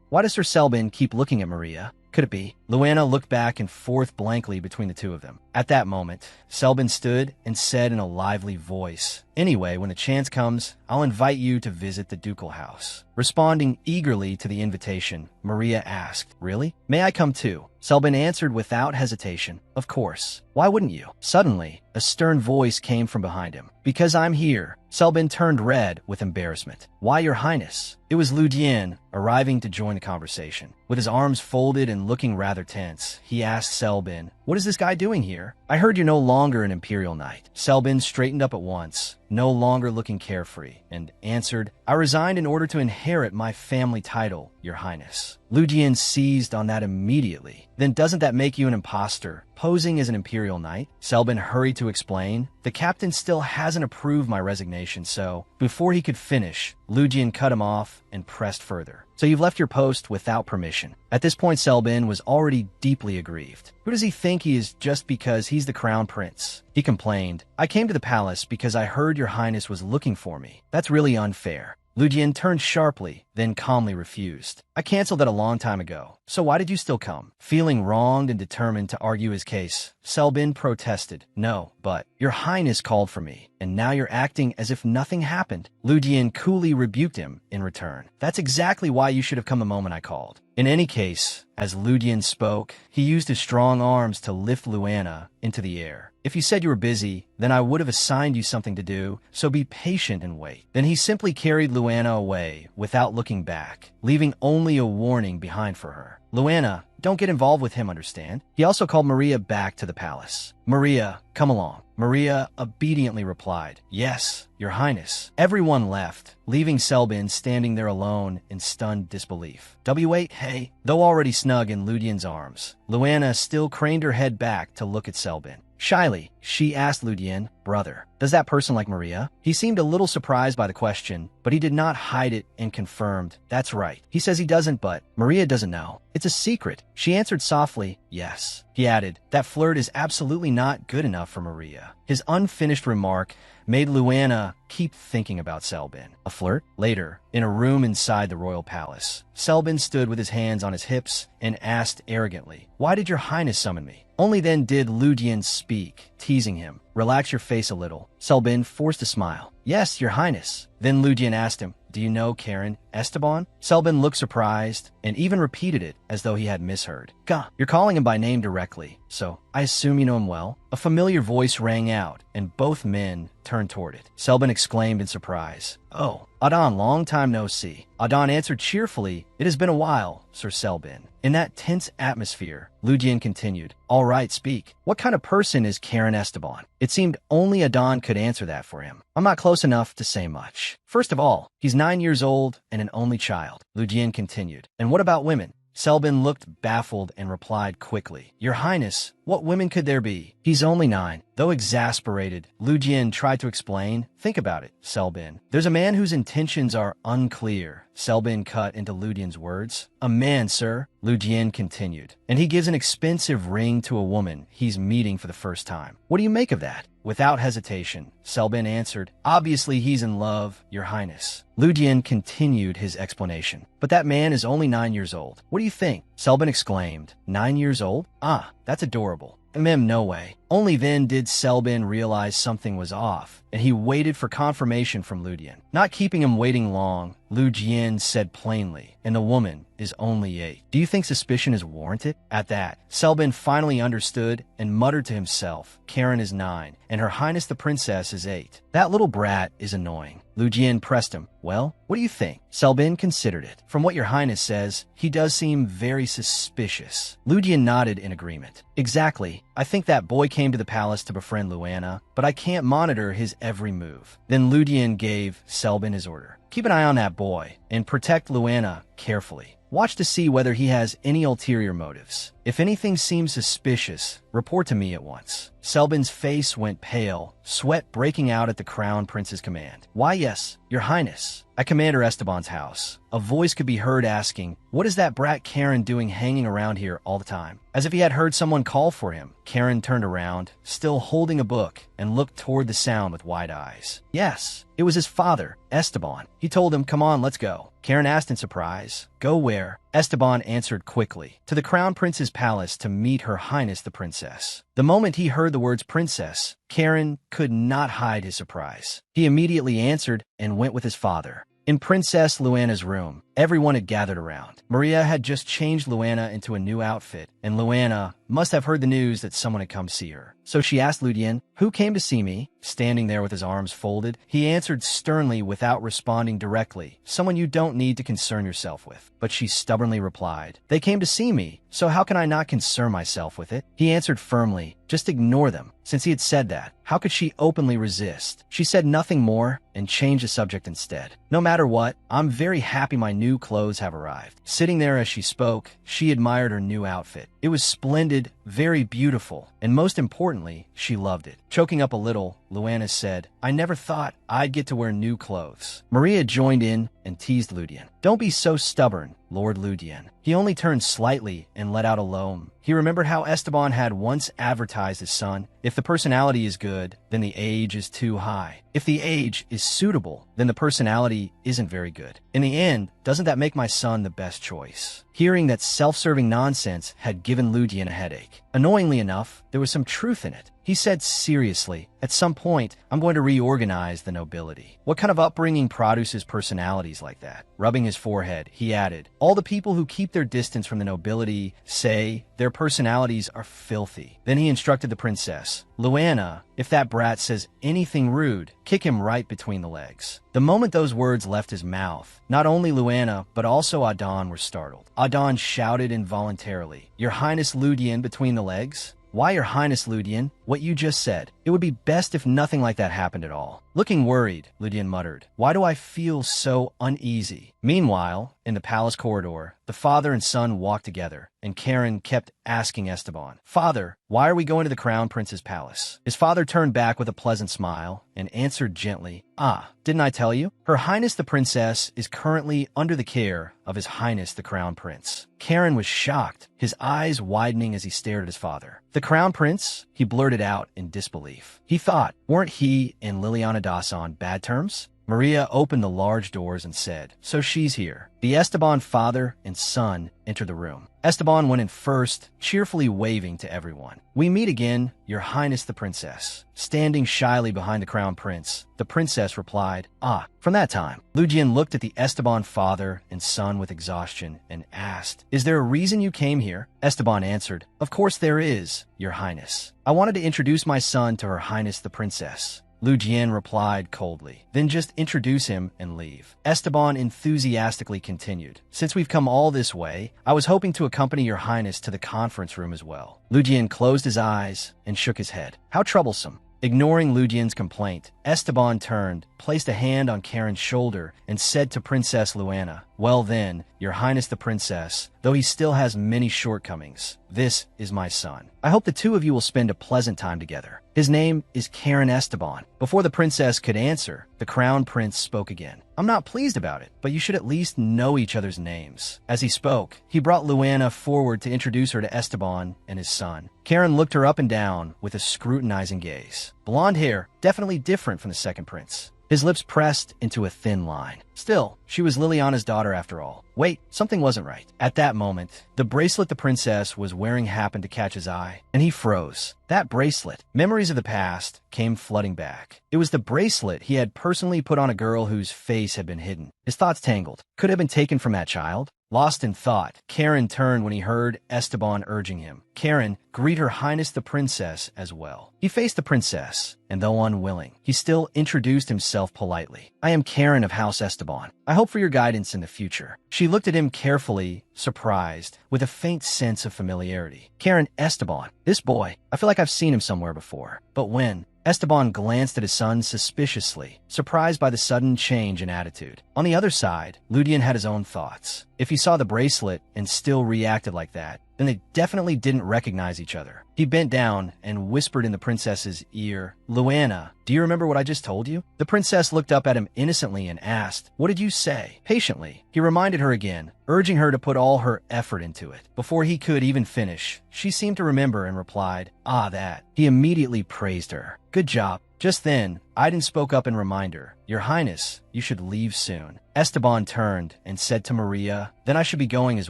Why does Sir Selbin keep looking at Maria? Could it be? Luana looked back and forth blankly between the two of them. At that moment, Selbin stood and said in a lively voice, "Anyway, when the chance comes, I'll invite you to visit the ducal house." Responding eagerly to the invitation, Maria asked, "Really? May I come too?" Selbin answered without hesitation, "Of course. Why wouldn't you?" Suddenly, a stern voice came from behind him. "Because I'm here." Selbin turned red with embarrassment. "Why, Your Highness?" It was Lu Dian, arriving to join the conversation. With his arms folded and looking rather tense, he asked Selbin, "What is this guy doing here? I heard you're no longer an Imperial Knight." Selbin straightened up at once, no longer looking carefree, and answered, "I resigned in order to inherit my family title, Your Highness." Lu Dian seized on that immediately. "Then doesn't that make you an imposter, posing as an Imperial Knight?" Selbin hurried to explain, "The captain still hasn't approved my resignation, so..." Before he could finish, Lu Dian cut him off and pressed further. "So you've left your post without permission." At this point, Selbin was already deeply aggrieved. Who does he think he is just because he's the crown prince? He complained, "I came to the palace because I heard Your Highness was looking for me. That's really unfair." Lu Dian turned sharply, then calmly refused. "I canceled that a long time ago, so why did you still come?" Feeling wronged and determined to argue his case, Selbin protested, "No, but Your Highness called for me, and now you're acting as if nothing happened." Lu Dian coolly rebuked him in return. "That's exactly why you should have come the moment I called." In any case, as Lu Dian spoke, he used his strong arms to lift Luana into the air. "If you said you were busy, then I would have assigned you something to do, so be patient and wait." Then he simply carried Luana away without looking back, leaving only a warning behind for her. "Luana, don't get involved with him, understand?" He also called Maria back to the palace. "Maria, come along." Maria obediently replied, "Yes, Your Highness." Everyone left, leaving Selbin standing there alone in stunned disbelief. "W8, hey." Though already snug in Lu Dian's arms, Luana still craned her head back to look at Selbin. Shyly, she asked Lu Dian, "Brother, does that person like Maria?" He seemed a little surprised by the question, but he did not hide it and confirmed, "That's right. He says he doesn't, but Maria doesn't know. It's a secret." She answered softly, "Yes." He added, "That flirt is absolutely not good enough for Maria." His unfinished remark made Luana keep thinking about Selbin. A flirt? Later, in a room inside the royal palace, Selbin stood with his hands on his hips and asked arrogantly, "Why did Your Highness summon me?" Only then did Lu Dian speak, teasing him. "Relax your face a little." Selbin forced a smile. "Yes, Your Highness." Then Lu Dian asked him, "Do you know Karen Esteban?" Selbin looked surprised and even repeated it as though he had misheard. "Gah, you're calling him by name directly, so I assume you know him well?" A familiar voice rang out, and both men turned toward it. Selbin exclaimed in surprise, "Oh, Adon, long time no see." Adon answered cheerfully, "It has been a while, Sir Selbin." In that tense atmosphere, Lu Dian continued, "All right, speak. What kind of person is Karen Esteban?" It seemed only Adon could answer that for him. "I'm not close enough to say much. First of all, he's 9 years old and an only child." Lu Dian continued, "And what about women?" Selbin looked baffled and replied quickly, "Your Highness, What women could there be? He's only 9. Though exasperated, Lu Jian tried to explain. Think about it, Selbin. There's a man whose intentions are unclear. Selbin cut into Lu Jian's words. A man, sir, Lu Jian continued. And he gives an expensive ring to a woman he's meeting for the first time. What do you make of that? Without hesitation, Selbin answered, obviously he's in love, Your Highness. Lu Jian continued his explanation. But that man is only 9 years old. What do you think? Selbin exclaimed. 9 years old? Ah, that's adorable. No way. Only then did Selbin realize something was off, and he waited for confirmation from Lu Jian. Not keeping him waiting long, Lu Jian said plainly, and the woman is only 8. Do you think suspicion is warranted? At that, Selbin finally understood and muttered to himself, Karen is 9, and Her Highness the Princess is 8. That little brat is annoying. Lu Jian pressed him. Well, what do you think? Selbin considered it. From what Your Highness says, he does seem very suspicious. Lu Jian nodded in agreement. Exactly. I think that boy came to the palace to befriend Luana, but I can't monitor his every move. Then Lu Jian gave Selbin his order. Keep an eye on that boy, and protect Luana carefully. Watch to see whether he has any ulterior motives. If anything seems suspicious, report to me at once. Selbin's face went pale, sweat breaking out at the Crown Prince's command. Why, yes, Your Highness. At Commander Esteban's house, a voice could be heard asking, what is that brat Karen doing hanging around here all the time? As if he had heard someone call for him, Karen turned around, still holding a book, and looked toward the sound with wide eyes. Yes, it was his father, Esteban. He told him, come on, let's go. Karen asked in surprise, go where? Esteban answered quickly, to the Crown Prince's palace to meet Her Highness the Princess. The moment he heard the words princess, Karen could not hide his surprise. He immediately answered and went with his father. In Princess Luana's room, everyone had gathered around. Maria had just changed Luana into a new outfit, and Luana must have heard the news that someone had come see her. So she asked Lu Jian, who came to see me? Standing there with his arms folded, he answered sternly without responding directly, someone you don't need to concern yourself with. But she stubbornly replied, they came to see me, so how can I not concern myself with it? He answered firmly, just ignore them. Since he had said that, how could she openly resist? She said nothing more and changed the subject instead. No matter what, I'm very happy my new clothes have arrived. Sitting there as she spoke, she admired her new outfit. It was splendid, very beautiful, and most importantly, she loved it. Choking up a little, Luana said, I never thought I'd get to wear new clothes. Maria joined in and teased Lu Jian. Don't be so stubborn, Lord Lu Jian. He only turned slightly and let out a loam. He remembered how Esteban had once advertised his son, if the personality is good, then the age is too high. If the age is suitable, then the personality isn't very good. In the end, doesn't that make my son the best choice? Hearing that self-serving nonsense had given Lu Jian a headache. Annoyingly enough, there was some truth in it. He said seriously, at some point, I'm going to reorganize the nobility. What kind of upbringing produces personalities like that? Rubbing his forehead, he added, all the people who keep their distance from the nobility say their personalities are filthy. Then he instructed the princess, Luana, if that brat says anything rude, kick him right between the legs. The moment those words left his mouth, not only Luana, but also Adon were startled. Adon shouted involuntarily, Your Highness Lu Jian between the legs? Why, Your Highness Lu Jian? What you just said. It would be best if nothing like that happened at all. Looking worried, Lu Jian muttered, why do I feel so uneasy? Meanwhile, in the palace corridor, the father and son walked together, and Karen kept asking Esteban, Father, why are we going to the Crown Prince's palace? His father turned back with a pleasant smile and answered gently, Ah, didn't I tell you? Her Highness the Princess is currently under the care of His Highness the Crown Prince. Karen was shocked, his eyes widening as he stared at his father. The Crown Prince? He blurted out in disbelief. He thought, weren't he and Liliana Dawson on bad terms? Maria opened the large doors and said, so she's here. The Esteban father and son entered the room. Esteban went in first, cheerfully waving to everyone. We meet again, Your Highness the Princess. Standing shyly behind the Crown Prince, the princess replied, Ah, from that time. Lu Jian looked at the Esteban father and son with exhaustion and asked, Is there a reason you came here? Esteban answered, Of course there is, Your Highness. I wanted to introduce my son to Her Highness the Princess. Lu Jian replied coldly, then just introduce him and leave. Esteban enthusiastically continued, since we've come all this way, I was hoping to accompany Your Highness to the conference room as well. Lu Jian closed his eyes and shook his head. How troublesome. Ignoring Lu Jian's complaint, Esteban turned, placed a hand on Karen's shoulder, and said to Princess Luana, Well then, Your Highness the Princess, though he still has many shortcomings. This is my son. I hope the two of you will spend a pleasant time together. His name is Karen Esteban. Before the princess could answer, the crown prince spoke again. I'm not pleased about it, but you should at least know each other's names. As he spoke, he brought Luana forward to introduce her to Esteban and his son. Karen looked her up and down with a scrutinizing gaze. Blonde hair, definitely different from the second prince. His lips pressed into a thin line. Still, she was Liliana's daughter after all. Wait, something wasn't right. At that moment, the bracelet the princess was wearing happened to catch his eye, and he froze. That bracelet, memories of the past, came flooding back. It was the bracelet he had personally put on a girl whose face had been hidden. His thoughts tangled. Could it have been taken from that child? Lost in thought, Karen turned when he heard Esteban urging him. Karen, greet Her Highness the Princess as well. He faced the princess, and though unwilling, he still introduced himself politely. I am Karen of House Esteban. I hope for your guidance in the future. She looked at him carefully, surprised, with a faint sense of familiarity. Karen Esteban, this boy, I feel like I've seen him somewhere before. But when? Esteban glanced at his son suspiciously, surprised by the sudden change in attitude. On the other side, Ludian had his own thoughts. If he saw the bracelet and still reacted like that, then they definitely didn't recognize each other. He bent down and whispered in the princess's ear, Luana, do you remember what I just told you? The princess looked up at him innocently and asked, what did you say? Patiently, he reminded her again, urging her to put all her effort into it. Before he could even finish, she seemed to remember and replied, ah, that. He immediately praised her. Good job. Just then, Aiden spoke up in reminder, Your Highness, you should leave soon. Esteban turned and said to Maria, then I should be going as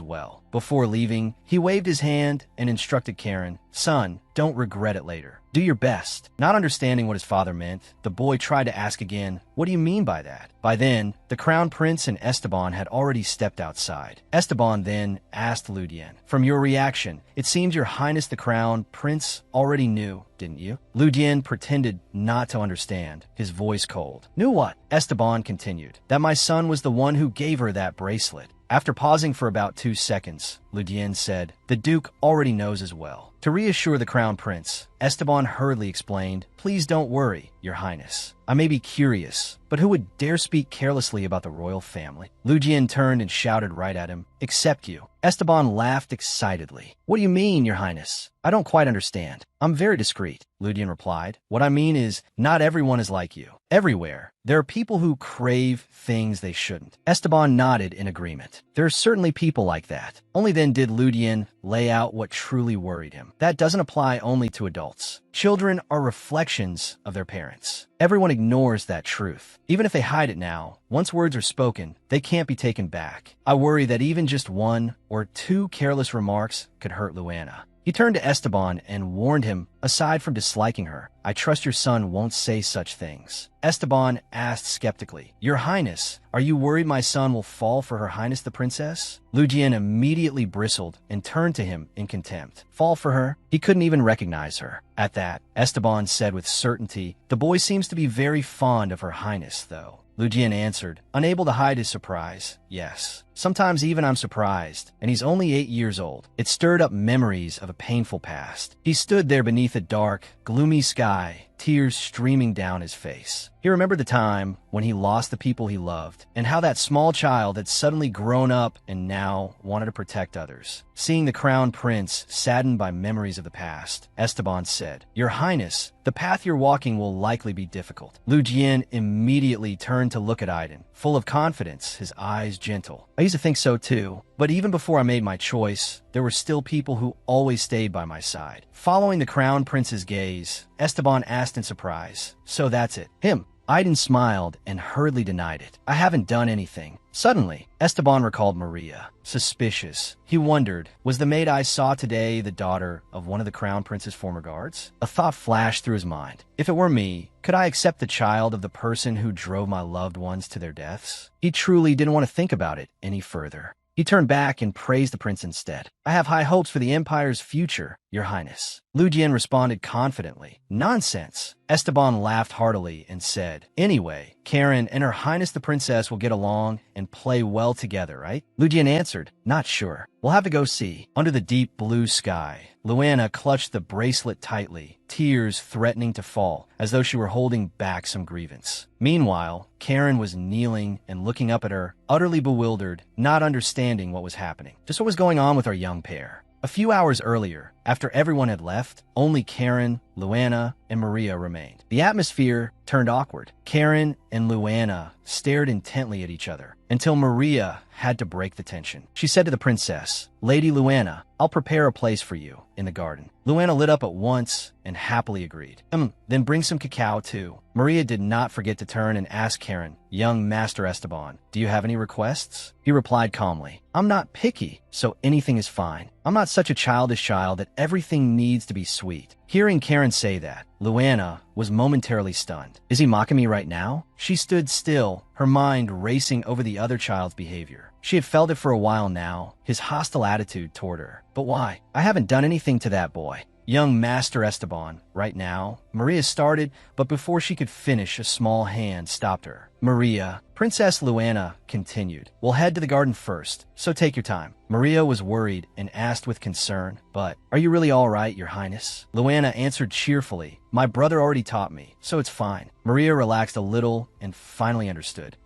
well. Before leaving, he waved his hand and instructed Karen, son, don't regret it later. Do your best. Not understanding what his father meant, the boy tried to ask again, what do you mean by that? By then, the crown prince and Esteban had already stepped outside. Esteban then asked Ludian, from your reaction, it seems Your Highness the crown prince already knew, didn't you? Ludian pretended not to understand, his voice cold. Knew what? Esteban continued, that my son was the one who gave her that bracelet. After pausing for about 2 seconds, Ludian said, the Duke already knows as well. To reassure the crown prince, Esteban hurriedly explained, please don't worry, Your Highness. I may be curious, but who would dare speak carelessly about the royal family? Ludian turned and shouted right at him, except you. Esteban laughed excitedly. What do you mean, Your Highness? I don't quite understand. I'm very discreet, Ludian replied. What I mean is, not everyone is like you. Everywhere, there are people who crave things they shouldn't. Esteban nodded in agreement. There are certainly people like that. Only then did Ludian lay out what truly worried him. That doesn't apply only to adults. Children are reflections of their parents. Everyone ignores that truth. Even if they hide it now, once words are spoken, they can't be taken back. I worry that even just 1 or 2 careless remarks could hurt Luana. He turned to Esteban and warned him, aside from disliking her, I trust your son won't say such things. Esteban asked skeptically, Your Highness, are you worried my son will fall for Her Highness the Princess? Ludian immediately bristled and turned to him in contempt. Fall for her? He couldn't even recognize her. At that, Esteban said with certainty, the boy seems to be very fond of Her Highness, though. Ludian answered, unable to hide his surprise, yes. Sometimes even I'm surprised, and he's only 8 years old. It stirred up memories of a painful past. He stood there beneath a dark, gloomy sky, tears streaming down his face. He remembered the time when he lost the people he loved, and how that small child had suddenly grown up and now wanted to protect others. Seeing the crown prince saddened by memories of the past, Esteban said, Your Highness, the path you're walking will likely be difficult. Ludian immediately turned to look at Aiden, full of confidence, his eyes gentle. I used to think so too, but even before I made my choice, there were still people who always stayed by my side. Following the crown prince's gaze, Esteban asked in surprise, so that's it, him. Aiden smiled and hurriedly denied it. I haven't done anything. Suddenly, Esteban recalled Maria. Suspicious. He wondered, was the maid I saw today the daughter of one of the crown prince's former guards? A thought flashed through his mind. If it were me, could I accept the child of the person who drove my loved ones to their deaths? He truly didn't want to think about it any further. He turned back and praised the prince instead. I have high hopes for the Empire's future, Your Highness. Lu Jian responded confidently. Nonsense. Esteban laughed heartily and said, Anyway, Karen and Her Highness the Princess will get along and play well together, right? Lu Jian answered, Not sure. We'll have to go see. Under the deep blue sky, Luana clutched the bracelet tightly, tears threatening to fall, as though she were holding back some grievance. Meanwhile, Karen was kneeling and looking up at her, utterly bewildered, not understanding what was happening. Just what was going on with our young pair. A few hours earlier, after everyone had left, only Karen, Luana, and Maria remained. The atmosphere turned awkward. Karen and Luana stared intently at each other until Maria had to break the tension. She said to the princess, Lady Luana, I'll prepare a place for you in the garden. Luana lit up at once and happily agreed. Then bring some cacao too. Maria did not forget to turn and ask Karen, Young Master Esteban, do you have any requests? He replied calmly, I'm not picky, so anything is fine. I'm not such a childish child that everything needs to be sweet. Hearing Karen say that, Luana was momentarily stunned. Is he mocking me right now? She stood still, her mind racing over the other child's behavior. She had felt it for a while now, his hostile attitude toward her. But why? I haven't done anything to that boy. Young Master Esteban, right now. Maria started, but before she could finish, a small hand stopped her. Maria, Princess Luana continued, We'll head to the garden first, so take your time. Maria was worried and asked with concern, But are you really all right, Your Highness? Luana answered cheerfully, My brother already taught me, so it's fine. Maria relaxed a little and finally understood.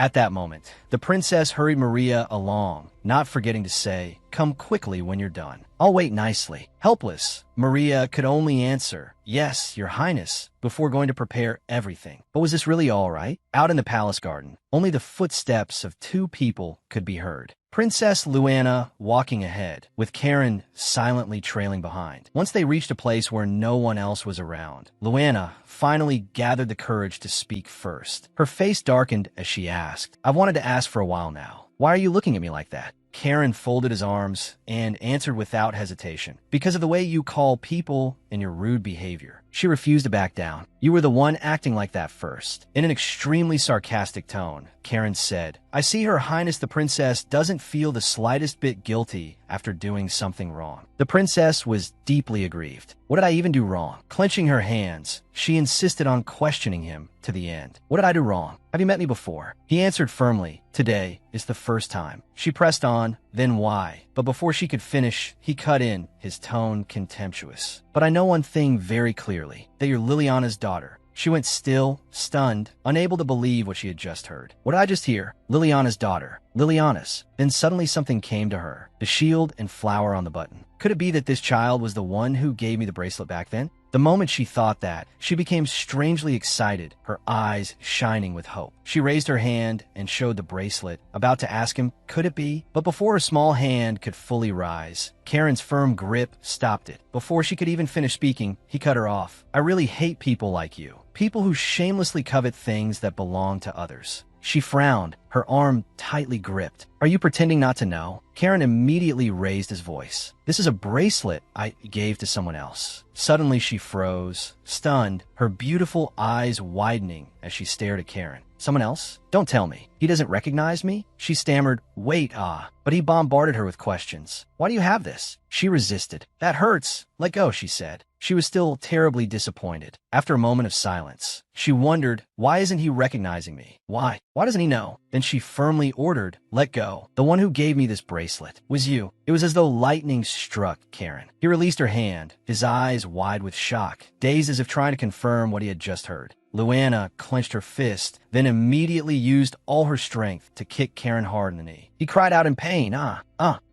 At that moment, the princess hurried Maria along, not forgetting to say, Come quickly when you're done. I'll wait nicely. Helpless, Maria could only answer, Yes, Your Highness, before going to prepare everything. But was this really all right? Out in the palace garden, only the footsteps of two people could be heard. Princess Luana walking ahead, with Karen silently trailing behind. Once they reached a place where no one else was around, Luana finally gathered the courage to speak first. Her face darkened as she asked, I've wanted to ask for a while now. Why are you looking at me like that? Karen folded his arms and answered without hesitation, Because of the way you call people and your rude behavior. She refused to back down. You were the one acting like that first. In an extremely sarcastic tone, Karen said, I see Her Highness the Princess doesn't feel the slightest bit guilty after doing something wrong. The princess was deeply aggrieved. What did I even do wrong? Clenching her hands, she insisted on questioning him to the end. What did I do wrong? Have you met me before? He answered firmly, Today is the first time. She pressed on, Then why? But before she could finish, he cut in, his tone contemptuous. But I know one thing very clearly, that you're Liliana's daughter. She went still, stunned, unable to believe what she had just heard. What did I just hear? Liliana's daughter. Liliana's. Then suddenly something came to her. The shield and flower on the button. Could it be that this child was the one who gave me the bracelet back then? The moment she thought that, she became strangely excited, her eyes shining with hope. She raised her hand and showed the bracelet, about to ask him, could it be? But before her small hand could fully rise, Karen's firm grip stopped it. Before she could even finish speaking, he cut her off. I really hate people like you. People who shamelessly covet things that belong to others. She frowned, her arm tightly gripped. Are you pretending not to know? Karen immediately raised his voice. This is a bracelet I gave to someone else. Suddenly she froze, stunned, her beautiful eyes widening as she stared at Karen. Someone else? Don't tell me. He doesn't recognize me? She stammered, Wait, but he bombarded her with questions. Why do you have this? She resisted. That hurts. Let go, she said. She was still terribly disappointed. After a moment of silence, she wondered, why isn't he recognizing me? Why? Why doesn't he know? Then she firmly ordered, let go. The one who gave me this bracelet was you. It was as though lightning struck Karen. He released her hand, his eyes wide with shock, dazed as if trying to confirm what he had just heard. Luana clenched her fist, then immediately used all her strength to kick Karen hard in the knee. He cried out in pain,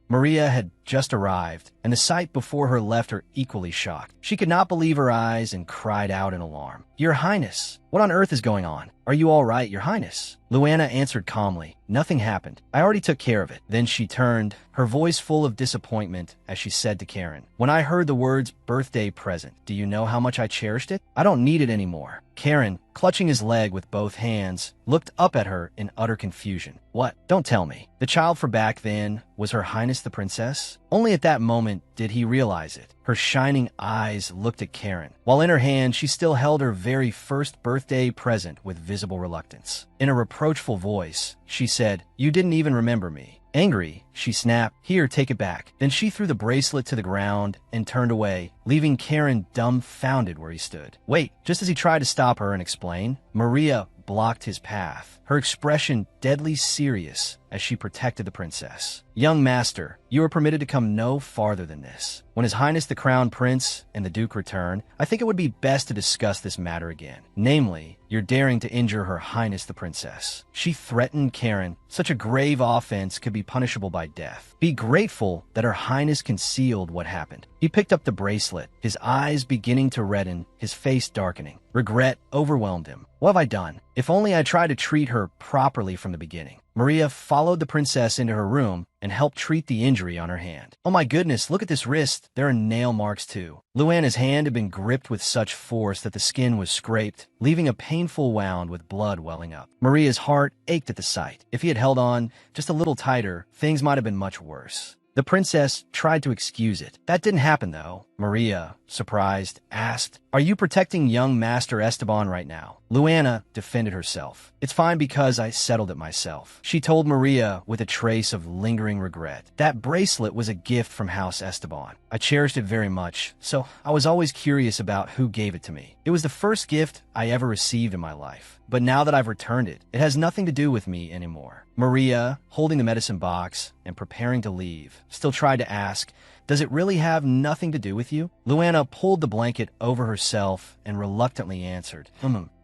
Maria had just arrived, and the sight before her left her equally shocked. She could not believe her eyes and cried out in alarm. Your Highness, what on earth is going on? Are you all right, Your Highness? Luana answered calmly. Nothing happened. I already took care of it. Then she turned, her voice full of disappointment, as she said to Karen, When I heard the words birthday present, do you know how much I cherished it? I don't need it anymore. Karen, clutching his leg with both hands, looked up at her in utter confusion. What? Don't tell me. The child for back then was Her Highness the Princess? Only at that moment did he realize it. Her shining eyes looked at Karen, while in her hand she still held her very first birthday present with visible reluctance. In a reproachful voice, she said, You didn't even remember me. Angry, she snapped, "Here, take it back." Then she threw the bracelet to the ground and turned away, leaving Karen dumbfounded where he stood. Wait, just as he tried to stop her and explain, Maria blocked his path, her expression deadly serious as she protected the princess. "Young master, you are permitted to come no farther than this. When His Highness the Crown Prince and the Duke return, I think it would be best to discuss this matter again. Namely, your daring to injure Her Highness the Princess." She threatened Karen. Such a grave offense could be punishable by death. Be grateful that Her Highness concealed what happened. He picked up the bracelet, his eyes beginning to redden, his face darkening. Regret overwhelmed him. What have I done? If only I tried to treat her properly from the beginning. Maria followed the princess into her room and helped treat the injury on her hand. "Oh my goodness, look at this wrist. There are nail marks too." Luana's hand had been gripped with such force that the skin was scraped, leaving a painful wound with blood welling up. Maria's heart ached at the sight. If he had held on just a little tighter, things might have been much worse. The princess tried to excuse it. "That didn't happen, though." Maria, surprised, asked, "Are you protecting young Master Esteban right now?" Luana defended herself. "It's fine because I settled it myself," she told Maria with a trace of lingering regret. "That bracelet was a gift from House Esteban. I cherished it very much, so I was always curious about who gave it to me. It was the first gift I ever received in my life. But now that I've returned it, it has nothing to do with me anymore." Maria, holding the medicine box and preparing to leave, still tried to ask, "Does it really have nothing to do with you?" Luana pulled the blanket over herself and reluctantly answered,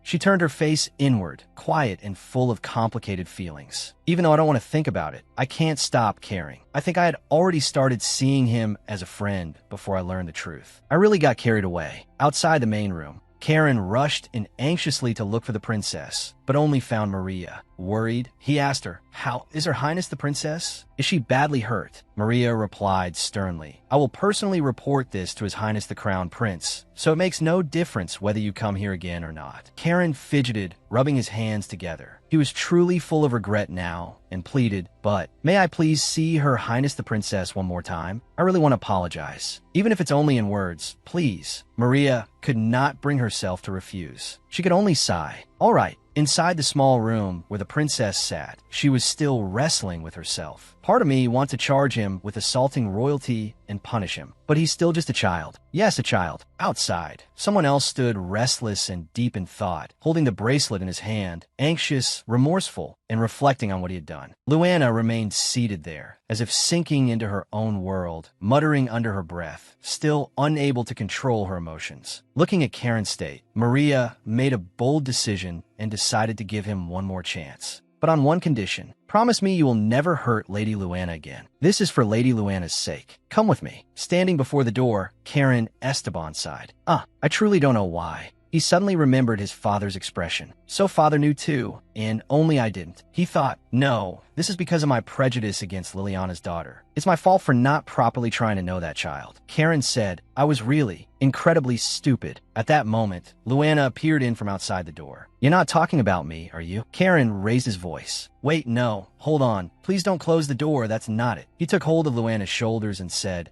She turned her face inward, quiet and full of complicated feelings. "Even though I don't want to think about it, I can't stop caring. I think I had already started seeing him as a friend before I learned the truth. I really got carried away." Outside the main room, Karen rushed in anxiously to look for the princess, but only found Maria. Worried, he asked her, "How is Her Highness the Princess? Is she badly hurt?" Maria replied sternly, "I will personally report this to His Highness the Crown Prince, so it makes no difference whether you come here again or not." Karen fidgeted, rubbing his hands together. He was truly full of regret now and pleaded, "But may I please see Her Highness the Princess one more time? I really want to apologize. Even if it's only in words, please." Maria could not bring herself to refuse. She could only sigh. "All right." Inside the small room where the princess sat, she was still wrestling with herself. "Part of me wants to charge him with assaulting royalty and punish him, but he's still just a child." "Yes, a child." Outside, someone else stood restless and deep in thought, holding the bracelet in his hand, anxious, remorseful, and reflecting on what he had done. Luana remained seated there, as if sinking into her own world, muttering under her breath, still unable to control her emotions. Looking at Karen's state, Maria made a bold decision and decided to give him one more chance. But on one condition. "Promise me you will never hurt Lady Luana again. This is for Lady Luana's sake. Come with me." Standing before the door, Karen Esteban sighed. I truly don't know why." He suddenly remembered his father's expression. So father knew too, and only I didn't. He thought, "No, this is because of my prejudice against Liliana's daughter. It's my fault for not properly trying to know that child." Karen said, "I was really incredibly stupid." At that moment, Luana appeared in from outside the door. "You're not talking about me, are you?" Karen raised his voice. "Wait, no, hold on. Please don't close the door, that's not it." He took hold of Luana's shoulders and said,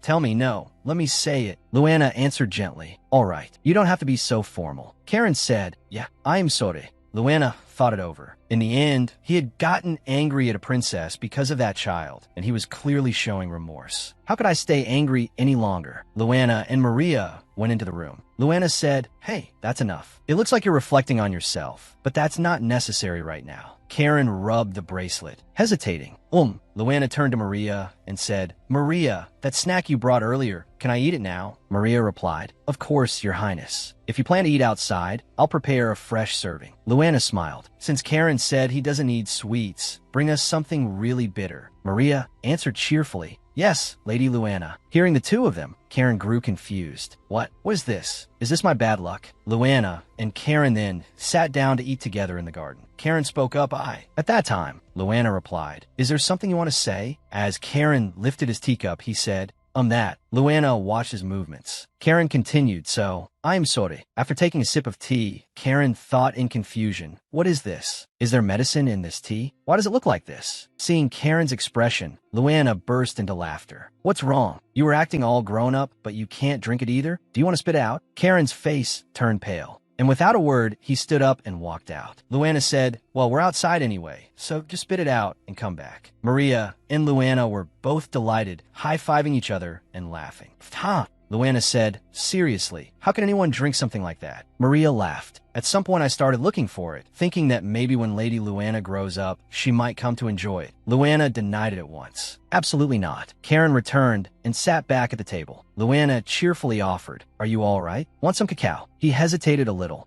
Tell me no. Let me say it." Luana answered gently, "All right, you don't have to be so formal." Karen said, "Yeah, I'm sorry." Luana thought it over. In the end, he had gotten angry at a princess because of that child, and he was clearly showing remorse. "How could I stay angry any longer?" Luana and Maria went into the room. Luana said, "Hey, that's enough. It looks like you're reflecting on yourself, but that's not necessary right now." Karen rubbed the bracelet, hesitating. Luana turned to Maria and said, "Maria, that snack you brought earlier, can I eat it now?" Maria replied, "Of course, Your Highness. If you plan to eat outside, I'll prepare a fresh serving." Luana smiled. "Since Karen said he doesn't need sweets, bring us something really bitter." Maria answered cheerfully, "Yes, Lady Luana." Hearing the two of them, Karen grew confused. What is this? Is this my bad luck?" Luana and Karen then sat down to eat together in the garden. Karen spoke up, At that time, Luana replied, "Is there something you want to say?" As Karen lifted his teacup, he said, That." Luana watched his movements. Karen continued, I'm sorry." After taking a sip of tea, Karen thought in confusion, "What is this? Is there medicine in this tea? Why does it look like this?" Seeing Karen's expression, Luana burst into laughter. "What's wrong? You were acting all grown up, but you can't drink it either? Do you want to spit it out?" Karen's face turned pale. And without a word, he stood up and walked out. Luana said, well, we're outside anyway, so just spit it out and come back. Maria and Luana were both delighted, high-fiving each other and laughing. Huh? Luana said, seriously, how can anyone drink something like that? Maria laughed. At some point I started looking for it, thinking that maybe when Lady Luana grows up, she might come to enjoy it. Luana denied it at once. Absolutely not. Karen returned and sat back at the table. Luana cheerfully offered, are you all right? Want some cacao? He hesitated a little.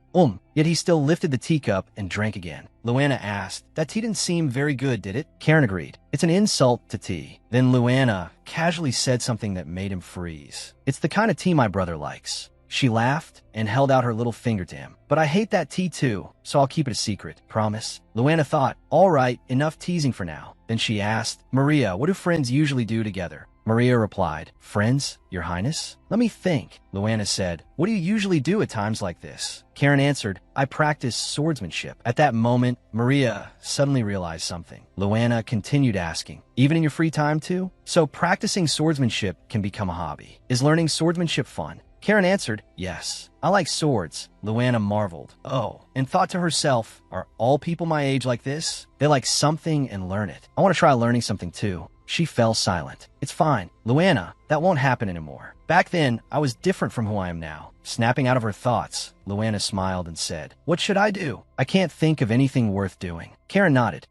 Yet he still lifted the teacup and drank again. Luana asked, that tea didn't seem very good, did it? Karen agreed. It's an insult to tea. Then Luana casually said something that made him freeze. It's the kind of tea my brother likes. She laughed and held out her little finger to him. But I hate that tea too, so I'll keep it a secret. Promise? Luana thought, all right, enough teasing for now. Then she asked, Maria, what do friends usually do together? Maria replied, friends, Your Highness? Let me think. Luana said, what do you usually do at times like this? Karen answered, I practice swordsmanship. At that moment, Maria suddenly realized something. Luana continued asking, even in your free time too? So practicing swordsmanship can become a hobby. Is learning swordsmanship fun? Karen answered, yes. I like swords. Luana marveled. Oh, and thought to herself, are all people my age like this? They like something and learn it. I want to try learning something too. She fell silent. It's fine. Luana, that won't happen anymore. Back then, I was different from who I am now. Snapping out of her thoughts, Luana smiled and said, what should I do? I can't think of anything worth doing. Karen nodded.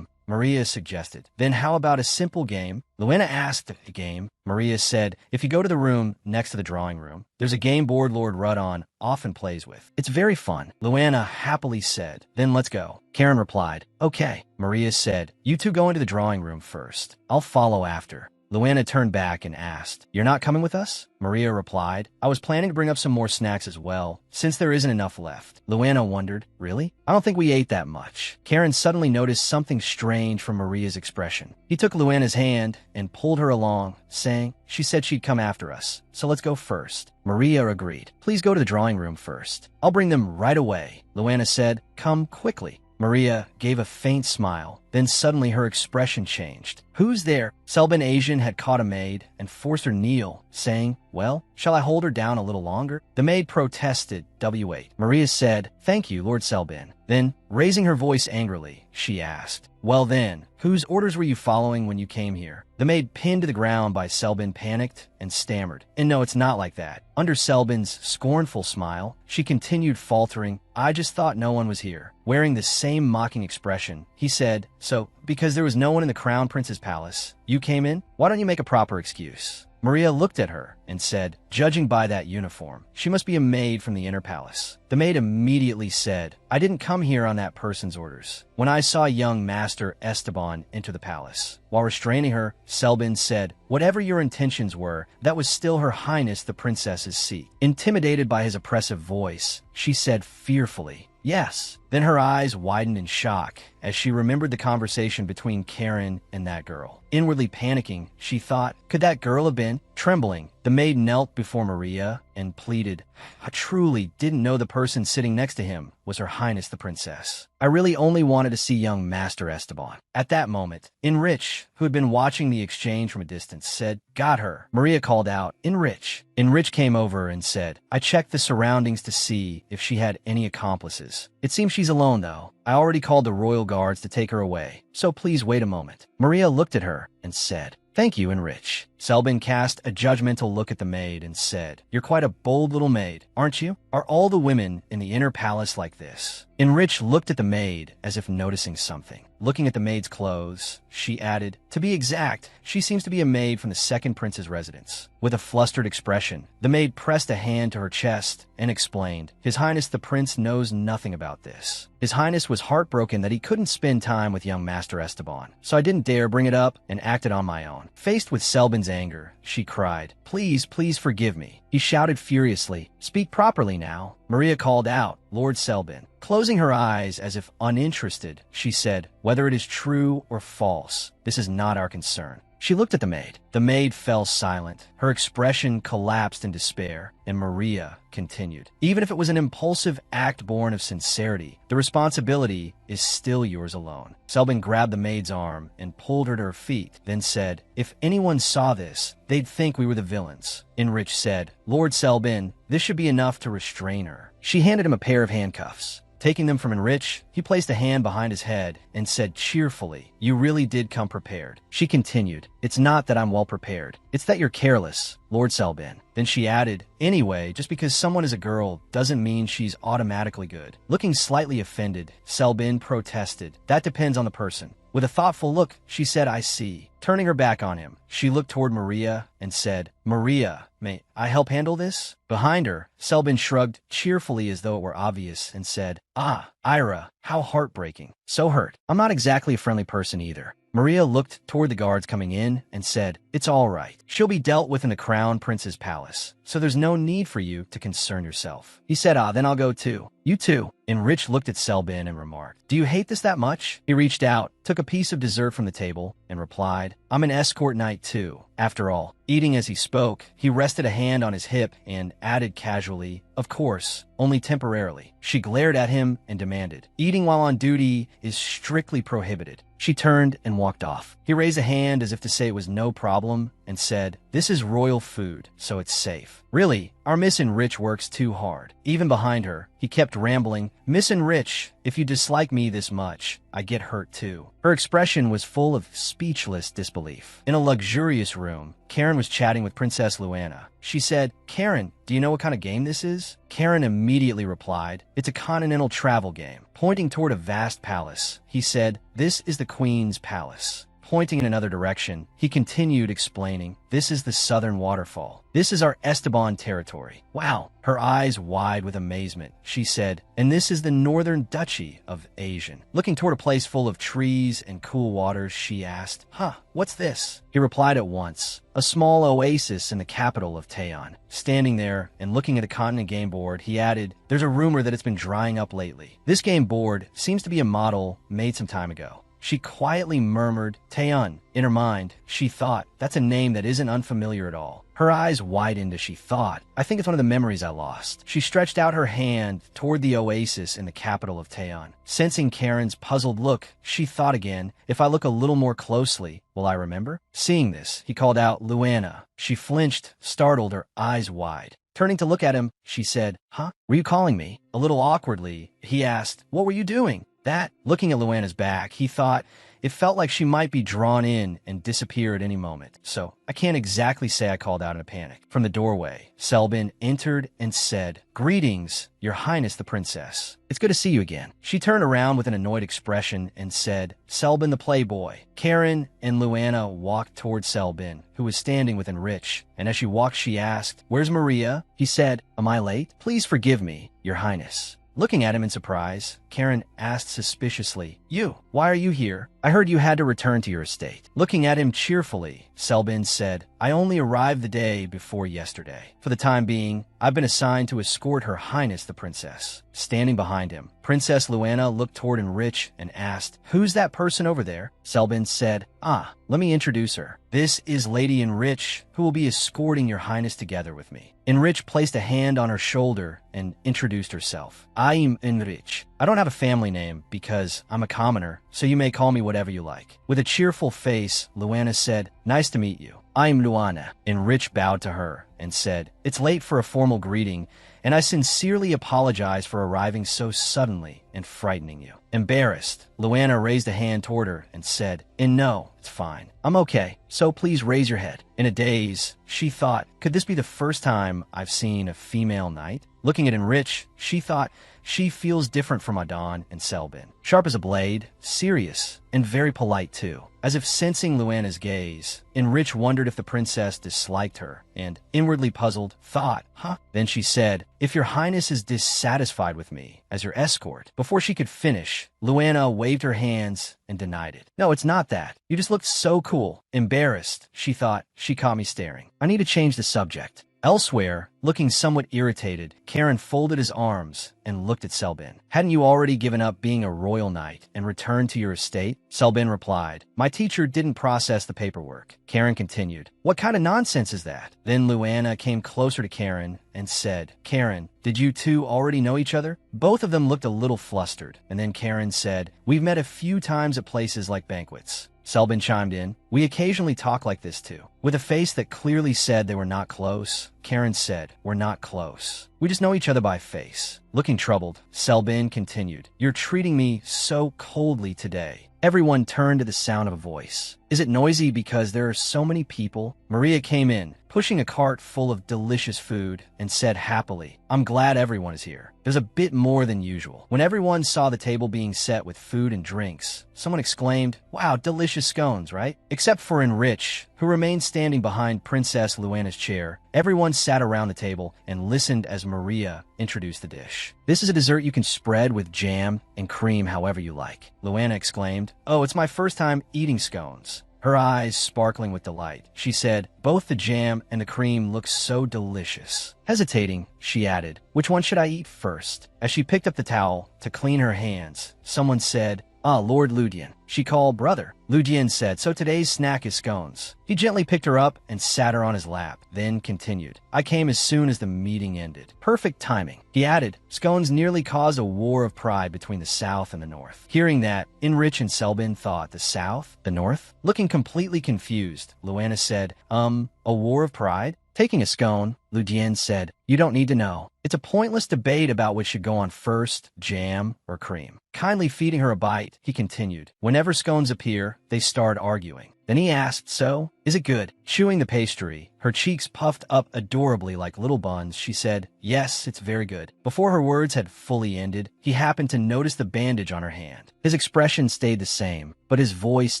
Maria suggested. Then how about a simple game? Luana asked a game. Maria said, if you go to the room next to the drawing room, there's a game board Lord Rudon often plays with. It's very fun. Luana happily said, then let's go. Karen replied, okay. Maria said, you two go into the drawing room first. I'll follow after. Luana turned back and asked, you're not coming with us? Maria replied, I was planning to bring up some more snacks as well, since there isn't enough left. Luana wondered, really? I don't think we ate that much. Karen suddenly noticed something strange from Maria's expression. He took Luana's hand and pulled her along, saying, she said she'd come after us, so let's go first. Maria agreed. Please go to the drawing room first. I'll bring them right away. Luana said, come quickly. Maria gave a faint smile. Then suddenly her expression changed. Who's there? Selbin Asian had caught a maid and forced her kneel, saying, well, shall I hold her down a little longer? The maid protested, W8. Maria said, thank you, Lord Selbin. Then, raising her voice angrily, she asked, well then, whose orders were you following when you came here? The maid pinned to the ground by Selbin panicked and stammered. And no, it's not like that. Under Selbin's scornful smile, she continued faltering, I just thought no one was here. Wearing the same mocking expression, he said, so, because there was no one in the Crown Prince's palace, you came in? Why don't you make a proper excuse? Maria looked at her and said, judging by that uniform, she must be a maid from the inner palace. The maid immediately said, I didn't come here on that person's orders. When I saw young Master Esteban enter the palace, while restraining her, Selbin said, whatever your intentions were, that was still Her Highness the Princess's seat. Intimidated by his oppressive voice, she said fearfully, yes. Then her eyes widened in shock as she remembered the conversation between Karen and that girl. Inwardly panicking, she thought, could that girl have been? Trembling, the maid knelt before Maria and pleaded, I truly didn't know the person sitting next to him was Her Highness the Princess. I really only wanted to see young Master Esteban. At that moment, Enrich, who had been watching the exchange from a distance, said, got her. Maria called out, Enrich. Enrich came over and said, I checked the surroundings to see if she had any accomplices. It seems she's alone, though. I already called the royal guards to take her away, so please wait a moment. Maria looked at her and said, thank you, Enrich. Selbin cast a judgmental look at the maid and said, you're quite a bold little maid, aren't you? Are all the women in the inner palace like this? Enrich looked at the maid as if noticing something. Looking at the maid's clothes, she added, to be exact, she seems to be a maid from the second prince's residence. With a flustered expression, the maid pressed a hand to her chest and explained, His Highness the Prince knows nothing about this. His Highness was heartbroken that he couldn't spend time with young Master Esteban, so I didn't dare bring it up and acted on my own. Faced with Selbin's anger, she cried, please, please forgive me. He shouted furiously, speak properly now. Maria called out, Lord Selbin. Closing her eyes as if uninterested, she said, whether it is true or false, this is not our concern. She looked at the maid. The maid fell silent. Her expression collapsed in despair, and Maria continued. Even if it was an impulsive act born of sincerity, the responsibility is still yours alone. Selbin grabbed the maid's arm and pulled her to her feet, then said, if anyone saw this, they'd think we were the villains. Enrich said, Lord Selbin, this should be enough to restrain her. She handed him a pair of handcuffs. Taking them from Enrich, he placed a hand behind his head and said cheerfully, "You really did come prepared." She continued, "It's not that I'm well prepared. It's that you're careless, Lord Selbin." Then she added, "Anyway, just because someone is a girl doesn't mean she's automatically good." Looking slightly offended, Selbin protested, "That depends on the person." With a thoughtful look, she said, "I see." Turning her back on him, she looked toward Maria and said, "Maria, may I help handle this?" Behind her, Selbin shrugged cheerfully as though it were obvious and said, "Ah, Ira, how heartbreaking. So hurt. I'm not exactly a friendly person either." Maria looked toward the guards coming in and said, "It's all right. She'll be dealt with in the Crown Prince's palace, so there's no need for you to concern yourself." He said, "Ah, then I'll go too." "You too." Enrich looked at Selbin and remarked, "Do you hate this that much?" He reached out, took a piece of dessert from the table, and replied, "I'm an escort knight too." After all, eating as he spoke, he rested a hand on his hip and added casually, "Of course, only temporarily." She glared at him and demanded, "Eating while on duty is strictly prohibited." She turned and walked off. He raised a hand as if to say it was no problem and said, "This is royal food, so it's safe." "Really, our Miss Enrich works too hard." Even behind her, he kept rambling, "Miss Enrich, if you dislike me this much, I get hurt too." Her expression was full of speechless disbelief. In a luxurious room, Karen was chatting with Princess Luana. She said, "Karen, do you know what kind of game this is?" Karen immediately replied, "It's a continental travel game." Pointing toward a vast palace, he said, "This is the Queen's palace." Pointing in another direction, he continued explaining, "This is the southern waterfall. This is our Esteban territory." "Wow." Her eyes wide with amazement, she said, "And this is the northern duchy of Asian." Looking toward a place full of trees and cool waters, she asked, "Huh, what's this?" He replied at once, "A small oasis in the capital of Taeyon." Standing there and looking at the continent game board, he added, "There's a rumor that it's been drying up lately. This game board seems to be a model made some time ago." She quietly murmured, "Taeyon." In her mind, she thought, that's a name that isn't unfamiliar at all. Her eyes widened as she thought, "I think it's one of the memories I lost." She stretched out her hand toward the oasis in the capital of Taeyon. Sensing Karen's puzzled look, she thought again, "If I look a little more closely, will I remember?" Seeing this, he called out, "Luana." She flinched, startled, her eyes wide. Turning to look at him, she said, "Huh? Were you calling me?" A little awkwardly, he asked, "What were you doing?" That, looking at Luana's back, he thought it felt like she might be drawn in and disappear at any moment. So, I can't exactly say I called out in a panic. From the doorway, Selbin entered and said, "Greetings, Your Highness the Princess. It's good to see you again." She turned around with an annoyed expression and said, "Selbin the Playboy." Karen and Luana walked toward Selbin, who was standing with Enrich, and as she walked she asked, "Where's Maria?" He said, "Am I late?" "Please forgive me, Your Highness." Looking at him in surprise, Karen asked suspiciously, "You, why are you here? I heard you had to return to your estate." Looking at him cheerfully, Selbin said, "I only arrived the day before yesterday. For the time being, I've been assigned to escort Her Highness the Princess." Standing behind him, Princess Luana looked toward Enrich and asked, "Who's that person over there?" Selbin said, "Ah, let me introduce her. This is Lady Enrich, who will be escorting Your Highness together with me." Enrich placed a hand on her shoulder and introduced herself. "I'm Enrich. I don't have a family name because I'm a commoner, so you may call me whatever you like." With a cheerful face, Luana said, "Nice to meet you. I'm Luana." Enrich bowed to her and said, "It's late for a formal greeting, and I sincerely apologize for arriving so suddenly and frightening you." Embarrassed, Luana raised a hand toward her and said, No, it's fine. I'm okay, so please raise your head." In a daze, she thought, could this be the first time I've seen a female knight? Looking at Enrich, she thought, she feels different from Adon and Selbin. Sharp as a blade, serious, and very polite too. As if sensing Luana's gaze, Enrich wondered if the princess disliked her, and, inwardly puzzled, thought, "Huh?" Then she said, "If Your Highness is dissatisfied with me as your escort." Before she could finish, Luana waved her hands and denied it. "No, it's not that. You just looked so cool." Embarrassed, she thought, she caught me staring. "I need to change the subject." Elsewhere, looking somewhat irritated, Karen folded his arms and looked at Selbin. "Hadn't you already given up being a royal knight and returned to your estate?" Selbin replied, "My teacher didn't process the paperwork." Karen continued, "What kind of nonsense is that?" Then Luana came closer to Karen and said, "Karen, did you two already know each other?" Both of them looked a little flustered, and then Karen said, "We've met a few times at places like banquets." Selbin chimed in. We occasionally talk like this too. With a face that clearly said they were not close, Karen said, we're not close. We just know each other by face. Looking troubled, Selbin continued, you're treating me so coldly today. Everyone turned to the sound of a voice. Is it noisy because there are so many people? Maria came in, pushing a cart full of delicious food, and said happily, I'm glad everyone is here. There's a bit more than usual. When everyone saw the table being set with food and drinks, someone exclaimed, wow, delicious scones, right? Except for Enrich, who remained standing behind Princess Luana's chair. Everyone sat around the table and listened as Maria introduced the dish. This is a dessert you can spread with jam and cream however you like. Luana exclaimed, oh, it's my first time eating scones. Her eyes sparkling with delight. She said, both the jam and the cream look so delicious. Hesitating, she added, which one should I eat first? As she picked up the towel to clean her hands, someone said, ah, Lord Ludian. She called brother. Ludian said, so today's snack is scones. He gently picked her up and sat her on his lap, then continued. I came as soon as the meeting ended. Perfect timing. He added, scones nearly caused a war of pride between the South and the North. Hearing that, Enrich and Selbin thought, the South? The North? Looking completely confused, Luana said, a war of pride? Taking a scone, Ludian said, you don't need to know. It's a pointless debate about which should go on first, jam or cream. Kindly feeding her a bite, he continued. Whenever scones appear, they start arguing. Then he asked, so, is it good? Chewing the pastry, her cheeks puffed up adorably like little buns, she said, yes, it's very good. Before her words had fully ended, he happened to notice the bandage on her hand. His expression stayed the same, but his voice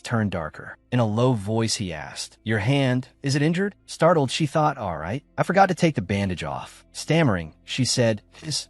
turned darker. In a low voice, he asked, your hand, is it injured? Startled, she thought, all right. I forgot to take the bandage off. Stammering, she said,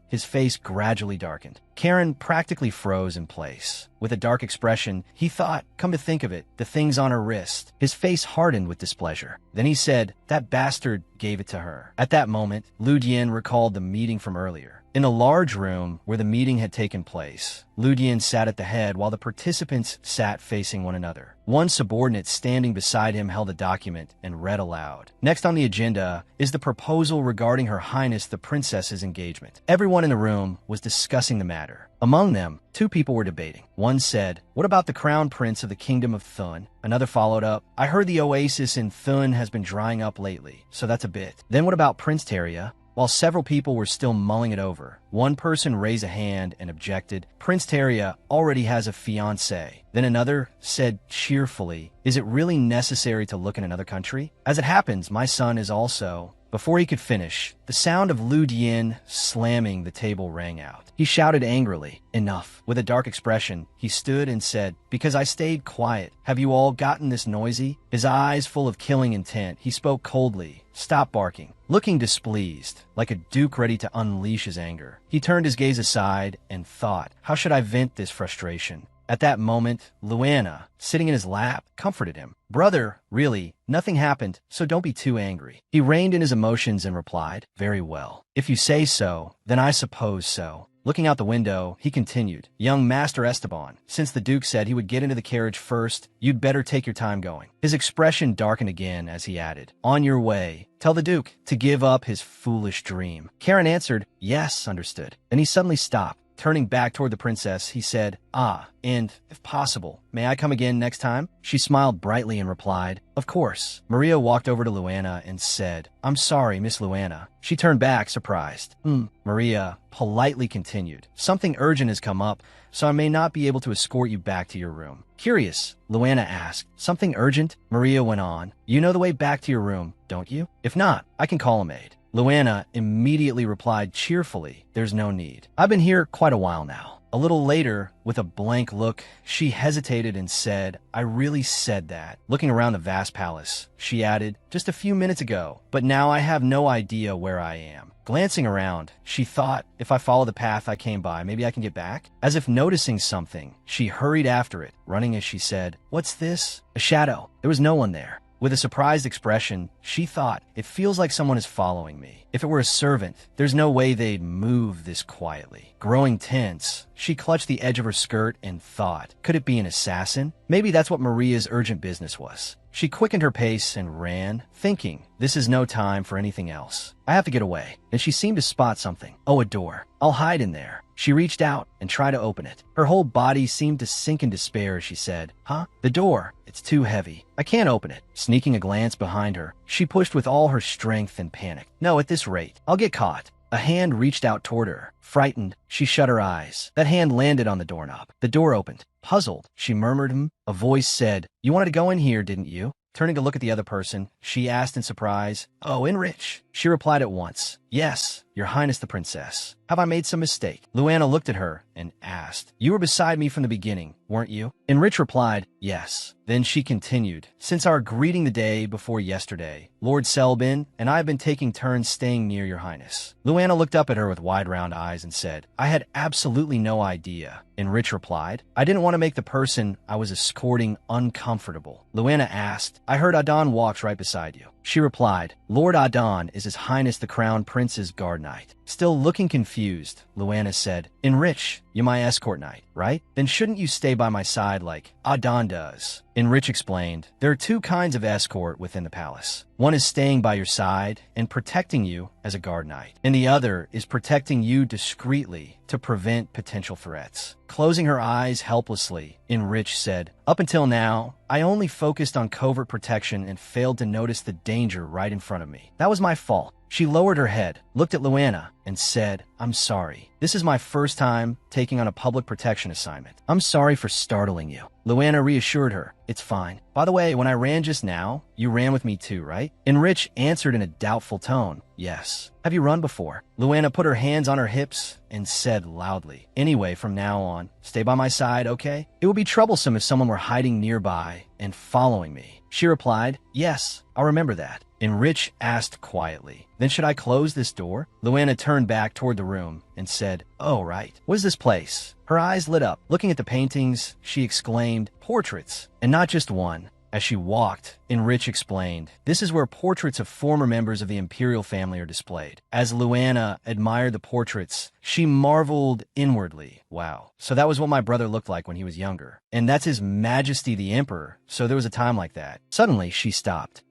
his face gradually darkened. Karen practically froze in place. With a dark expression, he thought, come to think of it, the thing's on her wrist. His face hardened with displeasure. Then he said, that bastard gave it to her. At that moment, Ludian recalled the meeting from earlier. In a large room where the meeting had taken place, Ludian sat at the head while the participants sat facing one another. One subordinate standing beside him held a document and read aloud. Next on the agenda is the proposal regarding Her Highness the Princess's engagement. Everyone in the room was discussing the matter. Among them, two people were debating. One said, what about the crown prince of the kingdom of Thun? Another followed up, I heard the oasis in Thun has been drying up lately, so that's a bit. Then what about Prince Teria? While several people were still mulling it over, one person raised a hand and objected, Prince Teria already has a fiancé. Then another said cheerfully, is it really necessary to look in another country? As it happens, my son is also... Before he could finish, the sound of Ludian slamming the table rang out. He shouted angrily, enough. With a dark expression, he stood and said, because I stayed quiet. Have you all gotten this noisy? His eyes full of killing intent, he spoke coldly. Stop barking. Looking displeased, like a duke ready to unleash his anger. He turned his gaze aside and thought, how should I vent this frustration? At that moment, Luana, sitting in his lap, comforted him. Brother, really, nothing happened, so don't be too angry. He reined in his emotions and replied, very well. If you say so, then I suppose so. Looking out the window, he continued, young Master Esteban, since the Duke said he would get into the carriage first, you'd better take your time going. His expression darkened again as he added, on your way. Tell the Duke to give up his foolish dream. Karen answered, yes, understood. Then he suddenly stopped. Turning back toward the princess, he said, and, if possible, may I come again next time? She smiled brightly and replied, of course. Maria walked over to Luana and said, I'm sorry, Miss Luana. She turned back, surprised. Maria politely continued, something urgent has come up, so I may not be able to escort you back to your room. Curious, Luana asked, something urgent? Maria went on, you know the way back to your room, don't you? If not, I can call a maid. Luana immediately replied cheerfully, there's no need. I've been here quite a while now. A little later, with a blank look, she hesitated and said, I really said that. Looking around the vast palace, she added, just a few minutes ago, but now I have no idea where I am. Glancing around, she thought, if I follow the path I came by, maybe I can get back? As if noticing something, she hurried after it, running as she said, what's this? A shadow. There was no one there. With a surprised expression, she thought, it feels like someone is following me. If it were a servant, there's no way they'd move this quietly. Growing tense, she clutched the edge of her skirt and thought, could it be an assassin? Maybe that's what Maria's urgent business was. She quickened her pace and ran, thinking, this is no time for anything else. I have to get away. And she seemed to spot something. Oh, a door. I'll hide in there. She reached out and tried to open it. Her whole body seemed to sink in despair as she said, "Huh? The door. It's too heavy. I can't open it." Sneaking a glance behind her, she pushed with all her strength and panicked. "No, at this rate, I'll get caught." A hand reached out toward her. Frightened, she shut her eyes. That hand landed on the doorknob. The door opened. Puzzled, she murmured, A voice said, "You wanted to go in here, didn't you?" Turning to look at the other person, she asked in surprise, "Oh, Enrich." She replied at once, "Yes, Your Highness the Princess. Have I made some mistake?" Luana looked at her and asked, "You were beside me from the beginning, weren't you?" Enrich replied, "Yes." Then she continued, "Since our greeting the day before yesterday, Lord Selbin and I have been taking turns staying near Your Highness." Luana looked up at her with wide round eyes and said, "I had absolutely no idea." Enrich replied, "I didn't want to make the person I was escorting uncomfortable." Luana asked, "I heard Adon walks right beside you." She replied, "Lord Adon is His Highness the Crown Prince's guard knight." Still looking confused, Luana said, "Enrich, you my escort knight, right? Then shouldn't you stay by my side like Adon does?" Enrich explained, "There are two kinds of escort within the palace. One is staying by your side and protecting you as a guard knight, and the other is protecting you discreetly to prevent potential threats." Closing her eyes helplessly, Enrich said, "Up until now, I only focused on covert protection and failed to notice the danger right in front of me. That was my fault." She lowered her head, looked at Luana, and said, "I'm sorry. This is my first time taking on a public protection assignment. I'm sorry for startling you." Luana reassured her, "It's fine. By the way, when I ran just now, you ran with me too, right?" Enrich answered in a doubtful tone, "Yes." "Have you run before?" Luana put her hands on her hips and said loudly, "Anyway, from now on, stay by my side, okay? It would be troublesome if someone were hiding nearby and following me." She replied, "Yes, I'll remember that." Enrich asked quietly, "Then should I close this door?" Luana turned back toward the room and said, "Oh, right. What is this place?" Her eyes lit up. Looking at the paintings, she exclaimed, "Portraits, and not just one." As she walked, Enrich explained, "This is where portraits of former members of the imperial family are displayed." As Luana admired the portraits, she marveled inwardly. Wow, so that was what my brother looked like when he was younger. And that's His Majesty the Emperor, so there was a time like that. Suddenly, she stopped.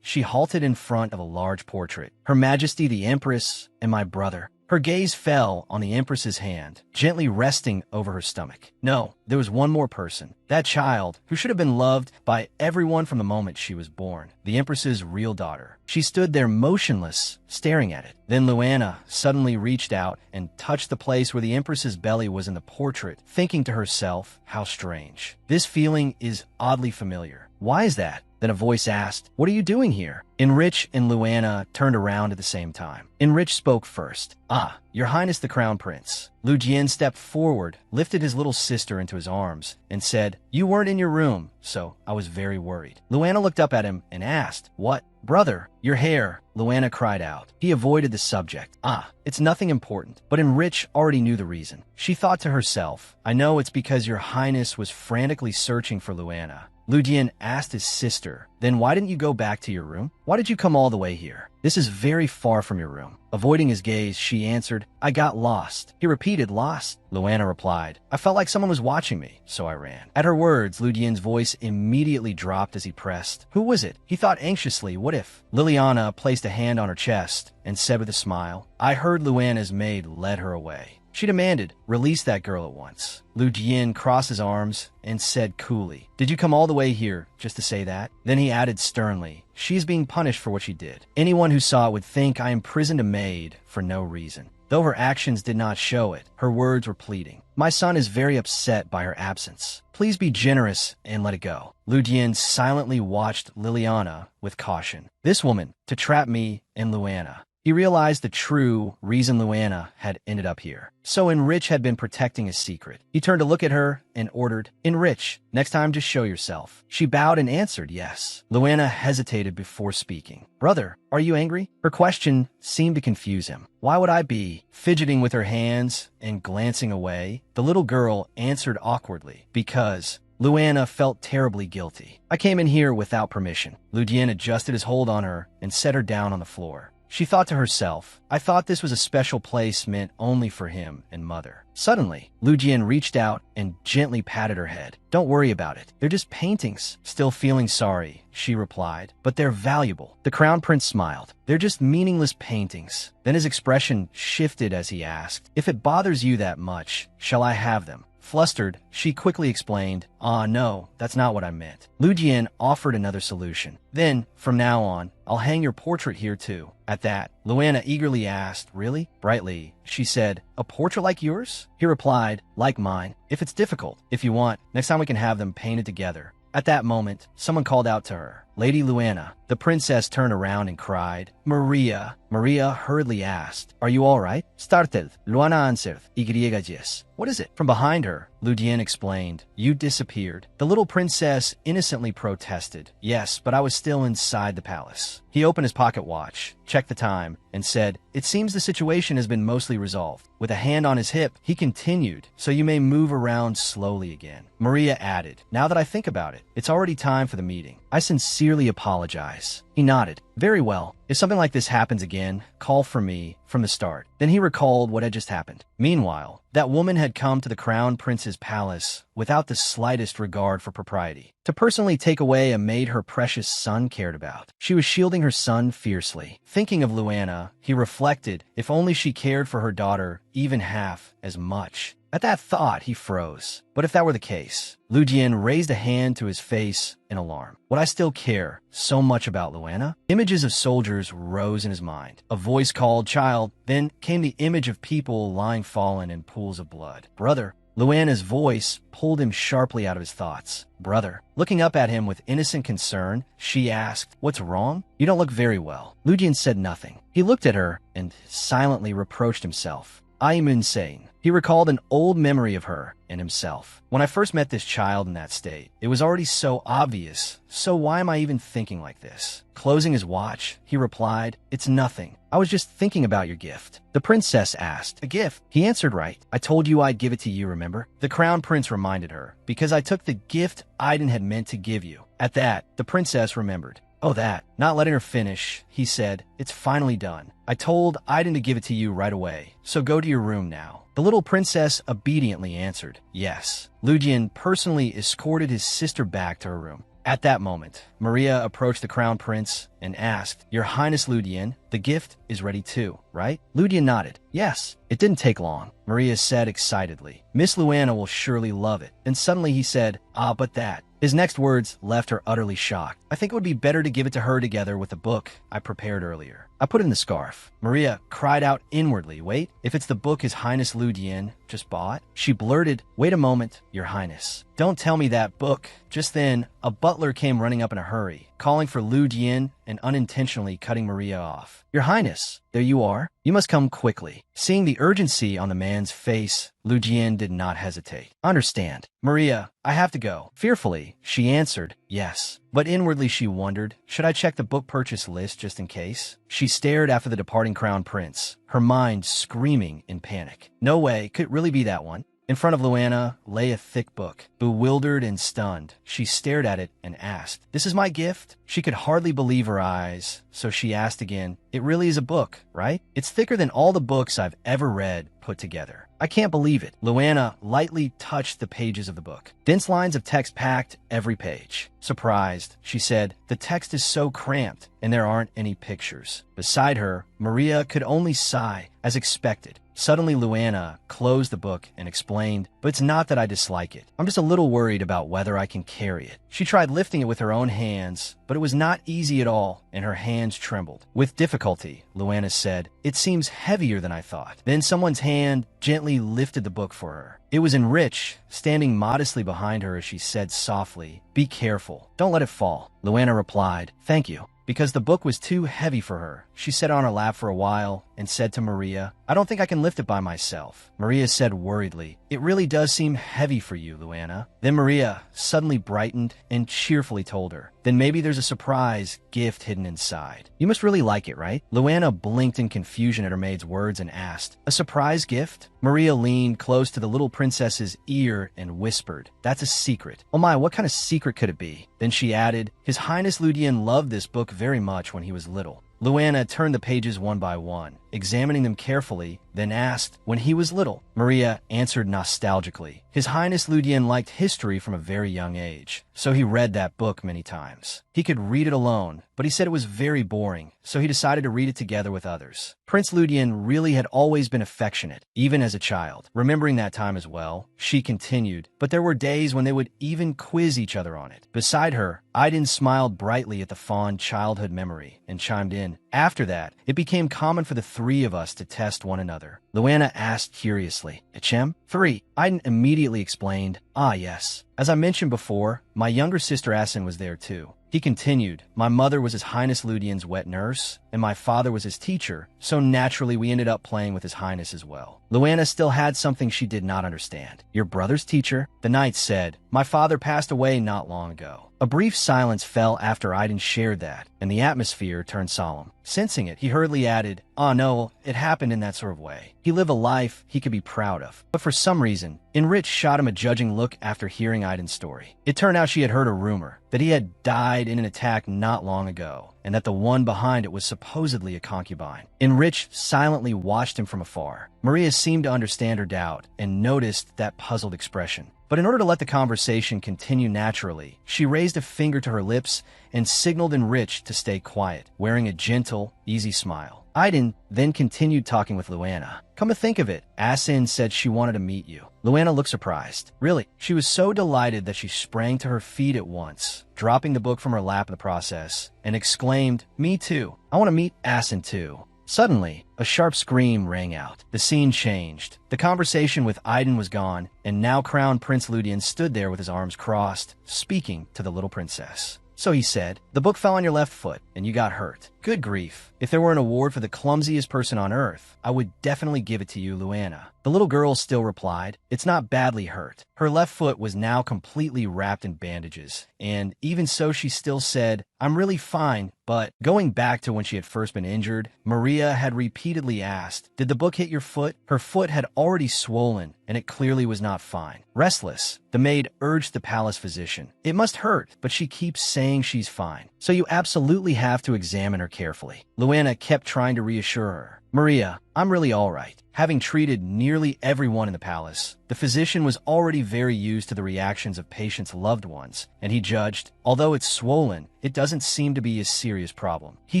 She halted in front of a large portrait. Her Majesty the Empress and my brother. Her gaze fell on the Empress's hand, gently resting over her stomach. No, there was one more person. That child, who should have been loved by everyone from the moment she was born. The Empress's real daughter. She stood there motionless, staring at it. Then Luana suddenly reached out and touched the place where the Empress's belly was in the portrait, thinking to herself, how strange. This feeling is oddly familiar. Why is that? Then a voice asked, "What are you doing here?" Enrich and Luana turned around at the same time. Enrich spoke first. "Ah, Your Highness the Crown Prince." Lu Jian stepped forward, lifted his little sister into his arms, and said, "You weren't in your room, so I was very worried." Luana looked up at him and asked, "What?" "Brother, your hair," Luana cried out. He avoided the subject. "Ah, it's nothing important." But Enrich already knew the reason. She thought to herself, "I know it's because Your Highness was frantically searching for Luana." Lu Jian asked his sister, "Then why didn't you go back to your room? Why did you come all the way here? This is very far from your room." Avoiding his gaze, she answered, "I got lost." He repeated, "Lost?" Luana replied, "I felt like someone was watching me, so I ran." At her words, Lu Jian's voice immediately dropped as he pressed. "Who was it?" He thought anxiously, what if? Liliana placed a hand on her chest and said with a smile, "I heard Luana's maid led her away." She demanded, "Release that girl at once." Lu Jian crossed his arms and said coolly, "Did you come all the way here just to say that?" Then he added sternly, "She is being punished for what she did. Anyone who saw it would think I imprisoned a maid for no reason." Though her actions did not show it, her words were pleading. "My son is very upset by her absence. Please be generous and let it go." Lu Jian silently watched Liliana with caution. This woman, to trap me and Luana. He realized the true reason Luana had ended up here. So Enrich had been protecting his secret. He turned to look at her and ordered, "Enrich, next time just show yourself." She bowed and answered yes. Luana hesitated before speaking. "Brother, are you angry?" Her question seemed to confuse him. "Why would I be?" Fidgeting with her hands and glancing away, the little girl answered awkwardly, "Because." Luana felt terribly guilty. "I came in here without permission." Lu Jian adjusted his hold on her and set her down on the floor. She thought to herself, I thought this was a special place meant only for him and mother. Suddenly, Lu Jian reached out and gently patted her head. Don't worry about it. They're just paintings. Still feeling sorry, she replied. But they're valuable. The crown prince smiled. They're just meaningless paintings. Then his expression shifted as he asked, if it bothers you that much, shall I have them? Flustered, she quickly explained, no, that's not what I meant. Lu Jian offered another solution. Then, from now on, I'll hang your portrait here too. At that, Luana eagerly asked, really? Brightly, she said, a portrait like yours? He replied, like mine. If it's difficult, if you want, next time we can have them painted together. At that moment, someone called out to her, Lady Luana. The princess turned around and cried, Maria. Maria hurriedly asked, are you all right? Started. Luana answered, Y. What is it? From behind her, Lu Jian explained, you disappeared. The little princess innocently protested, yes, but I was still inside the palace. He opened his pocket watch, checked the time, and said, it seems the situation has been mostly resolved. With a hand on his hip, he continued, so you may move around slowly again. Maria added, now that I think about it, it's already time for the meeting. I sincerely apologize. He nodded. Very well. If something like this happens again, call for me from the start. Then he recalled what had just happened. Meanwhile, that woman had come to the crown prince's palace without the slightest regard for propriety, to personally take away a maid her precious son cared about. She was shielding her son fiercely. Thinking of Luana, he reflected, if only she cared for her daughter even half as much. At that thought, he froze. But if that were the case, Lu Jian raised a hand to his face in alarm. Would I still care so much about Luana? Images of soldiers rose in his mind. A voice called, child. Then came the image of people lying fallen in pools of blood. Brother. Luana's voice pulled him sharply out of his thoughts. Brother. Looking up at him with innocent concern, she asked, what's wrong? You don't look very well. Lu Jian said nothing. He looked at her and silently reproached himself. I am insane. He recalled an old memory of her and himself. When I first met this child in that state, it was already so obvious. So why am I even thinking like this? Closing his watch, he replied, it's nothing. I was just thinking about your gift. The princess asked, a gift? He answered right. I told you I'd give it to you, remember? The crown prince reminded her, because I took the gift Aiden had meant to give you. At that, the princess remembered. Oh, that. Not letting her finish, he said, it's finally done. I told Aiden to give it to you right away, so go to your room now. The little princess obediently answered, yes. Lu Jian personally escorted his sister back to her room. At that moment, Maria approached the crown prince and asked, Your Highness Lu Jian, the gift is ready too, right? Lu Jian nodded. Yes. It didn't take long, Maria said excitedly. Miss Luana will surely love it. Then suddenly he said, but that. His next words left her utterly shocked. I think it would be better to give it to her together with the book I prepared earlier. I put it in the scarf. Maria cried out inwardly, wait, if it's the book His Highness Lu Jian just bought? She blurted, wait a moment, Your Highness. Don't tell me that book. Just then, a butler came running up in a hurry, calling for Lu Jian and unintentionally cutting Maria off. Your Highness, there you are. You must come quickly. Seeing the urgency on the man's face, Lu Jian did not hesitate. Understand. Maria, I have to go. Fearfully, she answered, yes. But inwardly she wondered, should I check the book purchase list just in case? She stared after the departing crown prince, her mind screaming in panic. No way, could it really be that one? In front of Luana lay a thick book. Bewildered and stunned, she stared at it and asked, This is my gift? She could hardly believe her eyes, so she asked again, It really is a book, right? It's thicker than all the books I've ever read put together. I can't believe it. Luana lightly touched the pages of the book. Dense lines of text packed every page. Surprised, she said, The text is so cramped, and there aren't any pictures. Beside her, Maria could only sigh, as expected. Suddenly, Luana closed the book and explained, But it's not that I dislike it. I'm just a little worried about whether I can carry it. She tried lifting it with her own hands, but it was not easy at all, and her hands trembled. With difficulty, Luana said, It seems heavier than I thought. Then someone's hand gently lifted the book for her. It was Enrich, standing modestly behind her as she said softly, Be careful. Don't let it fall. Luana replied, Thank you. Because the book was too heavy for her, she sat on her lap for a while and said to Maria, I don't think I can lift it by myself. Maria said worriedly, It really does seem heavy for you, Luana. Then Maria suddenly brightened and cheerfully told her, Then maybe there's a surprise gift hidden inside. You must really like it, right? Luana blinked in confusion at her maid's words and asked, A surprise gift? Maria leaned close to the little princess's ear and whispered, That's a secret. Oh my, what kind of secret could it be? Then she added, His Highness Lu Jian loved this book very much when he was little. Luana turned the pages one by one, examining them carefully, then asked, when he was little. Maria answered nostalgically. His Highness Ludian liked history from a very young age, so he read that book many times. He could read it alone, but he said it was very boring, so he decided to read it together with others. Prince Ludian really had always been affectionate, even as a child. Remembering that time as well, she continued, but there were days when they would even quiz each other on it. Beside her, Aiden smiled brightly at the fond childhood memory and chimed in. After that, it became common for the three of us to test one another. Luana asked curiously, Echem? 3. Aiden immediately explained, Ah, yes. As I mentioned before, my younger sister Asin was there too. He continued, my mother was His Highness Ludian's wet nurse, and my father was his teacher, so naturally we ended up playing with His Highness as well. Luana still had something she did not understand. Your brother's teacher? The knight said, my father passed away not long ago. A brief silence fell after Aiden shared that, and the atmosphere turned solemn. Sensing it, he hurriedly added, Oh no, it happened in that sort of way. He lived a life he could be proud of. But for some reason, Enrich shot him a judging look after hearing Aiden's story. It turned out she had heard a rumor that he had died in an attack not long ago, and that the one behind it was supposedly a concubine. Enrich silently watched him from afar. Maria seemed to understand her doubt and noticed that puzzled expression. But in order to let the conversation continue naturally, she raised a finger to her lips and signaled Enrich to stay quiet, wearing a gentle, easy smile. Aiden then continued talking with Luana. Come to think of it, Asin said she wanted to meet you. Luana looked surprised. Really? She was so delighted that she sprang to her feet at once, dropping the book from her lap in the process, and exclaimed, Me too. I want to meet Asin too. Suddenly, a sharp scream rang out. The scene changed. The conversation with Aiden was gone, and now Crowned Prince Ludian stood there with his arms crossed, speaking to the little princess. So he said, the book fell on your left foot, and you got hurt. Good grief. If there were an award for the clumsiest person on Earth, I would definitely give it to you, Luana. The little girl still replied, It's not badly hurt. Her left foot was now completely wrapped in bandages, and even so she still said, I'm really fine, but going back to when she had first been injured, Maria had repeatedly asked, Did the book hit your foot? Her foot had already swollen, and it clearly was not fine. Restless, the maid urged the palace physician. It must hurt, but she keeps saying she's fine, so you absolutely have to examine her carefully. Luana kept trying to reassure her. Maria, I'm really all right. Having treated nearly everyone in the palace, the physician was already very used to the reactions of patients' loved ones, and he judged, although it's swollen, it doesn't seem to be a serious problem. He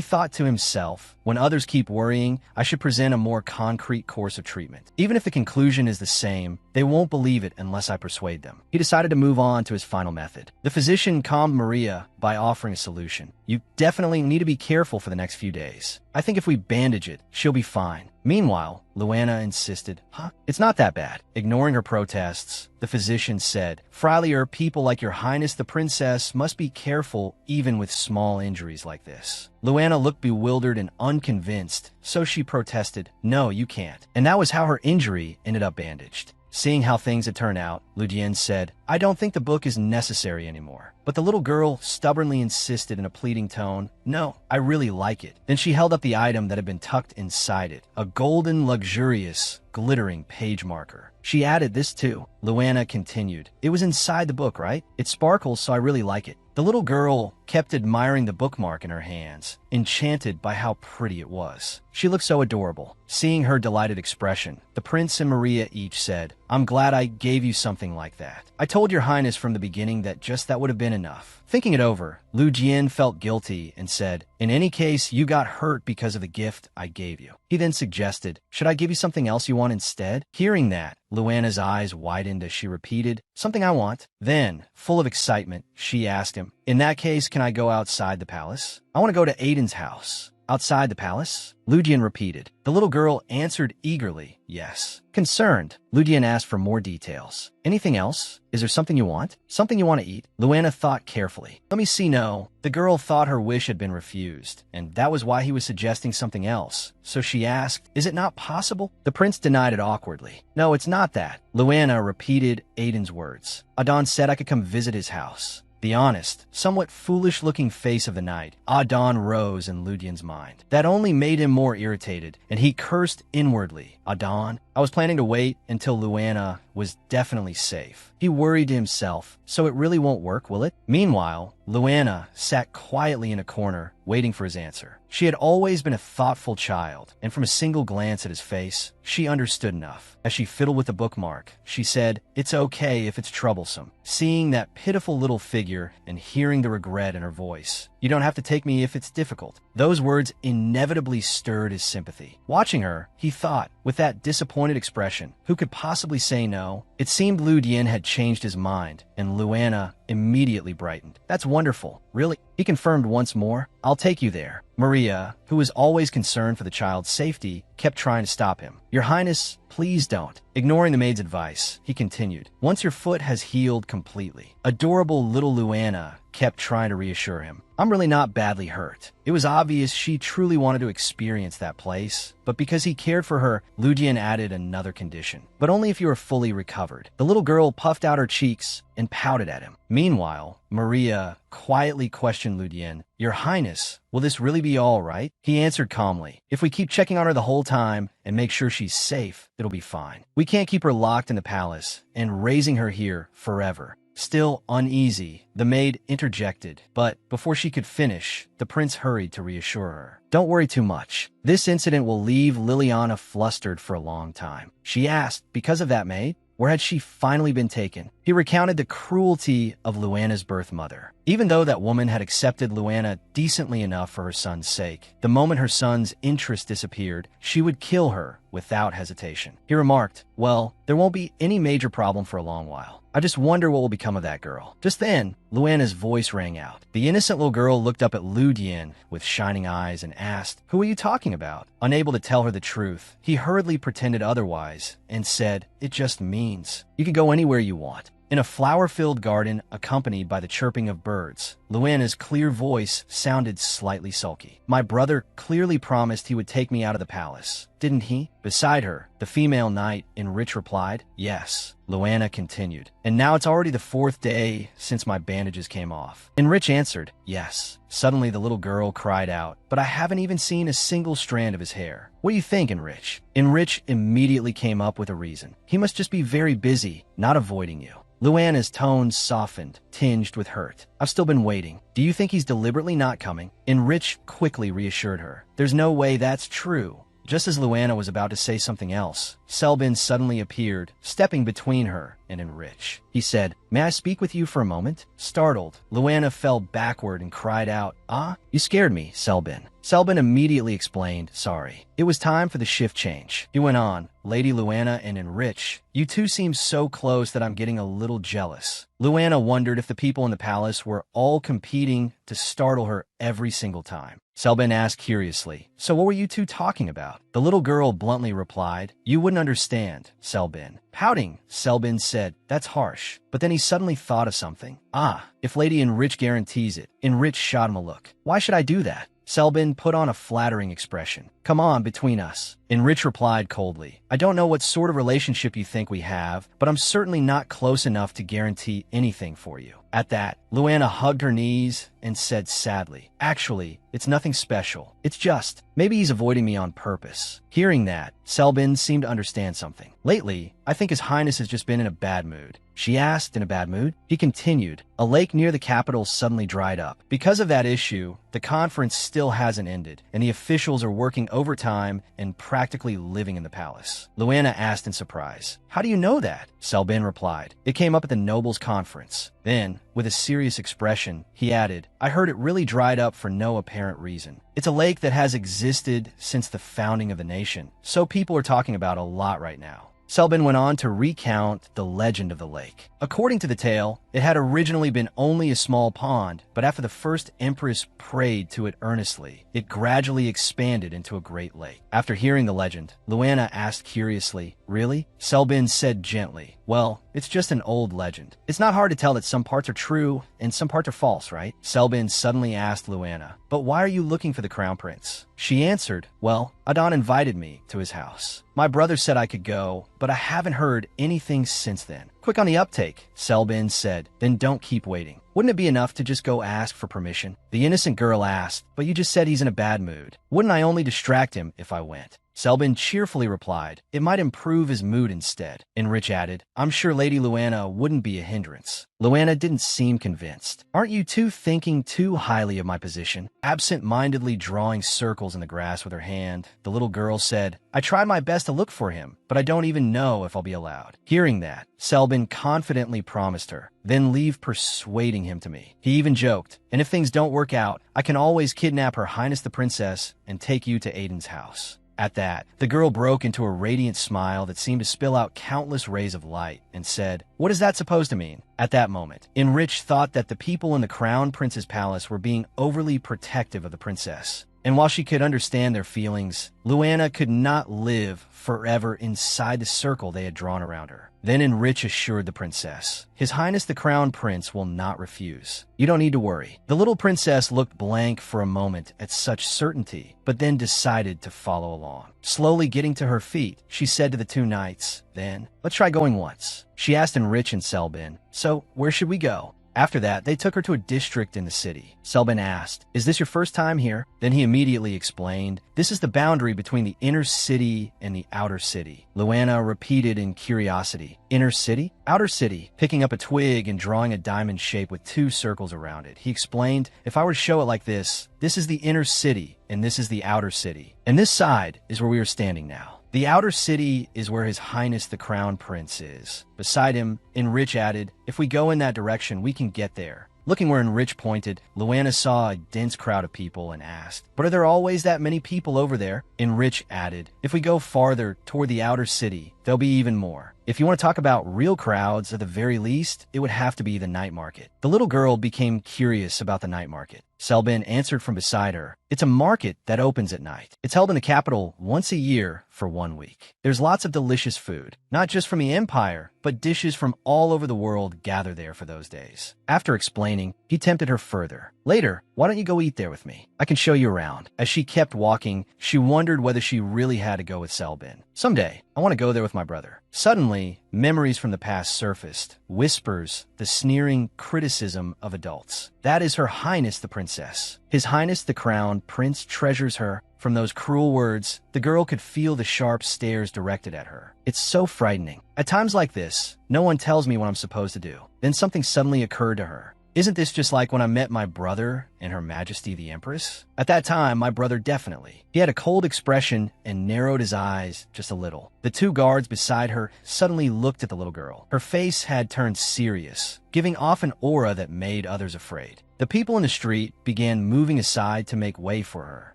thought to himself, when others keep worrying, I should present a more concrete course of treatment. Even if the conclusion is the same, they won't believe it unless I persuade them. He decided to move on to his final method. The physician calmed Maria by offering a solution. You definitely need to be careful for the next few days. I think if we bandage it, she'll be fine. Meanwhile, Luana insisted, It's not that bad. Ignoring her protests, the physician said, Freilier, people like your highness the princess must be careful even with small injuries like this. Luana looked bewildered and unconvinced, so she protested, No, you can't. And that was how her injury ended up bandaged. Seeing how things had turned out, Ludian said, I don't think the book is necessary anymore. But the little girl stubbornly insisted in a pleading tone, No, I really like it. Then she held up the item that had been tucked inside it, a golden, luxurious, glittering page marker. She added this too. Luana continued, It was inside the book, right? It sparkles, so I really like it. The little girl kept admiring the bookmark in her hands, enchanted by how pretty it was. She looked so adorable. Seeing her delighted expression, the prince and Maria each said, I'm glad I gave you something like that. I told your highness from the beginning that just that would have been enough. Thinking it over, Lu Jian felt guilty and said, In any case, you got hurt because of the gift I gave you. He then suggested, Should I give you something else you want instead? Hearing that, Luana's eyes widened as she repeated, Something I want. Then, full of excitement, she asked him, In that case, can I go outside the palace? I want to go to Aiden's house. Outside the palace? Ludian repeated. The little girl answered eagerly, Yes. Concerned, Ludian asked for more details. Anything else? Is there something you want? Something you want to eat? Luana thought carefully. Let me see, no. The girl thought her wish had been refused, and that was why he was suggesting something else. So she asked, Is it not possible? The prince denied it awkwardly. No, it's not that. Luana repeated Aiden's words. Adon said I could come visit his house. The honest, somewhat foolish-looking face of the knight, Adon, rose in Ludian's mind. That only made him more irritated, and he cursed inwardly. Adon, I I was planning to wait until Luana was definitely safe. He worried to himself, so it really won't work, will it? Meanwhile, Luana sat quietly in a corner, waiting for his answer. She had always been a thoughtful child, and from a single glance at his face, she understood enough. As she fiddled with the bookmark, she said, "It's okay if it's troublesome." Seeing that pitiful little figure and hearing the regret in her voice, "You don't have to take me if it's difficult." Those words inevitably stirred his sympathy. Watching her, he thought, with that disappointed expression, who could possibly say no? It seemed Lu Dian had changed his mind, and Luana immediately brightened. "That's wonderful. Really?" He confirmed once more, "I'll take you there." Maria, who was always concerned for the child's safety, kept trying to stop him. "Your Highness, please don't." Ignoring the maid's advice, he continued, "Once your foot has healed completely." Adorable little Luana kept trying to reassure him. "I'm really not badly hurt." It was obvious she truly wanted to experience that place, but because he cared for her, Lu Dian added another condition. "But only if you are fully recovered." The little girl puffed out her cheeks and pouted at him. Meanwhile, Maria quietly questioned Lu Dian, "Your Highness, will this really be all right?" He answered calmly, "If we keep checking on her the whole time and make sure she's safe, it'll be fine. We can't keep her locked in the palace and raising her here forever." Still uneasy, the maid interjected, but before she could finish, the prince hurried to reassure her. "Don't worry too much. This incident will leave Liliana flustered for a long time." She asked, because of that maid? Where had she finally been taken? He recounted the cruelty of Luana's birth mother. Even though that woman had accepted Luana decently enough for her son's sake, the moment her son's interest disappeared, she would kill her without hesitation. He remarked, "Well, there won't be any major problem for a long while. I just wonder what will become of that girl." Just then, Luana's voice rang out. The innocent little girl looked up at Lu Dian with shining eyes and asked, "Who are you talking about?" Unable to tell her the truth, he hurriedly pretended otherwise and said, "It just means you can go anywhere you want." In a flower-filled garden accompanied by the chirping of birds, Luana's clear voice sounded slightly sulky. "My brother clearly promised he would take me out of the palace, didn't he?" Beside her, the female knight in rich replied, "Yes." Luana continued, "And now it's already the 4th day since my bandages came off." Enrich answered, "Yes." Suddenly the little girl cried out, "But I haven't even seen a single strand of his hair. What do you think, Enrich?" Enrich immediately came up with a reason. "He must just be very busy, not avoiding you." Luana's tone softened, tinged with hurt. "I've still been waiting. Do you think he's deliberately not coming?" Enrich quickly reassured her. "There's no way that's true." Just as Luana was about to say something else, Selbin suddenly appeared, stepping between her and Enrich. He said, "May I speak with you for a moment?" Startled, Luana fell backward and cried out, "Ah, you scared me, Selbin." Selbin immediately explained, "Sorry. It was time for the shift change." He went on, "Lady Luana and Enrich, you two seem so close that I'm getting a little jealous." Luana wondered if the people in the palace were all competing to startle her every single time. Selbin asked curiously, "So what were you two talking about?" The little girl bluntly replied, "You wouldn't understand, Selbin." Pouting, Selbin said, "That's harsh." But then he suddenly thought of something. "Ah, if Lady Enrich guarantees it." Enrich shot him a look. "Why should I do that?" Selbin put on a flattering expression. "Come on, between us." Enrich replied coldly, "I don't know what sort of relationship you think we have, but I'm certainly not close enough to guarantee anything for you." At that, Luana hugged her knees and said sadly, "Actually, it's nothing special. It's just, maybe he's avoiding me on purpose." Hearing that, Selbin seemed to understand something. "Lately, I think His Highness has just been in a bad mood." She asked, "In a bad mood?" He continued, "A lake near the capital suddenly dried up. Because of that issue, the conference still hasn't ended, and the officials are working overtime and practically living in the palace." Luana asked in surprise, "How do you know that?" Selbin replied, "It came up at the nobles' conference." Then, with a serious expression, he added, "I heard it really dried up for no apparent reason. It's a lake that has existed since the founding of the nation, so people are talking about it a lot right now." Selbin went on to recount the legend of the lake. According to the tale, it had originally been only a small pond, but after the first empress prayed to it earnestly, it gradually expanded into a great lake. After hearing the legend, Luana asked curiously, "Really?" Selbin said gently, "Well, it's just an old legend. It's not hard to tell that some parts are true and some parts are false, right?" Selbin suddenly asked Luana, "But why are you looking for the crown prince?" She answered, "Well, Adon invited me to his house. My brother said I could go, but I haven't heard anything since then." "Quick on the uptake," Selbin said, "then don't keep waiting. Wouldn't it be enough to just go ask for permission?" The innocent girl asked, "But you just said he's in a bad mood. Wouldn't I only distract him if I went?" Selbin cheerfully replied, it might improve his mood instead. Enrich added, I'm sure Lady Luana wouldn't be a hindrance. Luana didn't seem convinced. Aren't you two thinking too highly of my position? Absent-mindedly drawing circles in the grass with her hand, the little girl said, I tried my best to look for him, but I don't even know if I'll be allowed. Hearing that, Selbin confidently promised her, then leave persuading him to me. He even joked, and if things don't work out, I can always kidnap Her Highness the Princess and take you to Aiden's house. At that, the girl broke into a radiant smile that seemed to spill out countless rays of light and said, what is that supposed to mean? At that moment, Enrich thought that the people in the Crown Prince's palace were being overly protective of the princess. And while she could understand their feelings, Luana could not live forever inside the circle they had drawn around her. Then Enrich assured the princess, His Highness the Crown Prince will not refuse. You don't need to worry. The little princess looked blank for a moment at such certainty, but then decided to follow along. Slowly getting to her feet, she said to the two knights, then, let's try going once. She asked Enrich and Selbin, so where should we go? After that, they took her to a district in the city. Selbin asked, is this your first time here? Then he immediately explained, this is the boundary between the inner city and the outer city. Luana repeated in curiosity, inner city? Outer city, picking up a twig and drawing a diamond shape with two circles around it. He explained, if I were to show it like this is the inner city and this is the outer city. And this side is where we are standing now. The outer city is where His Highness the Crown Prince is. Beside him, Enrich added, if we go in that direction, we can get there. Looking where Enrich pointed, Luana saw a dense crowd of people and asked, but are there always that many people over there? Enrich added, if we go farther toward the outer city, there'll be even more. If you want to talk about real crowds, at the very least, it would have to be the night market. The little girl became curious about the night market. Selbin answered from beside her, it's a market that opens at night. It's held in the capital once a year for 1 week. There's lots of delicious food, not just from the empire, but dishes from all over the world gather there for those days. After explaining, he tempted her further. Later, why don't you go eat there with me? I can show you around. As she kept walking, she wondered whether she really had to go with Selbin. Someday, I want to go there with my brother. Suddenly, memories from the past surfaced. Whispers, the sneering criticism of adults. That is Her Highness the Princess. His Highness the Crown Prince treasures her. From those cruel words, the girl could feel the sharp stares directed at her. It's so frightening. At times like this, no one tells me what I'm supposed to do. Then something suddenly occurred to her. Isn't this just like when I met my brother and Her Majesty the Empress? At that time, my brother definitely. He had a cold expression and narrowed his eyes just a little. The two guards beside her suddenly looked at the little girl. Her face had turned serious, giving off an aura that made others afraid. The people in the street began moving aside to make way for her.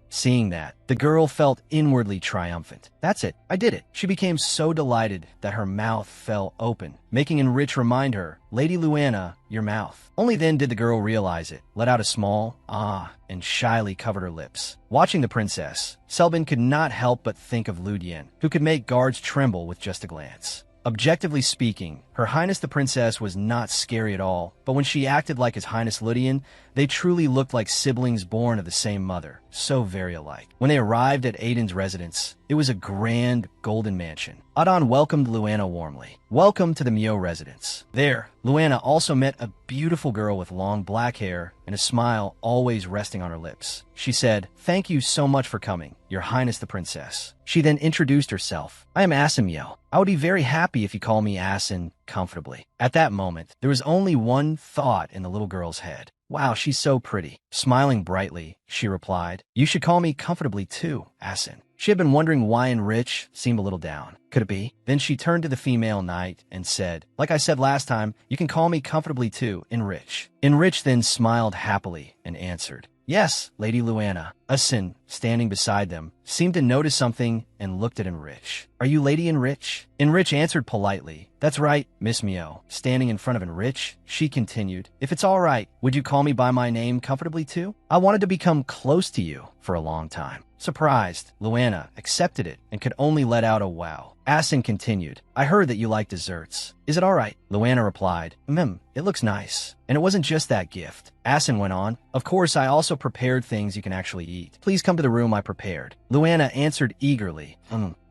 Seeing that, the girl felt inwardly triumphant. That's it, I did it. She became so delighted that her mouth fell open, making Enrich remind her, Lady Luana, your mouth. Only then did the girl realize it, let out a small ah, and shyly covered her lips. Watching the princess, Selbin could not help but think of Ludian, who could make guards tremble with just a glance. Objectively speaking, Her Highness the Princess was not scary at all, but when she acted like His Highness Ludian, they truly looked like siblings born of the same mother, so very alike. When they arrived at Aiden's residence, it was a grand, golden mansion. Adon welcomed Luana warmly. Welcome to the Mio residence. There, Luana also met a beautiful girl with long black hair and a smile always resting on her lips. She said, thank you so much for coming, Your Highness the Princess. She then introduced herself. I am Asin Mio. I would be very happy if you call me Asin comfortably. At that moment, there was only one thought in the little girl's head. Wow, she's so pretty. Smiling brightly, she replied, you should call me comfortably too, Asin. She had been wondering why Enrich seemed a little down. Could it be? Then she turned to the female knight and said, like I said last time, you can call me comfortably too, Enrich. Enrich then smiled happily and answered, yes, Lady Luana. Asin, standing beside them, seemed to notice something and looked at Enrich. Are you Lady Enrich? Enrich answered politely, that's right, Miss Mio. Standing in front of Enrich, she continued, if it's all right, would you call me by my name comfortably too? I wanted to become close to you for a long time. Surprised, Luana accepted it and could only let out a wow. Asin continued, I heard that you like desserts. Is it all right? Luana replied, it looks nice. And it wasn't just that gift. Asin went on, of course I also prepared things you can actually eat. Please come to the room I prepared. Luana answered eagerly,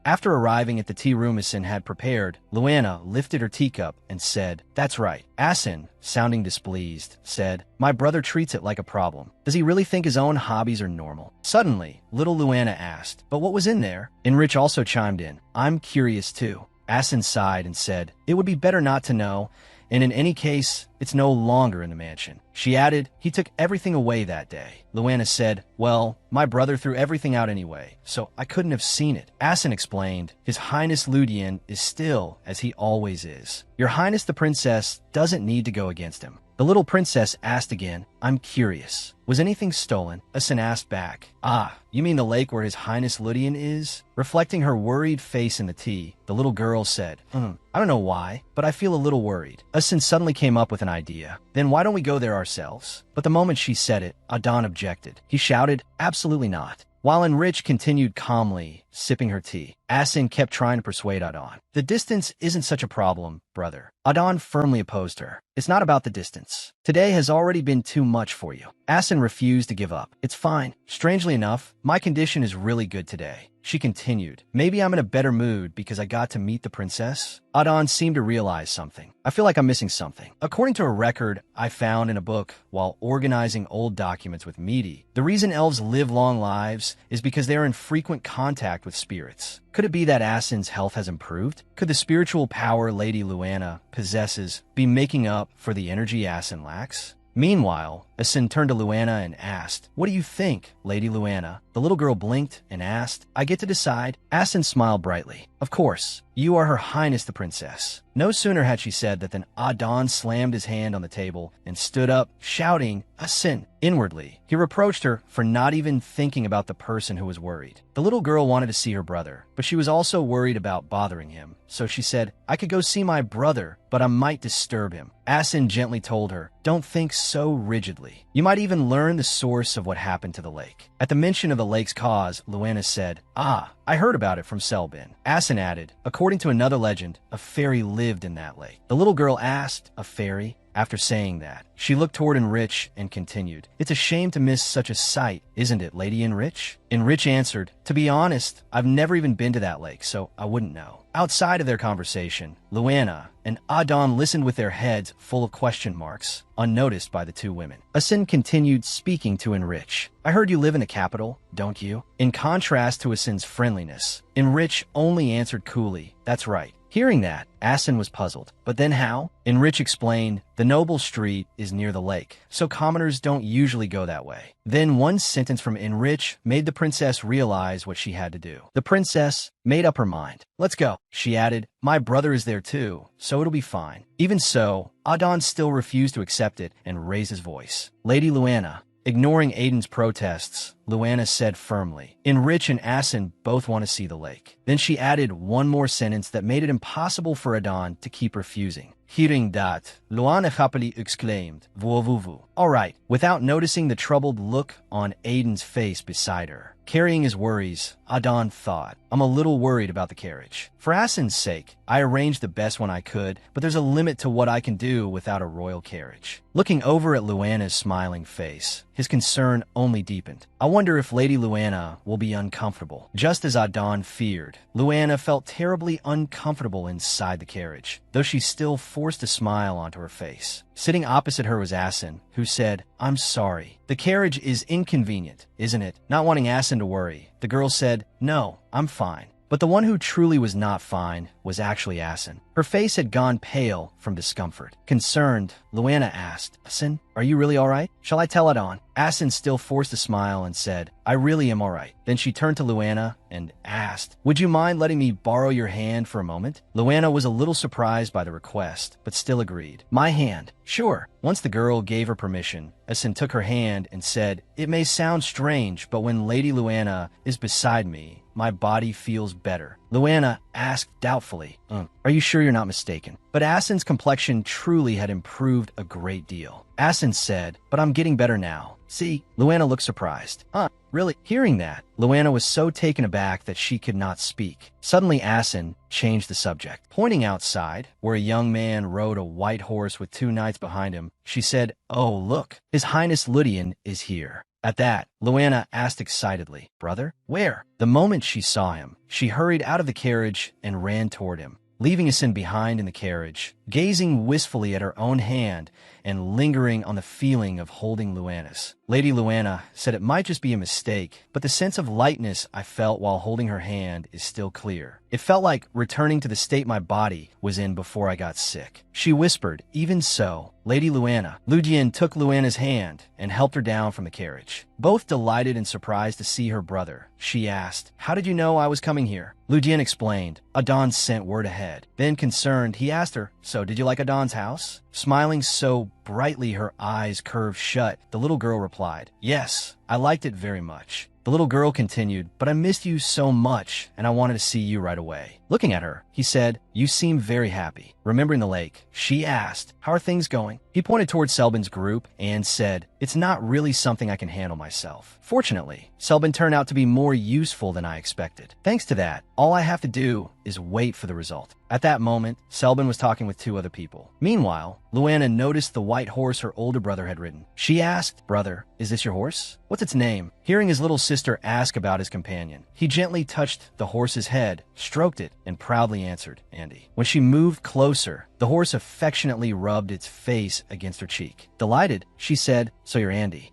After arriving at the tea room Asin had prepared, Luana lifted her teacup and said, "That's right." Asin, sounding displeased, said, "My brother treats it like a problem. Does he really think his own hobbies are normal?" Suddenly, little Luana asked, "But what was in there?" Enrich also chimed in, "I'm curious too." Asin sighed and said, "It would be better not to know, and in any case, it's no longer in the mansion." She added, "He took everything away that day." Luana said, "Well, my brother threw everything out anyway, so I couldn't have seen it." Asin explained, "His Highness Ludian is still as he always is. Your Highness the Princess doesn't need to go against him." The little princess asked again, "I'm curious. Was anything stolen?" Asin asked back, "Ah, you mean the lake where His Highness Ludian is?" Reflecting her worried face in the tea, the little girl said, I don't know why, but I feel a little worried." Asin suddenly came up with an idea. "Then why don't we go there ourselves?" But the moment she said it, Adon objected. He shouted, "Absolutely not." While Enrich continued calmly, sipping her tea, Asin kept trying to persuade Adon. "The distance isn't such a problem, brother." Adon firmly opposed her. "It's not about the distance. Today has already been too much for you." Asin refused to give up. "It's fine. Strangely enough, my condition is really good today." She continued, "Maybe I'm in a better mood because I got to meet the princess." Adon seemed to realize something. "I feel like I'm missing something." According to a record I found in a book while organizing old documents with Meaty, the reason elves live long lives is because they are in frequent contact with spirits. Could it be that Asin's health has improved? Could the spiritual power Lady Luana possesses be making up for the energy Asin lacks? Meanwhile, Asin turned to Luana and asked, "What do you think, Lady Luana?" The little girl blinked and asked, "I get to decide?" Asin smiled brightly. "Of course. You are Her Highness the Princess." No sooner had she said that than Adon slammed his hand on the table and stood up, shouting, "Asin!" Inwardly, he reproached her for not even thinking about the person who was worried. The little girl wanted to see her brother, but she was also worried about bothering him. So she said, "I could go see my brother, but I might disturb him." Asin gently told her, "Don't think so rigidly. You might even learn the source of what happened to the lake." At the mention of the lake's cause, Luana said, "Ah, I heard about it from Selbin." Asin added, "According to another legend, a fairy lived in that lake." The little girl asked, "A fairy?" After saying that, she looked toward Enrich and continued, "It's a shame to miss such a sight, isn't it, Lady Enrich?" Enrich answered, "To be honest, I've never even been to that lake, so I wouldn't know." Outside of their conversation, Luana and Adon listened with their heads full of question marks, unnoticed by the two women. Asin continued speaking to Enrich. "I heard you live in the capital, don't you?" In contrast to Asin's friendliness, Enrich only answered coolly, "That's right." Hearing that, Asin was puzzled. "But then how?" Enrich explained, "The noble street is near the lake, so commoners don't usually go that way." Then one sentence from Enrich made the princess realize what she had to do. The princess made up her mind. "Let's go," she added. "My brother is there too, so it'll be fine." Even so, Adon still refused to accept it and raised his voice. "Lady Luana." Ignoring Aiden's protests, Luana said firmly, "Enrich and Asin both want to see the lake." Then she added one more sentence that made it impossible for Adon to keep refusing. Hearing that, Luana happily exclaimed, "Voulez-vous?" All right, without noticing the troubled look on Aiden's face beside her. Carrying his worries, Adon thought, "I'm a little worried about the carriage. For Asin's sake, I arranged the best one I could, but there's a limit to what I can do without a royal carriage." Looking over at Luana's smiling face, his concern only deepened. "I wonder if Lady Luana will be uncomfortable." Just as Adon feared, Luana felt terribly uncomfortable inside the carriage, though she still forced a smile onto her face. Sitting opposite her was Asin, who said, "I'm sorry. The carriage is inconvenient, isn't it?" Not wanting Asin to worry, the girl said, "No, I'm fine." But the one who truly was not fine was actually Asin. Her face had gone pale from discomfort. Concerned, Luana asked, "Asin, are you really all right? Shall I tell Adon?" Asin still forced a smile and said, "I really am all right." Then she turned to Luana and asked, "Would you mind letting me borrow your hand for a moment?" Luana was a little surprised by the request, but still agreed. "My hand? Sure." Once the girl gave her permission, Asin took her hand and said, "It may sound strange, but when Lady Luana is beside me, my body feels better." Luana asked doubtfully, "Are you sure you're not mistaken?" But Asin's complexion truly had improved a great deal. Asin said, "But I'm getting better now. See?" Luana looked surprised. Really?" Hearing that, Luana was so taken aback that she could not speak. Suddenly Asin changed the subject. Pointing outside, where a young man rode a white horse with two knights behind him, she said, "Oh, look, His Highness Ludian is here." At that, Luana asked excitedly, "Brother? Where?" The moment she saw him, she hurried out of the carriage and ran toward him, leaving Asin behind in the carriage, gazing wistfully at her own hand and lingering on the feeling of holding Luana's. Lady Luana said it might just be a mistake, but the sense of lightness I felt while holding her hand is still clear. It felt like returning to the state my body was in before I got sick. She whispered, "Even so, Lady Luana." Lu Jian took Luana's hand and helped her down from the carriage. Both delighted and surprised to see her brother, she asked, "How did you know I was coming here?" Lu Jian explained, "Adon sent word ahead." Then, concerned, he asked her, "So did you like Adon's house?" Smiling so brightly her eyes curved shut, the little girl replied, "Yes, I liked it very much." The little girl continued, "But I missed you so much, and I wanted to see you right away." Looking at her, he said, "You seem very happy." Remembering the lake, she asked, "How are things going?" He pointed toward Selbin's group and said, "It's not really something I can handle myself." Fortunately, Selbin turned out to be more useful than I expected. Thanks to that, all I have to do is wait for the result. At that moment, Selbin was talking with 2 other people. Meanwhile, Luana noticed the white horse her older brother had ridden. She asked, "Brother, is this your horse? What's its name?" Hearing his little sister ask about his companion, he gently touched the horse's head, stroked it, and proudly answered, "Andy." When she moved closer, the horse affectionately rubbed its face against her cheek. Delighted, she said, "So you're Andy."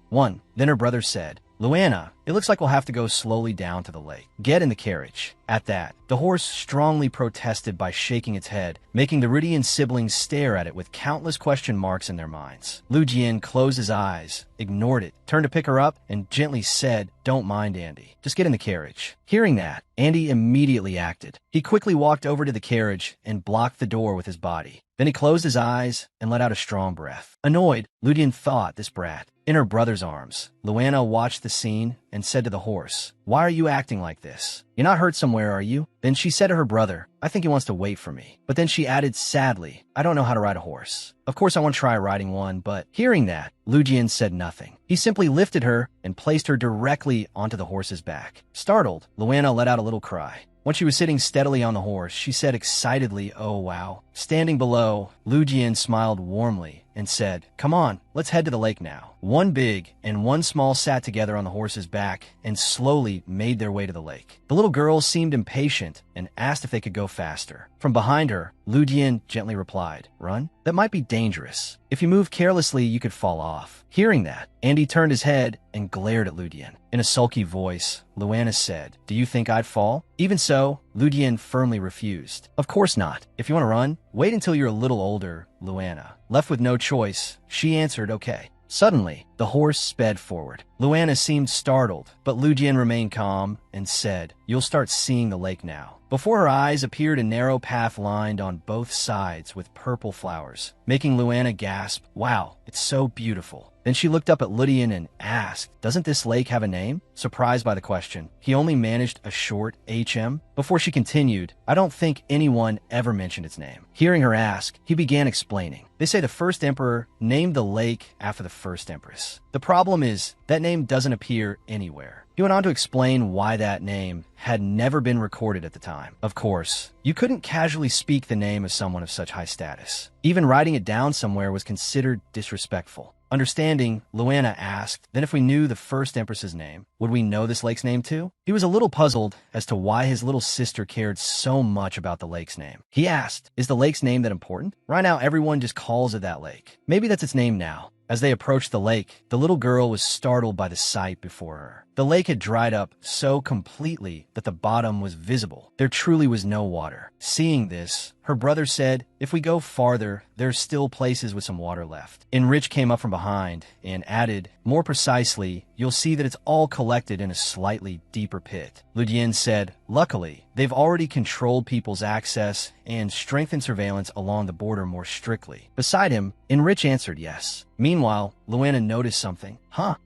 Then her brother said, "Luana, it looks like we'll have to go slowly down to the lake. Get in the carriage." At that, the horse strongly protested by shaking its head, making the Ridian siblings stare at it with countless question marks in their minds. Lu Jian closed his eyes, ignored it, turned to pick her up, and gently said, "Don't mind Andy. Just get in the carriage." Hearing that, Andy immediately acted. He quickly walked over to the carriage and blocked the door with his body. Then he closed his eyes and let out a strong breath. Annoyed, Lu Jian thought, "This brat." In her brother's arms, Luana watched the scene and said to the horse, "Why are you acting like this? You're not hurt somewhere, are you?" Then she said to her brother, "I think he wants to wait for me." But then she added sadly, "I don't know how to ride a horse. Of course I want to try riding one, but..." Hearing that, Lu Jian said nothing. He simply lifted her and placed her directly onto the horse's back. Startled, Luana let out a little cry. When she was sitting steadily on the horse, she said excitedly, "Oh wow." Standing below, Lu Jian smiled warmly and said, "Come on, let's head to the lake now." One big and one small sat together on the horse's back and slowly made their way to the lake. The little girl seemed impatient and asked if they could go faster. From behind her, Lu Jian gently replied, "Run? That might be dangerous. If you move carelessly, you could fall off." Hearing that, Andy turned his head and glared at Lu Jian. In a sulky voice, Luana said, "Do you think I'd fall?" Even so, Lu Jian firmly refused. "Of course not. If you want to run, wait until you're a little older." Luana, left with no choice, she answered, "Okay." Suddenly, the horse sped forward. Luana seemed startled, but Lu Jian remained calm and said, "You'll start seeing the lake now." Before her eyes appeared a narrow path lined on both sides with purple flowers, making Luana gasp, "Wow, it's so beautiful." Then she looked up at Ludian and asked, "Doesn't this lake have a name?" Surprised by the question, he only managed a short HM. Before she continued, "I don't think anyone ever mentioned its name." Hearing her ask, he began explaining. "They say the first emperor named the lake after the first empress. The problem is, that name doesn't appear anywhere." He went on to explain why that name had never been recorded at the time. Of course, you couldn't casually speak the name of someone of such high status. Even writing it down somewhere was considered disrespectful. Understanding, Luana asked, "Then if we knew the first empress's name, would we know this lake's name too?" He was a little puzzled as to why his little sister cared so much about the lake's name. He asked, "Is the lake's name that important? Right now, everyone just calls it that lake. Maybe that's its name now." As they approached the lake, the little girl was startled by the sight before her. The lake had dried up so completely that the bottom was visible. There truly was no water. Seeing this, her brother said, "If we go farther, there's still places with some water left." Enrich came up from behind and added, "More precisely, you'll see that it's all collected in a slightly deeper pit." Lu Jian said, "Luckily, they've already controlled people's access and strengthened surveillance along the border more strictly." Beside him, Enrich answered yes. Meanwhile, Luana noticed something.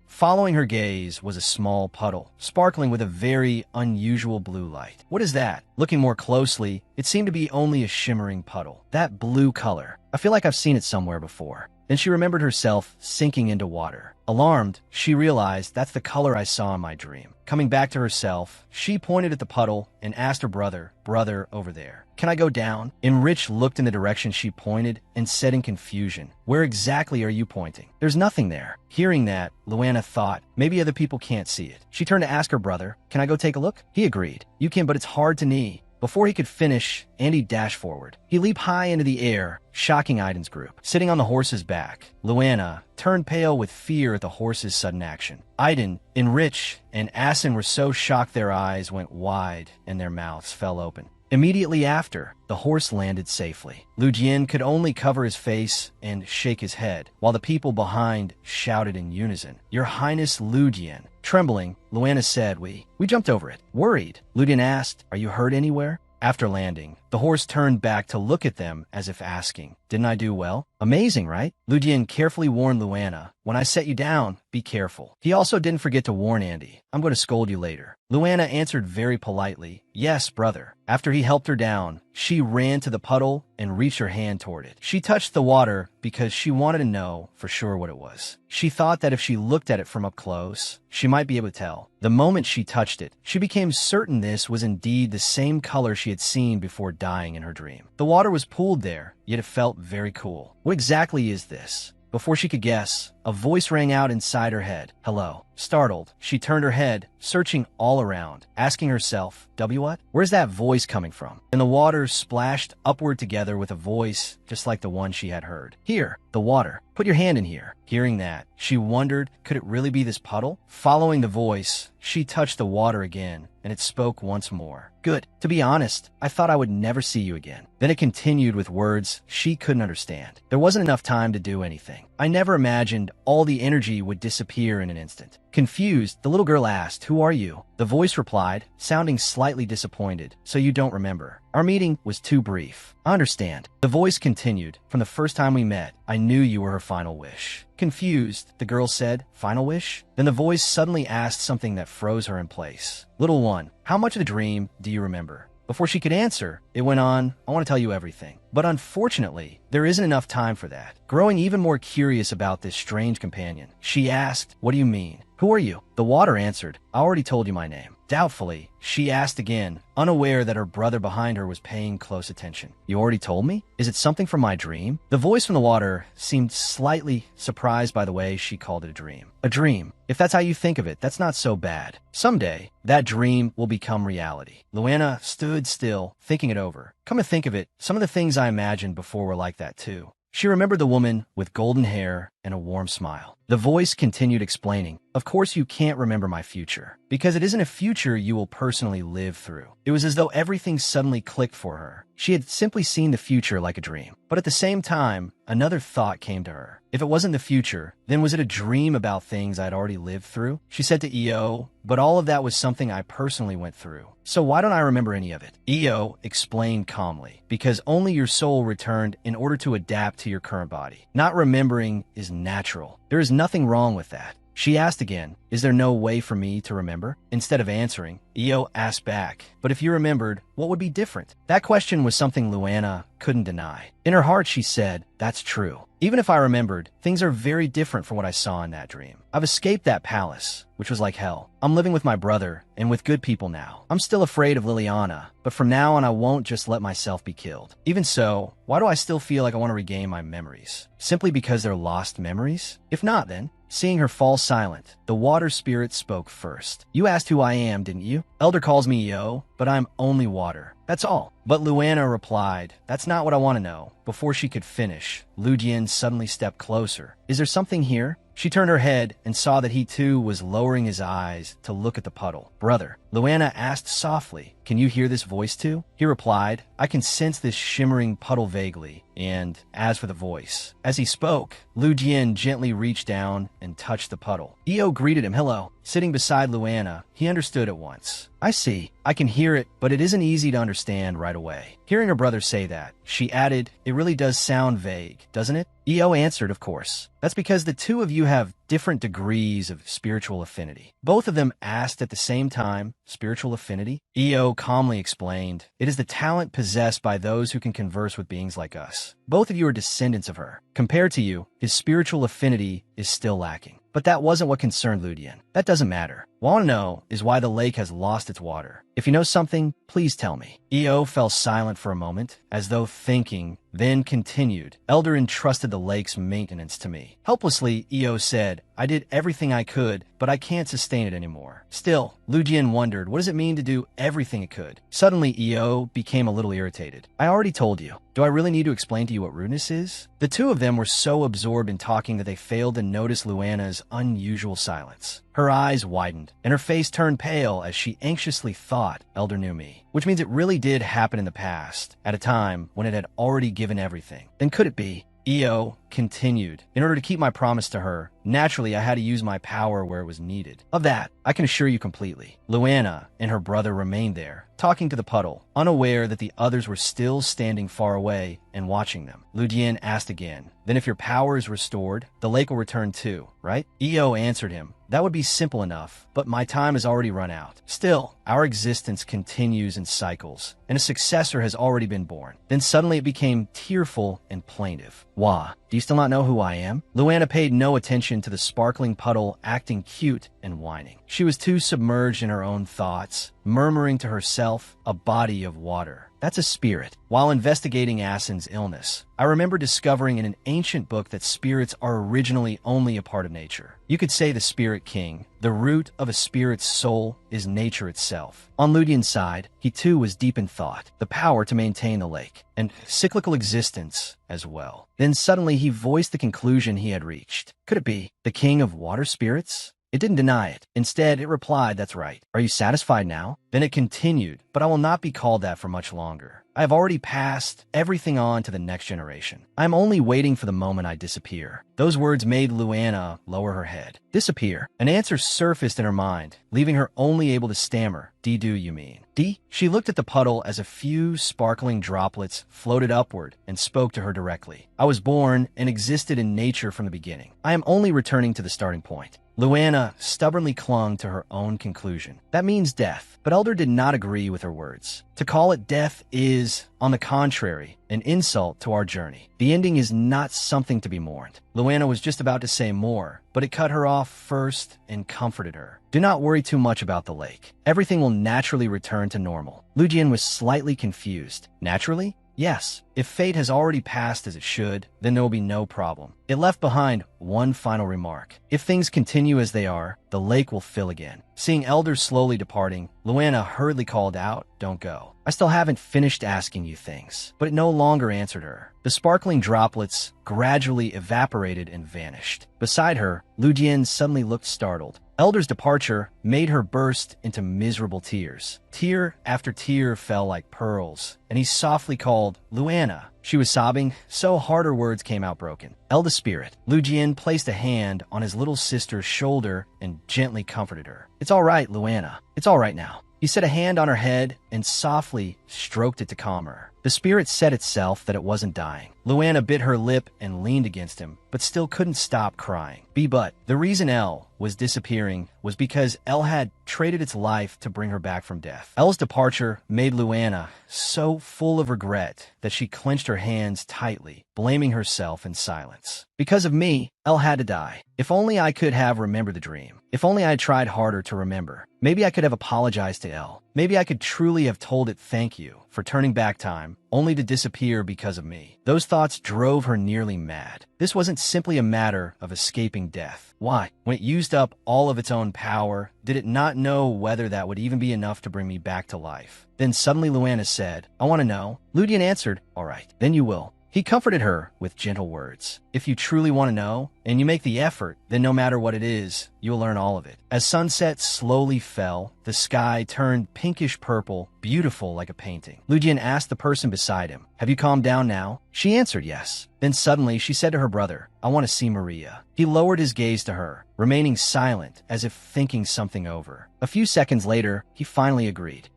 Following her gaze was a small puddle, sparkling with a very unusual blue light. "What is that?" Looking more closely, it seemed to be only a shimmering puddle. That blue color. I feel like I've seen it somewhere before. Then she remembered herself sinking into water. Alarmed, she realized that's the color I saw in my dream. Coming back to herself, she pointed at the puddle and asked her brother, "Brother, over there, can I go down?" Enrich looked in the direction she pointed and said in confusion, "Where exactly are you pointing? There's nothing there." Hearing that, Luana thought, maybe other people can't see it. She turned to ask her brother, "Can I go take a look?" He agreed. "You can, but it's hard to knee." Before he could finish, Andy dashed forward. He leaped high into the air, shocking Aiden's group. Sitting on the horse's back, Luana turned pale with fear at the horse's sudden action. Aiden, Enrich, and Asin were so shocked their eyes went wide and their mouths fell open. Immediately after, the horse landed safely. Lu Jian could only cover his face and shake his head, while the people behind shouted in unison, "Your Highness Lu Jian." Trembling, Luana said, We jumped over it. Worried, Lu Jian asked, "Are you hurt anywhere?" After landing, the horse turned back to look at them as if asking, "Didn't I do well?" Amazing, right? Lu Jian carefully warned Luana, "When I set you down, be careful." He also didn't forget to warn Andy, "I'm going to scold you later." Luana answered very politely, "Yes, brother." After he helped her down, she ran to the puddle and reached her hand toward it. She touched the water because she wanted to know for sure what it was. She thought that if she looked at it from up close, she might be able to tell. The moment she touched it, she became certain this was indeed the same color she had seen before dying in her dream. The water was pooled there, yet it felt very cool. What exactly is this? Before she could guess, a voice rang out inside her head. "Hello." Startled, she turned her head, searching all around, asking herself, what? Where's that voice coming from? And the water splashed upward together with a voice just like the one she had heard. "Here, the water. Put your hand in here." Hearing that, she wondered, could it really be this puddle? Following the voice, she touched the water again, and it spoke once more. "Good. To be honest, I thought I would never see you again." Then it continued with words she couldn't understand. "There wasn't enough time to do anything. I never imagined all the energy would disappear in an instant." Confused, the little girl asked, "Who are you?" The voice replied, sounding slightly disappointed, "So you don't remember. Our meeting was too brief." "I understand." The voice continued, "From the first time we met, I knew you were her final wish." Confused, the girl said, "Final wish?" Then the voice suddenly asked something that froze her in place. "Little one, how much of the dream do you remember?" Before she could answer, it went on, "I want to tell you everything. But unfortunately, there isn't enough time for that." Growing even more curious about this strange companion, she asked, "What do you mean? Who are you?" The water answered, "I already told you my name." Doubtfully, she asked again, unaware that her brother behind her was paying close attention. "You already told me? Is it something from my dream?" The voice from the water seemed slightly surprised by the way she called it a dream. "A dream. If that's how you think of it, that's not so bad. Someday, that dream will become reality." Luana stood still, thinking it over. Come to think of it, some of the things I imagined before were like that too. She remembered the woman with golden hair and a warm smile. The voice continued explaining, "Of course you can't remember my future, because it isn't a future you will personally live through." It was as though everything suddenly clicked for her. She had simply seen the future like a dream. But at the same time, another thought came to her. If it wasn't the future, then was it a dream about things I'd already lived through? She said to EO, "But all of that was something I personally went through. So why don't I remember any of it?" EO explained calmly, "Because only your soul returned in order to adapt to your current body. Not remembering is natural. There is nothing wrong with that." She asked again, "Is there no way for me to remember?" Instead of answering, EO asked back, "But if you remembered, what would be different?" That question was something Luana couldn't deny. In her heart, she said, "That's true. Even if I remembered, things are very different from what I saw in that dream. I've escaped that palace, which was like hell. I'm living with my brother and with good people now. I'm still afraid of Liliana, but from now on I won't just let myself be killed. Even so, why do I still feel like I want to regain my memories? Simply because they're lost memories? If not, then..." Seeing her fall silent, the water spirit spoke first. "You asked who I am, didn't you? Elder calls me Yo, but I'm only water. That's all." But Luana replied, "That's not what I want to know." Before she could finish, Lu Jian suddenly stepped closer. "Is there something here?" She turned her head and saw that he too was lowering his eyes to look at the puddle. "Brother," Luana asked softly, "can you hear this voice too?" He replied, "I can sense this shimmering puddle vaguely." And as for the voice, as he spoke, Lu Jian gently reached down and touched the puddle. EO greeted him, "Hello." Sitting beside Luana, he understood at once. "I see. I can hear it, but it isn't easy to understand right away." Hearing her brother say that, she added, "It really does sound vague, doesn't it?" EO answered, "Of course. That's because the two of you have different degrees of spiritual affinity. Both of them asked at the same time, spiritual affinity? Io calmly explained, it is the talent possessed by those who can converse with beings like us. Both of you are descendants of her. Compared to you, his spiritual affinity is still lacking. But that wasn't what concerned Ludian. That doesn't matter. What I want to know is why the lake has lost its water. If you know something, please tell me. Io fell silent for a moment, as though thinking, then continued. Elder entrusted the lake's maintenance to me. Helplessly, Io said, I did everything I could, but I can't sustain it anymore. Still, Ludian wondered, what does it mean to do everything it could? Suddenly, Io became a little irritated. I already told you. Do I really need to explain to you what rudeness is? The two of them were so absorbed in talking that they failed to notice Luana's unusual silence. Her eyes widened, and her face turned pale as she anxiously thought Elder knew me. Which means it really did happen in the past, at a time when it had already given everything. Then could it be? Io continued. In order to keep my promise to her, naturally I had to use my power where it was needed. Of that, I can assure you completely. Luana and her brother remained there, talking to the puddle, unaware that the others were still standing far away and watching them. Ludian asked again, then if your power is restored, the lake will return too, right? Io answered him, that would be simple enough, but my time has already run out. Still, our existence continues in cycles, and a successor has already been born. Then suddenly it became tearful and plaintive. Wah, do you still not know who I am? Luana paid no attention to the sparkling puddle acting cute and whining. She was too submerged in her own thoughts, murmuring to herself, a body of water. That's a spirit. While investigating Asin's illness, I remember discovering in an ancient book that spirits are originally only a part of nature. You could say the spirit king, the root of a spirit's soul, is nature itself. On Ludian's side, he too was deep in thought, the power to maintain the lake, and cyclical existence as well. Then suddenly he voiced the conclusion he had reached. Could it be the king of water spirits? It didn't deny it. Instead, it replied, that's right. Are you satisfied now? Then it continued, but I will not be called that for much longer. I have already passed everything on to the next generation. I am only waiting for the moment I disappear. Those words made Luana lower her head. Disappear? An answer surfaced in her mind, leaving her only able to stammer. Do you mean? D? She looked at the puddle as a few sparkling droplets floated upward and spoke to her directly. I was born and existed in nature from the beginning. I am only returning to the starting point. Luana stubbornly clung to her own conclusion. That means death, but Elder did not agree with her words. To call it death is, on the contrary, an insult to our journey. The ending is not something to be mourned. Luana was just about to say more, but it cut her off first and comforted her. Do not worry too much about the lake. Everything will naturally return to normal. Ludian was slightly confused. Naturally? Yes, if fate has already passed as it should, then there will be no problem. It left behind one final remark. If things continue as they are, the lake will fill again. Seeing elders slowly departing, Luana hurriedly called out, don't go. I still haven't finished asking you things. But it no longer answered her. The sparkling droplets gradually evaporated and vanished. Beside her, Ludian suddenly looked startled. Elder's departure made her burst into miserable tears. Tear after tear fell like pearls, and he softly called, Luana. She was sobbing, so hard her words came out broken. Elder Spirit. Ludian placed a hand on his little sister's shoulder and gently comforted her. It's all right, Luana. It's all right now. He set a hand on her head and softly stroked it to calm her. The spirit said itself that it wasn't dying. Luana bit her lip and leaned against him, but still couldn't stop crying. But the reason Elle was disappearing was because Elle had traded its life to bring her back from death. Elle's departure made Luana so full of regret that she clenched her hands tightly, blaming herself in silence. Because of me, Elle had to die. If only I could have remembered the dream. If only I had tried harder to remember. Maybe I could have apologized to Elle. Maybe I could truly have told it thank you for turning back time, only to disappear because of me. Those thoughts drove her nearly mad. This wasn't simply a matter of escaping death. Why? When it used up all of its own power, did it not know whether that would even be enough to bring me back to life? Then suddenly Luana said, I want to know. Ludian answered, all right, then you will. He comforted her with gentle words. If you truly want to know, and you make the effort, then no matter what it is, you'll learn all of it. As sunset slowly fell, the sky turned pinkish purple, beautiful like a painting. Ludian asked the person beside him, have you calmed down now? She answered yes. Then suddenly she said to her brother, I want to see Maria. He lowered his gaze to her, remaining silent as if thinking something over. A few seconds later, he finally agreed.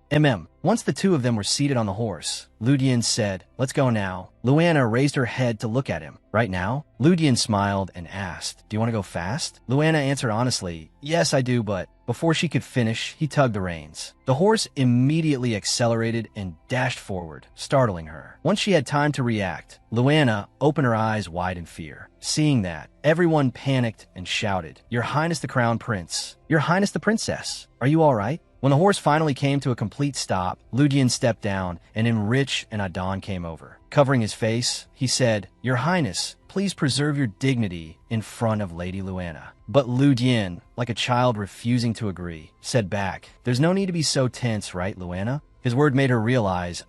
Once the two of them were seated on the horse, Ludian said, "Let's go now." Luana raised her head to look at him. "Right now?" Ludian smiled and asked, "Do you want to go fast?" Luana answered honestly, "Yes, I do, but..." Before she could finish, he tugged the reins. The horse immediately accelerated and dashed forward, startling her. Once she had time to react, Luana opened her eyes wide in fear. Seeing that, everyone panicked and shouted, "Your Highness the Crown Prince! Your Highness the Princess! Are you all right?" When the horse finally came to a complete stop, Ludian stepped down, and Enrich and Adon came over. Covering his face, he said, "Your Highness, please preserve your dignity in front of Lady Luana." But Ludian, like a child refusing to agree, said back, "There's no need to be so tense, right, Luana?" His word made her realize,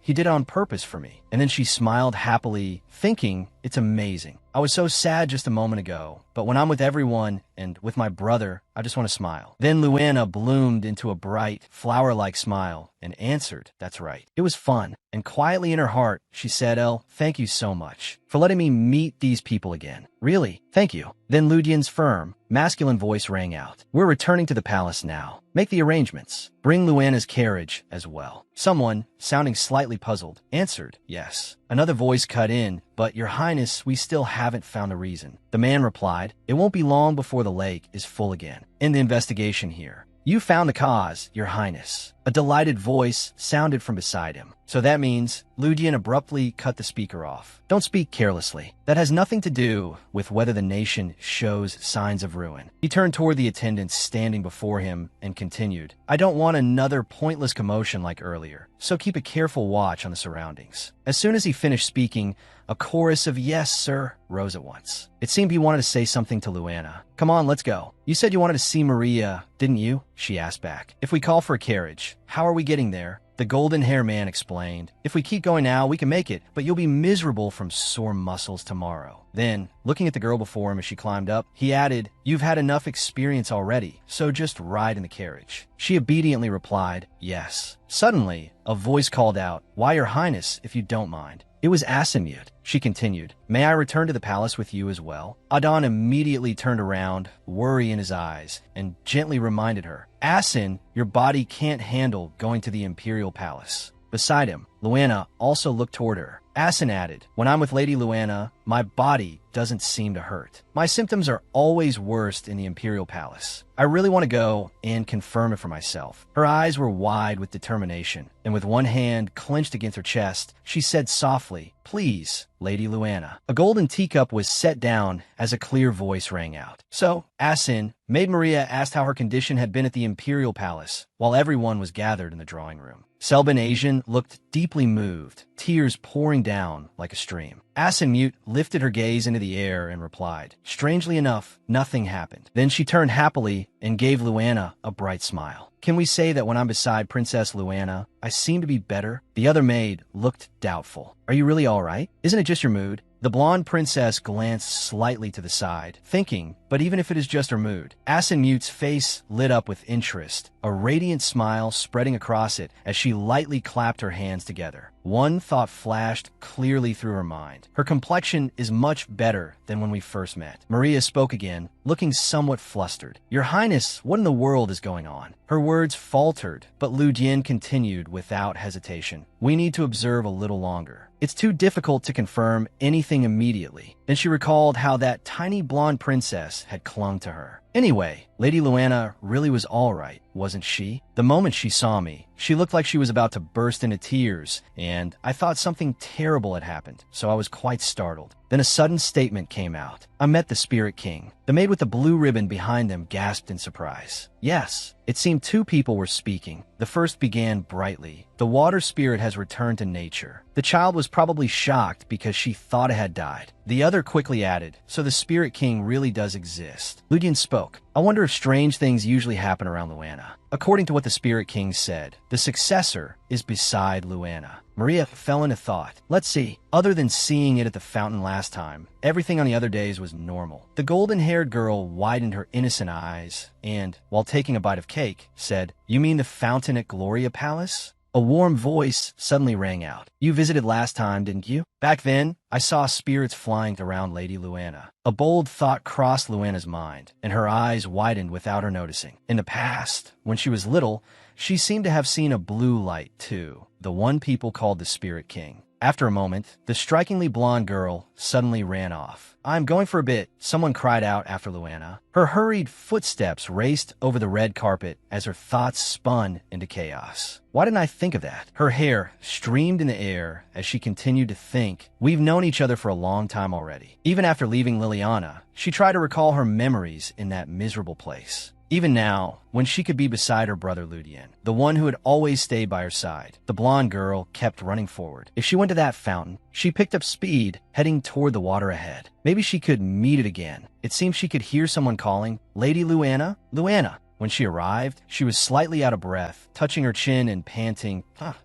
he did it on purpose for me. And then she smiled happily, thinking, "It's amazing. I was so sad just a moment ago, but when I'm with everyone and with my brother, I just want to smile." Then Luana bloomed into a bright, flower-like smile and answered, "That's right. It was fun." And quietly in her heart, she said, "El, thank you so much for letting me meet these people again. Really, thank you." Then Ludian's firm, masculine voice rang out, "We're returning to the palace now. Make the arrangements. Bring Luana's carriage as well." Someone, sounding slightly puzzled, answered, "Yes." Another voice cut in, "But, Your Highness, we still haven't found the reason." The man replied, "It won't be long before the lake is full again. In the investigation here, you found the cause, Your Highness." A delighted voice sounded from beside him. "So that means..." Ludian abruptly cut the speaker off. "Don't speak carelessly. That has nothing to do with whether the nation shows signs of ruin." He turned toward the attendants standing before him and continued, "I don't want another pointless commotion like earlier, so keep a careful watch on the surroundings." As soon as he finished speaking, a chorus of "Yes, sir," rose at once. It seemed he wanted to say something to Luana. "Come on, let's go. You said you wanted to see Maria, didn't you?" she asked back. "If we call for a carriage, how are we getting there?" The golden-haired man explained, "If we keep going now, we can make it, but you'll be miserable from sore muscles tomorrow." Then, looking at the girl before him as she climbed up, he added, "You've had enough experience already, so just ride in the carriage." She obediently replied, "Yes." Suddenly, a voice called out, "Why, Your Highness, if you don't mind." It was Asimut. She continued, "May I return to the palace with you as well?" Adon immediately turned around, worry in his eyes, and gently reminded her, "Asin, your body can't handle going to the imperial palace." Beside him, Luana also looked toward her. Asin added, "When I'm with Lady Luana, my body doesn't seem to hurt. My symptoms are always worst in the imperial palace. I really want to go and confirm it for myself." Her eyes were wide with determination, and with one hand clenched against her chest, she said softly, "Please, Lady Luana." A golden teacup was set down as a clear voice rang out. So, Asin, Maid Maria asked how her condition had been at the imperial palace, while everyone was gathered in the drawing room. Selban Asian looked deeply moved, tears pouring down like a stream. Asinmute lifted her gaze into the air and replied, "Strangely enough, nothing happened." Then she turned happily and gave Luana a bright smile. "Can we say that when I'm beside Princess Luana, I seem to be better?" The other maid looked doubtful. "Are you really all right? Isn't it just your mood?" The blonde princess glanced slightly to the side, thinking, but even if it is just her mood. Asinmute's face lit up with interest, a radiant smile spreading across it as she lightly clapped her hands together. One thought flashed clearly through her mind. Her complexion is much better than when we first met. Maria spoke again, looking somewhat flustered. "Your Highness, what in the world is going on?" Her words faltered, but Lu Jian continued without hesitation. "We need to observe a little longer. It's too difficult to confirm anything immediately." Then she recalled how that tiny blonde princess had clung to her. Anyway, Lady Luana really was all right, wasn't she? The moment she saw me, she looked like she was about to burst into tears, and I thought something terrible had happened, so I was quite startled. Then a sudden statement came out. "I met the Spirit King." The maid with the blue ribbon behind them gasped in surprise. Yes, it seemed two people were speaking. The first began brightly. "The water spirit has returned to nature." The child was probably shocked because she thought it had died. The other quickly added, "So the Spirit King really does exist." Ludian spoke. "I wonder if strange things usually happen around Luana." According to what the Spirit King said, the successor is beside Luana. Maria fell into thought. Let's see. Other than seeing it at the fountain last time, everything on the other days was normal. The golden-haired girl widened her innocent eyes and, while taking a bite of cake, said, "You mean the fountain at Gloria Palace?" A warm voice suddenly rang out. You visited last time, didn't you? Back then, I saw spirits flying around Lady Luana. A bold thought crossed Luana's mind, and her eyes widened without her noticing. In the past, when she was little, she seemed to have seen a blue light, too, the one people called the Spirit King. After a moment, the strikingly blonde girl suddenly ran off. I'm going for a bit, someone cried out after Luana. Her hurried footsteps raced over the red carpet as her thoughts spun into chaos. Why didn't I think of that? Her hair streamed in the air as she continued to think. We've known each other for a long time already. Even after leaving Liliana, she tried to recall her memories in that miserable place. Even now, when she could be beside her brother Ludien, the one who had always stayed by her side, the blonde girl kept running forward. If she went to that fountain, she picked up speed, heading toward the water ahead. Maybe she could meet it again. It seemed she could hear someone calling, Lady Luana? Luana! When she arrived, she was slightly out of breath, touching her chin and panting.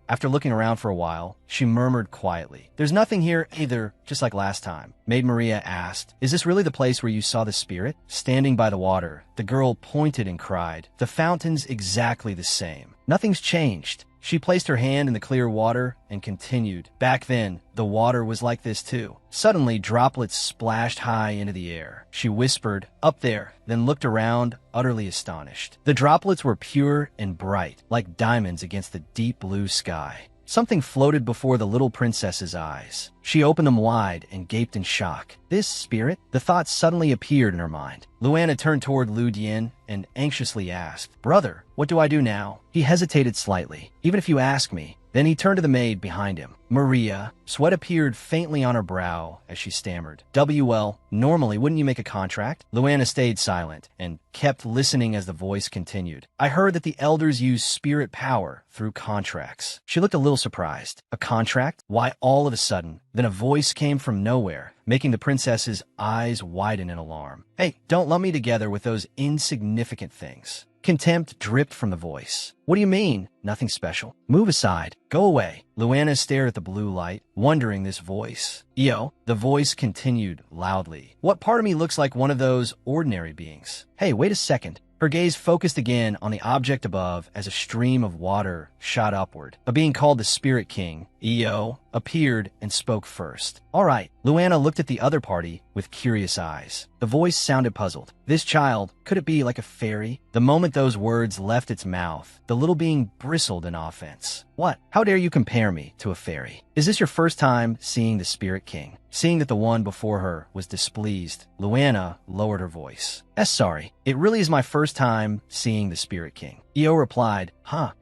After looking around for a while, she murmured quietly, There's nothing here either, just like last time. Maid Maria asked, Is this really the place where you saw the spirit? Standing by the water, the girl pointed and cried, The fountain's exactly the same. Nothing's changed. She placed her hand in the clear water and continued. Back then, the water was like this too. Suddenly, droplets splashed high into the air. She whispered, Up there, then looked around, utterly astonished. The droplets were pure and bright, like diamonds against the deep blue sky. Something floated before the little princess's eyes. She opened them wide and gaped in shock. This spirit? The thought suddenly appeared in her mind. Luana turned toward Ludien and anxiously asked, Brother, what do I do now? He hesitated slightly. Even if you ask me. Then he turned to the maid behind him. Maria. Sweat appeared faintly on her brow as she stammered. Well, normally wouldn't you make a contract? Luana stayed silent and kept listening as the voice continued. I heard that the elders use spirit power through contracts. She looked a little surprised. A contract? Why all of a sudden? Then a voice came from nowhere, making the princess's eyes widen in alarm. Hey, don't lump me together with those insignificant things. Contempt dripped from the voice. What do you mean? Nothing special. Move aside. Go away. Luana stared at the blue light, wondering this voice. Io, the voice continued loudly. What part of me looks like one of those ordinary beings? Hey, wait a second. Her gaze focused again on the object above as a stream of water shot upward. A being called the Spirit King, Io, appeared and spoke first. All right. Luana looked at the other party with curious eyes. The voice sounded puzzled. This child, could it be like a fairy? The moment those words left its mouth, the little being bristled in offense. What? How dare you compare me to a fairy? Is this your first time seeing the Spirit King? Seeing that the one before her was displeased, Luana lowered her voice. Sorry. It really is my first time seeing the Spirit King. Io replied,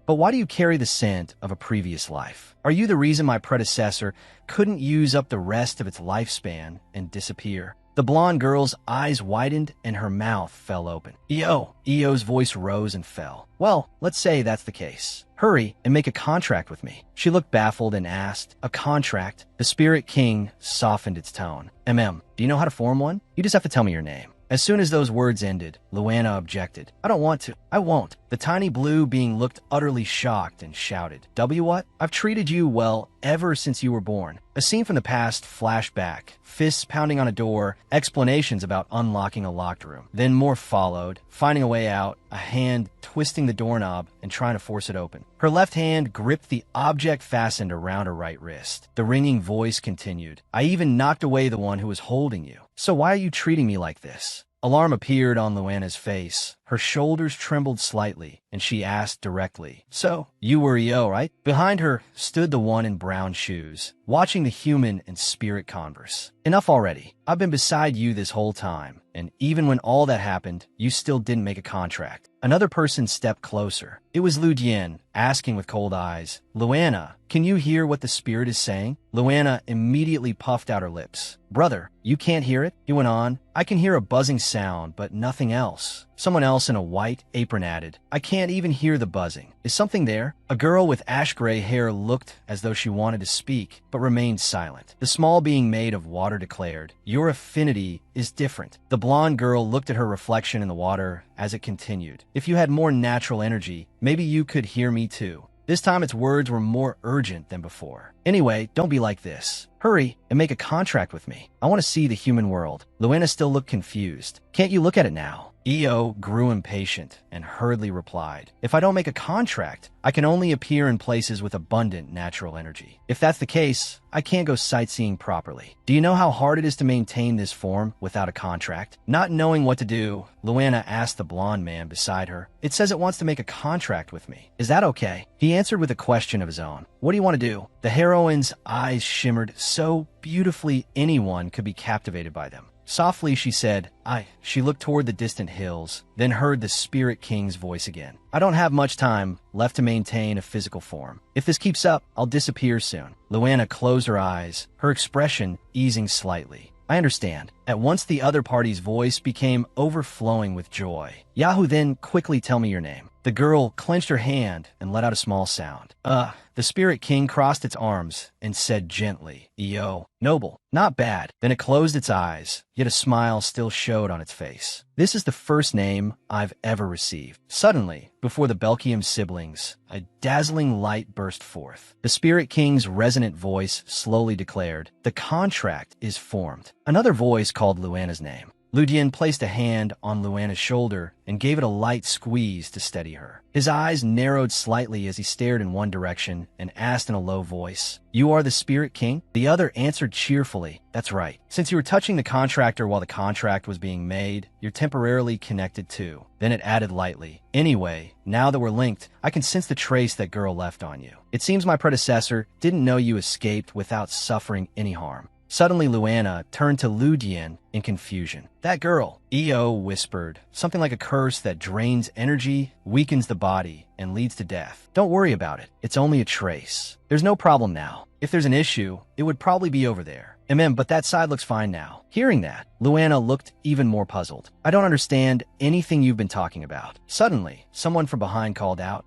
but why do you carry the scent of a previous life? Are you the reason my predecessor couldn't use up the rest of its lifespan and disappear? The blonde girl's eyes widened and her mouth fell open. Io's voice rose and fell. Well, let's say that's the case. Hurry and make a contract with me. She looked baffled and asked, A contract? The Spirit King softened its tone. Do you know how to form one? You just have to tell me your name. As soon as those words ended, Luana objected. I don't want to. I won't. The tiny blue being looked utterly shocked and shouted. What? I've treated you well ever since you were born. A scene from the past flashed back. Fists pounding on a door, explanations about unlocking a locked room. Then more followed, finding a way out, a hand twisting the doorknob and trying to force it open. Her left hand gripped the object fastened around her right wrist. The ringing voice continued. I even knocked away the one who was holding you. So why are you treating me like this? Alarm appeared on Luana's face. Her shoulders trembled slightly, and she asked directly, So, you were Io, right? Behind her stood the one in brown shoes, watching the human and spirit converse. Enough already. I've been beside you this whole time, and even when all that happened, you still didn't make a contract. Another person stepped closer. It was Ludien, asking with cold eyes, Luana, can you hear what the spirit is saying? Luana immediately puffed out her lips. Brother, you can't hear it? He went on. I can hear a buzzing sound, but nothing else. Someone else in a white apron added, I can't even hear the buzzing. Is something there? A girl with ash-gray hair looked as though she wanted to speak, but remained silent. The small being made of water declared, Your affinity is different. The blonde girl looked at her reflection in the water as it continued. If you had more natural energy, maybe you could hear me too. This time its words were more urgent than before. Anyway, don't be like this. Hurry and make a contract with me. I want to see the human world. Luana still looked confused. Can't you look at it now? Eo grew impatient and hurriedly replied, "If I don't make a contract, I can only appear in places with abundant natural energy. If that's the case, I can't go sightseeing properly. Do you know how hard it is to maintain this form without a contract?" Not knowing what to do, Luana asked the blonde man beside her. "It says it wants to make a contract with me. Is that okay?" He answered with a question of his own. "What do you want to do?" The heroine's eyes shimmered so beautifully anyone could be captivated by them. Softly, she said, She looked toward the distant hills, then heard the Spirit King's voice again. "I don't have much time left to maintain a physical form. If this keeps up, I'll disappear soon." Luana closed her eyes, her expression easing slightly. "I understand." At once the other party's voice became overflowing with joy. "Yahoo, then quickly tell me your name." The girl clenched her hand and let out a small sound. The Spirit King crossed its arms and said gently, "Eo, noble, not bad." Then it closed its eyes, yet a smile still showed on its face. "This is the first name I've ever received." Suddenly, before the Belkium siblings, a dazzling light burst forth. The Spirit King's resonant voice slowly declared, "The contract is formed." Another voice called Luana's name. Ludian placed a hand on Luana's shoulder and gave it a light squeeze to steady her. His eyes narrowed slightly as he stared in one direction and asked in a low voice, "You are the Spirit King?" The other answered cheerfully, "That's right. Since you were touching the contractor while the contract was being made, you're temporarily connected too." Then it added lightly, "Anyway, now that we're linked, I can sense the trace that girl left on you. It seems my predecessor didn't know you escaped without suffering any harm." Suddenly, Luana turned to Ludian in confusion. "That girl," Eo whispered, "something like a curse that drains energy, weakens the body, and leads to death. Don't worry about it. It's only a trace. There's no problem now. If there's an issue, it would probably be over there. But that side looks fine now." Hearing that, Luana looked even more puzzled. "I don't understand anything you've been talking about." Suddenly, someone from behind called out,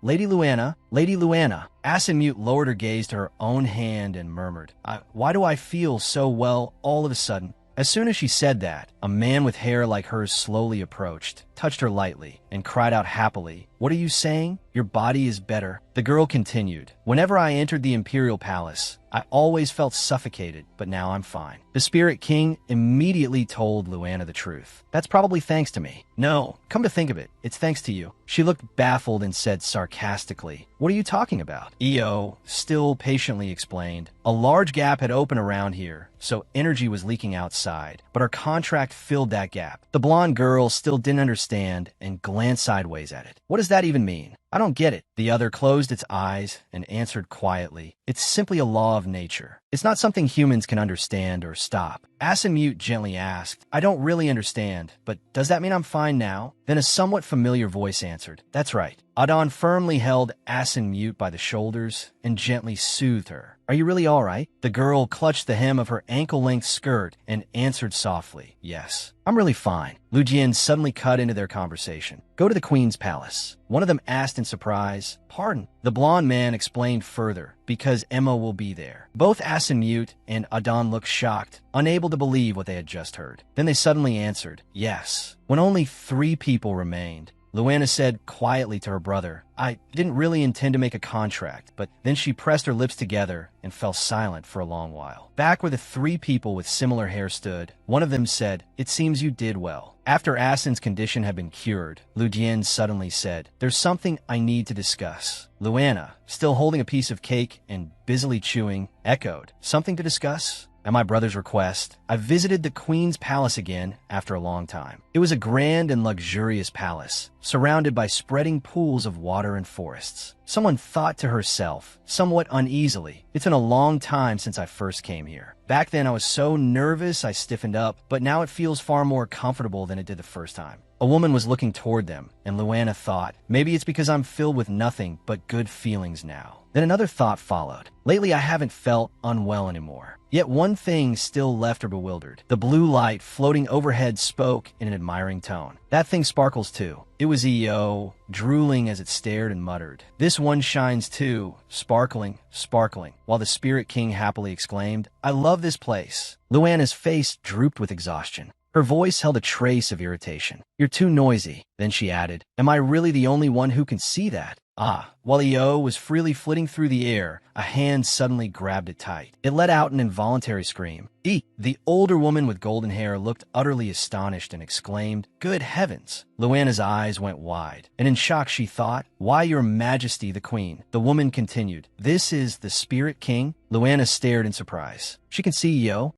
Lady Luana, Lady Luana." Asinmute lowered her gaze to her own hand and murmured, Why do I feel so well all of a sudden?" As soon as she said that, a man with hair like hers slowly approached, touched her lightly, and cried out happily, "What are you saying? Your body is better." The girl continued, "Whenever I entered the Imperial Palace, I always felt suffocated, but now I'm fine." The Spirit King immediately told Luana the truth. "That's probably thanks to me." "No, come to think of it, it's thanks to you." She looked baffled and said sarcastically, "What are you talking about?" Eo still patiently explained, "A large gap had opened around here, so energy was leaking outside, but our contract filled that gap." The blonde girl still didn't understand and glanced sideways at it. "What does that even mean? I don't get it." The other closed its eyes and answered quietly, "It's simply a law of nature. It's not something humans can understand or stop." Asinmute gently asked, "I don't really understand, but does that mean I'm fine now?" Then a somewhat familiar voice answered, "That's right." Adon firmly held Asinmute by the shoulders and gently soothed her. "Are you really all right?" The girl clutched the hem of her ankle-length skirt and answered softly, "Yes, I'm really fine." Lujian suddenly cut into their conversation. "Go to the Queen's palace." One of them asked in surprise, "Pardon?" The blonde man explained further, "Because Emma will be there." Both Asinmute and Adon looked shocked, unable to believe what they had just heard. Then they suddenly answered, "Yes." When only 3 people remained, Luana said quietly to her brother, "I didn't really intend to make a contract," but then she pressed her lips together and fell silent for a long while. Back where the 3 people with similar hair stood, one of them said, "It seems you did well." After Asin's condition had been cured, Ludian suddenly said, "There's something I need to discuss." Luana, still holding a piece of cake and busily chewing, echoed, "Something to discuss?" At my brother's request, I visited the Queen's palace again after a long time. It was a grand and luxurious palace, surrounded by spreading pools of water and forests. Someone thought to herself, somewhat uneasily, "It's been a long time since I first came here. Back then I was so nervous I stiffened up, but now it feels far more comfortable than it did the first time." A woman was looking toward them, and Luana thought, "Maybe it's because I'm filled with nothing but good feelings now." Then another thought followed. "Lately I haven't felt unwell anymore." Yet one thing still left her bewildered. The blue light floating overhead spoke in an admiring tone. "That thing sparkles too." It was Eo, drooling as it stared and muttered, "This one shines too, sparkling, sparkling," while the Spirit King happily exclaimed, "I love this place." Luana's face drooped with exhaustion. Her voice held a trace of irritation. "You're too noisy." Then she added, "Am I really the only one who can see that?" Ah, while Eo was freely flitting through the air, a hand suddenly grabbed it tight. It let out an involuntary scream. Eek! The older woman with golden hair looked utterly astonished and exclaimed, "Good heavens!" Luana's eyes went wide, and in shock she thought, "Why, your majesty, the queen." The woman continued, "This is the spirit king?" Luana stared in surprise. She could see Eo,